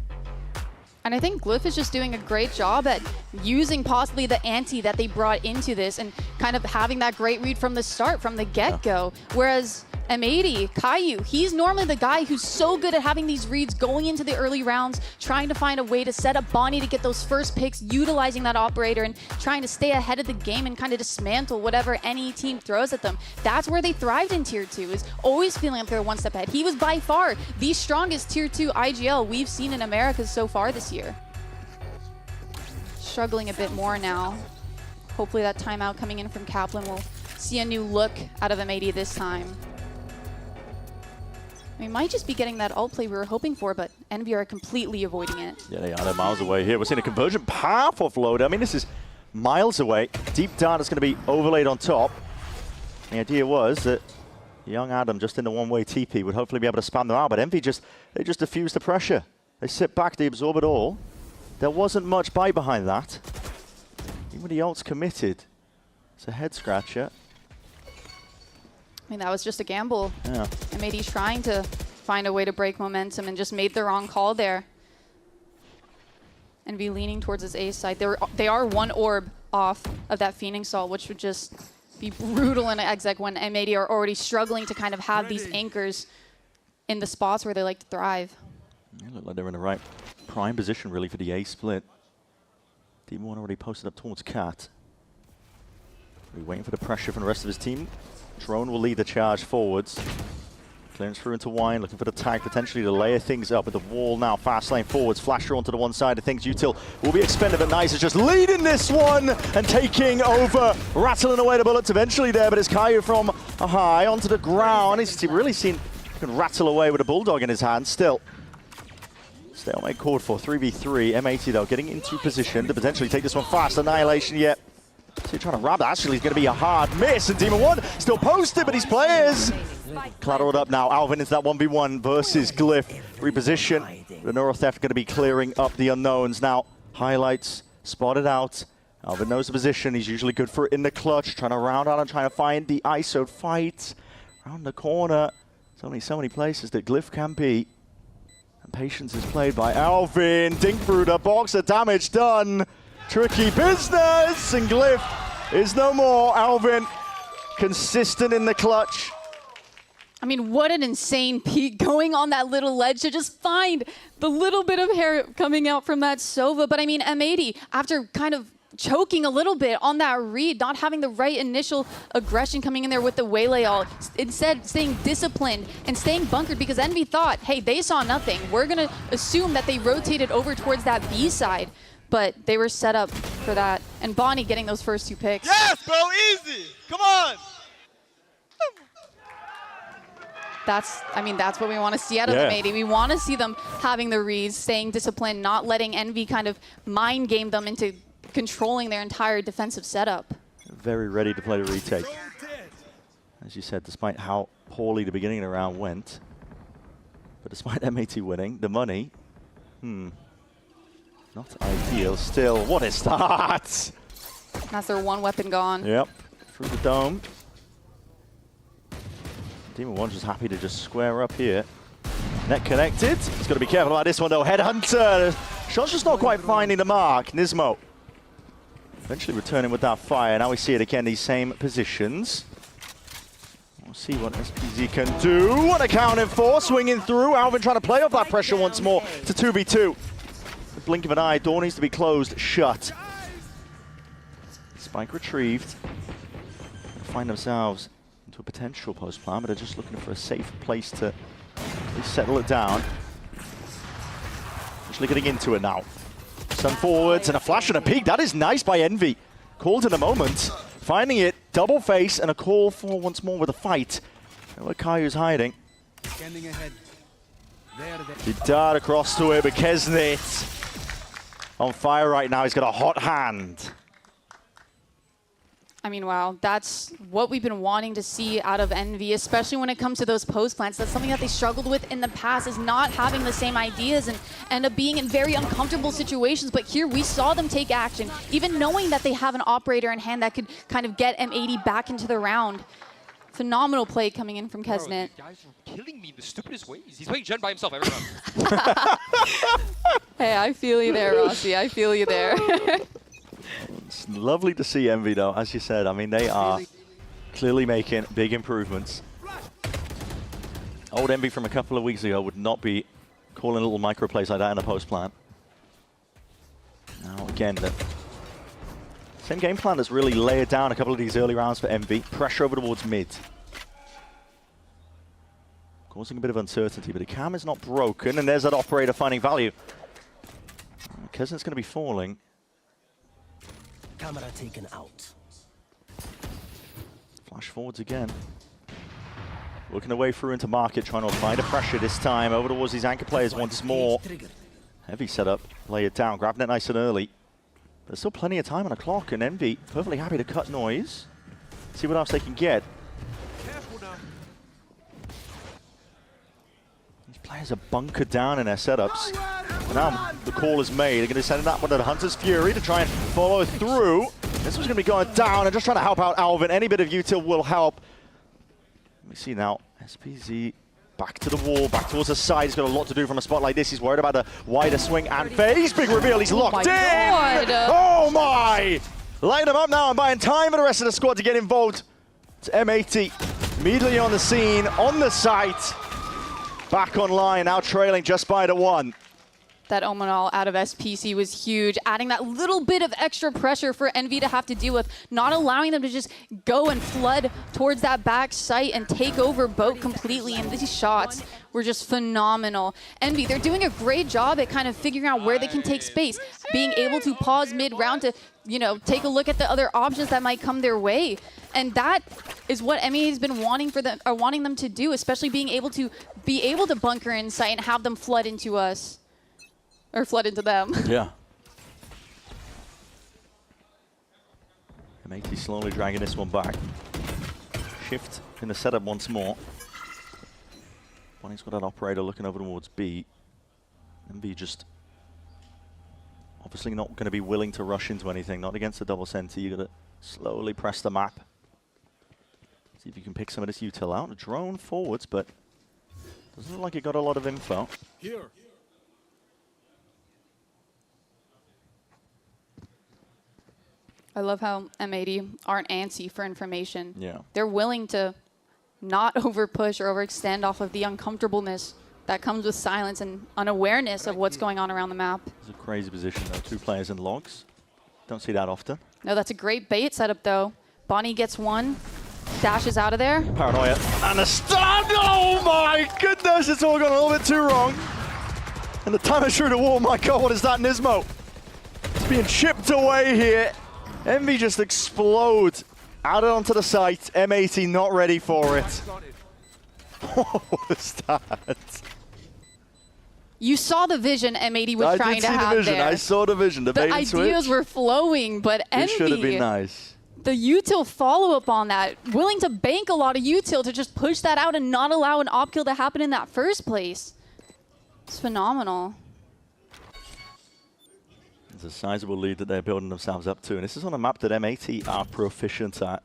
And I think Glyph is just doing a great job at using possibly the ante that they brought into this and kind of having that great read from the start, from the get-go. Whereas M80, Caillou, he's normally the guy who's so good at having these reads going into the early rounds, trying to find a way to set up Bonnie to get those first picks, utilizing that operator and trying to stay ahead of the game and kind of dismantle whatever any team throws at them. That's where they thrived in Tier 2, is always feeling like they're one step ahead. He was by far the strongest Tier 2 IGL we've seen in Americas so far this year. Struggling a bit more now. Hopefully that timeout coming in from Kaplan will see a new look out of M80 this time. We might just be getting that alt play we were hoping for, but Envy are completely avoiding it. Yeah, they are. They're miles away here. We're seeing a conversion path offload. I mean, this is miles away. Deep dart is going to be overlaid on top. The idea was that young Adam, just in the one-way TP, would hopefully be able to spam them out, but Envy they just diffuse the pressure. They sit back, they absorb it all. There wasn't much bite behind that. Even when the ult's committed, it's a head-scratcher. I mean, that was just a gamble. Yeah. M80's trying to find a way to break momentum and just made the wrong call there. Envy leaning towards his A side. They are one orb off of that Phoenix Salt, which would just be brutal in an exec when M80 are already struggling to kind of have these anchors in the spots where they like to thrive. Yeah, look like they're in the right prime position, really, for the A split. Demon One already posted up towards Cat. We're waiting for the pressure from the rest of his team. Drone will lead the charge forwards. Clearance through into Wine, looking for the tag, potentially to layer things up with the wall now. Fast lane forwards, Flasher onto the one side of things. Util will be expended, but Nice is just leading this one and taking over, rattling away the bullets eventually there, but it's Caillou from a high onto the ground. He's really seen he can rattle away with a Bulldog in his hand still. Stalemate called for 3v3. M80 though getting into position to potentially take this one fast. Annihilation yet. So trying to wrap that. Actually, it's going to be a hard miss. And Demon One still posted, but his players collateraled up now. Alvin into that 1v1 versus Glyph. Reposition. The Neuro Theft going to be clearing up the unknowns now. Highlights spotted out. Alvin knows the position. He's usually good for it in the clutch. Trying to round out and trying to find the ISO fight. Around the corner. There's only so many places that Glyph can be. And patience is played by Alvin. Dink through the box. The damage done. Tricky business, and Glyph is no more. Alvin, consistent in the clutch. I mean, what an insane peek going on that little ledge to just find the little bit of hair coming out from that Sova. But I mean, M80, after kind of choking a little bit on that read, not having the right initial aggression coming in there with the waylay all, instead staying disciplined and staying bunkered because Envy thought, hey, they saw nothing. We're going to assume that they rotated over towards that B side. But they were set up for that. And Bonnie getting those first 2 picks. Yes, bro, easy. Come on. That's what we want to see out of M80. We want to see them having the reads, staying disciplined, not letting Envy kind of mind game them into controlling their entire defensive setup. Very ready to play the retake. As you said, despite how poorly the beginning of the round went, but despite M80 winning, the money, not ideal still. What a start! That's their one weapon gone. Yep, through the dome. Demon One just happy to just square up here. Net connected. He's got to be careful about this one though. Headhunter. Shot's just not quite finding the mark. Nismo eventually returning with that fire. Now we see it again, these same positions. We'll see what SPZ can do. What a counting for, swinging through. Alvin trying to play off that pressure once more to 2v2. The blink of an eye, door needs to be closed shut. Spike retrieved. Find themselves into a potential post plan, but they're just looking for a safe place to settle it down. Actually getting into it now. Sun forwards and a flash and a peek. That is nice by Envy. Called in a moment. Finding it, double face and a call for once more with a fight. Where Caillou's hiding. Standing ahead. He dart across to it, but Kesnit on fire right now. He's got a hot hand. I mean, wow, that's what we've been wanting to see out of Envy, especially when it comes to those post plants. That's something that they struggled with in the past, is not having the same ideas and end up being in very uncomfortable situations. But here we saw them take action, even knowing that they have an operator in hand that could kind of get M80 back into the round. Phenomenal play coming in from Kesnit. Bro, guys are killing me in the stupidest ways. He's playing Jen by himself every round. Hey, I feel you there, Rossi. I feel you there. It's lovely to see Envy though, as you said. I mean, they are clearly making big improvements. Old Envy from a couple of weeks ago would not be calling little micro plays like that in a post plan. Now again, the same game plan has really layered down a couple of these early rounds for Envy. Pressure over towards mid. Causing a bit of uncertainty, but the cam is not broken, and there's that operator finding value. Kesnit's going to be falling. Camera taken out. Flash forwards again. Working their way through into market, trying to apply the pressure this time. Over towards these anchor players once more. Heavy setup, lay it down, grabbing it nice and early. There's still plenty of time on the clock, and Envy perfectly happy to cut noise. See what else they can get. These players are bunkered down in their setups. And now the call is made. They're going to send that one to the Hunter's Fury to try and follow through. This one's going to be going down and just trying to help out Alvin. Any bit of util will help. Let me see now. SPZ back to the wall, back towards the side. He's got a lot to do from a spot like this. He's worried about the wider swing and phase. Big reveal, he's locked in! Oh my! Light him up now and buying time for the rest of the squad to get involved. It's M80 immediately on the scene, on the site. Back online, now trailing just by the 1. That Omanal out of SPC was huge, adding that little bit of extra pressure for Envy to have to deal with, not allowing them to just go and flood towards that back site and take over boat completely, and these shots were just phenomenal. Envy, they're doing a great job at kind of figuring out where they can take space, being able to pause mid-round to, you know, take a look at the other options that might come their way. And that is what M80 has been wanting them to do, especially being able to bunker in sight and have them flood into us. Or flood into them. Yeah. M80 slowly dragging this one back. Shift in the setup once more. Bonnie's got that operator looking over towards B. And B just obviously not going to be willing to rush into anything. Not against the double center. You got to slowly press the map. See if you can pick some of this util out. A drone forwards, but doesn't look like it got a lot of info. Here. I love how M80 aren't antsy for information. Yeah. They're willing to not overpush or overextend off of the uncomfortableness that comes with silence and unawareness of what's going on around the map. It's a crazy position though. 2 players in logs. Don't see that often. No, that's a great bait setup though. Bonnie gets one, dashes out of there. Paranoia. And a stun! Oh my goodness, it's all gone a little bit too wrong. And the timer through the wall, my god, what is that, Nismo? It's being chipped away here. Envy just explodes out onto the site. M80 not ready for it. What was that? You saw the vision M80 was trying to have I did see the vision. there. I saw the vision. The bait and switch. ideas were flowing, but Envy. It should have been nice. The util follow-up on that, willing to bank a lot of util to just push that out and not allow an op kill to happen in that first place. It's phenomenal. It's a sizable lead that they're building themselves up to, and this is on a map that M80 are proficient at.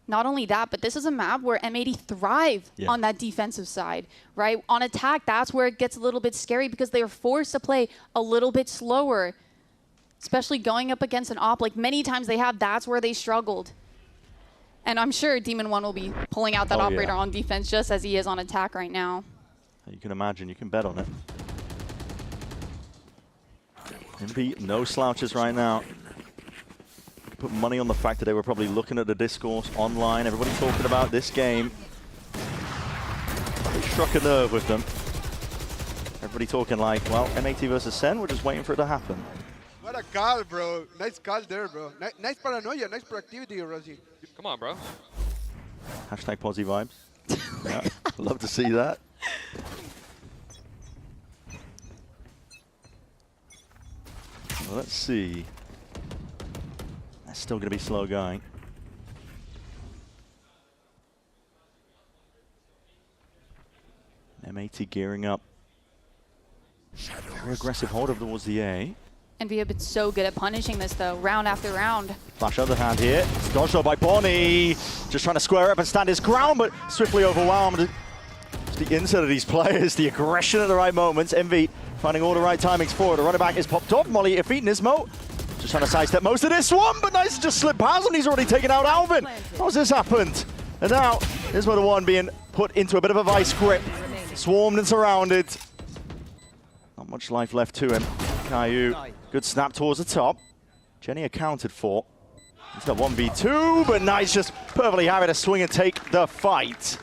Not only that, but this is a map where M80 thrive on that defensive side, right? On attack, that's where it gets a little bit scary because they are forced to play a little bit slower, especially going up against an op. Like many times they have, that's where they struggled. And I'm sure Demon 1 will be pulling out that operator on defense just as he is on attack right now. You can imagine, you can bet on it. MP, no slouches right now. Put money on the fact that they were probably looking at the discourse online, everybody talking about this game. It struck a nerve with them. Everybody talking like, well, M80 versus Sen, we're just waiting for it to happen. What a call, bro. Nice call there, bro. Nice paranoia, nice proactivity, Rosie. Come on, bro. Hashtag Posy vibes. Yeah, love to see that. Well, let's see. That's still going to be slow going. M80 gearing up. Very aggressive hold over towards the A. Envy have been so good at punishing this, though, round after round. Flash other hand here. It's dodged though by Bonnie. Just trying to square up and stand his ground, but swiftly overwhelmed. Just the insight of these players, the aggression at the right moments. Envy finding all the right timings forward. The running back is popped up. Molly at feet, Nismo. Just trying to sidestep most of this one, but nice to just slip past him. He's already taken out Alvin. How's this happened? And now, Nismo the one being put into a bit of a vice grip. Swarmed and surrounded. Not much life left to him. Caillou, good snap towards the top. Jenny accounted for. It's got 1v2, but nice, just perfectly having to swing and take the fight.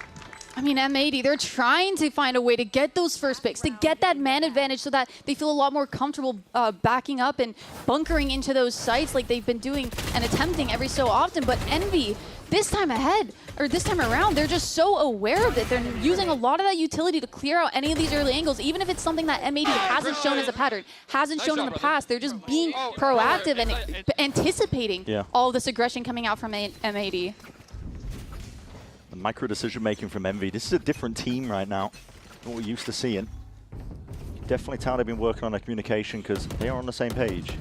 I mean, M80, they're trying to find a way to get those first picks, to get that man advantage so that they feel a lot more comfortable backing up and bunkering into those sites like they've been doing and attempting every so often. But Envy, this time around, they're just so aware of it. They're using a lot of that utility to clear out any of these early angles, even if it's something that M80 hasn't shown as a pattern, hasn't shown in the past. They're just being proactive and anticipating all this aggression coming out from M80. The micro decision making from Envy. This is a different team right now than what we're used to seeing. Definitely tell they've been working on their communication because they are on the same page.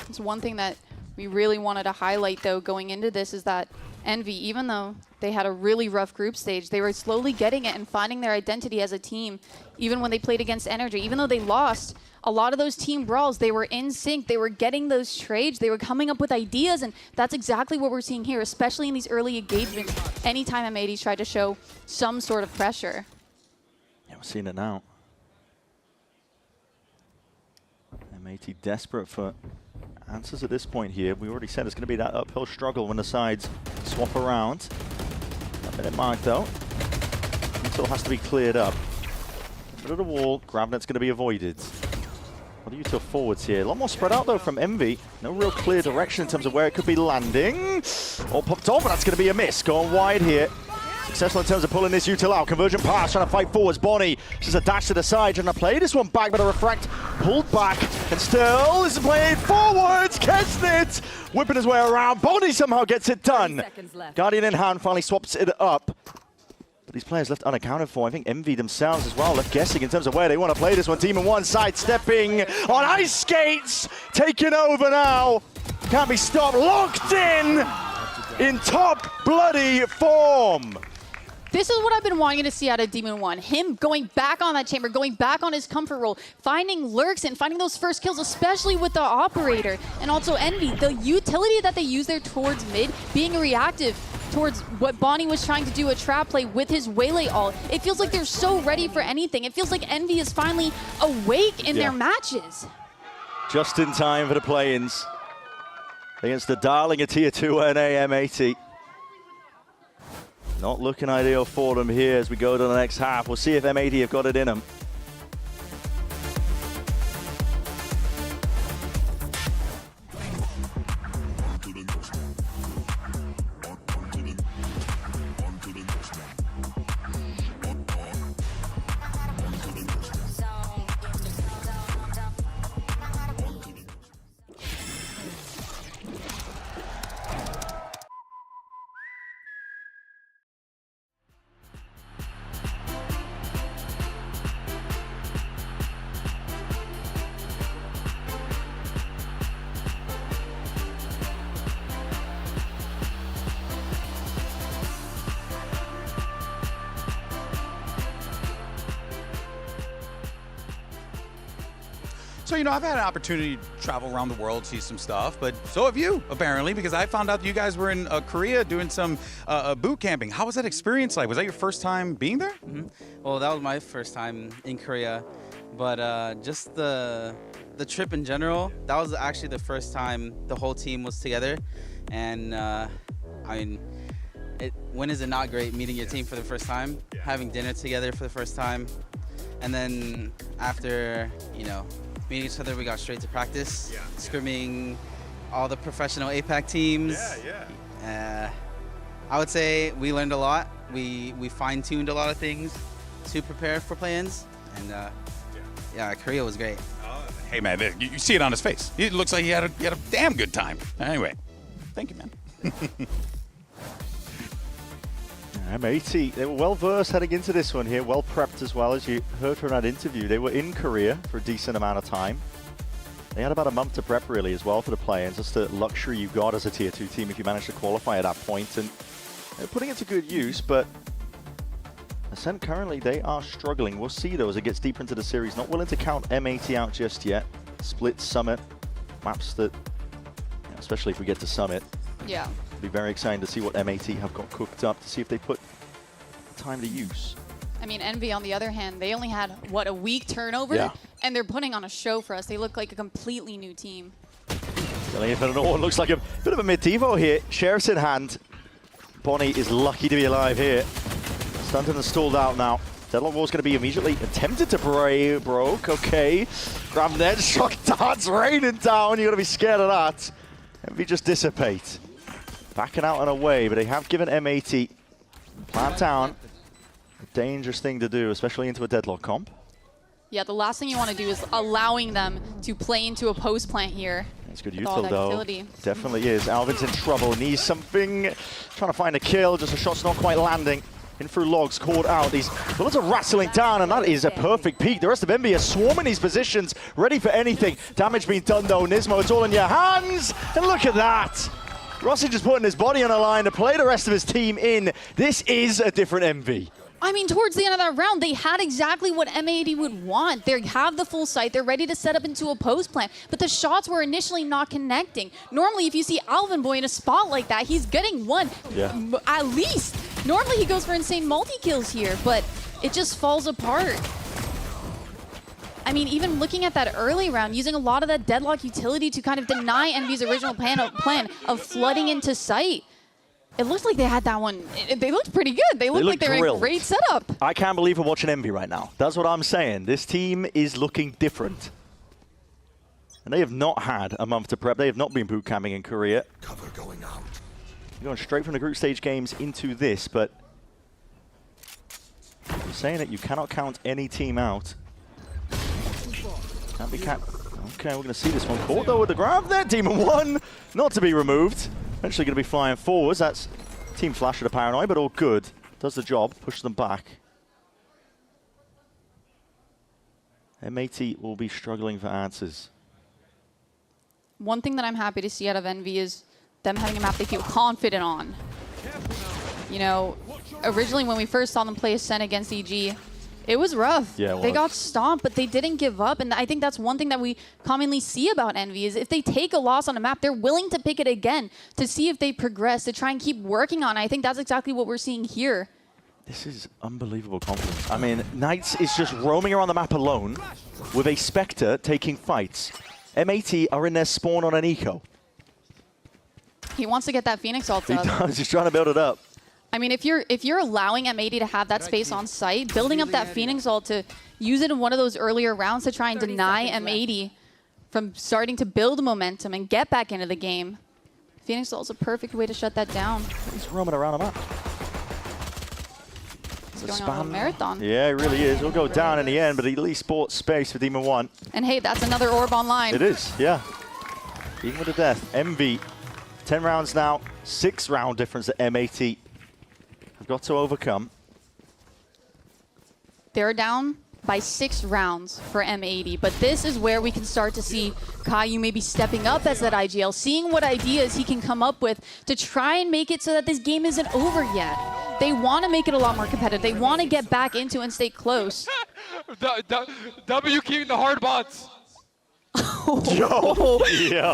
It's one thing that we really wanted to highlight, though, going into this is that Envy, even though they had a really rough group stage, they were slowly getting it and finding their identity as a team, even when they played against Energy. Even though they lost a lot of those team brawls, they were in sync, they were getting those trades, they were coming up with ideas, and that's exactly what we're seeing here, especially in these early engagements, anytime M80's tried to show some sort of pressure. Yeah, we're seeing it now. M80 desperate for answers at this point here. We already said it's going to be that uphill struggle when the sides swap around. Not been in mind though. Until has to be cleared up. Bit of the wall, GravNet's going to be avoided. What are you to forwards here? A lot more spread out though from Envy. No real clear direction in terms of where it could be landing. All popped off, but that's going to be a miss. Going wide here. Successful in terms of pulling this util out. Conversion pass, trying to fight forwards. Bonnie just a dash to the side, trying to play this one back, but a refract pulled back. And still, this is played forwards. Kesnit whipping his way around. Bonnie somehow gets it done. Guardian in hand, finally swaps it up. But these players left unaccounted for. I think Envy themselves as well left guessing in terms of where they want to play this one. Team in one side, stepping on ice skates. Taking over now. Can't be stopped. Locked in top bloody form. This is what I've been wanting to see out of Demon 1. Him going back on that chamber, going back on his comfort role, finding lurks and finding those first kills, especially with the operator. And also Envy, the utility that they use there towards mid, being reactive towards what Bonnie was trying to do, a trap play with his Waylay ult. It feels like they're so ready for anything. It feels like Envy is finally awake in their matches. Just in time for the play-ins against the darling of Tier 2 NA M80. Not looking ideal for them here as we go to the next half. We'll see if M80 have got it in them. So, you know, I've had an opportunity to travel around the world, see some stuff, but so have you, apparently, because I found out that you guys were in Korea doing some boot camping. How was that experience like? Was that your first time being there? Well, that was my first time in Korea, but just the trip in general, that was actually the first time the whole team was together. And I mean, when is it not great meeting your team for the first time, having dinner together for the first time, and then after, you know, meeting each other, we got straight to practice, scrimming all the professional APAC teams. I would say we learned a lot. We fine-tuned a lot of things to prepare for play-ins, and yeah, Korea was great. Hey man, you see it on his face. It looks like he had a damn good time. Anyway, thank you, man. M80, they were well versed heading into this one here, well prepped as well. As you heard from that interview, they were in Korea for a decent amount of time. They had about a month to prep really as well for the play-ins. Just the luxury you got as a Tier 2 team if you managed to qualify at that point, and they're putting it to good use. But Ascent currently, they are struggling. We'll see though as it gets deeper into the series. Not willing to count M80 out just yet. Split, Summit, maps that, especially if we get to Summit. Yeah. Be very exciting to see what M80 have got cooked up, to see if they put time to use. I mean, Envy, on the other hand, they only had, what, a week turnover? And they're putting on a show for us. They look like a completely new team. Looks like a bit of a mid-devo here. Sheriff's in hand. Bonnie is lucky to be alive here. Stunted and stalled out now. Deadlock Wall's going to be immediately attempted to broke. Okay. GravNet, shock darts raining down. You're going to be scared of that. Envy just dissipate. backing out and away, but they have given M80 plant down. A dangerous thing to do, especially into a deadlock comp. Yeah, the last thing you want to do is allowing them to play into a post plant here. It's good with all util that though. utility. Definitely is. Alvin's in trouble. Needs something. Trying to find a kill. Just a shot's not quite landing. In through logs, caught out. These bullets are rattling down, and that is a perfect peek. The rest of Envy are swarming these positions, ready for anything. Damage being done though. Nismo, it's all in your hands. And look at that. Rossi just putting his body on a line to play the rest of his team in. This is a different Envy. I mean, towards the end of that round, they had exactly what M80 would want. They have the full sight. They're ready to set up into a post plant, but the shots were initially not connecting. Normally, if you see Alvin Boy in a spot like that, he's getting one, at least. Normally, he goes for insane multi-kills here, but it just falls apart. I mean, even looking at that early round, using a lot of that deadlock utility to kind of deny Envy's original plan of flooding into sight. It looks like they had that one. They looked pretty good. They looked like they were in a great setup. I can't believe we're watching Envy right now. That's what I'm saying. This team is looking different. And they have not had a month to prep. They have not been boot camping in Korea. Cover going out. Going straight from the group stage games into this, but you're saying that you cannot count any team out. Can't be okay, we're going to see this one caught though with the grab there. Demon 1, not to be removed. Eventually going to be flying forwards. That's Team Flash with a paranoid, but all good. Does the job, push them back. M80 will be struggling for answers. One thing that I'm happy to see out of Envy is them having a map they feel confident on. You know, originally when we first saw them play Ascent against EG, it was rough. Yeah, they got stomped, but they didn't give up. And I think that's one thing that we commonly see about Envy is if they take a loss on a map, they're willing to pick it again to see if they progress, to try and keep working on it. I think that's exactly what we're seeing here. This is unbelievable confidence. I mean, Knights is just roaming around the map alone with a Spectre taking fights. M80 are in their spawn on an eco. He wants to get that Phoenix ult He up. does, he's trying to build it up. I mean, if you're allowing M80 to have that space on site, building up that Phoenix ult to use it in one of those earlier rounds to try and deny M80 from starting to build momentum and get back into the game. Phoenix ult is a perfect way to shut that down. He's roaming around the map. It's going on a marathon. Yeah, it really is. It'll go down in the end, but at least bought space for Demon 1. And hey, that's another orb online. It is, yeah. Even with the death. Envy, 10 rounds now, 6-round difference at M80. Have got to overcome. They're down by 6 rounds for M80, but this is where we can start to see Caillou maybe stepping up as that IGL, seeing what ideas he can come up with to try and make it so that this game isn't over yet. They want to make it a lot more competitive. They want to get back into and stay close. W keeping the hard bots. Yo.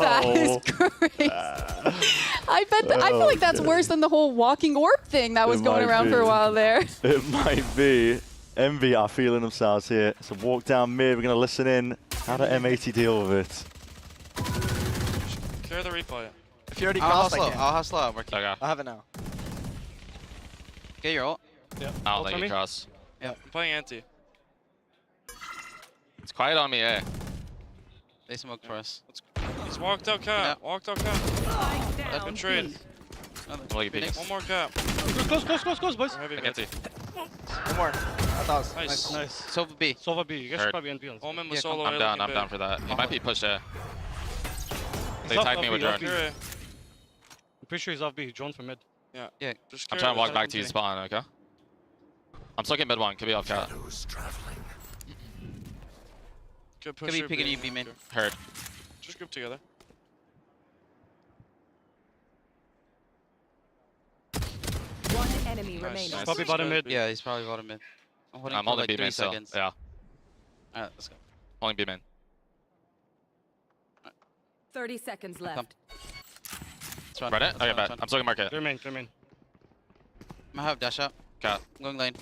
That is crazy. I feel like that's worse than the whole walking orb thing that was going around for a while there. It might be. Envy are feeling themselves here. So walk down mid, we're going to listen in. How do M80 deal with it? Clear the replay. If you already I'll crossed, hustle out. I have it now. Get your ult. Yep. I'll let you cross. Yeah, I'm playing anti. It's quiet on me, eh? They smoked for us. He's walked out cap. Yeah. Walked out cap. That's been trade. One more cap. Close, boys. Heavy I can't see. One more. That was nice. Sova B. Sova B. You guys should Hurt. probably NP on. Omen was Yeah, solo. I'm down. I'm down for that. He might be pushed A. They tagged me with drone. I'm pretty sure he's off B. He droned from mid. Yeah. I'm trying to walk back to you spawn, okay? I'm stuck in mid one. Could be off cat. Good Could be picking you B main. Hurt. Just group together. One enemy remaining. Nice. Probably bottom mid. Yeah, he's probably bottom mid. I'm I'm for holding like B 3 main still. seconds. Yeah. Alright, let's go. Holding B main. 30 seconds left. Let's run. Read it? Let's Okay, run, bet. let's I'm stuck in market. Clear main. I'm gonna have dash up. Cat. I'm going lane.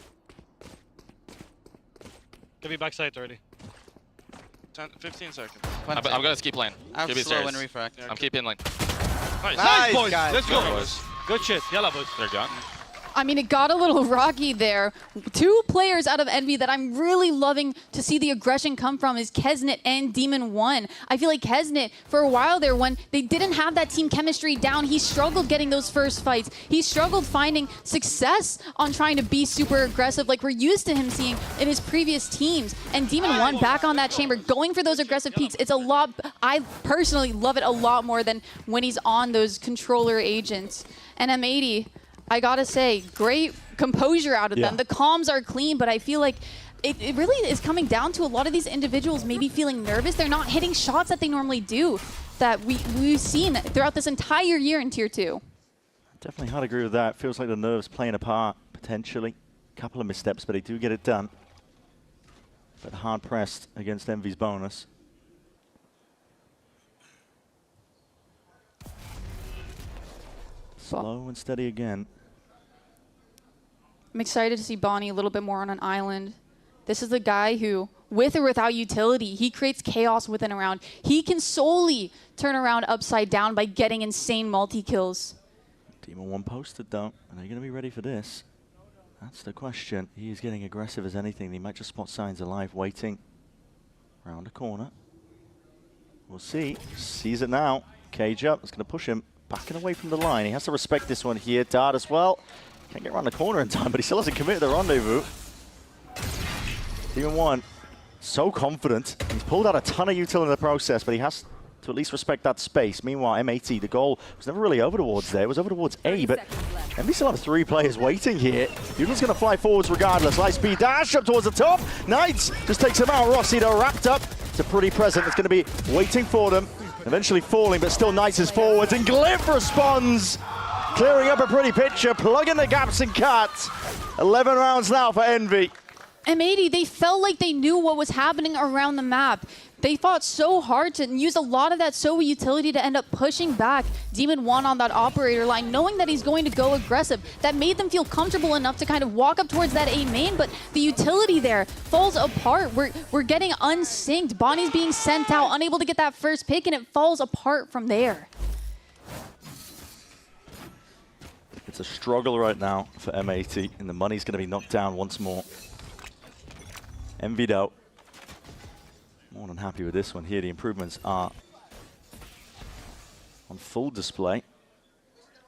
Could be backside already. 15 seconds. I'm gonna keep lane. I have Keep it slow stairs. and refract. I'm keeping lane. Nice. Nice, boys. Guys. Let's go. Boys. Good shit. Yalla, boys. They're gone. I mean, it got a little rocky there. Two players out of Envy that I'm really loving to see the aggression come from is Kesnet and Demon1. I feel like Kesnet, for a while there, when they didn't have that team chemistry down, he struggled getting those first fights. He struggled finding success on trying to be super aggressive like we're used to him seeing in his previous teams. And Demon1 back on that chamber, going for those aggressive peaks. It's a lot, I personally love it a lot more than when he's on those controller agents. And M80, I gotta say, great composure out of them. The comms are clean, but I feel like it really is coming down to a lot of these individuals maybe feeling nervous. They're not hitting shots that they normally do, that we've seen throughout this entire year in Tier 2. Definitely hard to agree with that. Feels like the nerves playing a part, potentially. A couple of missteps, but they do get it done. But hard pressed against Envy's bonus. Slow and steady again. I'm excited to see Bonnie a little bit more on an island. This is the guy who, with or without utility, he creates chaos within a round. He can solely turn around upside down by getting insane multi-kills. Demon1 posted though. Are they going to be ready for this? That's the question. He is getting aggressive as anything. He might just spot signs alive, waiting around a corner. We'll see. Sees it now. Cage up. It's going to push him back and away from the line. He has to respect this one here. Dart as well. Can't get around the corner in time, but he still hasn't committed the rendezvous. Demon1, so confident. He's pulled out a ton of utility in the process, but he has to at least respect that space. Meanwhile, M80, the goal was never really over towards there. It was over towards A, but Envy still have 3 players waiting here. Bugel's going to fly forwards regardless. Light speed dash up towards the top. Knights just takes him out. Rossi, though, wrapped up. It's a pretty present. It's going to be waiting for them. Eventually falling, but still Knights is forwards. And Glyph responds. Clearing up a pretty picture, plugging the gaps and cuts. 11 rounds now for Envy. M80, they felt like they knew what was happening around the map. They fought so hard to use a lot of that Zowie utility to end up pushing back Demon1 on that operator line, knowing that he's going to go aggressive. That made them feel comfortable enough to kind of walk up towards that A main, but the utility there falls apart. We're getting unsynced. Bonnie's being sent out, unable to get that first pick, and it falls apart from there. It's a struggle right now for M80, and the money's going to be knocked down once more. Envied out. More than happy with this one here. The improvements are on full display. You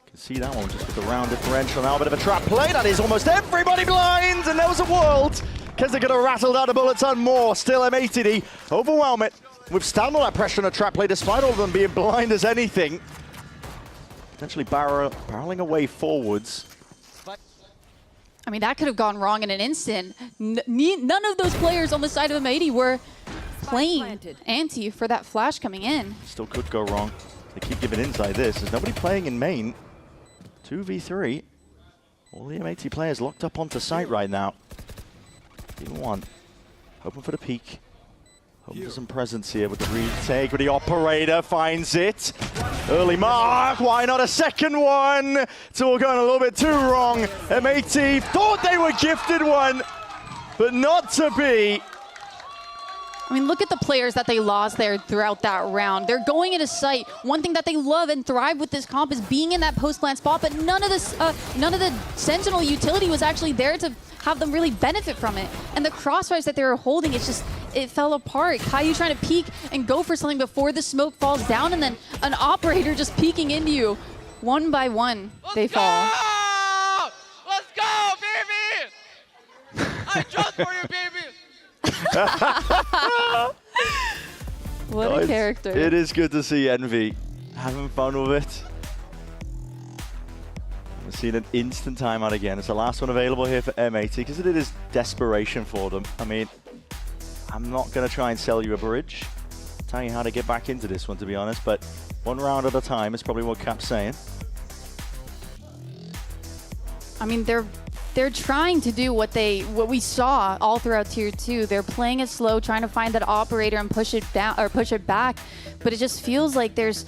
can see that one just with the round differential now. A bit of a trap play. That is almost everybody blind, and there was a world. Kesnet could have rattled out a bullet ton more. Still M80 overwhelm it. Withstand all that pressure on a trap play despite all of them being blind as anything. Potentially barreling away forwards. I mean, that could have gone wrong in an instant. None of those players on the side of M80 were playing anti for that flash coming in. Still could go wrong. They keep giving inside this. There's nobody playing in main. 2v3. All the M80 players locked up onto site right now. Demon1 hoping for the peak. Hoping for some presence here with the retake, but the operator finds it. Early mark, why not a second one? It's all going a little bit too wrong. M80 thought they were gifted one, but not to be. I mean, look at the players that they lost there throughout that round. They're going into sight. One thing that they love and thrive with this comp is being in that post-plant spot, but none of the Sentinel utility was actually there to have them really benefit from it. And the crossfires that they were holding, it fell apart. Caillou trying to peek and go for something before the smoke falls down, and then an operator just peeking into you. One by one, they fall. Let's go, baby! I trust for you, baby! What a character. It is good to see Envy having fun with it. We've seen an instant timeout again. It's the last one available here for M80 because it is desperation for them. I mean, I'm not going to try and sell you a bridge, tell you how to get back into this one, to be honest, but one round at a time is probably what Cap's saying. I mean, they're trying to do what we saw all throughout Tier 2. They're playing it slow, trying to find that operator and push it down or push it back, but it just feels like there's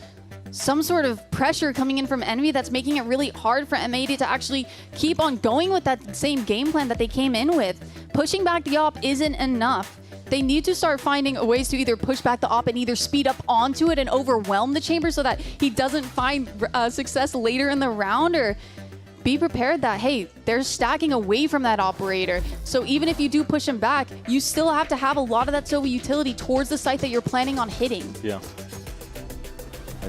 some sort of pressure coming in from Envy that's making it really hard for M80 to actually keep on going with that same game plan that they came in with. Pushing back the op isn't enough. They need to start finding ways to either push back the op and either speed up onto it and overwhelm the chamber so that he doesn't find success later in the round, or be prepared that, hey, they're stacking away from that operator. So even if you do push them back, you still have to have a lot of that Zowie utility towards the site that you're planning on hitting. Yeah.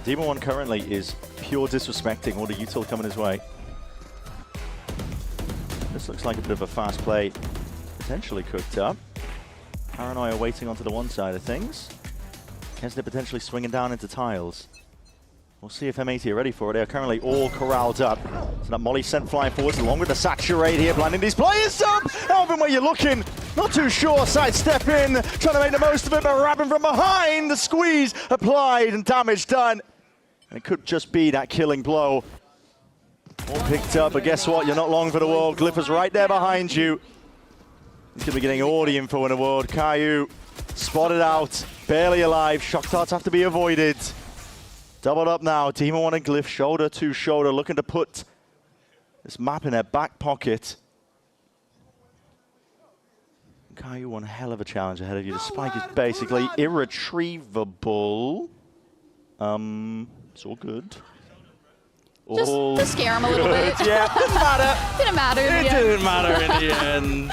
Demon 1 currently is pure disrespecting all the util coming his way. This looks like a bit of a fast play, potentially cooked up. Paranoia waiting onto the one side of things. Kesnit potentially swinging down into tiles. We'll see if M80 are ready for it. They are currently all corralled up. So that Molly sent flying forwards along with the saturate here, blinding these players up. Alvin, where you're looking, not too sure. Sidestep in, trying to make the most of it, but wrapping from behind. The squeeze applied and damage done. And it could just be that killing blow. All picked up, but guess what? You're not long for the world. Glypher's right there behind you. He's going to be getting all the info in the world. Caillou spotted out, barely alive. Shock darts have to be avoided. Doubled up now. Demon 1 and Glyph, shoulder to shoulder, looking to put this map in their back pocket. Caillou, one hell of a challenge ahead of you. The spike is basically irretrievable. It's all good. Just to scare him a little bit. Yeah, didn't matter. Didn't matter. It didn't matter in the end.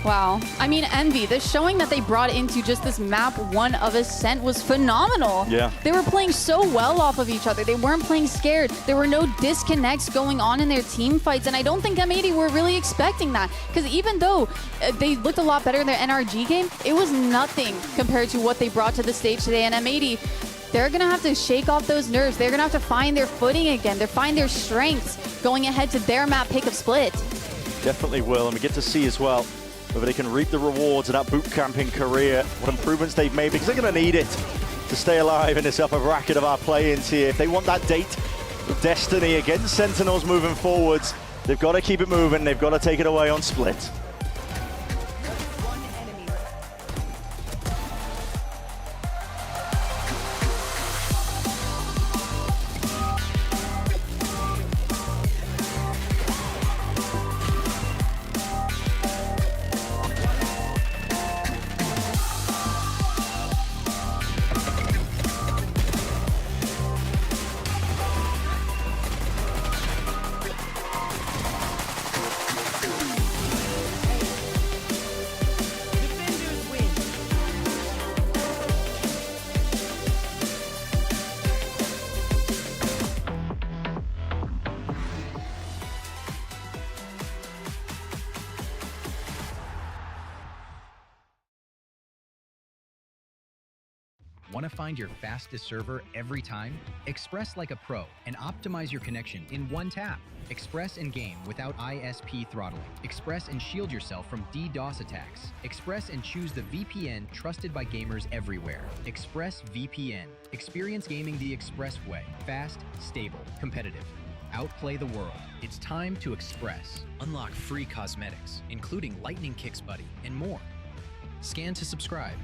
Wow. I mean, Envy, the showing that they brought into just this map 1 of Ascent was phenomenal. Yeah. They were playing so well off of each other. They weren't playing scared. There were no disconnects going on in their team fights, and I don't think M80 were really expecting that, because even though they looked a lot better in their NRG game, it was nothing compared to what they brought to the stage today. And M80, they're going to have to shake off those nerves. They're going to have to find their footing again. They're find their strengths going ahead to their map pick of Split. Definitely will, and we get to see as well whether they can reap the rewards of that boot camping career, what improvements they've made, because they're going to need it to stay alive in this upper bracket of our play-ins here. If they want that date with Destiny against Sentinels moving forwards, they've got to keep it moving. They've got to take it away on Split. Want to find your fastest server every time? Express like a pro and optimize your connection in one tap. Express and game without ISP throttling. Express and shield yourself from DDoS attacks. Express and choose the VPN trusted by gamers everywhere. ExpressVPN. Experience gaming the Express way. Fast, stable, competitive. Outplay the world. It's time to Express. Unlock free cosmetics, including Lightning Kicks Buddy and more. Scan to subscribe.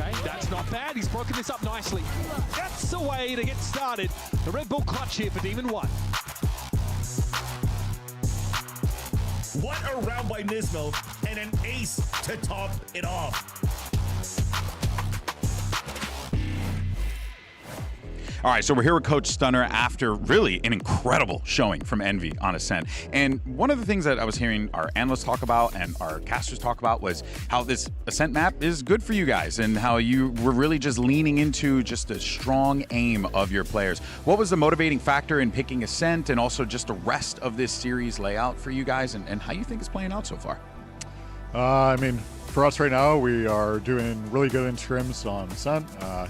Okay, that's not bad. He's broken this up nicely. That's the way to get started. The Red Bull clutch here for Demon 1. What a round by Nismo, and an ace to top it off. All right, so we're here with Coach Stunner after really an incredible showing from Envy on Ascent. And one of the things that I was hearing our analysts talk about and our casters talk about was how this Ascent map is good for you guys and how you were really just leaning into just a strong aim of your players. What was the motivating factor in picking Ascent and also just the rest of this series layout for you guys and how you think it's playing out so far? I mean, for us right now, we are doing really good in scrims on Ascent.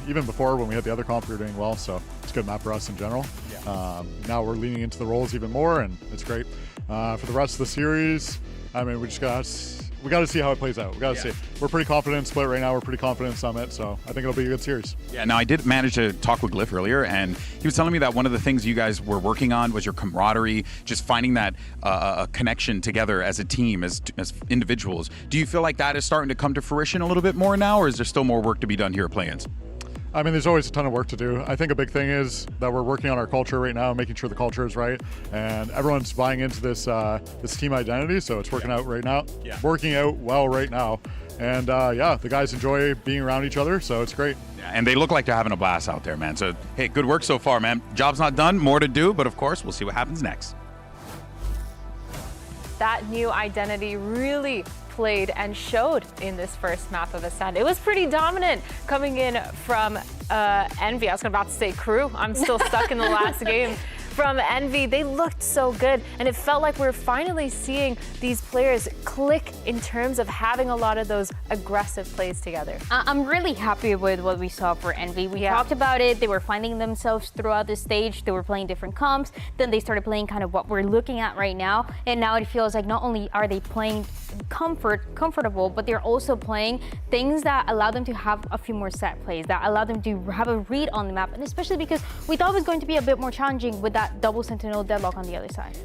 Even before, when we had the other comp, we were doing well, so it's a good map for us in general. Yeah. Now we're leaning into the roles even more, and it's great. For the rest of the series, I mean, we got to see how it plays out. We got to see. We're pretty confident in Split right now. We're pretty confident in Summit, so I think it'll be a good series. Yeah, now I did manage to talk with Glyph earlier, and he was telling me that one of the things you guys were working on was your camaraderie, just finding that connection together as a team, as individuals. Do you feel like that is starting to come to fruition a little bit more now, or is there still more work to be done here at Play-Ins? I mean, there's always a ton of work to do. I think a big thing is that we're working on our culture right now, making sure the culture is right, and everyone's buying into this this team identity. So it's working out right now, working out well right now, and yeah, the guys enjoy being around each other, so it's great. Yeah, and they look like they're having a blast out there, man. So hey, good work so far, man. Job's not done, more to do, but of course, we'll see what happens next. That new identity really played and showed in this first map of Ascent. It was pretty dominant coming in from Envy. I was about to say Crew. I'm still stuck in the last game. From Envy, they looked so good, and it felt like we're finally seeing these players click in terms of having a lot of those aggressive plays together. I'm really happy with what we saw for Envy. We talked about it. They were finding themselves throughout the stage. They were playing different comps. Then they started playing kind of what we're looking at right now. And now it feels like not only are they playing comfortable, but they're also playing things that allow them to have a few more set plays, that allow them to have a read on the map, and especially because we thought it was going to be a bit more challenging with that double sentinel deadlock on the other side.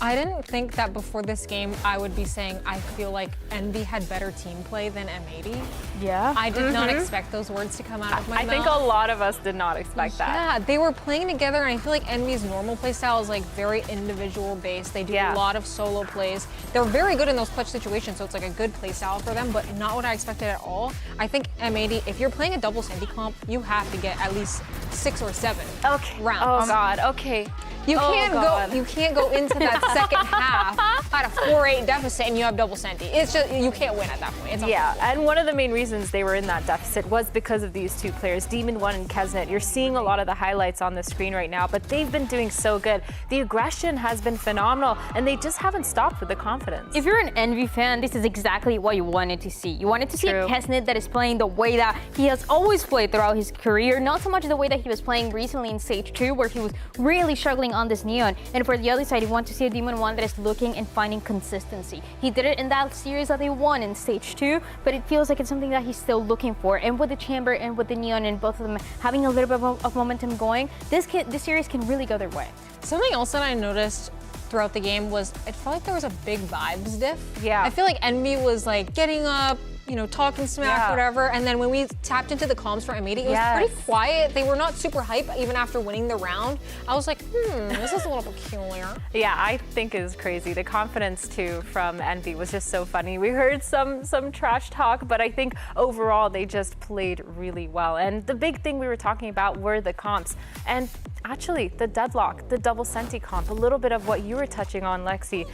I didn't think that before this game I would be saying I feel like Envy had better team play than M80. Yeah. I did not expect those words to come out of my mouth. I think a lot of us did not expect that. Yeah, they were playing together, and I feel like Envy's normal play style is like very individual based. They do a lot of solo plays. They're very good in those clutch situations, so it's like a good play style for them, but not what I expected at all. I think M80, if you're playing a double Sandy comp, you have to get at least 6 or 7 rounds. Oh God, okay. You can't go into that second half at a 4-8 deficit and you have double Sandy. It's just, you can't win at that point. It's and one of the main reasons they were in that deficit was because of these two players, Demon 1 and Kesnet. You're seeing a lot of the highlights on the screen right now, but they've been doing so good. The aggression has been phenomenal, and they just haven't stopped with the confidence. If you're an Envy fan, this is exactly what you wanted to see. You wanted to see a Kesnet that is playing the way that he has always played throughout his career, not so much the way that he was playing recently in Stage 2, where he was really struggling on this Neon. And for the other side, you want to see a Demon 1 that is looking and finding consistency. He did it in that series that they won in Stage 2, but it feels like it's something that he's still looking for. And with the Chamber and with the Neon and both of them having a little bit of momentum going, this series can really go their way. Something else that I noticed throughout the game was it felt like there was a big vibes diff. Yeah. I feel like Envy was like getting up, you know, talking smack, whatever. And then when we tapped into the comms for M80, it was pretty quiet. They were not super hype even after winning the round. I was like, this is a little peculiar. Yeah, I think it was crazy. The confidence too from Envy was just so funny. We heard some trash talk, but I think overall they just played really well. And the big thing we were talking about were the comps. And actually the deadlock, the double Senti comp, a little bit of what you were touching on, Lexi.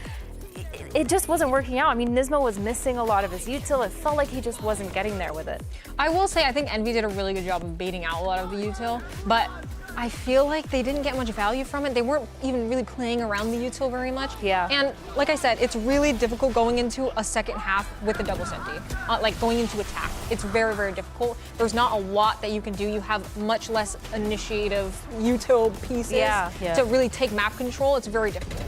It just wasn't working out. I mean, Nismo was missing a lot of his util. It felt like he just wasn't getting there with it. I will say I think Envy did a really good job of baiting out a lot of the util, but I feel like they didn't get much value from it. They weren't even really playing around the util very much. Yeah. And like I said, it's really difficult going into a second half with the double Senti. Like going into attack. It's very, very difficult. There's not a lot that you can do. You have much less initiative util pieces to really take map control. It's very difficult.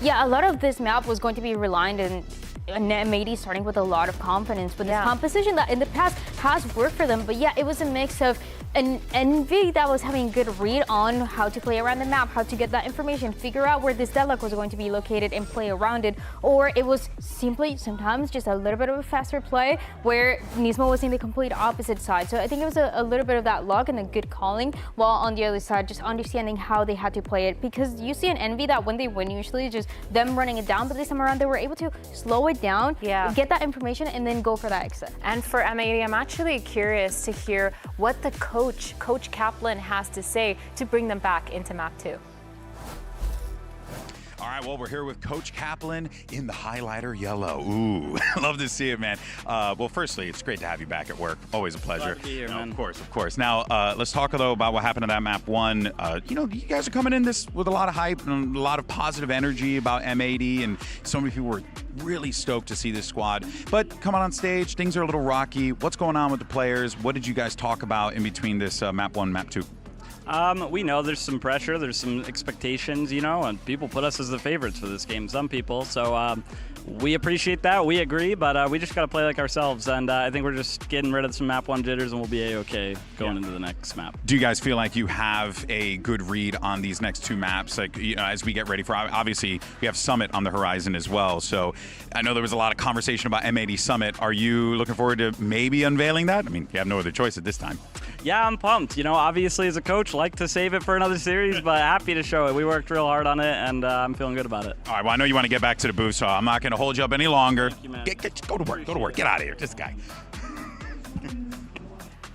Yeah, a lot of this map was going to be reliant on M80 starting with a lot of confidence with this composition that in the past has worked for them. But yeah, it was a mix of an Envy that was having a good read on how to play around the map, how to get that information, figure out where this deadlock was going to be located and play around it, or it was simply sometimes just a little bit of a faster play where Nismo was in the complete opposite side. So I think it was a little bit of that luck and a good calling, while on the other side just understanding how they had to play it, because you see an Envy that when they win usually just them running it down, but this time around they were able to slow it down, get that information, and then go for that exit. And for M80, I'm actually curious to hear what the Coach Kaplan has to say to bring them back into map 2. All right, well, we're here with Coach Kaplan in the highlighter yellow. Ooh, love to see it, man. Well, firstly, it's great to have you back at work. Always a pleasure. Glad to be here, man. Of course, of course. Now, let's talk, though, about what happened in that map 1. You know, you guys are coming in this with a lot of hype and a lot of positive energy about M80, and so many people were really stoked to see this squad. But coming on stage, things are a little rocky. What's going on with the players? What did you guys talk about in between this map 1, map 2? We know there's some pressure, there's some expectations, you know, and people put us as the favorites for this game, some people. So we appreciate that, we agree, but we just got to play like ourselves, and I think we're just getting rid of some map 1 jitters, and we'll be A-okay going into the next map. Do you guys feel like you have a good read on these next 2 maps? Like, you know, as we get ready for, obviously, we have Summit on the horizon as well. So I know there was a lot of conversation about M80 Summit. Are you looking forward to maybe unveiling that? I mean, you have no other choice at this time. Yeah, I'm pumped. You know, obviously as a coach, like to save it for another series, but happy to show it. We worked real hard on it, and I'm feeling good about it. All right, well, I know you want to get back to the booth, so I'm not going to hold you up any longer. Thank you, man. Go to work. Go to work. Get out of here. This guy.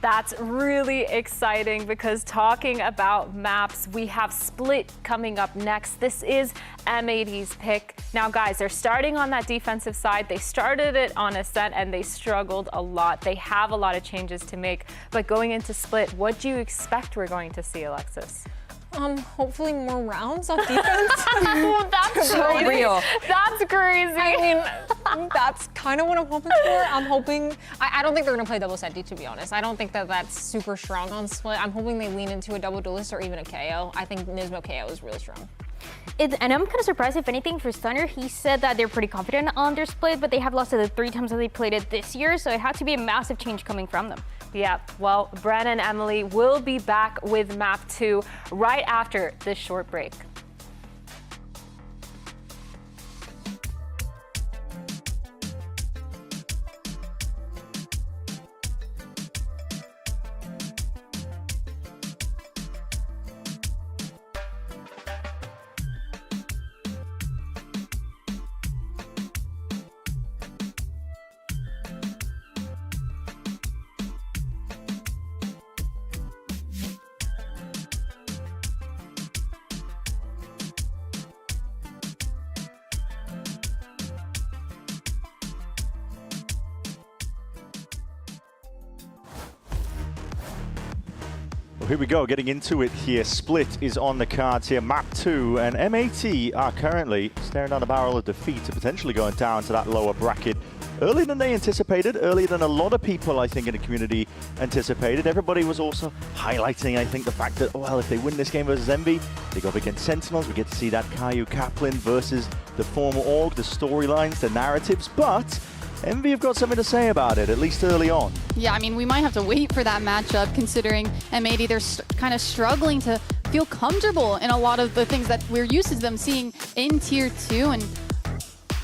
That's really exciting, because talking about maps, we have Split coming up next. This is M80's pick. Now, guys, they're starting on that defensive side. They started it on Ascent, and they struggled a lot. They have a lot of changes to make. But going into Split, what do you expect we're going to see, Alexis? Hopefully more rounds on defense. That's so real. That's crazy. I mean, that's kind of what I'm hoping for. I'm hoping, I don't think they're going to play double Senti, to be honest. I don't think that that's super strong on Split. I'm hoping they lean into a double duelist or even a KO. I think Nismo KO is really strong. And I'm kind of surprised, if anything, for Stunner. He said that they're pretty confident on their Split, but they have lost it the 3 times that they played it this year, so it had to be a massive change coming from them. Yeah, well, Bren and Emily will be back with map 2 right after this short break. Here we go, getting into it here. Split is on the cards here, map 2, and M80 are currently staring down the barrel of defeat to potentially going down to that lower bracket earlier than they anticipated, earlier than a lot of people, I think, in the community anticipated. Everybody was also highlighting, I think, the fact that, well, if they win this game versus Envy, they go up against Sentinels. We get to see that Caillou Kaplan versus the former Org, the storylines, the narratives, but Envy have got something to say about it, at least early on. Yeah, I mean, we might have to wait for that matchup, considering M80, they're kind of struggling to feel comfortable in a lot of the things that we're used to them seeing in Tier 2, and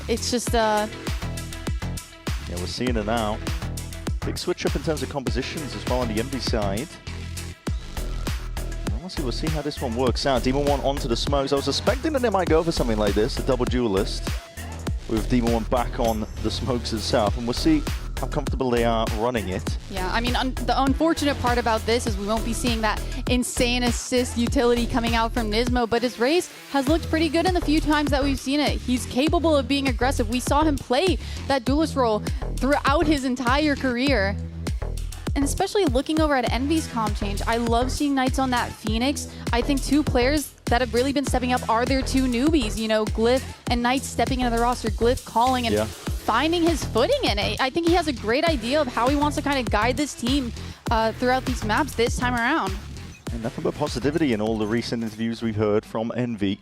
it's just... Yeah, we're seeing it now. Big switch up in terms of compositions as well on the Envy side. Honestly, we'll see how this one works out. Demon 1 onto the smokes. I was suspecting that they might go for something like this, a double duelist, with Demon 1 back on the smokes itself, and we'll see how comfortable they are running it. Yeah, I mean, the unfortunate part about this is we won't be seeing that insane assist utility coming out from Nismo, but his race has looked pretty good in the few times that we've seen it. He's capable of being aggressive. We saw him play that duelist role throughout his entire career. And especially looking over at Envy's comp change, I love seeing Knights on that Phoenix. I think 2 players that have really been stepping up are their 2 newbies, you know, Glyph and Knights stepping into the roster, Glyph calling and finding his footing in it. I think he has a great idea of how he wants to kind of guide this team throughout these maps this time around. And nothing but positivity in all the recent interviews we've heard from Envy.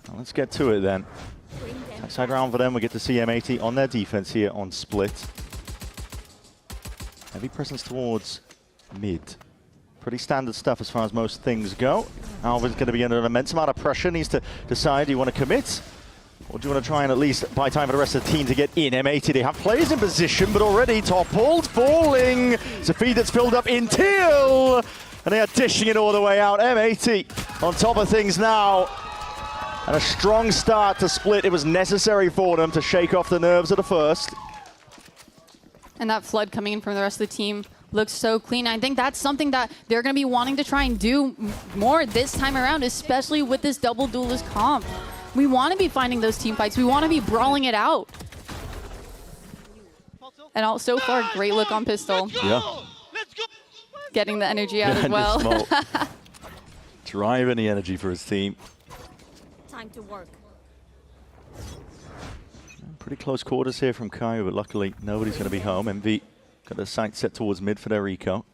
Well, let's get to it then. Side round for them, we get to see M80 on their defense here on Split. Heavy presence towards mid. Pretty standard stuff as far as most things go. Alvin's going to be under an immense amount of pressure. Needs to decide, do you want to commit? Or do you want to try and at least buy time for the rest of the team to get in? M80, they have players in position, but already toppled, falling. It's a feed that's filled up in teal. And they are dishing it all the way out. M80 on top of things now. And a strong start to split. It was necessary for them to shake off the nerves of the first. And that flood coming in from the rest of the team looks so clean. I think that's something that they're going to be wanting to try and do more this time around, especially with this double duelist comp. We want to be finding those team fights. We want to be brawling it out. And so far, great look on Pistol. Yeah. Getting the energy out as well. Driving the energy for his team. Time to work. Pretty close quarters here from Caillou, but luckily nobody's going to be home. MV got their sight set towards mid for their eco.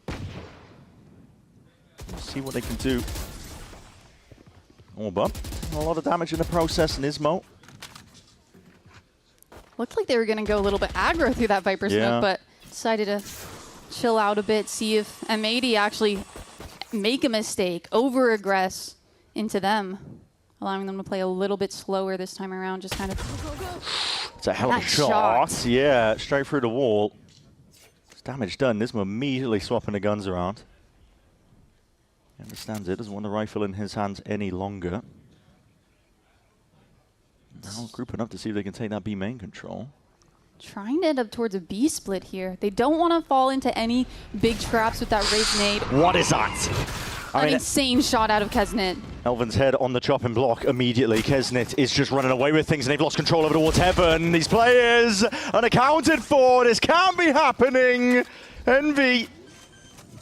We'll see what they can do. Orb up. A lot of damage in the process, and Ismo. Looked like they were going to go a little bit aggro through that Viper smoke, but decided to chill out a bit, see if M80 actually make a mistake, over-aggress into them, allowing them to play a little bit slower this time around, just kind of... It's a hell of a shot. Yeah, straight through the wall. It's damage done. Nismo immediately swapping the guns around. He understands it. Doesn't want the rifle in his hands any longer. Now grouping up to see if they can take that B main control. Trying to end up towards a B split here. They don't want to fall into any big traps with that raise nade. What is that? An insane shot out of Kesnet. Elvin's head on the chopping block immediately. Kesnet is just running away with things, and they've lost control over towards Heaven. These players unaccounted for. This can't be happening. Envy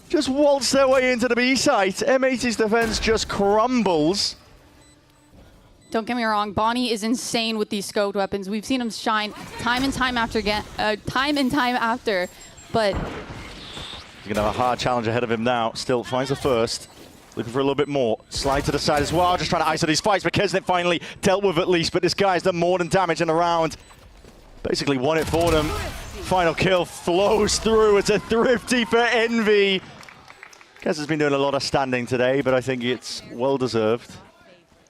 just waltz their way into the B site. M80's defense just crumbles. Don't get me wrong, Bonnie is insane with these scoped weapons. We've seen him shine time and time after, but... He's going to have a hard challenge ahead of him now. Still finds the first. Looking for a little bit more. Slide to the side as well. Just trying to isolate these fights, but Kesnet finally dealt with at least. But this guy's done more than damage in the round. Basically won it for them. Final kill flows through. It's a thrifty for Envy. Kes has been doing a lot of standing today, but I think it's well-deserved.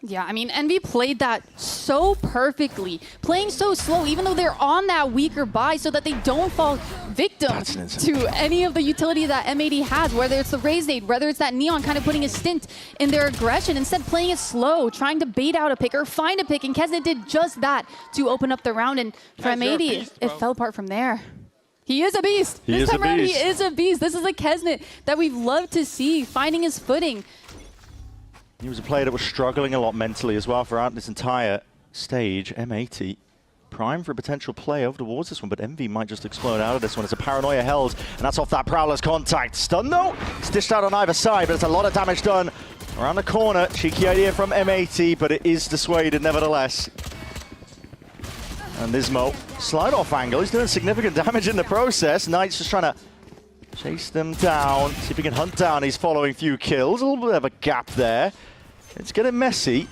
Yeah, I mean, Envy played that so perfectly, playing so slow, even though they're on that weaker buy, so that they don't fall victim to any of the utility that M80 has, whether it's the raise nade, whether it's that Neon kind of putting a stint in their aggression, instead playing it slow, trying to bait out a pick or find a pick, and Kesnet did just that to open up the round, and for M80, it fell apart from there. He is a beast. This time around, he is a beast. This is a Kesnet that we've loved to see, finding his footing. He was a player that was struggling a lot mentally as well throughout this entire stage. M80 prime for a potential play over towards this one, but Envy might just explode out of this one. It's a paranoia held, and that's off that Prowler's contact. Stun though, it's dished out on either side, but it's a lot of damage done around the corner. Cheeky idea from M80, but it is dissuaded nevertheless. And Nismo, slide off angle. He's doing significant damage in the process. Knight's just trying to chase them down, see if he can hunt down his following few kills. A little bit of a gap there. It's getting messy.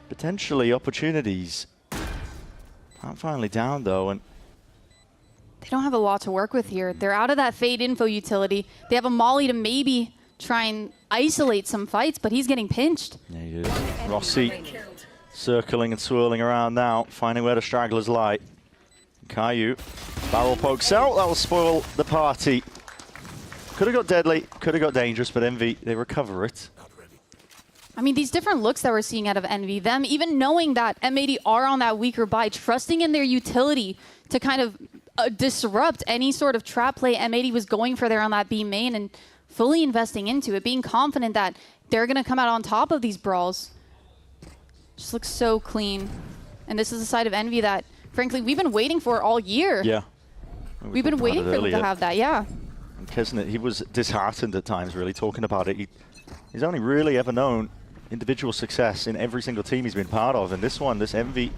Potentially opportunities. I'm finally down though, and they don't have a lot to work with here. They're out of that Fade info utility. They have a Molly to maybe try and isolate some fights, but he's getting pinched. Yeah, he is. Rossi circling and swirling around now, finding where the stragglers lie. Caillou, barrel pokes out, that will spoil the party. Could have got deadly, could have got dangerous, but Envy, they recover it. I mean, these different looks that we're seeing out of Envy, them even knowing that M80 are on that weaker buy, trusting in their utility to kind of disrupt any sort of trap play M80 was going for there on that B main, and fully investing into it, being confident that they're going to come out on top of these brawls. Just looks so clean. And this is a side of Envy that, frankly, we've been waiting for all year. Yeah. We've been waiting for them to have that, yeah. And Kesnet, he was disheartened at times, really, talking about it. He's only really ever known individual success in every single team he's been part of. And this one, this Envy,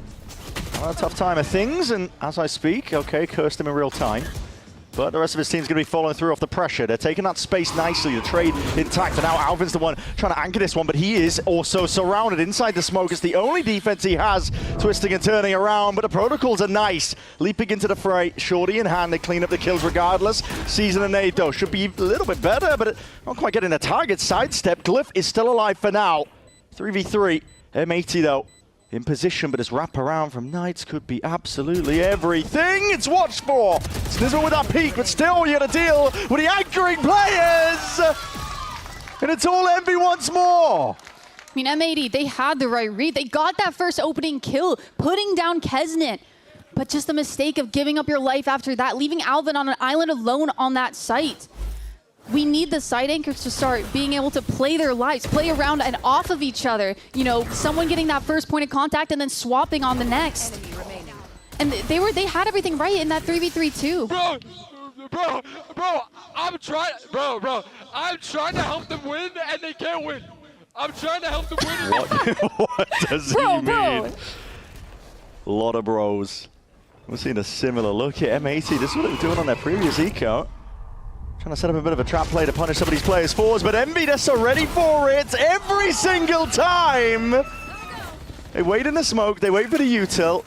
a tough time of things. And as I speak, okay, cursed him in real time. But the rest of his team's going to be following through off the pressure. They're taking that space nicely. The trade intact. And now Alvin's the one trying to anchor this one, but he is also surrounded inside the smoke. It's the only defense he has, twisting and turning around. But the protocols are nice. Leaping into the fray. Shorty in hand. They clean up the kills regardless. Season and nade, though, should be a little bit better, but not quite getting the target. Sidestep. Glyph is still alive for now. 3v3. M80, though, in position, but his wraparound from Knights could be absolutely everything. It's watched for. Snizzle with that peak, but still you got to deal with the anchoring players. And it's all Envy once more. I mean, M80, they had the right read. They got that first opening kill, putting down Kesnet. But just the mistake of giving up your life after that, leaving Alvin on an island alone on that site. We need the side anchors to start being able to play their lives, play around and off of each other. You know, someone getting that first point of contact and then swapping on the next. And they had everything right in that 3v3 too. Bro, I'm trying to help them win and they can't win. I'm trying to help them win. What does he mean? A lot of bros. We're seeing a similar look here. M80, this is what they were doing on their previous eco. Trying to set up a bit of a trap play to punish some of these players' forwards, but Envy, they're so ready for it every single time. They wait in the smoke, they wait for the util,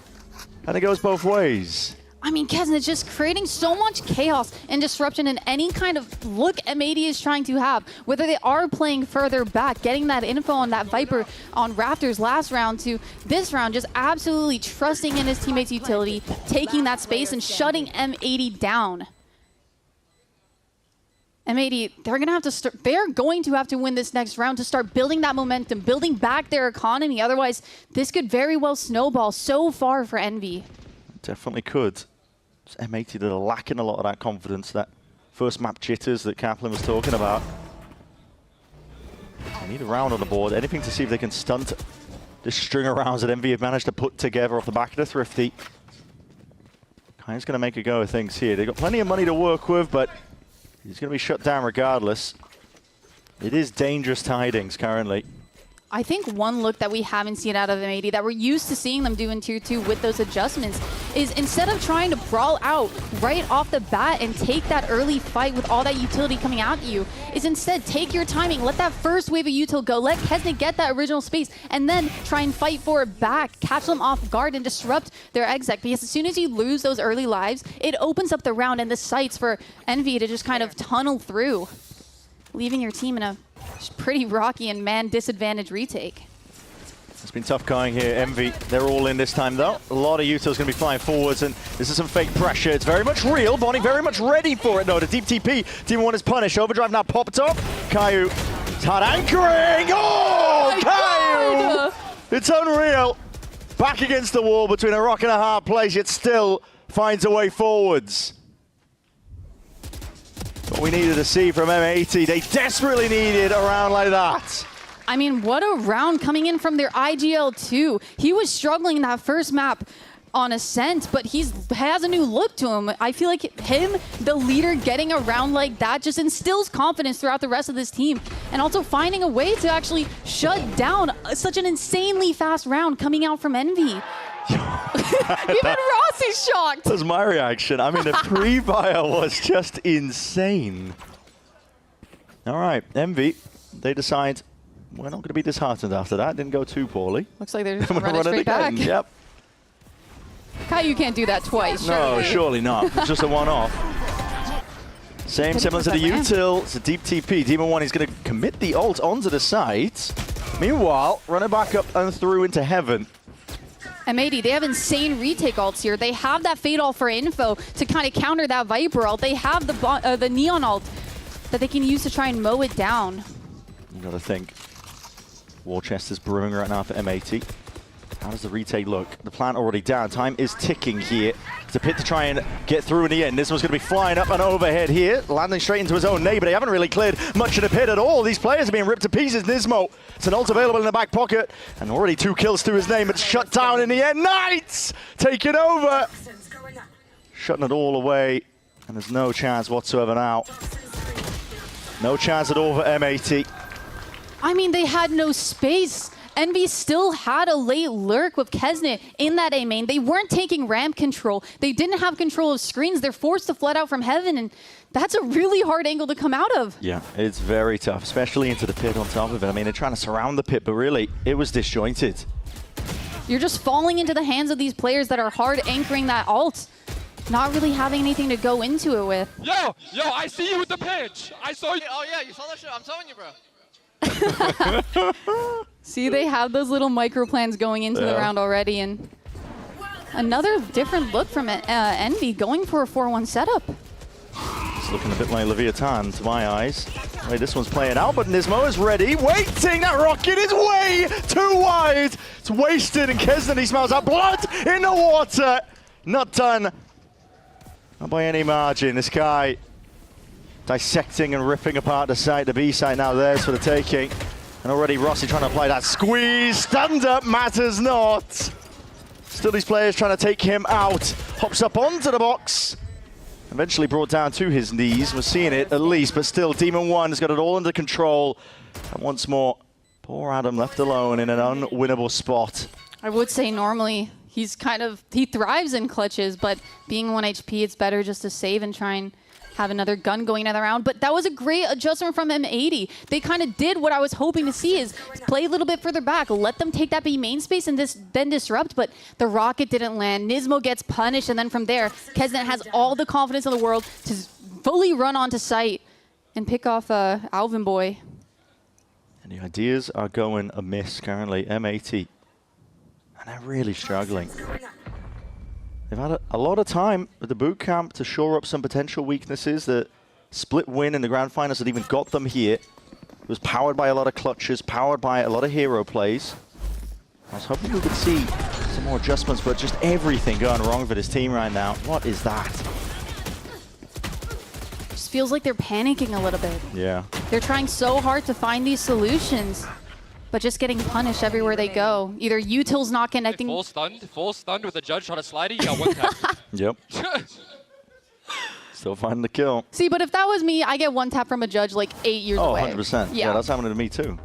and it goes both ways. I mean, Kesnet's just creating so much chaos and disruption in any kind of look M80 is trying to have. Whether they are playing further back, getting that info on that Viper on Raptors last round to this round, just absolutely trusting in his teammates' utility, taking that space and shutting M80 down. M80, they're going to have to win this next round to start building that momentum, building back their economy. Otherwise, this could very well snowball so far for Envy. Definitely could. It's M80 that are lacking a lot of that confidence, that first map jitters that Kaplan was talking about. They need a round on the board, anything to see if they can stunt this string of rounds that Envy have managed to put together off the back of the Thrifty. Kai's going to make a go of things here. They've got plenty of money to work with, but he's going to be shut down regardless. It is dangerous tidings currently. I think one look that we haven't seen out of M80 that we're used to seeing them do in Tier 2 with those adjustments is instead of trying to brawl out right off the bat and take that early fight with all that utility coming at you, is instead take your timing, let that first wave of util go, let Kesnet get that original space, and then try and fight for it back, catch them off guard and disrupt their exec. Because as soon as you lose those early lives, it opens up the round and the sights for Envy to just kind of tunnel through, leaving your team in a pretty rocky and man disadvantage retake. It's been tough going here. Envy, they're all in this time though. A lot of utils going to be flying forwards, and this is some fake pressure. It's very much real. Bonnie very much ready for it though. The deep TP, Team 1 is punished. Overdrive now popped up. Caillou, it's hard anchoring. Oh, Caillou! It's unreal. Back against the wall between a rock and a hard place, yet still finds a way forwards. What we needed to see from M80. They desperately needed a round like that. I mean, what a round coming in from their IGL2. He was struggling in that first map on Ascent, but he has a new look to him. I feel like him, the leader, getting a round like that just instills confidence throughout the rest of this team. And also finding a way to actually shut down such an insanely fast round coming out from Envy. Even Ross is shocked. That was my reaction. I mean, the pre-fire was just insane. All right, Envy, they decide we're not going to be disheartened after that. Didn't go too poorly. Looks like they're just going to run it straight back. Yep. Caillou can't do that twice. No, surely not. It's just a one-off. Similar to the util. It's a deep TP. Demon 1 is going to commit the ult onto the site. Meanwhile, run it back up and through into heaven. M80, they have insane retake ults here. They have that Fade ult for info to kind of counter that Viper ult. They have the Neon ult that they can use to try and mow it down. You got to think. War chest is brewing right now for M80. How does the retake look? The plant already down. Time is ticking here. It's a pit to try and get through in the end. This one's going to be flying up and overhead here, landing straight into his own neighbor. They haven't really cleared much of the pit at all. These players are being ripped to pieces. Nismo, it's an ult available in the back pocket, and already 2 kills to his name. It's shut down in the end. Knights taking over. Shutting it all away, and there's no chance whatsoever now. No chance at all for M80. I mean, they had no space. Envy still had a late lurk with Kesnet in that A main. They weren't taking ramp control. They didn't have control of screens. They're forced to flood out from heaven, and that's a really hard angle to come out of. Yeah, it's very tough, especially into the pit on top of it. I mean, they're trying to surround the pit, but really, it was disjointed. You're just falling into the hands of these players that are hard anchoring that ult, not really having anything to go into it with. Yo, I see you with the pitch. I saw you. Oh yeah, you saw that shit? I'm telling you, bro. See, they have those little micro plans going into the round already, and another different look from Envy, going for a 4-1 setup. It's looking a bit like Leviatán to my eyes. The way this one's playing out, but Nismo is ready, waiting. That rocket is way too wide. It's wasted, and Kesnet, he smells that blood in the water. Not done. Not by any margin. This guy dissecting and ripping apart the site. The B site now theirs for the taking. And already Rossi trying to apply that squeeze. Stand up matters not. Still these players trying to take him out. Hops up onto the box. Eventually brought down to his knees. We're seeing it at least, but still Demon 1 has got it all under control. And once more, poor Adam left alone in an unwinnable spot. I would say normally he thrives in clutches, but being 1 HP, it's better just to save and try and have another gun going another round. But that was a great adjustment from M80. They kind of did what I was hoping to see, is play a little bit further back, let them take that B main space and then disrupt, but the rocket didn't land. Nismo gets punished, and then from there, Kesnet has all the confidence in the world to fully run onto site and pick off Alvin Boy. And the ideas are going amiss currently. M80. And they're really struggling. They've had a lot of time with the boot camp to shore up some potential weaknesses. The split win in the grand finals that even got them here. It was powered by a lot of clutches, powered by a lot of hero plays. I was hoping we could see some more adjustments, but just everything going wrong for this team right now. What is that? Just feels like they're panicking a little bit. Yeah. They're trying so hard to find these solutions, but just getting punished everywhere they go. Either util's not connecting. Full stunned with a judge trying to slide it. You got one tap. Yep. Still finding the kill. See, but if that was me, I get one tap from a judge like 8 years away. 100%. Yeah, that's happening to me too.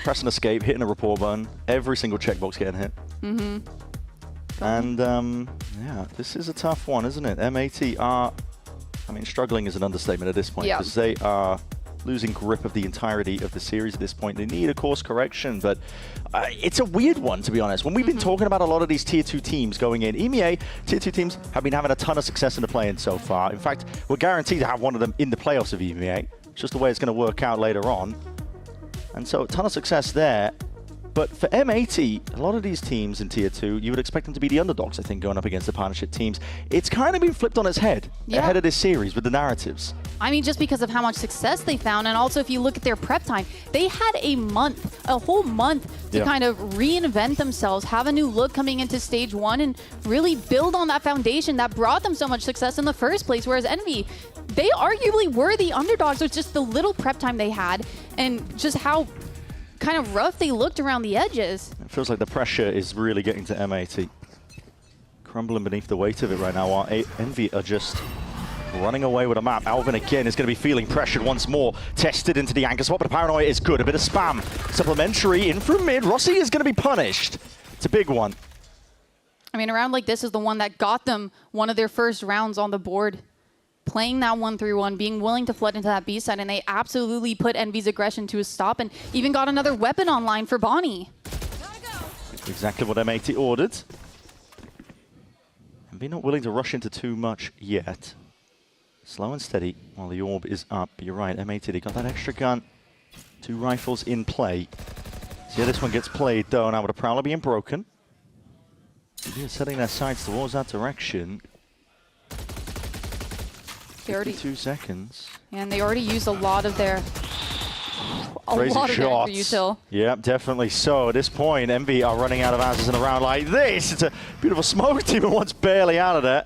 Press and escape, hitting a report button, every single checkbox getting hit. And yeah, this is a tough one, isn't it? M80 are, I mean, struggling is an understatement at this point, because they are losing grip of the entirety of the series at this point. They need a course correction, but it's a weird one, to be honest. When we've been talking about a lot of these Tier 2 teams going in, EMEA, Tier 2 teams have been having a ton of success in the play-in so far. In fact, we're guaranteed to have one of them in the playoffs of EMEA. It's just the way it's going to work out later on. And so a ton of success there. But for M80, a lot of these teams in Tier 2, you would expect them to be the underdogs, I think, going up against the partnership teams. It's kind of been flipped on its head ahead of this series with the narratives. I mean, just because of how much success they found, and also if you look at their prep time, they had a whole month to kind of reinvent themselves, have a new look coming into stage 1, and really build on that foundation that brought them so much success in the first place. Whereas Envy, they arguably were the underdogs with just the little prep time they had, and just how kind of rough they looked around the edges. It feels like the pressure is really getting to M80. Crumbling beneath the weight of it right now, while Envy are just running away with a map. Alvin again is going to be feeling pressured once more. Tested into the anchor spot, but the paranoia is good. A bit of spam. Supplementary in from mid. Rossi is going to be punished. It's a big one. I mean, a round like this is the one that got them one of their first rounds on the board. Playing that 1-3-1, being willing to flood into that B side, and they absolutely put Envy's aggression to a stop and even got another weapon online for Bonnie. Exactly what M80 ordered. Envy not willing to rush into too much yet. Slow and steady while the orb is up. But you're right, M80, they got that extra gun. 2 rifles in play. See how this one gets played, though, now with a Prowler being broken. They're setting their sights towards that direction. 52 seconds. And they already used a lot of their Crazy shots. util. Yep, definitely so. At this point, Envy are running out of answers in a round like this. It's a beautiful smoke team, and once barely out of there.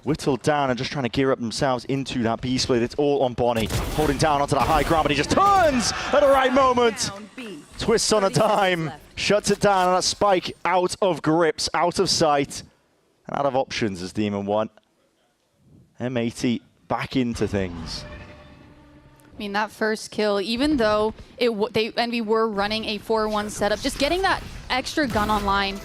Whittled down and just trying to gear up themselves into that B split. It's all on Bonnie. Holding down onto the high ground, but he just turns at the right moment. Twists on a dime. Shuts it down, and that spike out of grips, out of sight, and out of options as Demon 1. M80 back into things. mean, that first kill, even though Envy were running a 4-1 setup, just getting that extra gun online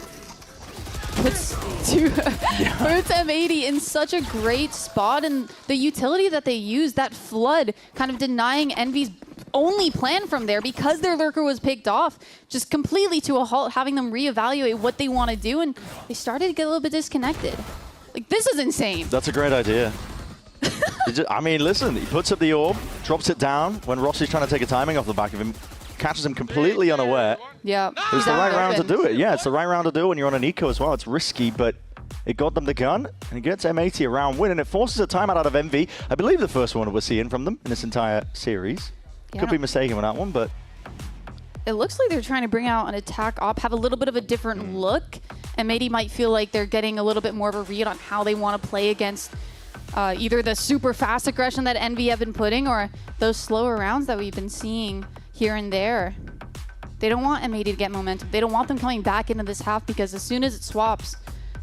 puts M80 in such a great spot, and the utility that they use, that flood, kind of denying Envy's only plan from there because their lurker was picked off, just completely to a halt, having them reevaluate what they want to do, and they started to get a little bit disconnected. Like, this is insane. That's a great idea. I mean, listen, he puts up the orb, drops it down when Rossi's trying to take a timing off the back of him, catches him completely unaware. Yeah. It's the right round to do it. Yeah, it's the right round to do it when you're on an eco as well. It's risky, but it got them the gun, and it gets M80 a round win, and it forces a timeout out of Envy. I believe the first one we're seeing from them in this entire series. Yeah. Could be mistaken with that one, but... It looks like they're trying to bring out an attack op, have a little bit of a different look, and maybe might feel like they're getting a little bit more of a read on how they want to play against either the super fast aggression that Envy have been putting or those slower rounds that we've been seeing here and there. They don't want M80 to get momentum. They don't want them coming back into this half, because as soon as it swaps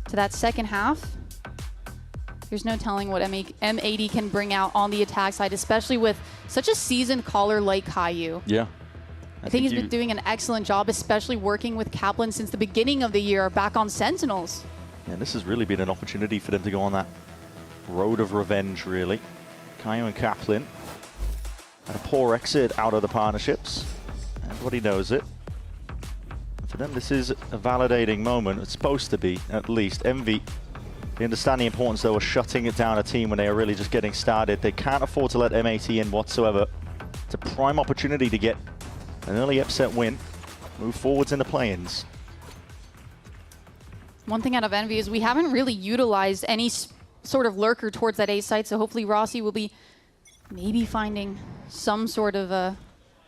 to that second half, there's no telling what M80 can bring out on the attack side, especially with such a seasoned caller like Caillou. Yeah. I think he's been doing an excellent job, especially working with Kaplan since the beginning of the year, back on Sentinels. Yeah, this has really been an opportunity for them to go on that road of revenge, really. Caillou and Kaplan had a poor exit out of the partnerships. Everybody knows it. And for them, this is a validating moment. It's supposed to be, at least. Envy, they understand the importance, though, of shutting it down a team when they are really just getting started. They can't afford to let M80 in whatsoever. It's a prime opportunity to get an early upset win, move forwards in the play-ins. One thing out of Envy is we haven't really utilized any sort of lurker towards that A site, so hopefully Rossi will be maybe finding some sort of a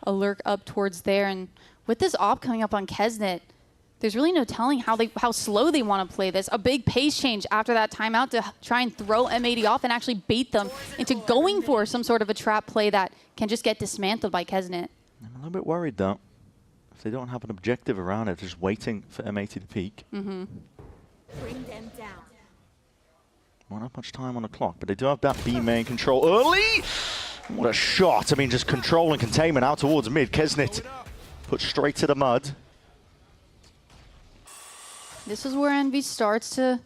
lurk up towards there. And with this op coming up on Kesnet, there's really no telling how slow they want to play this. A big pace change after that timeout to try and throw M80 off and actually bait them into going for some sort of a trap play that can just get dismantled by Kesnet. I'm a little bit worried, though. If they don't have an objective around it, just waiting for M80 to peak. Bring them down. Won't have much time on the clock, but they do have that B main control early. What a shot. I mean, just control and containment out towards mid. Kesnet put straight to the mud. This is where Envy starts to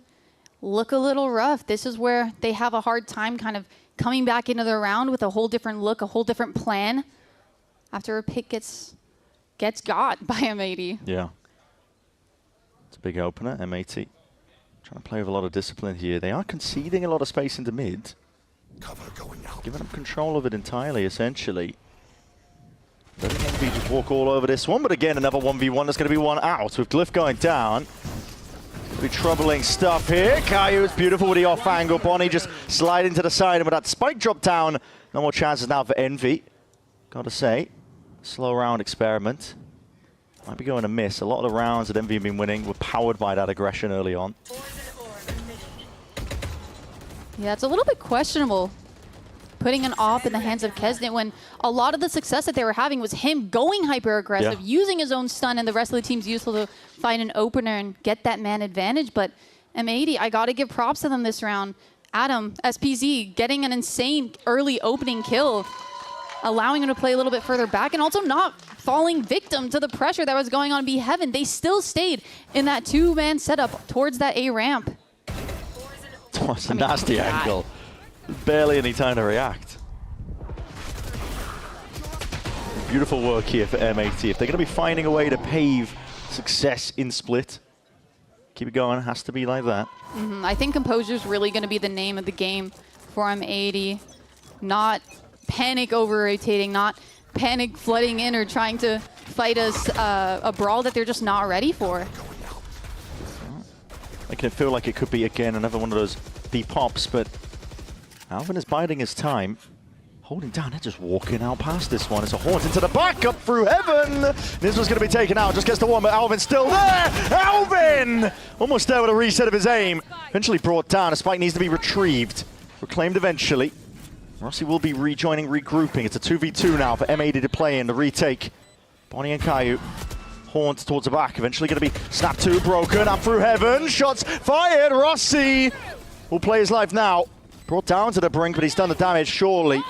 look a little rough. This is where they have a hard time kind of coming back into the round with a whole different look, a whole different plan after a pick gets got by M80. Yeah. It's a big opener, M80. Trying to play with a lot of discipline here. They are conceding a lot of space into mid. Cover going out. Giving them control of it entirely, essentially. Doesn't want to be just walk all over this one, but again, another 1v1. There's going to be one out with Glyph going down. Be troubling stuff here. Caillou is beautiful with the off-angle. Bonnie just sliding to the side, and with that spike drop down, no more chances now for Envy. Gotta say, slow round experiment. Might be going to miss. A lot of the rounds that Envy have been winning were powered by that aggression early on. Yeah, it's a little bit questionable putting an op in the hands of Kesnet when a lot of the success that they were having was him going hyper-aggressive, using his own stun, and the rest of the team's useful to find an opener and get that man advantage. But M80, I got to give props to them this round. Adam, SPZ, getting an insane early opening kill, allowing him to play a little bit further back and also not falling victim to the pressure that was going on B Heaven. They still stayed in that two-man setup towards that A ramp. Oh, it's a nasty angle. Barely any time to react. Beautiful work here for M80. If they're going to be finding a way to pave success in split, keep it going. It has to be like that. I think composure is really going to be the name of the game for M80. Not panic over-rotating, not panic flooding in or trying to fight us a brawl that they're just not ready for. Making it feel like it could be, again, another one of those B-pops, but Alvin is biding his time. Holding down, they're just walking out past this one. It's a haunt into the back, up through Heaven. This one's going to be taken out, just gets the one, but Alvin's still there. Alvin! Almost there with a reset of his aim. Eventually brought down. A spike needs to be retrieved. Reclaimed eventually. Rossi will be rejoining, regrouping. It's a 2v2 now for M80 to play in, the retake. Bonnie and Caillou. Haunt towards the back. Eventually going to be snap 2 broken. Up through Heaven. Shots fired. Rossi will play his life now. Brought down to the brink, but he's done the damage, surely.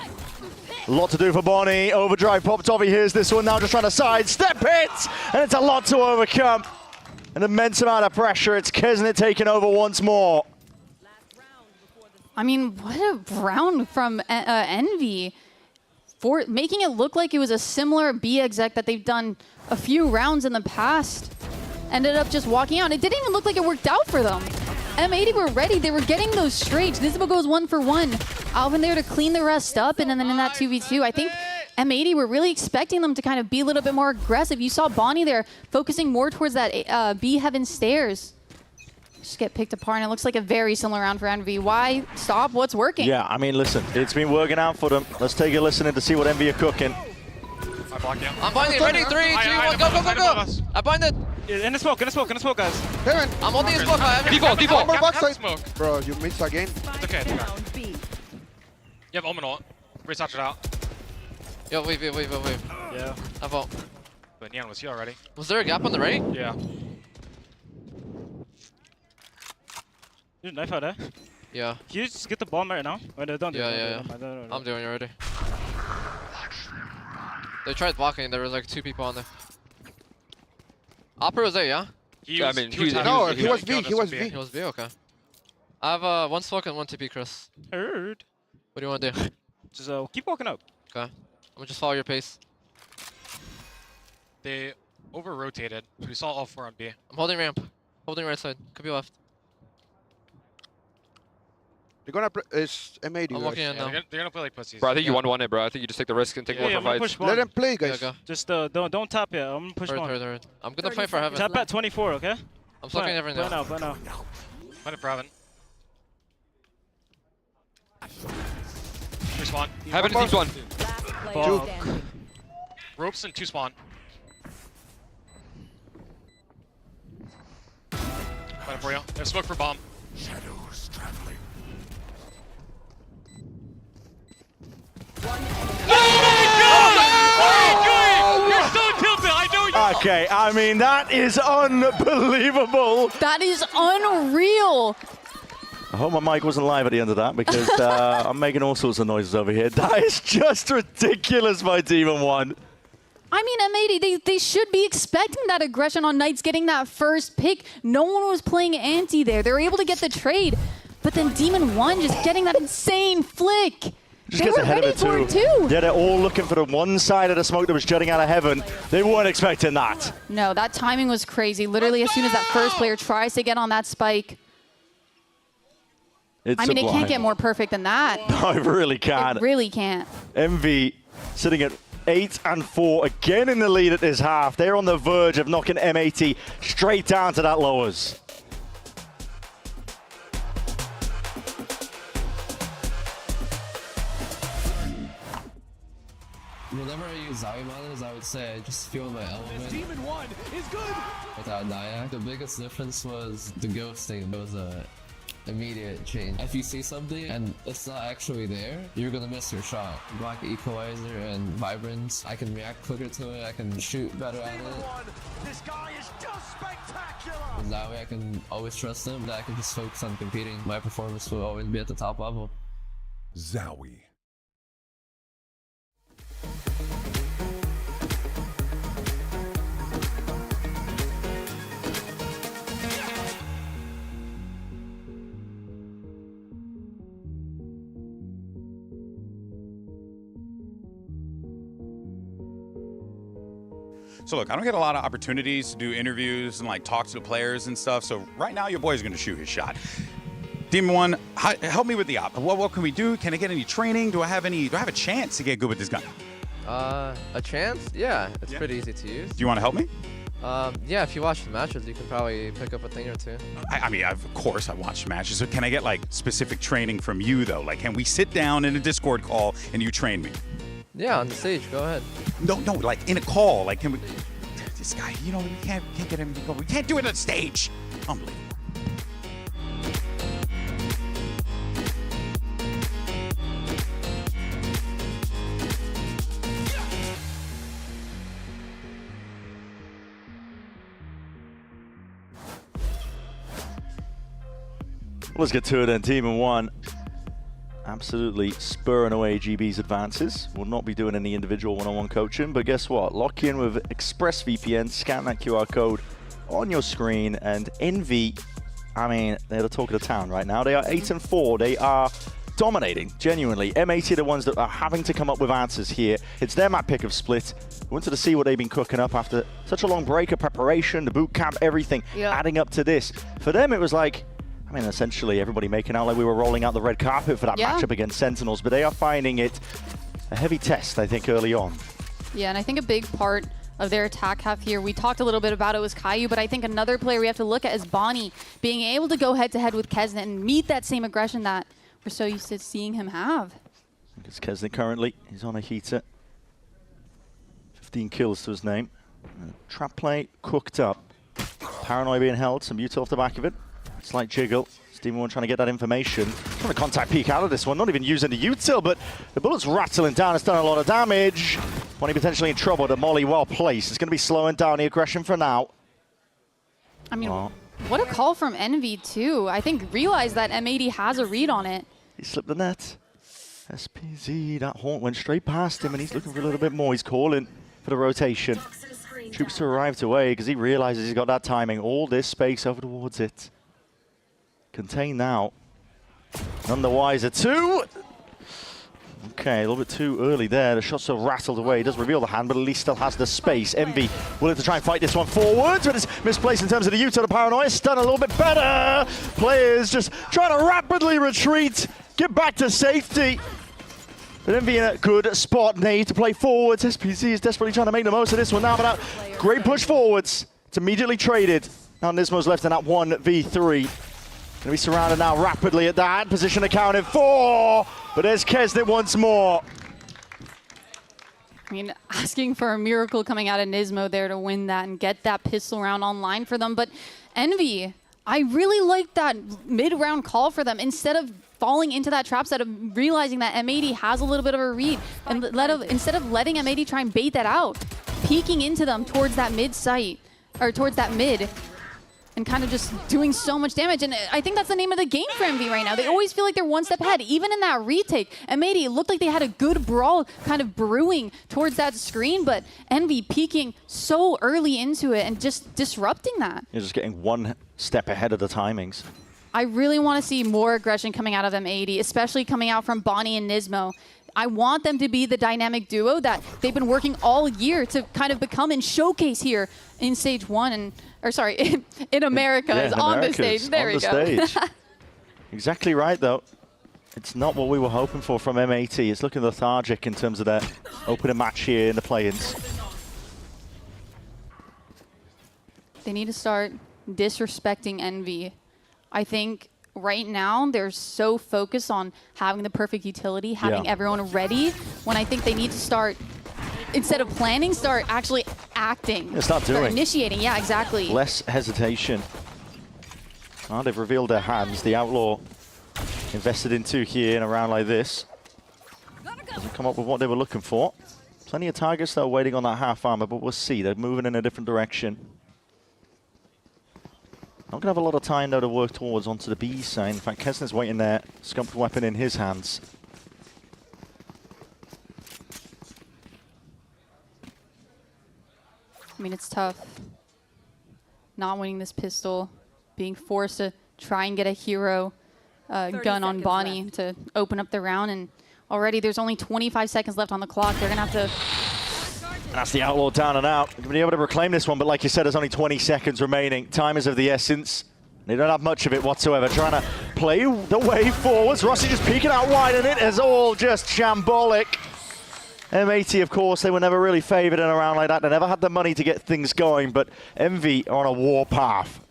A lot to do for Bonnie. Overdrive popped off. He hears this one now, just trying to sidestep it. And it's a lot to overcome. An immense amount of pressure. It's Kesnet taking over once more. I mean, what a round from Envy. For making it look like it was a similar B exec that they've done a few rounds in the past. Ended up just walking out. It didn't even look like it worked out for them. M80 were ready. They were getting those straights. Nismo goes 1 for 1. Alvin there to clean the rest up, and then in that 2v2, I think M80 were really expecting them to kind of be a little bit more aggressive. You saw Bonnie there focusing more towards that B heaven stairs. Just get picked apart, and it looks like a very similar round for Envy. Why stop what's working? Yeah, I mean, listen, it's been working out for them. Let's take a listen in to see what Envy are cooking. I'm binding it. Ready? 3, 2, 1, go, go, go, go. I bind it. In the smoke, guys. Kevin. I'm holding the smoke. Default. Backside. Smoke. Bro, you missed again. It's okay. You have Omen ult. Research it out. Yo, wait. Yeah. I vault. But Neon was here already. Was there a gap on the right? Yeah. There's a knife out there. Yeah. Can you just get the bomb right now? Wait, don't do it. Yeah. I'm doing it already. They tried blocking. There was like 2 people on there. Opera was there, yeah? He was V. He was V. He was V, okay. I have 1 smoke and 1 TP, Chris. Heard. What do you want to do? Just keep walking up. Okay. I'm gonna just follow your pace. They over-rotated. We saw all 4 on B. I'm holding ramp. Holding right side. Could be left. They're gonna it's M80. I'm walking in now. They're gonna play like pussies. Bro, I think you 1-1 it, bro. I think you just take the risk and take more fights. Let them play, guys. Yeah, just don't tap yet. I'm gonna push one. Heard. I'm gonna play for heaven. Tap at 24, okay? I'm smoking everything now. Play now. Play it for heaven. Respawn. Heaven is 1. 2. Ropes and 2 spawn. Play it for you. There's smoke for bomb. Shadows traveling. You're so tilted. I know you. Okay, I mean, that is unbelievable. That is unreal. I hope my mic wasn't live at the end of that because I'm making all sorts of noises over here. That is just ridiculous by Demon 1. I mean, M80, they should be expecting that aggression on Knights getting that first pick. No one was playing anti there. They were able to get the trade. But then Demon 1 just getting that insane flick. Just they gets were ahead ready of it for it too. Yeah, they're all looking for the one side of the smoke that was jutting out of heaven. They weren't expecting that. No, that timing was crazy. Literally, as soon as that first player tries to get on that spike. It's I mean, it sublime. can't get more perfect than that. No, it really can't. It really can't. MV sitting at 8 and 4, again in the lead at this half. They're on the verge of knocking M80 straight down to that lowers. Whenever I use Zowie models, I would say I just feel my element. Demon 1 is good. Without Nyack. The biggest difference was the ghosting. It was a immediate change. If you see something and it's not actually there, you're gonna miss your shot. Black Equalizer and Vibrance, I can react quicker to it, I can shoot better at it. This guy is just spectacular. And that way I can always trust him, that I can just focus on competing. My performance will always be at the top level. Zowie. So look, I don't get a lot of opportunities to do interviews and like talk to the players and stuff. So right now, your boy's gonna shoot his shot. Demon 1, help me with the op. What can we do? Can I get any training? Do I have a chance to get good with this gun? A chance? Yeah, it's pretty easy to use. Do you want to help me? Yeah, if you watch the matches, you can probably pick up a thing or two. I mean, of course I watch matches. So can I get like specific training from you though? Like, can we sit down in a Discord call and you train me? Yeah, on the stage, go ahead. No, like in a call. Like, can we? This guy, you know, we can't get him to go. We can't do it on stage. Unbelievable. Let's get to it then, Demon 1. absolutely spurring away GB's advances. Will not be doing any individual one-on-one coaching, but guess what? Lock in with ExpressVPN, scan that QR code on your screen, and Envy, I mean, they're the talk of the town right now. They are 8-4. They are dominating, genuinely. M80 are the ones that are having to come up with answers here. It's their map pick of Split. We wanted to see what they've been cooking up after such a long break of preparation, the boot camp, everything adding up to this. For them, it was like, I mean, essentially everybody making out like we were rolling out the red carpet for that matchup against Sentinels, but they are finding it a heavy test, I think, early on. Yeah, and I think a big part of their attack half here, we talked a little bit about it, was Caillou, but I think another player we have to look at is Bonnie, being able to go head-to-head with Kesnet and meet that same aggression that we're so used to seeing him have. It's Kesnet currently. He's on a heater. 15 kills to his name. Trap play cooked up. Paranoia being held, some util off the back of it. Slight jiggle. Steven trying to get that information. Trying to contact peek out of this one, not even using the util, but the bullet's rattling down. It's done a lot of damage. Bonnie potentially in trouble. The molly well placed. It's going to be slowing down the aggression for now. I mean, what a call from Envy, too. I think realize that M80 has a read on it. He slipped the net. SPZ, that haunt went straight past him, and he's looking for a little bit more. He's calling for the rotation. Troops to arrive away because he realizes he's got that timing. All this space over towards it. Contain now. None the wiser. Two. Okay, a little bit too early there. The shots are rattled away. He does reveal the hand, but at least still has the space. Envy willing to try and fight this one forwards, but it's misplaced in terms of the util. The Paranoia stun a little bit better. Players just trying to rapidly retreat, get back to safety. But Envy in a good spot. Nade to play forwards. SPZ is desperately trying to make the most of this one now, but that great push forwards. It's immediately traded. Now Nismo's left in that 1v3. Going to be surrounded now rapidly at that position, accounted for, but there's Kesnet once more. I mean, asking for a miracle coming out of Nismo there to win that and get that pistol round online for them. But Envy, I really like that mid-round call for them. Instead of falling into that trap set of realizing that M80 has a little bit of a read, and instead of letting M80 try and bait that out, peeking into them towards that mid site, or towards that mid, and kind of just doing so much damage. And I think that's the name of the game for Envy right now. They always feel like they're one step ahead. Even in that retake, M80, it looked like they had a good brawl kind of brewing towards that screen, but Envy peeking so early into it and just disrupting that. You're just getting one step ahead of the timings. I really want to see more aggression coming out of M80, especially coming out from Bonnie and Nismo. I want them to be the dynamic duo that they've been working all year to kind of become and showcase here in stage one, and or sorry, in Americas, on the stage. There we go. Exactly right, though. It's not what we were hoping for from M80. It's looking lethargic in terms of their opening match here in the play-ins. They need to start disrespecting Envy. I think right now they're so focused on having the perfect utility, having everyone ready, when I think they need to start, instead of planning, start actually acting. Start doing. Initiating, yeah, exactly. Less hesitation. Oh, they've revealed their hands. The Outlaw invested into here in a round like this. Doesn't come up with what they were looking for. Plenty of targets that are waiting on that half armor, but we'll see. They're moving in a different direction. Not going to have a lot of time, though, to work towards onto the B side. In fact, Kesner's waiting there, scumped weapon in his hands. I mean, it's tough. Not winning this pistol, being forced to try and get a hero gun on Bonnie to open up the round, and already there's only 25 seconds left on the clock. They're going to have to... That's the Outlaw down and out. They'll be able to reclaim this one, but like you said, there's only 20 seconds remaining. Time is of the essence. They don't have much of it whatsoever. Trying to play the way forwards. Rossi just peeking out wide, and it is all just shambolic. M80, of course, they were never really favored in a round like that. They never had the money to get things going, but Envy are on a war path.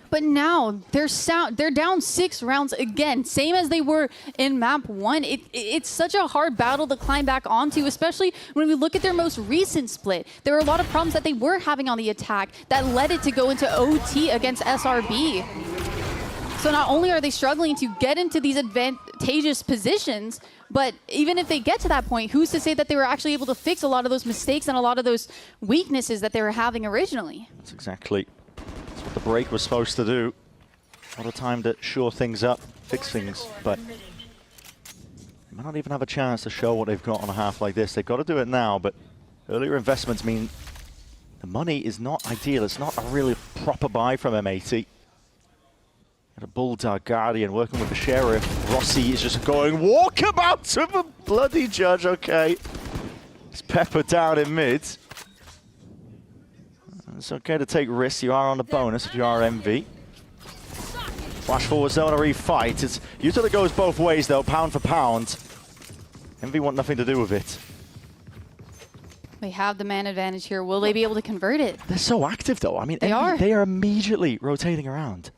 But now they're down 6 rounds again, same as they were in map 1. It's such a hard battle to climb back onto, especially when we look at their most recent split. There were a lot of problems that they were having on the attack that led it to go into OT against SRB. So not only are they struggling to get into these advantageous positions, but even if they get to that point, who's to say that they were actually able to fix a lot of those mistakes and a lot of those weaknesses that they were having originally? That's exactly what the break was supposed to do. A lot of time to shore things up, fix things, but They might not even have a chance to show what they've got on a half like this. They've got to do it now, but earlier investments mean the money is not ideal. It's not a really proper buy from M80. Got a Bulldog Guardian working with the Sheriff. Rossi is just going walkabout to the bloody judge. Okay. It's Pepper down in mid. It's okay to take risks. You are on the bonus if you are MV. Flash forward zone, a refight. It's usually goes both ways though, pound for pound. MV want nothing to do with it. They have the man advantage here. Will they be able to convert it? They're so active though. I mean, they are immediately rotating around.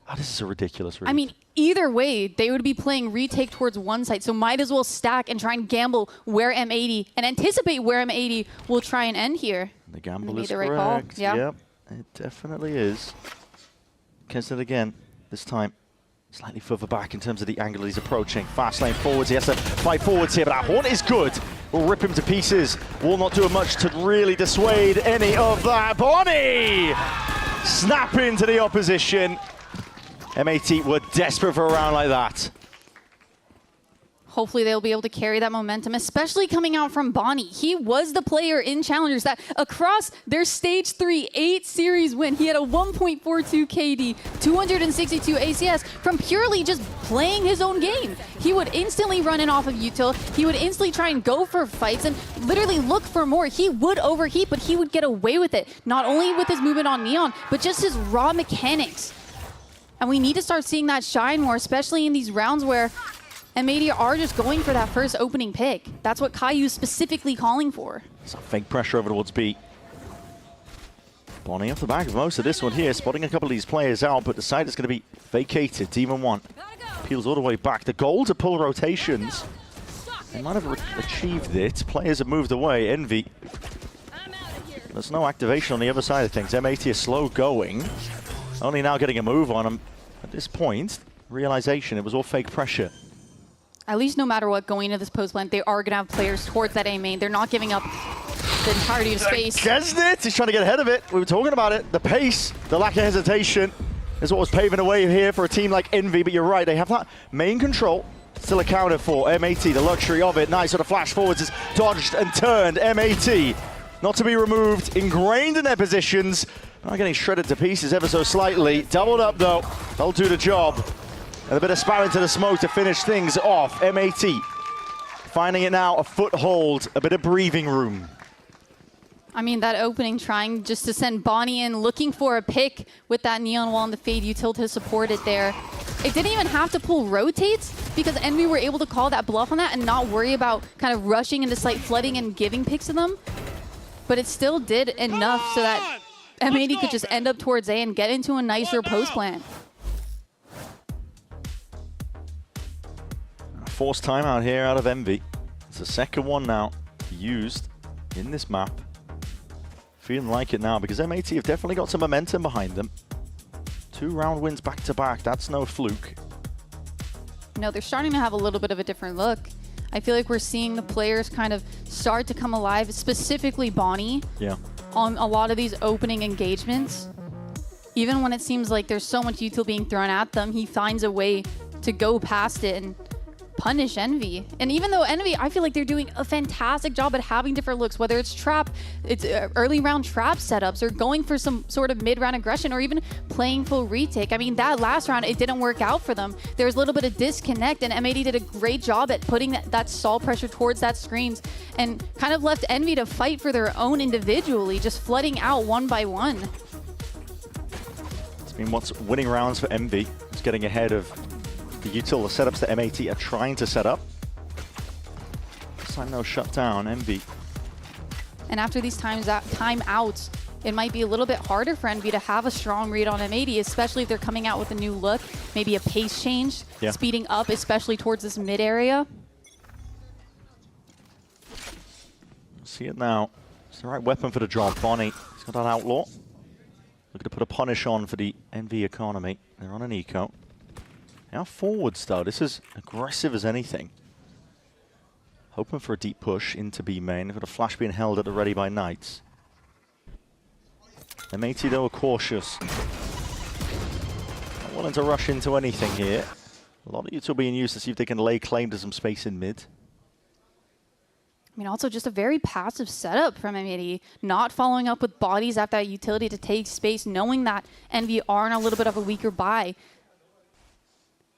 Oh, this is a ridiculous read. I mean, either way, they would be playing retake towards one side, so might as well stack and try and gamble where M80 and anticipate where M80 will try and end here. The gamble is the right correct. Call. Yeah. Yep, it definitely is. Kesnet again, this time slightly further back in terms of the angle he's approaching. Fast lane forwards, he has to fight forwards here, but that horn is good. Will rip him to pieces. Will not do much to really dissuade any of that. Bonnie! Snap into the opposition. M80 were desperate for a round like that. Hopefully they'll be able to carry that momentum, especially coming out from Bonnie. He was the player in Challengers that across their Stage 3 8 series win, he had a 1.42 KD, 262 ACS from purely just playing his own game. He would instantly run in off of util. He would instantly try and go for fights and literally look for more. He would overheat, but he would get away with it. Not only with his movement on Neon, but just his raw mechanics. And we need to start seeing that shine more, especially in these rounds where M80 are just going for that first opening pick. That's what Caillou's specifically calling for. Some fake pressure over towards B. Bonnie off the back of most of this one here, spotting a couple of these players out, but the site is going to be vacated. Demon 1 peels all the way back. The goal to pull rotations. They might have achieved it. Players have moved away. Envy. There's no activation on the other side of things. M80 is slow going. Only now getting a move on him. At this point, realization it was all fake pressure. At least no matter what, going into this post plant, they are going to have players towards that A main. They're not giving up the entirety of space. Kesnet, he's trying to get ahead of it. We were talking about it. The pace, the lack of hesitation is what was paving the way here for a team like Envy. But you're right, they have that main control still accounted for. M80, the luxury of it. Nice sort of flash forwards is dodged and turned. M80, not to be removed, ingrained in their positions. Not getting shredded to pieces ever so slightly. Doubled up though, that'll do the job. And a bit of sparring to the smoke to finish things off. M80 finding it now, a foothold, a bit of breathing room. I mean, that opening trying just to send Bonnie in, looking for a pick with that Neon Wall and the Fade util to support it there. It didn't even have to pull rotates because Envy were able to call that bluff on that and not worry about kind of rushing into site, flooding and giving picks to them. But it still did enough so that M80 could just end up towards A and get into a nicer post plan. Forced timeout here out of Envy. It's the second one now used in this map. Feeling like it now because M80 have definitely got some momentum behind them. 2 round wins back to back. That's no fluke. No, they're starting to have a little bit of a different look. I feel like we're seeing the players kind of start to come alive, specifically Bonnie. Yeah. On a lot of these opening engagements. Even when it seems like there's so much util being thrown at them, he finds a way to go past it and punish Envy. And even though Envy, I feel like they're doing a fantastic job at having different looks, whether it's trap, it's early round trap setups, or going for some sort of mid-round aggression, or even playing full retake. I mean, that last round, it didn't work out for them. There was a little bit of disconnect, and M80 did a great job at putting that stall pressure towards that screens, and kind of left Envy to fight for their own individually, just flooding out one by one. It's been what's winning rounds for Envy. It's getting ahead of the util, the setups that M80 are trying to set up. This time they'll shut down Envy. And after these timeouts, it might be a little bit harder for Envy to have a strong read on M80, especially if they're coming out with a new look, maybe a pace change, speeding up, especially towards this mid area. See it now. It's the right weapon for the job. Bonnie, he's got that outlaw. Looking to put a punish on for the Envy economy. They're on an eco. Now forwards though, this is aggressive as anything. Hoping for a deep push into B main. They've got a flash being held at the ready by Knights. M80 though are cautious. Not willing to rush into anything here. A lot of util being used to see if they can lay claim to some space in mid. I mean, also just a very passive setup from M80, not following up with bodies after that utility to take space, knowing that Envy are in a little bit of a weaker buy.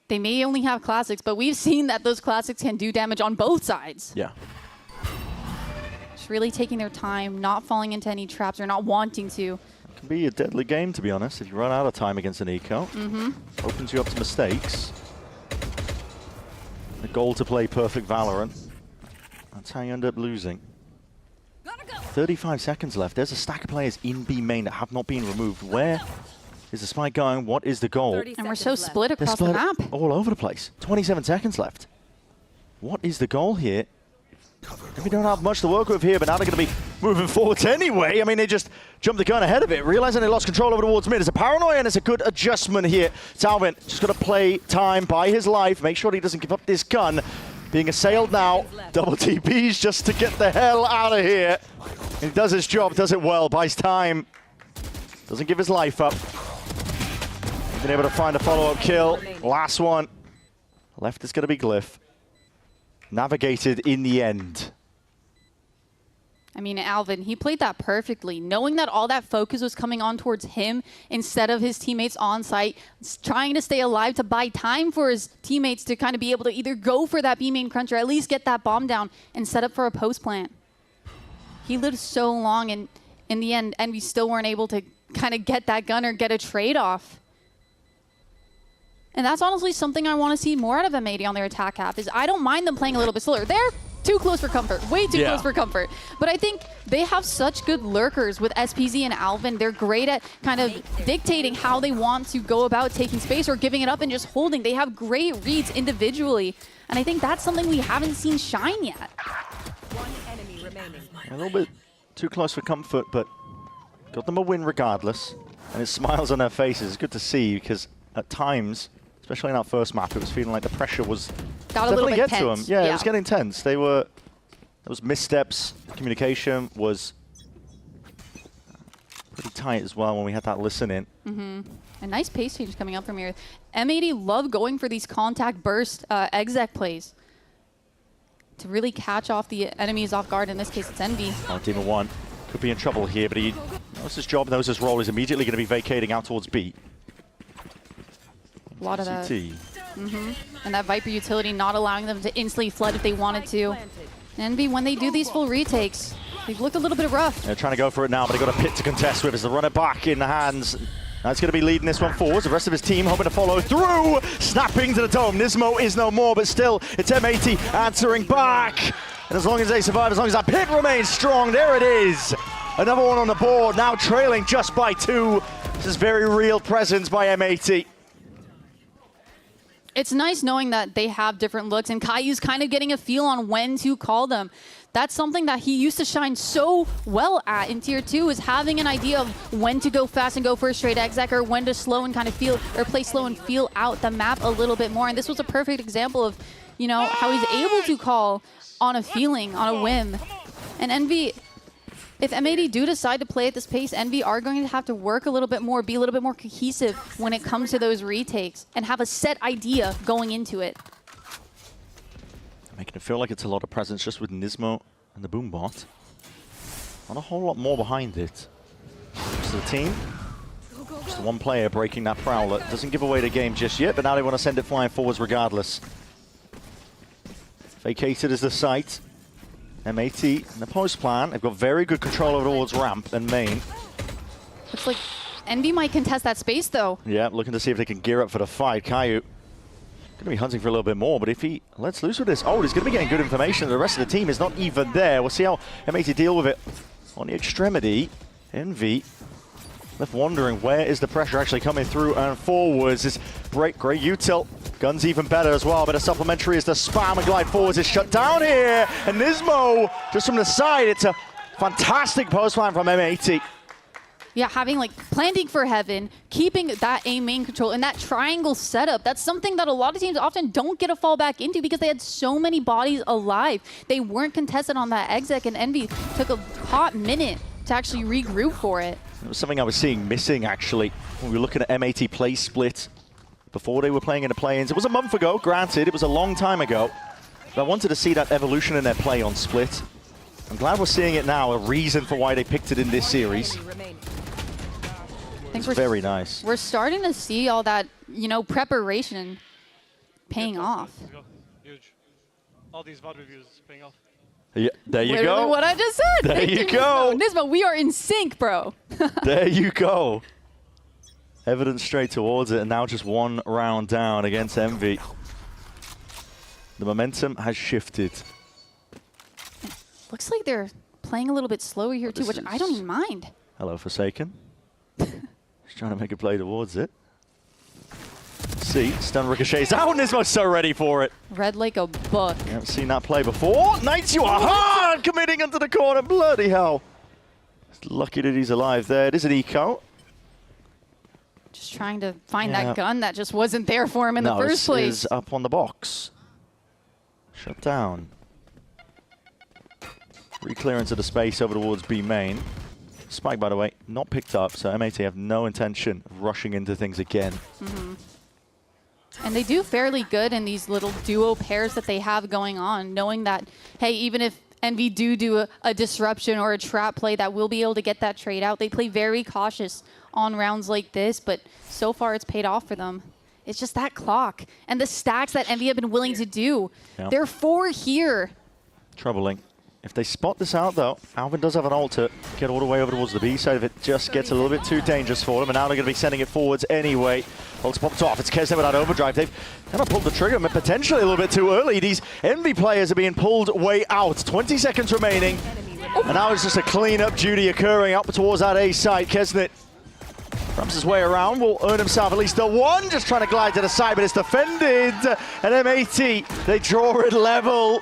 They may only have classics, but we've seen that those classics can do damage on both sides. Yeah. Just really taking their time, not falling into any traps or not wanting to. It can be a deadly game, to be honest, if you run out of time against an eco. Opens you up to mistakes. The goal to play perfect Valorant. That's how you end up losing. 35 seconds left. There's a stack of players in B main that have not been removed. Where is the spike going? What is the goal? And we're so split across the map. All over the place. 27 seconds left. What is the goal here? We don't have much to work with here, but now they're going to be moving forwards anyway. I mean, they just jumped the gun ahead of it, realizing they lost control over towards mid. It's a paranoia and it's a good adjustment here. Talvin just got to play time by his life, make sure he doesn't give up this gun. Being assailed now, double TPs just to get the hell out of here. He does his job, does it well, buys time. Doesn't give his life up. Been able to find a follow-up kill. Last one. Left is going to be Glyph. Navigated in the end. I mean, Alvin, he played that perfectly, knowing that all that focus was coming on towards him instead of his teammates on site, trying to stay alive to buy time for his teammates to kind of be able to either go for that B main crunch or at least get that bomb down and set up for a post plant. He lived so long, and in the end, we still weren't able to kind of get that gun or get a trade-off. And that's honestly something I want to see more out of M80 on their attack half, is I don't mind them playing a little bit slower. They're too close for comfort, way too close for comfort. But I think they have such good lurkers with SPZ and Alvin. They're great at kind of dictating how they want to go about taking space or giving it up and just holding. They have great reads individually. And I think that's something we haven't seen shine yet. One enemy remaining. A little bit too close for comfort, but got them a win regardless. And it smiles on their faces. It's good to see, because at times, especially in that first map, it was feeling like the pressure was definitely get to them. Yeah, it was getting tense. There was missteps. Communication was pretty tight as well when we had that listen in. A nice pace change coming up from here. M80 love going for these contact burst exec plays to really catch off the enemies off guard. In this case, it's Envy. Oh, Demon 1 could be in trouble here, but he knows his job, knows his role. Is immediately going to be vacating out towards B. A lot of that. And that Viper utility not allowing them to instantly flood if they wanted to. Envy, when they do these full retakes, they look a little bit rough. They're trying to go for it now, but they've got a pit to contest with as they run it back in the hands. That's going to be leading this one forward. The rest of his team hoping to follow through. Snapping to the dome. Nismo is no more, but still, it's M80 answering back. And as long as they survive, as long as that pit remains strong, there it is. Another one on the board, now trailing just by 2. This is very real presence by M80. It's nice knowing that they have different looks, and Caillou's kind of getting a feel on when to call them. That's something that he used to shine so well at in Tier 2, is having an idea of when to go fast and go for a straight exec, or when to slow and kind of feel, or play slow and feel out the map a little bit more. And this was a perfect example of, you know, how he's able to call on a feeling, on a whim. And Envy, if M80 do decide to play at this pace, Envy are going to have to work a little bit more, be a little bit more cohesive when it comes to those retakes, and have a set idea going into it. Making it feel like it's a lot of presence just with Nismo and the Boombot. Not a whole lot more behind it. Just the team. Just the one player breaking that Prowler. Doesn't give away the game just yet, but now they want to send it flying forwards regardless. Vacated is the site. M80 in the post plan. They've got very good control over towards ramp and main. Looks like Envy might contest that space though. Yeah, looking to see if they can gear up for the fight. Caillou going to be hunting for a little bit more, but if he lets loose with this, oh, he's going to be getting good information. The rest of the team is not even there. We'll see how M80 deal with it on the extremity. Envy left wondering where is the pressure actually coming through and forwards. This great util. Gun's even better as well, but a supplementary as the spam and glide forwards is shut down here. And Nismo, just from the side, it's a fantastic post plan from M80. Yeah, having like planting for heaven, keeping that A main control and that triangle setup, that's something that a lot of teams often don't get a fall back into because they had so many bodies alive. They weren't contested on that exec, and Envy took a hot minute to actually regroup for it. It was something I was seeing missing actually when we were looking at M80 play split before they were playing in the play-ins. It was a month ago, granted, it was a long time ago. But I wanted to see that evolution in their play on Split. I'm glad we're seeing it now, a reason for why they picked it in this series. It's very nice. We're starting to see all that, you know, preparation paying off. Huge. All these VOD reviews paying off. Yeah, there you Literally go. what I just said. There Thank you go. Nismo, we are in sync, bro. There you go. Evidence straight towards it, and now just one round down against Envy. The momentum has shifted. Looks like they're playing a little bit slower here too, which I don't even mind. Hello, Forsaken. Just trying to make a play towards it. See, stun ricochets out. Nismo's so ready for it. Red like a book. You haven't seen that play before. Knights, you are hard committing into the corner. Bloody hell. Lucky that he's alive there. It is an eco. Just trying to find that gun that just wasn't there for him in the first place. Is up on the box. Shut down. Re-clearance of the space over towards B main. Spike, by the way, not picked up, so M80 have no intention of rushing into things again. And they do fairly good in these little duo pairs that they have going on, knowing that, hey, even if Envy do a disruption or a trap play, that we'll be able to get that trade out. They play very cautious on rounds like this, but so far it's paid off for them. It's just that clock and the stacks that Envy have been willing to do. Yep. They're 4 here. Troubling. If they spot this out, though, Alvin does have an ult to get all the way over towards the B side if it just gets a little bit too dangerous for them, and now they're going to be sending it forwards anyway. Ult's popped off. It's Kesnet without overdrive. They've kind of pulled the trigger potentially a little bit too early. These Envy players are being pulled way out. 20 seconds remaining, and now it's just a clean-up duty occurring up towards that A side. Kesnet ramps his way around, will earn himself at least the one, just trying to glide to the side, but it's defended. And M80, they draw it level.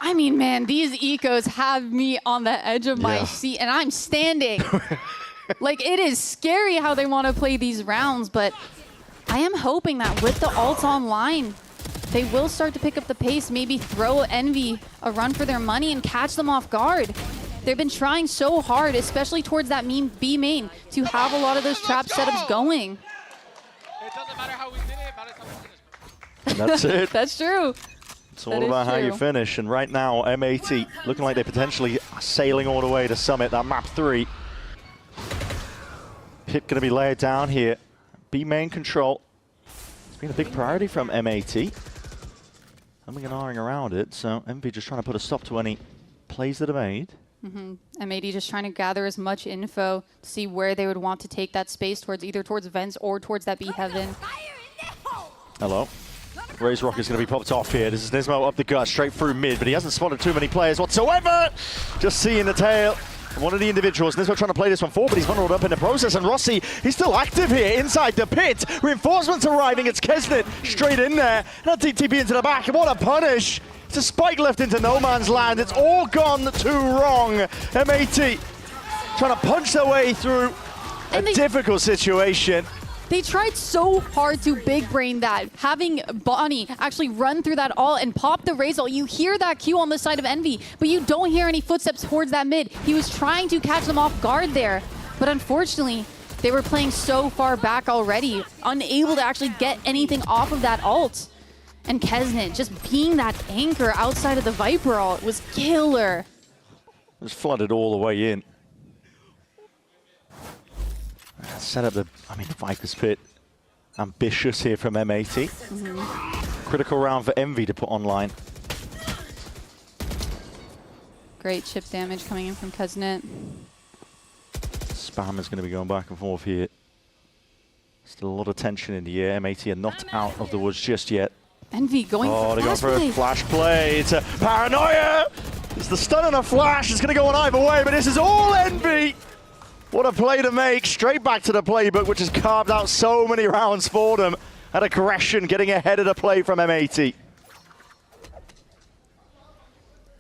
I mean, man, these ecos have me on the edge of my seat, and I'm standing. Like, it is scary how they want to play these rounds, but I am hoping that with the ults online, they will start to pick up the pace, maybe throw Envy a run for their money and catch them off guard. They've been trying so hard, especially towards that B main, to have a lot of those trap setups going. It doesn't matter how we did it, it matters how we finish. That's it. That's true. It's all about how you finish, and right now, M80 looking like they're potentially sailing all the way to Summit, that map 3. Pit going to be layered down here. B main control. It's been a big priority from M80. I'm ignoring around it, so MV just trying to put a stop to any plays that are made. M80 just trying to gather as much info to see where they would want to take that space towards, either towards vents or towards that B heaven. Hello. Raise Rock is going to be popped off here. This is Nismo up the gut, straight through mid, but he hasn't spotted too many players whatsoever. Just seeing the tail of one of the individuals. Nismo trying to play this one forward, but he's vulnerable up in the process. And Rossi, he's still active here inside the pit. Reinforcements arriving. It's Kesnet straight in there. And a TTP into the back. What a punish. It's a spike left into no man's land. It's all gone too wrong. M80 trying to punch their way through a difficult situation. They tried so hard to big brain that, having Bonnie actually run through that ult and pop the Raze ult. You hear that Q on the side of Envy, but you don't hear any footsteps towards that mid. He was trying to catch them off guard there, but unfortunately, they were playing so far back already, unable to actually get anything off of that ult. And Kesnet just being that anchor outside of the Viper ult was killer. It was flooded all the way in. Set up the Viper's Pit. Ambitious here from M80. Critical round for Envy to put online. Great chip damage coming in from Kesnet. Spam is going to be going back and forth here. Still a lot of tension in the air. M80 are not out of the woods just yet. Envy going for they're going for a flash play. It's a paranoia. It's the stun and a flash. It's going to go on either way, but this is all Envy. What a play to make. Straight back to the playbook, which has carved out so many rounds for them. At aggression, getting ahead of the play from M80.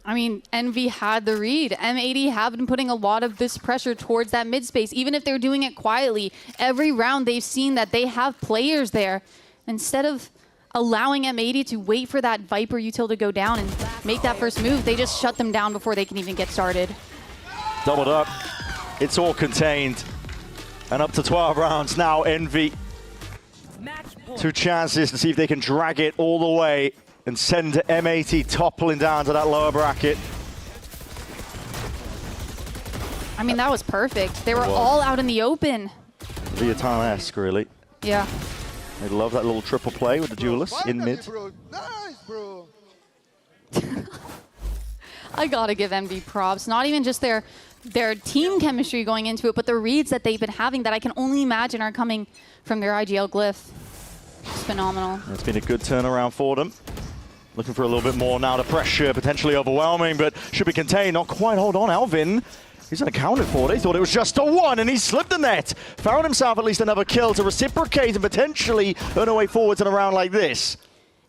I mean, Envy had the read. M80 have been putting a lot of this pressure towards that mid space, even if they're doing it quietly. Every round they've seen that they have players there. Instead of allowing M80 to wait for that Viper util to go down and make that first move, they just shut them down before they can even get started. Doubled up. It's all contained. And up to 12 rounds now, Envy 2 chances to see if they can drag it all the way and send M80 toppling down to that lower bracket. I mean, that was perfect. They were all out in the open. Leviatán-esque, really. Yeah. They love that little triple play with the duelist in mid. Bro. Nice, bro. I gotta give Envy props. Not even just their team chemistry going into it, but the reads that they've been having that I can only imagine are coming from their IGL glyph. It's phenomenal. It's been a good turnaround for them. Looking for a little bit more now. The pressure potentially overwhelming, but should be contained. Not quite. Hold on, Alvin. He's unaccounted for. They thought it was just a 1, and he slipped the net. Found himself at least another kill to reciprocate and potentially earn a way forwards in a round like this.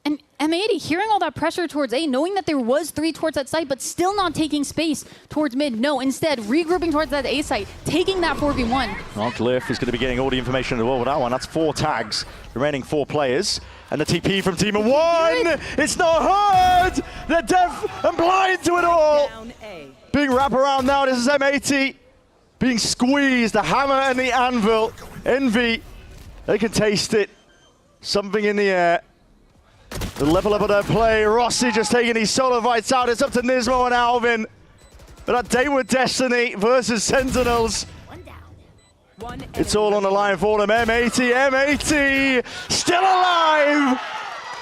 And M80 hearing all that pressure towards A, knowing that there was 3 towards that site, but still not taking space towards mid. No, instead regrouping towards that A site, taking that 4v1. Well, Glyph is going to be getting all the information as well with that one. That's 4 tags, remaining 4 players. And the TP from Team 1. It's not heard. They're deaf and blind to it all. Big wraparound now. This is M80 being squeezed. The hammer and the anvil. Envy, they can taste it. Something in the air. The level up of their play. Rossi just taking these solo fights out. It's up to Nismo and Alvin. But that Dayward Destiny versus Sentinels. It's all on the line for them. M80 still alive.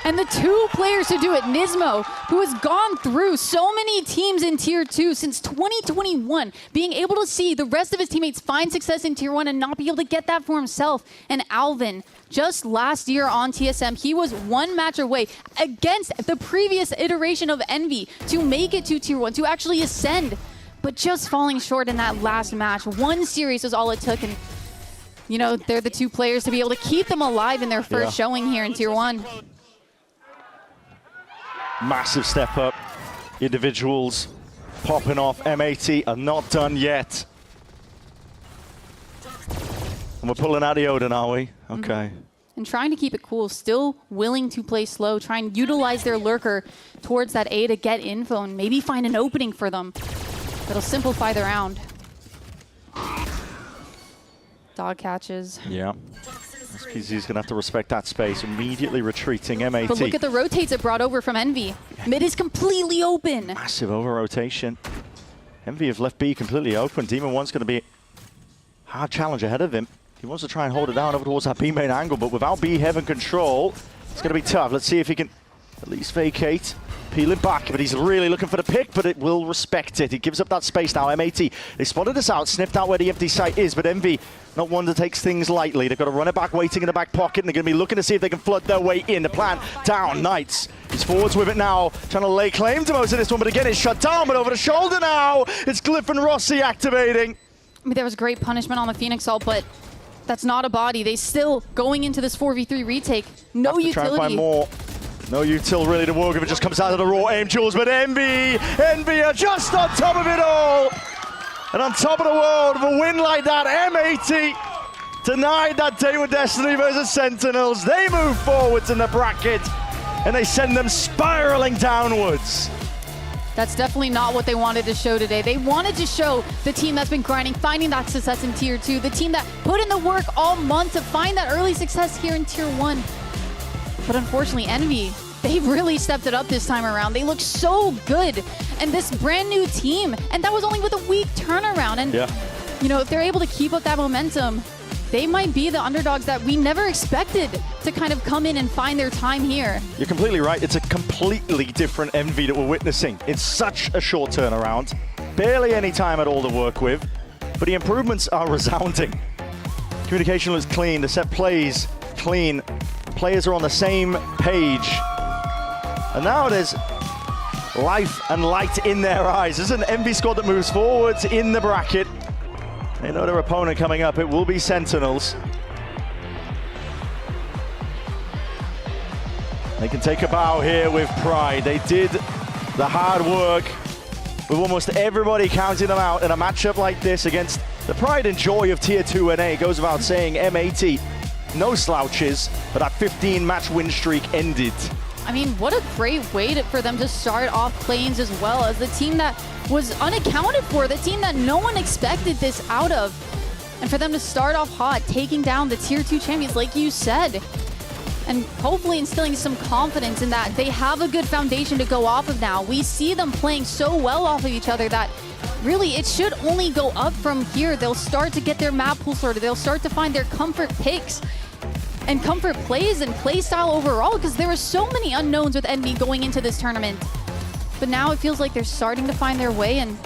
And the 2 players who do it, Nismo, who has gone through so many teams in Tier 2 since 2021, being able to see the rest of his teammates find success in Tier 1 and not be able to get that for himself. And Alvin, just last year on TSM, he was 1 match away against the previous iteration of Envy to make it to Tier 1, to actually ascend, but just falling short in that last match. 1 series was all it took, and you know, they're the 2 players to be able to keep them alive in their first showing here in Tier 1. Massive step up. Individuals popping off. M80 are not done yet. And we're pulling out the Odin, are we? Okay. And trying to keep it cool, still willing to play slow, try and utilize their lurker towards that A to get info and maybe find an opening for them that'll simplify the round. Dog catches. Yeah. SPZ's going to have to respect that space. Immediately retreating M80. But look at the rotates it brought over from Envy. Mid is completely open. Massive over-rotation. Envy have left B completely open. Demon 1's going to be a hard challenge ahead of him. He wants to try and hold it down over towards that B main angle, but without B heaven control, it's going to be tough. Let's see if he can at least vacate. Peeling back, but he's really looking for the pick, but it will respect it. He gives up that space now. M80, they spotted us out, sniffed out where the empty site is, but Envy, not one that takes things lightly. They've got to run it back, waiting in the back pocket, and they're going to be looking to see if they can flood their way in. The plan down, Knights. He's forwards with it now, trying to lay claim to most of this one, but again, it's shut down, but over the shoulder now. It's Glyph and Rossi activating. I mean, there was great punishment on the Phoenix ult, but that's not a body. They still going into this 4v3 retake. No utility. Try and find more. No util really to work if it just comes out of the raw aim jewels, but Envy are just on top of it all. And on top of the world, with a win like that, M80 denied that Dayward Destiny versus Sentinels. They move forwards in the bracket, and they send them spiraling downwards. That's definitely not what they wanted to show today. They wanted to show the team that's been grinding, finding that success in Tier 2, the team that put in the work all month to find that early success here in Tier 1. But unfortunately, Envy, they really stepped it up this time around. They look so good. And this brand new team, and that was only with a week turnaround. And, you know, if they're able to keep up that momentum, they might be the underdogs that we never expected to kind of come in and find their time here. You're completely right. It's a completely different Envy that we're witnessing. It's such a short turnaround. Barely any time at all to work with. But the improvements are resounding. Communication looks clean. The set plays clean. Players are on the same page. And now there's life and light in their eyes. This is an Envy squad that moves forwards in the bracket. They know their opponent coming up. It will be Sentinels. They can take a bow here with pride. They did the hard work with almost everybody counting them out in a matchup like this against the pride and joy of Tier 2 NA. It goes without saying, M80, no slouches, but that 15-match win streak ended. I mean, what a great way for them to start off Plains as well, as the team that was unaccounted for, the team that no one expected this out of. And for them to start off hot, taking down the Tier 2 champions, like you said, and hopefully instilling some confidence in that they have a good foundation to go off of now. We see them playing so well off of each other that really it should only go up from here. They'll start to get their map pool sorted. They'll start to find their comfort picks and comfort plays and play style overall, because there were so many unknowns with Envy going into this tournament. But now it feels like they're starting to find their way, and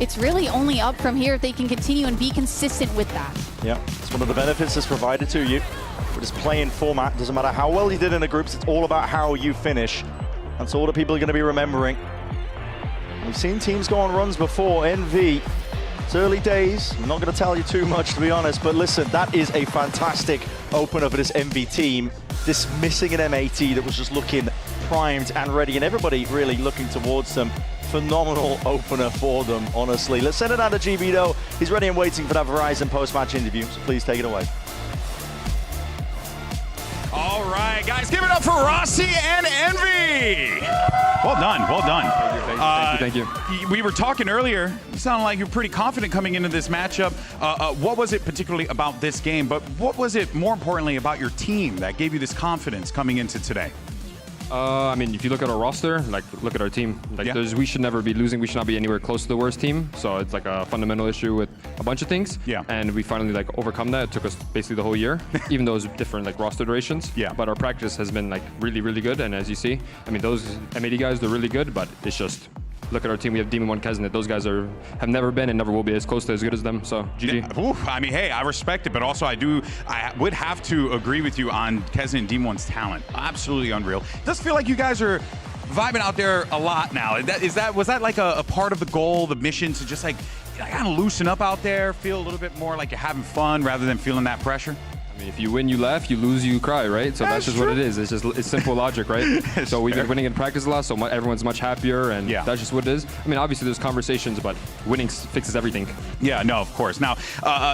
it's really only up from here if they can continue and be consistent with that. Yeah, it's one of the benefits that's provided to you. With this play-in format, doesn't matter how well you did in the groups, it's all about how you finish. That's all that people are going to be remembering. We've seen teams go on runs before. Envy, it's early days. I'm not going to tell you too much, to be honest, but listen, that is a fantastic opener for this Envy team. Dismissing an M80 that was just looking primed and ready, and everybody really looking towards them. Phenomenal opener for them, honestly. Let's send it out to GB, though. He's ready and waiting for that Verizon post-match interview, so please take it away. All right, guys, give it up for Rossi and Envy. Well done, well done. Thank you. We were talking earlier. You sounded like you're pretty confident coming into this matchup. What was it particularly about this game, but what was it more importantly about your team that gave you this confidence coming into today? I mean, if you look at our roster, like, look at our team. Like, we should never be losing. We should not be anywhere close to the worst team. So it's like a fundamental issue with a bunch of things. Yeah. And we finally like overcome that. It took us basically the whole year, even though it was different like roster durations. Yeah. But our practice has been like really, really good. And as you see, I mean, those M80 guys, they're really good, but it's just, look at our team. We have Demon 1 Kesnet. Those guys have never been and never will be as close to as good as them. So GG. Yeah. I mean, hey, I respect it, but also I would have to agree with you on Kesnet and Demon 1's talent. Absolutely unreal. It does feel like you guys are vibing out there a lot now. Was that like a part of the goal, the mission, to just like kind of loosen up out there, feel a little bit more like you're having fun rather than feeling that pressure? I mean, if you win, you laugh. You lose, you cry, right? So that's just what it is. It's simple logic, right? So we've been winning in practice a lot, so everyone's much happier, and that's just what it is. I mean, obviously there's conversations, but winning fixes everything. Yeah, no, of course. Now,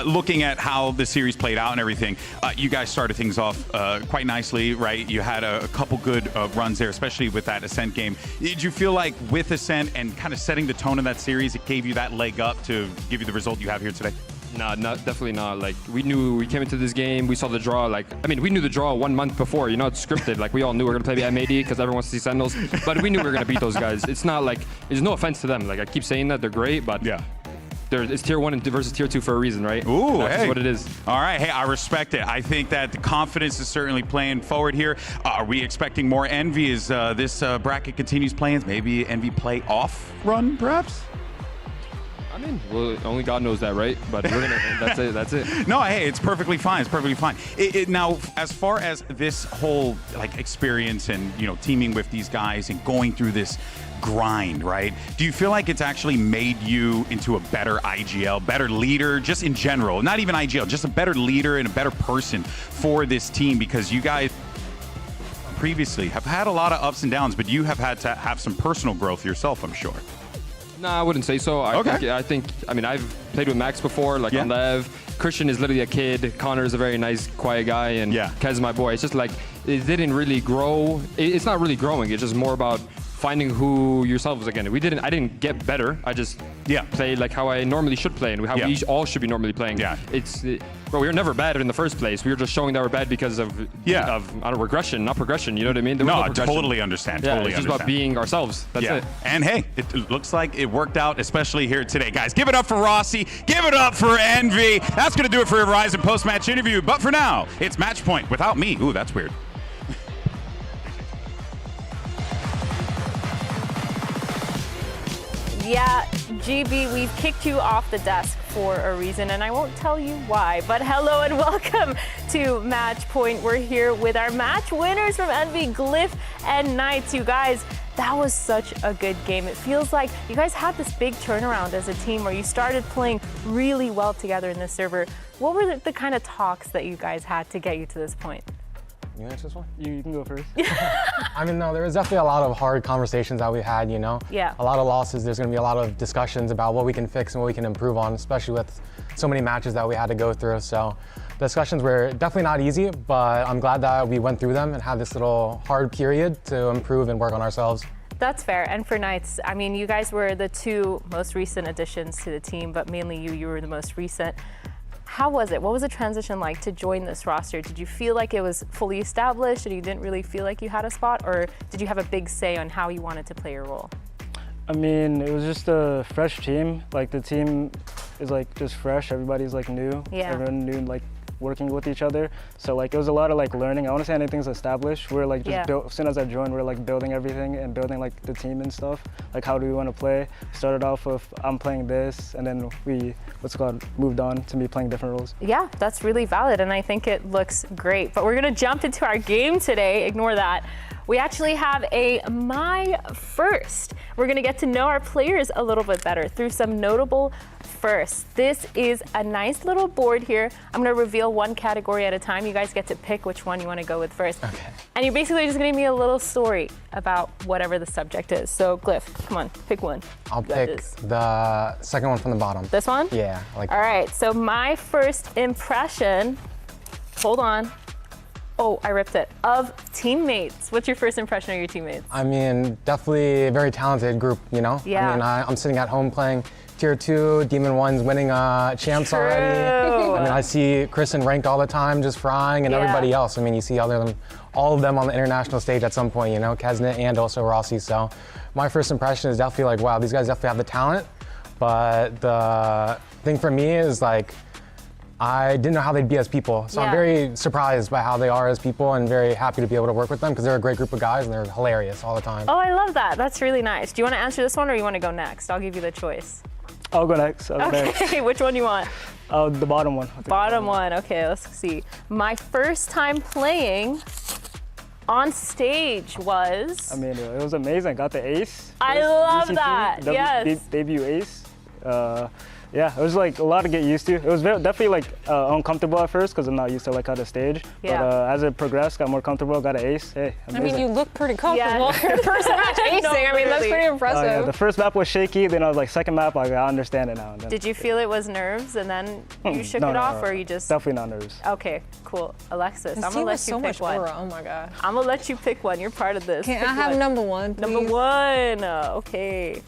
looking at how the series played out and everything, you guys started things off quite nicely, right? You had a couple good runs there, especially with that Ascent game. Did you feel like with Ascent and kind of setting the tone of that series, it gave you that leg up to give you the result you have here today? No, definitely not. Like, we knew we came into this game, we saw the draw. Like, I mean, we knew the draw 1 month before. You know, it's scripted. Like, we all knew we were going to play the M80 because everyone wants to see Sentinels. But we knew we were going to beat those guys. It's not like, there's no offense to them. Like, I keep saying that they're great, but yeah, it's tier 1 versus tier 2 for a reason, right? Ooh, that's just what it is. All right, hey, I respect it. I think that the confidence is certainly playing forward here. Are we expecting more Envy as this bracket continues playing? Maybe Envy play off run, perhaps? I mean, well, only God knows that, right? But we're gonna, that's it. No, hey, it's perfectly fine. It's perfectly fine. Now, as far as this whole like experience and teaming with these guys and going through this grind, right? Do you feel like it's actually made you into a better IGL, better leader, just in general? Not even IGL, just a better leader and a better person for this team, because you guys previously have had a lot of ups and downs, but you have had to have some personal growth yourself, I'm sure. No, I wouldn't say so. I think, I mean, I've played with Max before, like on Lev. Christian is literally a kid. Connor is a very nice, quiet guy, and Kez is my boy. It's just like, it didn't really grow. It's not really growing. It's just more about finding who yourself is again. I didn't get better. I just played like how I normally should play and how we all should be normally playing. Well, we were never bad in the first place. We were just showing that we're bad because of regression, not progression. You know what I mean? No, I totally understand. It's just about being ourselves. That's it. And hey, it looks like it worked out, especially here today. Guys, give it up for Rossi. Give it up for Envy. That's going to do it for a Verizon post-match interview. But for now, it's match point without me. Ooh, that's weird. Yeah, GB, we've kicked you off the desk for a reason, and I won't tell you why. But hello and welcome to Match Point. We're here with our match winners from Envy, Glyph and Knights. You guys, that was such a good game. It feels like you guys had this big turnaround as a team where you started playing really well together in this server. What were the kind of talks that you guys had to get you to this point? You answer this one? You can go first. I mean, no, there was definitely a lot of hard conversations that we had, Yeah. A lot of losses. There's going to be a lot of discussions about what we can fix and what we can improve on, especially with so many matches that we had to go through. So the discussions were definitely not easy, but I'm glad that we went through them and had this little hard period to improve and work on ourselves. That's fair. And for Knights, I mean, you guys were the 2 most recent additions to the team, but mainly you were the most recent. How was it? What was the transition like to join this roster? Did you feel like it was fully established and you didn't really feel like you had a spot, or did you have a big say on how you wanted to play your role? I mean, it was just a fresh team. Like the team is like just fresh. Everybody's like new. Yeah. Everyone new, like working with each other. So like it was a lot of like learning. I want to say anything's established. We're like just built, as soon as I joined, we're like building everything and building like the team and stuff. Like how do we want to play? Started off with I'm playing this, and then we moved on to me playing different roles. Yeah, that's really valid, and I think it looks great. But we're gonna jump into our game today. Ignore that. We actually have a My First. We're gonna get to know our players a little bit better through some notable firsts. This is a nice little board here. I'm gonna reveal one category at a time. You guys get to pick which one you wanna go with first. Okay. And you're basically just gonna give me a little story about whatever the subject is. So Glyph, come on, pick one. I'll pick the second one from the bottom. This one? Yeah. Like. All right, so my first impression, hold on. Oh, I ripped it. Of teammates. What's your first impression of your teammates? I mean, definitely a very talented group, you know? Yeah. I mean, I'm sitting at home playing Tier 2, Demon 1's winning champs already. I mean, I see Chris in ranked all the time, just frying, and everybody else. I mean, you see all of them on the international stage at some point, you know, Kesnet and also Rossi. So my first impression is definitely like, wow, these guys definitely have the talent. But the thing for me is like, I didn't know how they'd be as people. So I'm very surprised by how they are as people and very happy to be able to work with them because they're a great group of guys and they're hilarious all the time. Oh, I love that. That's really nice. Do you want to answer this one or you want to go next? I'll give you the choice. I'll go next. Okay, which one do you want? The bottom one. Bottom one, okay, let's see. My first time playing on stage was... I mean, it was amazing. Got the ace. I love VCT, that, yes. Debut ace. Yeah, it was like a lot to get used to. It was definitely like uncomfortable at first because I'm not used to like how to stage. Yeah. But as it progressed, got more comfortable, got an ace. Hey, amazing. I mean, you look pretty comfortable. Yeah. Your first match acing, I mean, that's pretty impressive. Yeah, the first map was shaky, then I was like, second map, like, I understand it now. And then, Did you feel it was nerves and then you shook it off or you just... Definitely not nerves. Okay, cool. Alexis, This I'm team gonna has let you so pick much one. aura, oh my god. I'm gonna let you pick one. You're part of this. Can Pick I have one. number one, please? Number one, okay.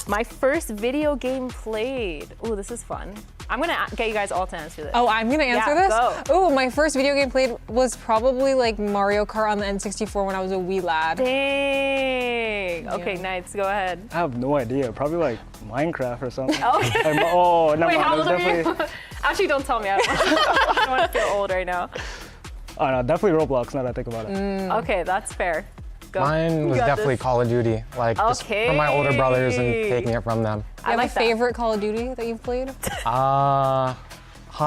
My first video game played. Ooh, this is fun. I'm gonna get you guys all to answer this. Oh, I'm gonna answer this? Go. Ooh, my first video game played was probably like Mario Kart on the N64 when I was a wee lad. Dang. Okay, nice, go ahead. I have no idea. Probably like Minecraft or something. Okay. Oh, no, Wait, how old are definitely... you? Actually, don't tell me. I don't want to feel old right now. Oh, no, definitely Roblox now that I think about it. Okay, that's fair. Go. Mine was definitely Call of Duty, like just from my older brothers and taking it from them. I like a favorite Call of Duty that you've played? Hot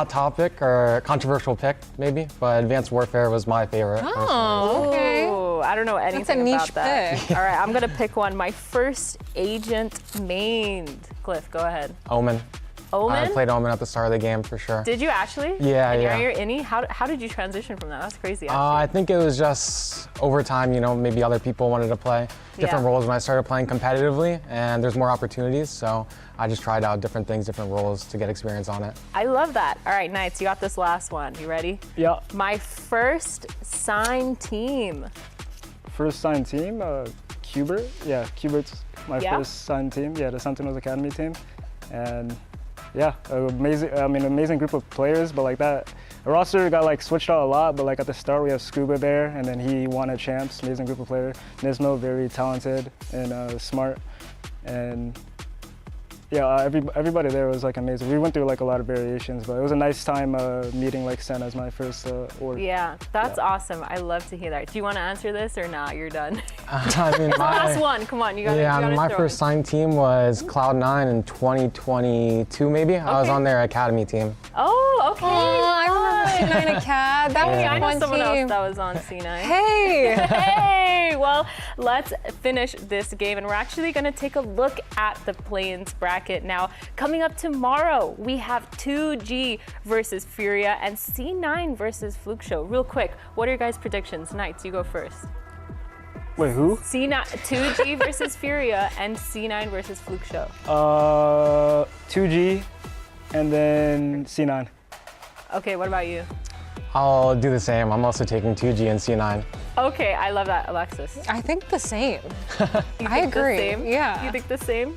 topic or controversial pick, maybe, but Advanced Warfare was my favorite. Oh, okay. Ooh, I don't know anything That's a about that. niche All right, I'm gonna pick one. My first agent mained. Cliff, go ahead. Omen. Omen? I played Omen at the start of the game for sure. Did you actually? Yeah, and yeah. You're innie? How did you transition from that? That's crazy, actually. I think it was just over time, you know, maybe other people wanted to play different roles when I started playing competitively, and there's more opportunities, so I just tried out different things, different roles to get experience on it. I love that. All right, Knights, you got this last one. You ready? Yeah. My first signed team. First signed team? Qbert? Yeah, Qbert's my first signed team. Yeah, the Sentinels Academy team. And yeah, amazing group of players, but like that, the roster got like switched out a lot, but like at the start we have Scuba there, and then he won a champs, amazing group of players. Nismo, very talented and smart, and yeah, everybody there was like amazing. We went through like a lot of variations, but it was a nice time meeting like Sen as my first org. Yeah, that's awesome. I love to hear that. Do you want to answer this or not? You're done. I mean, last one. Come on, you got. Yeah, my first signed team was Cloud9 in 2022, maybe. I was on their academy team. Oh, okay. Oh, I remember C9 Acad. That was I a know fun someone team. else that was on C9. Hey! Hey! Well, let's finish this game, and we're actually going to take a look at the play-ins bracket. Now, coming up tomorrow, we have 2G versus Furia and C9 versus Fluke Show. Real quick, what are your guys' predictions? Knights, you go first. Wait, who? C9, 2G versus Furia and C9 versus Fluke Show. 2G and then C9. Okay, what about you? I'll do the same. I'm also taking 2G and C9. Okay, I love that. Alexis? I think the same. You I think the agree. same? Yeah. You think the same?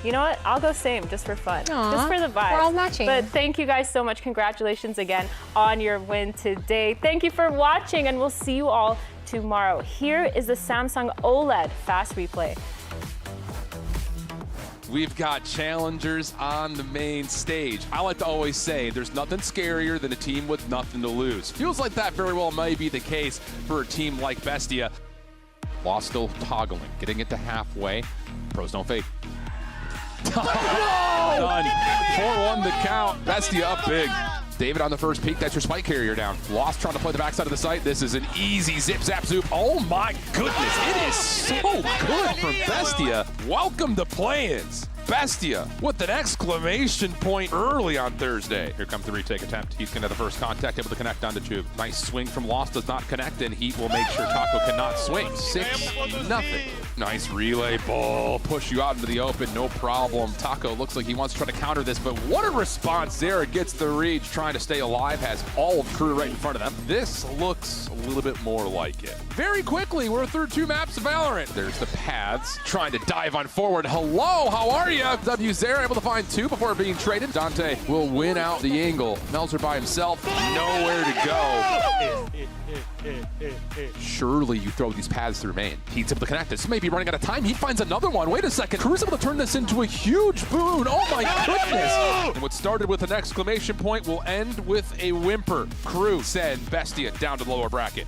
You know what? I'll go same, just for fun. Aw, just for the vibe. we're all matching. But thank you guys so much. Congratulations again on your win today. Thank you for watching, and we'll see you all tomorrow. Here is the Samsung OLED Fast Replay. We've got challengers on the main stage. I like to always say there's nothing scarier than a team with nothing to lose. Feels like that very well may be the case for a team like Bestia. Lost still toggling, getting it to halfway. Pros don't fake. Done. 4-1 the count. Bestia up big. David on the first peak, that's your spike carrier down. Lost trying to play the backside of the site. This is an easy zip, zap, zoop. Oh my goodness, it is so good from Bestia. Welcome to play-ins. Bestia with an exclamation point early on Thursday. Here comes the retake attempt. He's going to the first contact, able to connect onto Tube. Nice swing from Lost, does not connect, and Heat will make sure Taco cannot swing. 6-0. Nice relay ball. Push you out into the open, no problem. Taco looks like he wants to try to counter this, but what a response there. It gets the reach, trying to stay alive, has all of crew right in front of them. This looks a little bit more like it. Very quickly, we're through 2 maps of Valorant. There's the paths, trying to dive on forward. Hello, how are you? WZera able to find 2 before being traded. Dante will win out the angle. Melzer by himself, nowhere to go. Surely you throw these paths through main. Heat's able to connect this. May be running out of time. He finds another one. Wait a second. Crew's able to turn this into a huge boon. Oh my goodness. And what started with an exclamation point will end with a whimper. Crew said Bestia down to the lower bracket.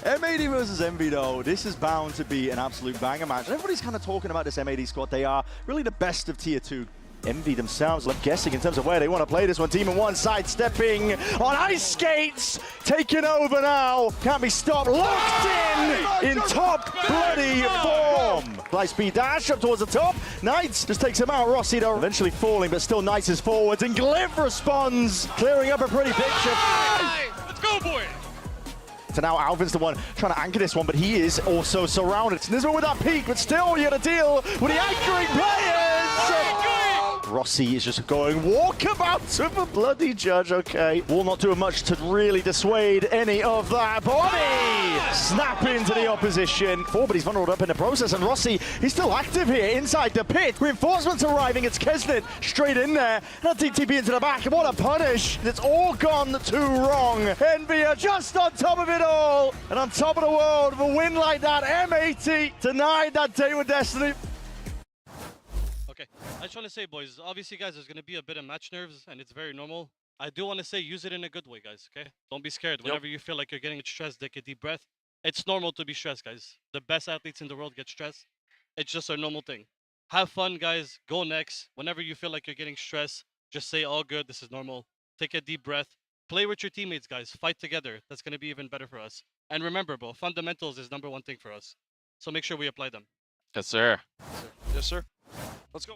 M80 versus Envy though, this is bound to be an absolute banger match. Everybody's kind of talking about this M80 squad. They are really the best of tier 2. Envy themselves, I'm guessing, in terms of where they want to play this one. Team in one, sidestepping on ice skates, taking over now. Can't be stopped, locked in top bloody form. High speed dash up towards the top. Knights just takes him out. Rossi though, eventually falling, but still Knights is forwards, and Glyph responds, clearing up a pretty picture. Let's go, boy. So now Alvin's the one trying to anchor this one, but he is also surrounded. Nisma with that peak, but still you got to deal with the anchoring players. Rossi is just going walkabout of a bloody judge, okay. Will not do much to really dissuade any of that. Bobby! Snap into the opposition. But vulnerable up in the process, and Rossi, he's still active here inside the pit. Reinforcements arriving, it's Kesnet straight in there. And a DTP into the back, what a punish. It's all gone too wrong. Envy are just on top of it all. And on top of the world, with a win like that, M80 denied that day with Destiny. Okay, I just want to say, boys, obviously, guys, there's going to be a bit of match nerves, and it's very normal. I do want to say use it in a good way, guys, okay? Don't be scared. Whenever you feel like you're getting stressed, take a deep breath. It's normal to be stressed, guys. The best athletes in the world get stressed. It's just a normal thing. Have fun, guys. Go next. Whenever you feel like you're getting stressed, just say, all good, this is normal. Take a deep breath. Play with your teammates, guys. Fight together. That's going to be even better for us. And remember, bro, fundamentals is #1 thing for us. So make sure we apply them. Yes, sir. Yes, sir. Let's go.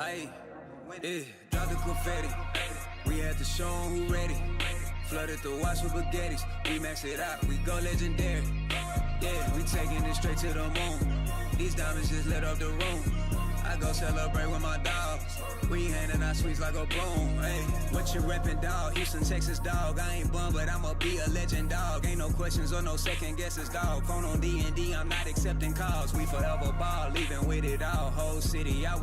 Ayy, drop the confetti. We had to show 'em who ready. Flooded the watch with baguettes. We max it out, we go legendary. Yeah, we taking it straight to the moon. These diamonds just lit up the room. I go celebrate with my dogs. We handing out sweets like a bloom. Hey, what you reppin', dog? Houston, Texas, dog. I ain't bum, but I'ma be a legend, dog. Ain't no questions or no second guesses, dog. Phone on D&D, I'm not accepting calls. We forever ball, leaving with it all. Whole city out.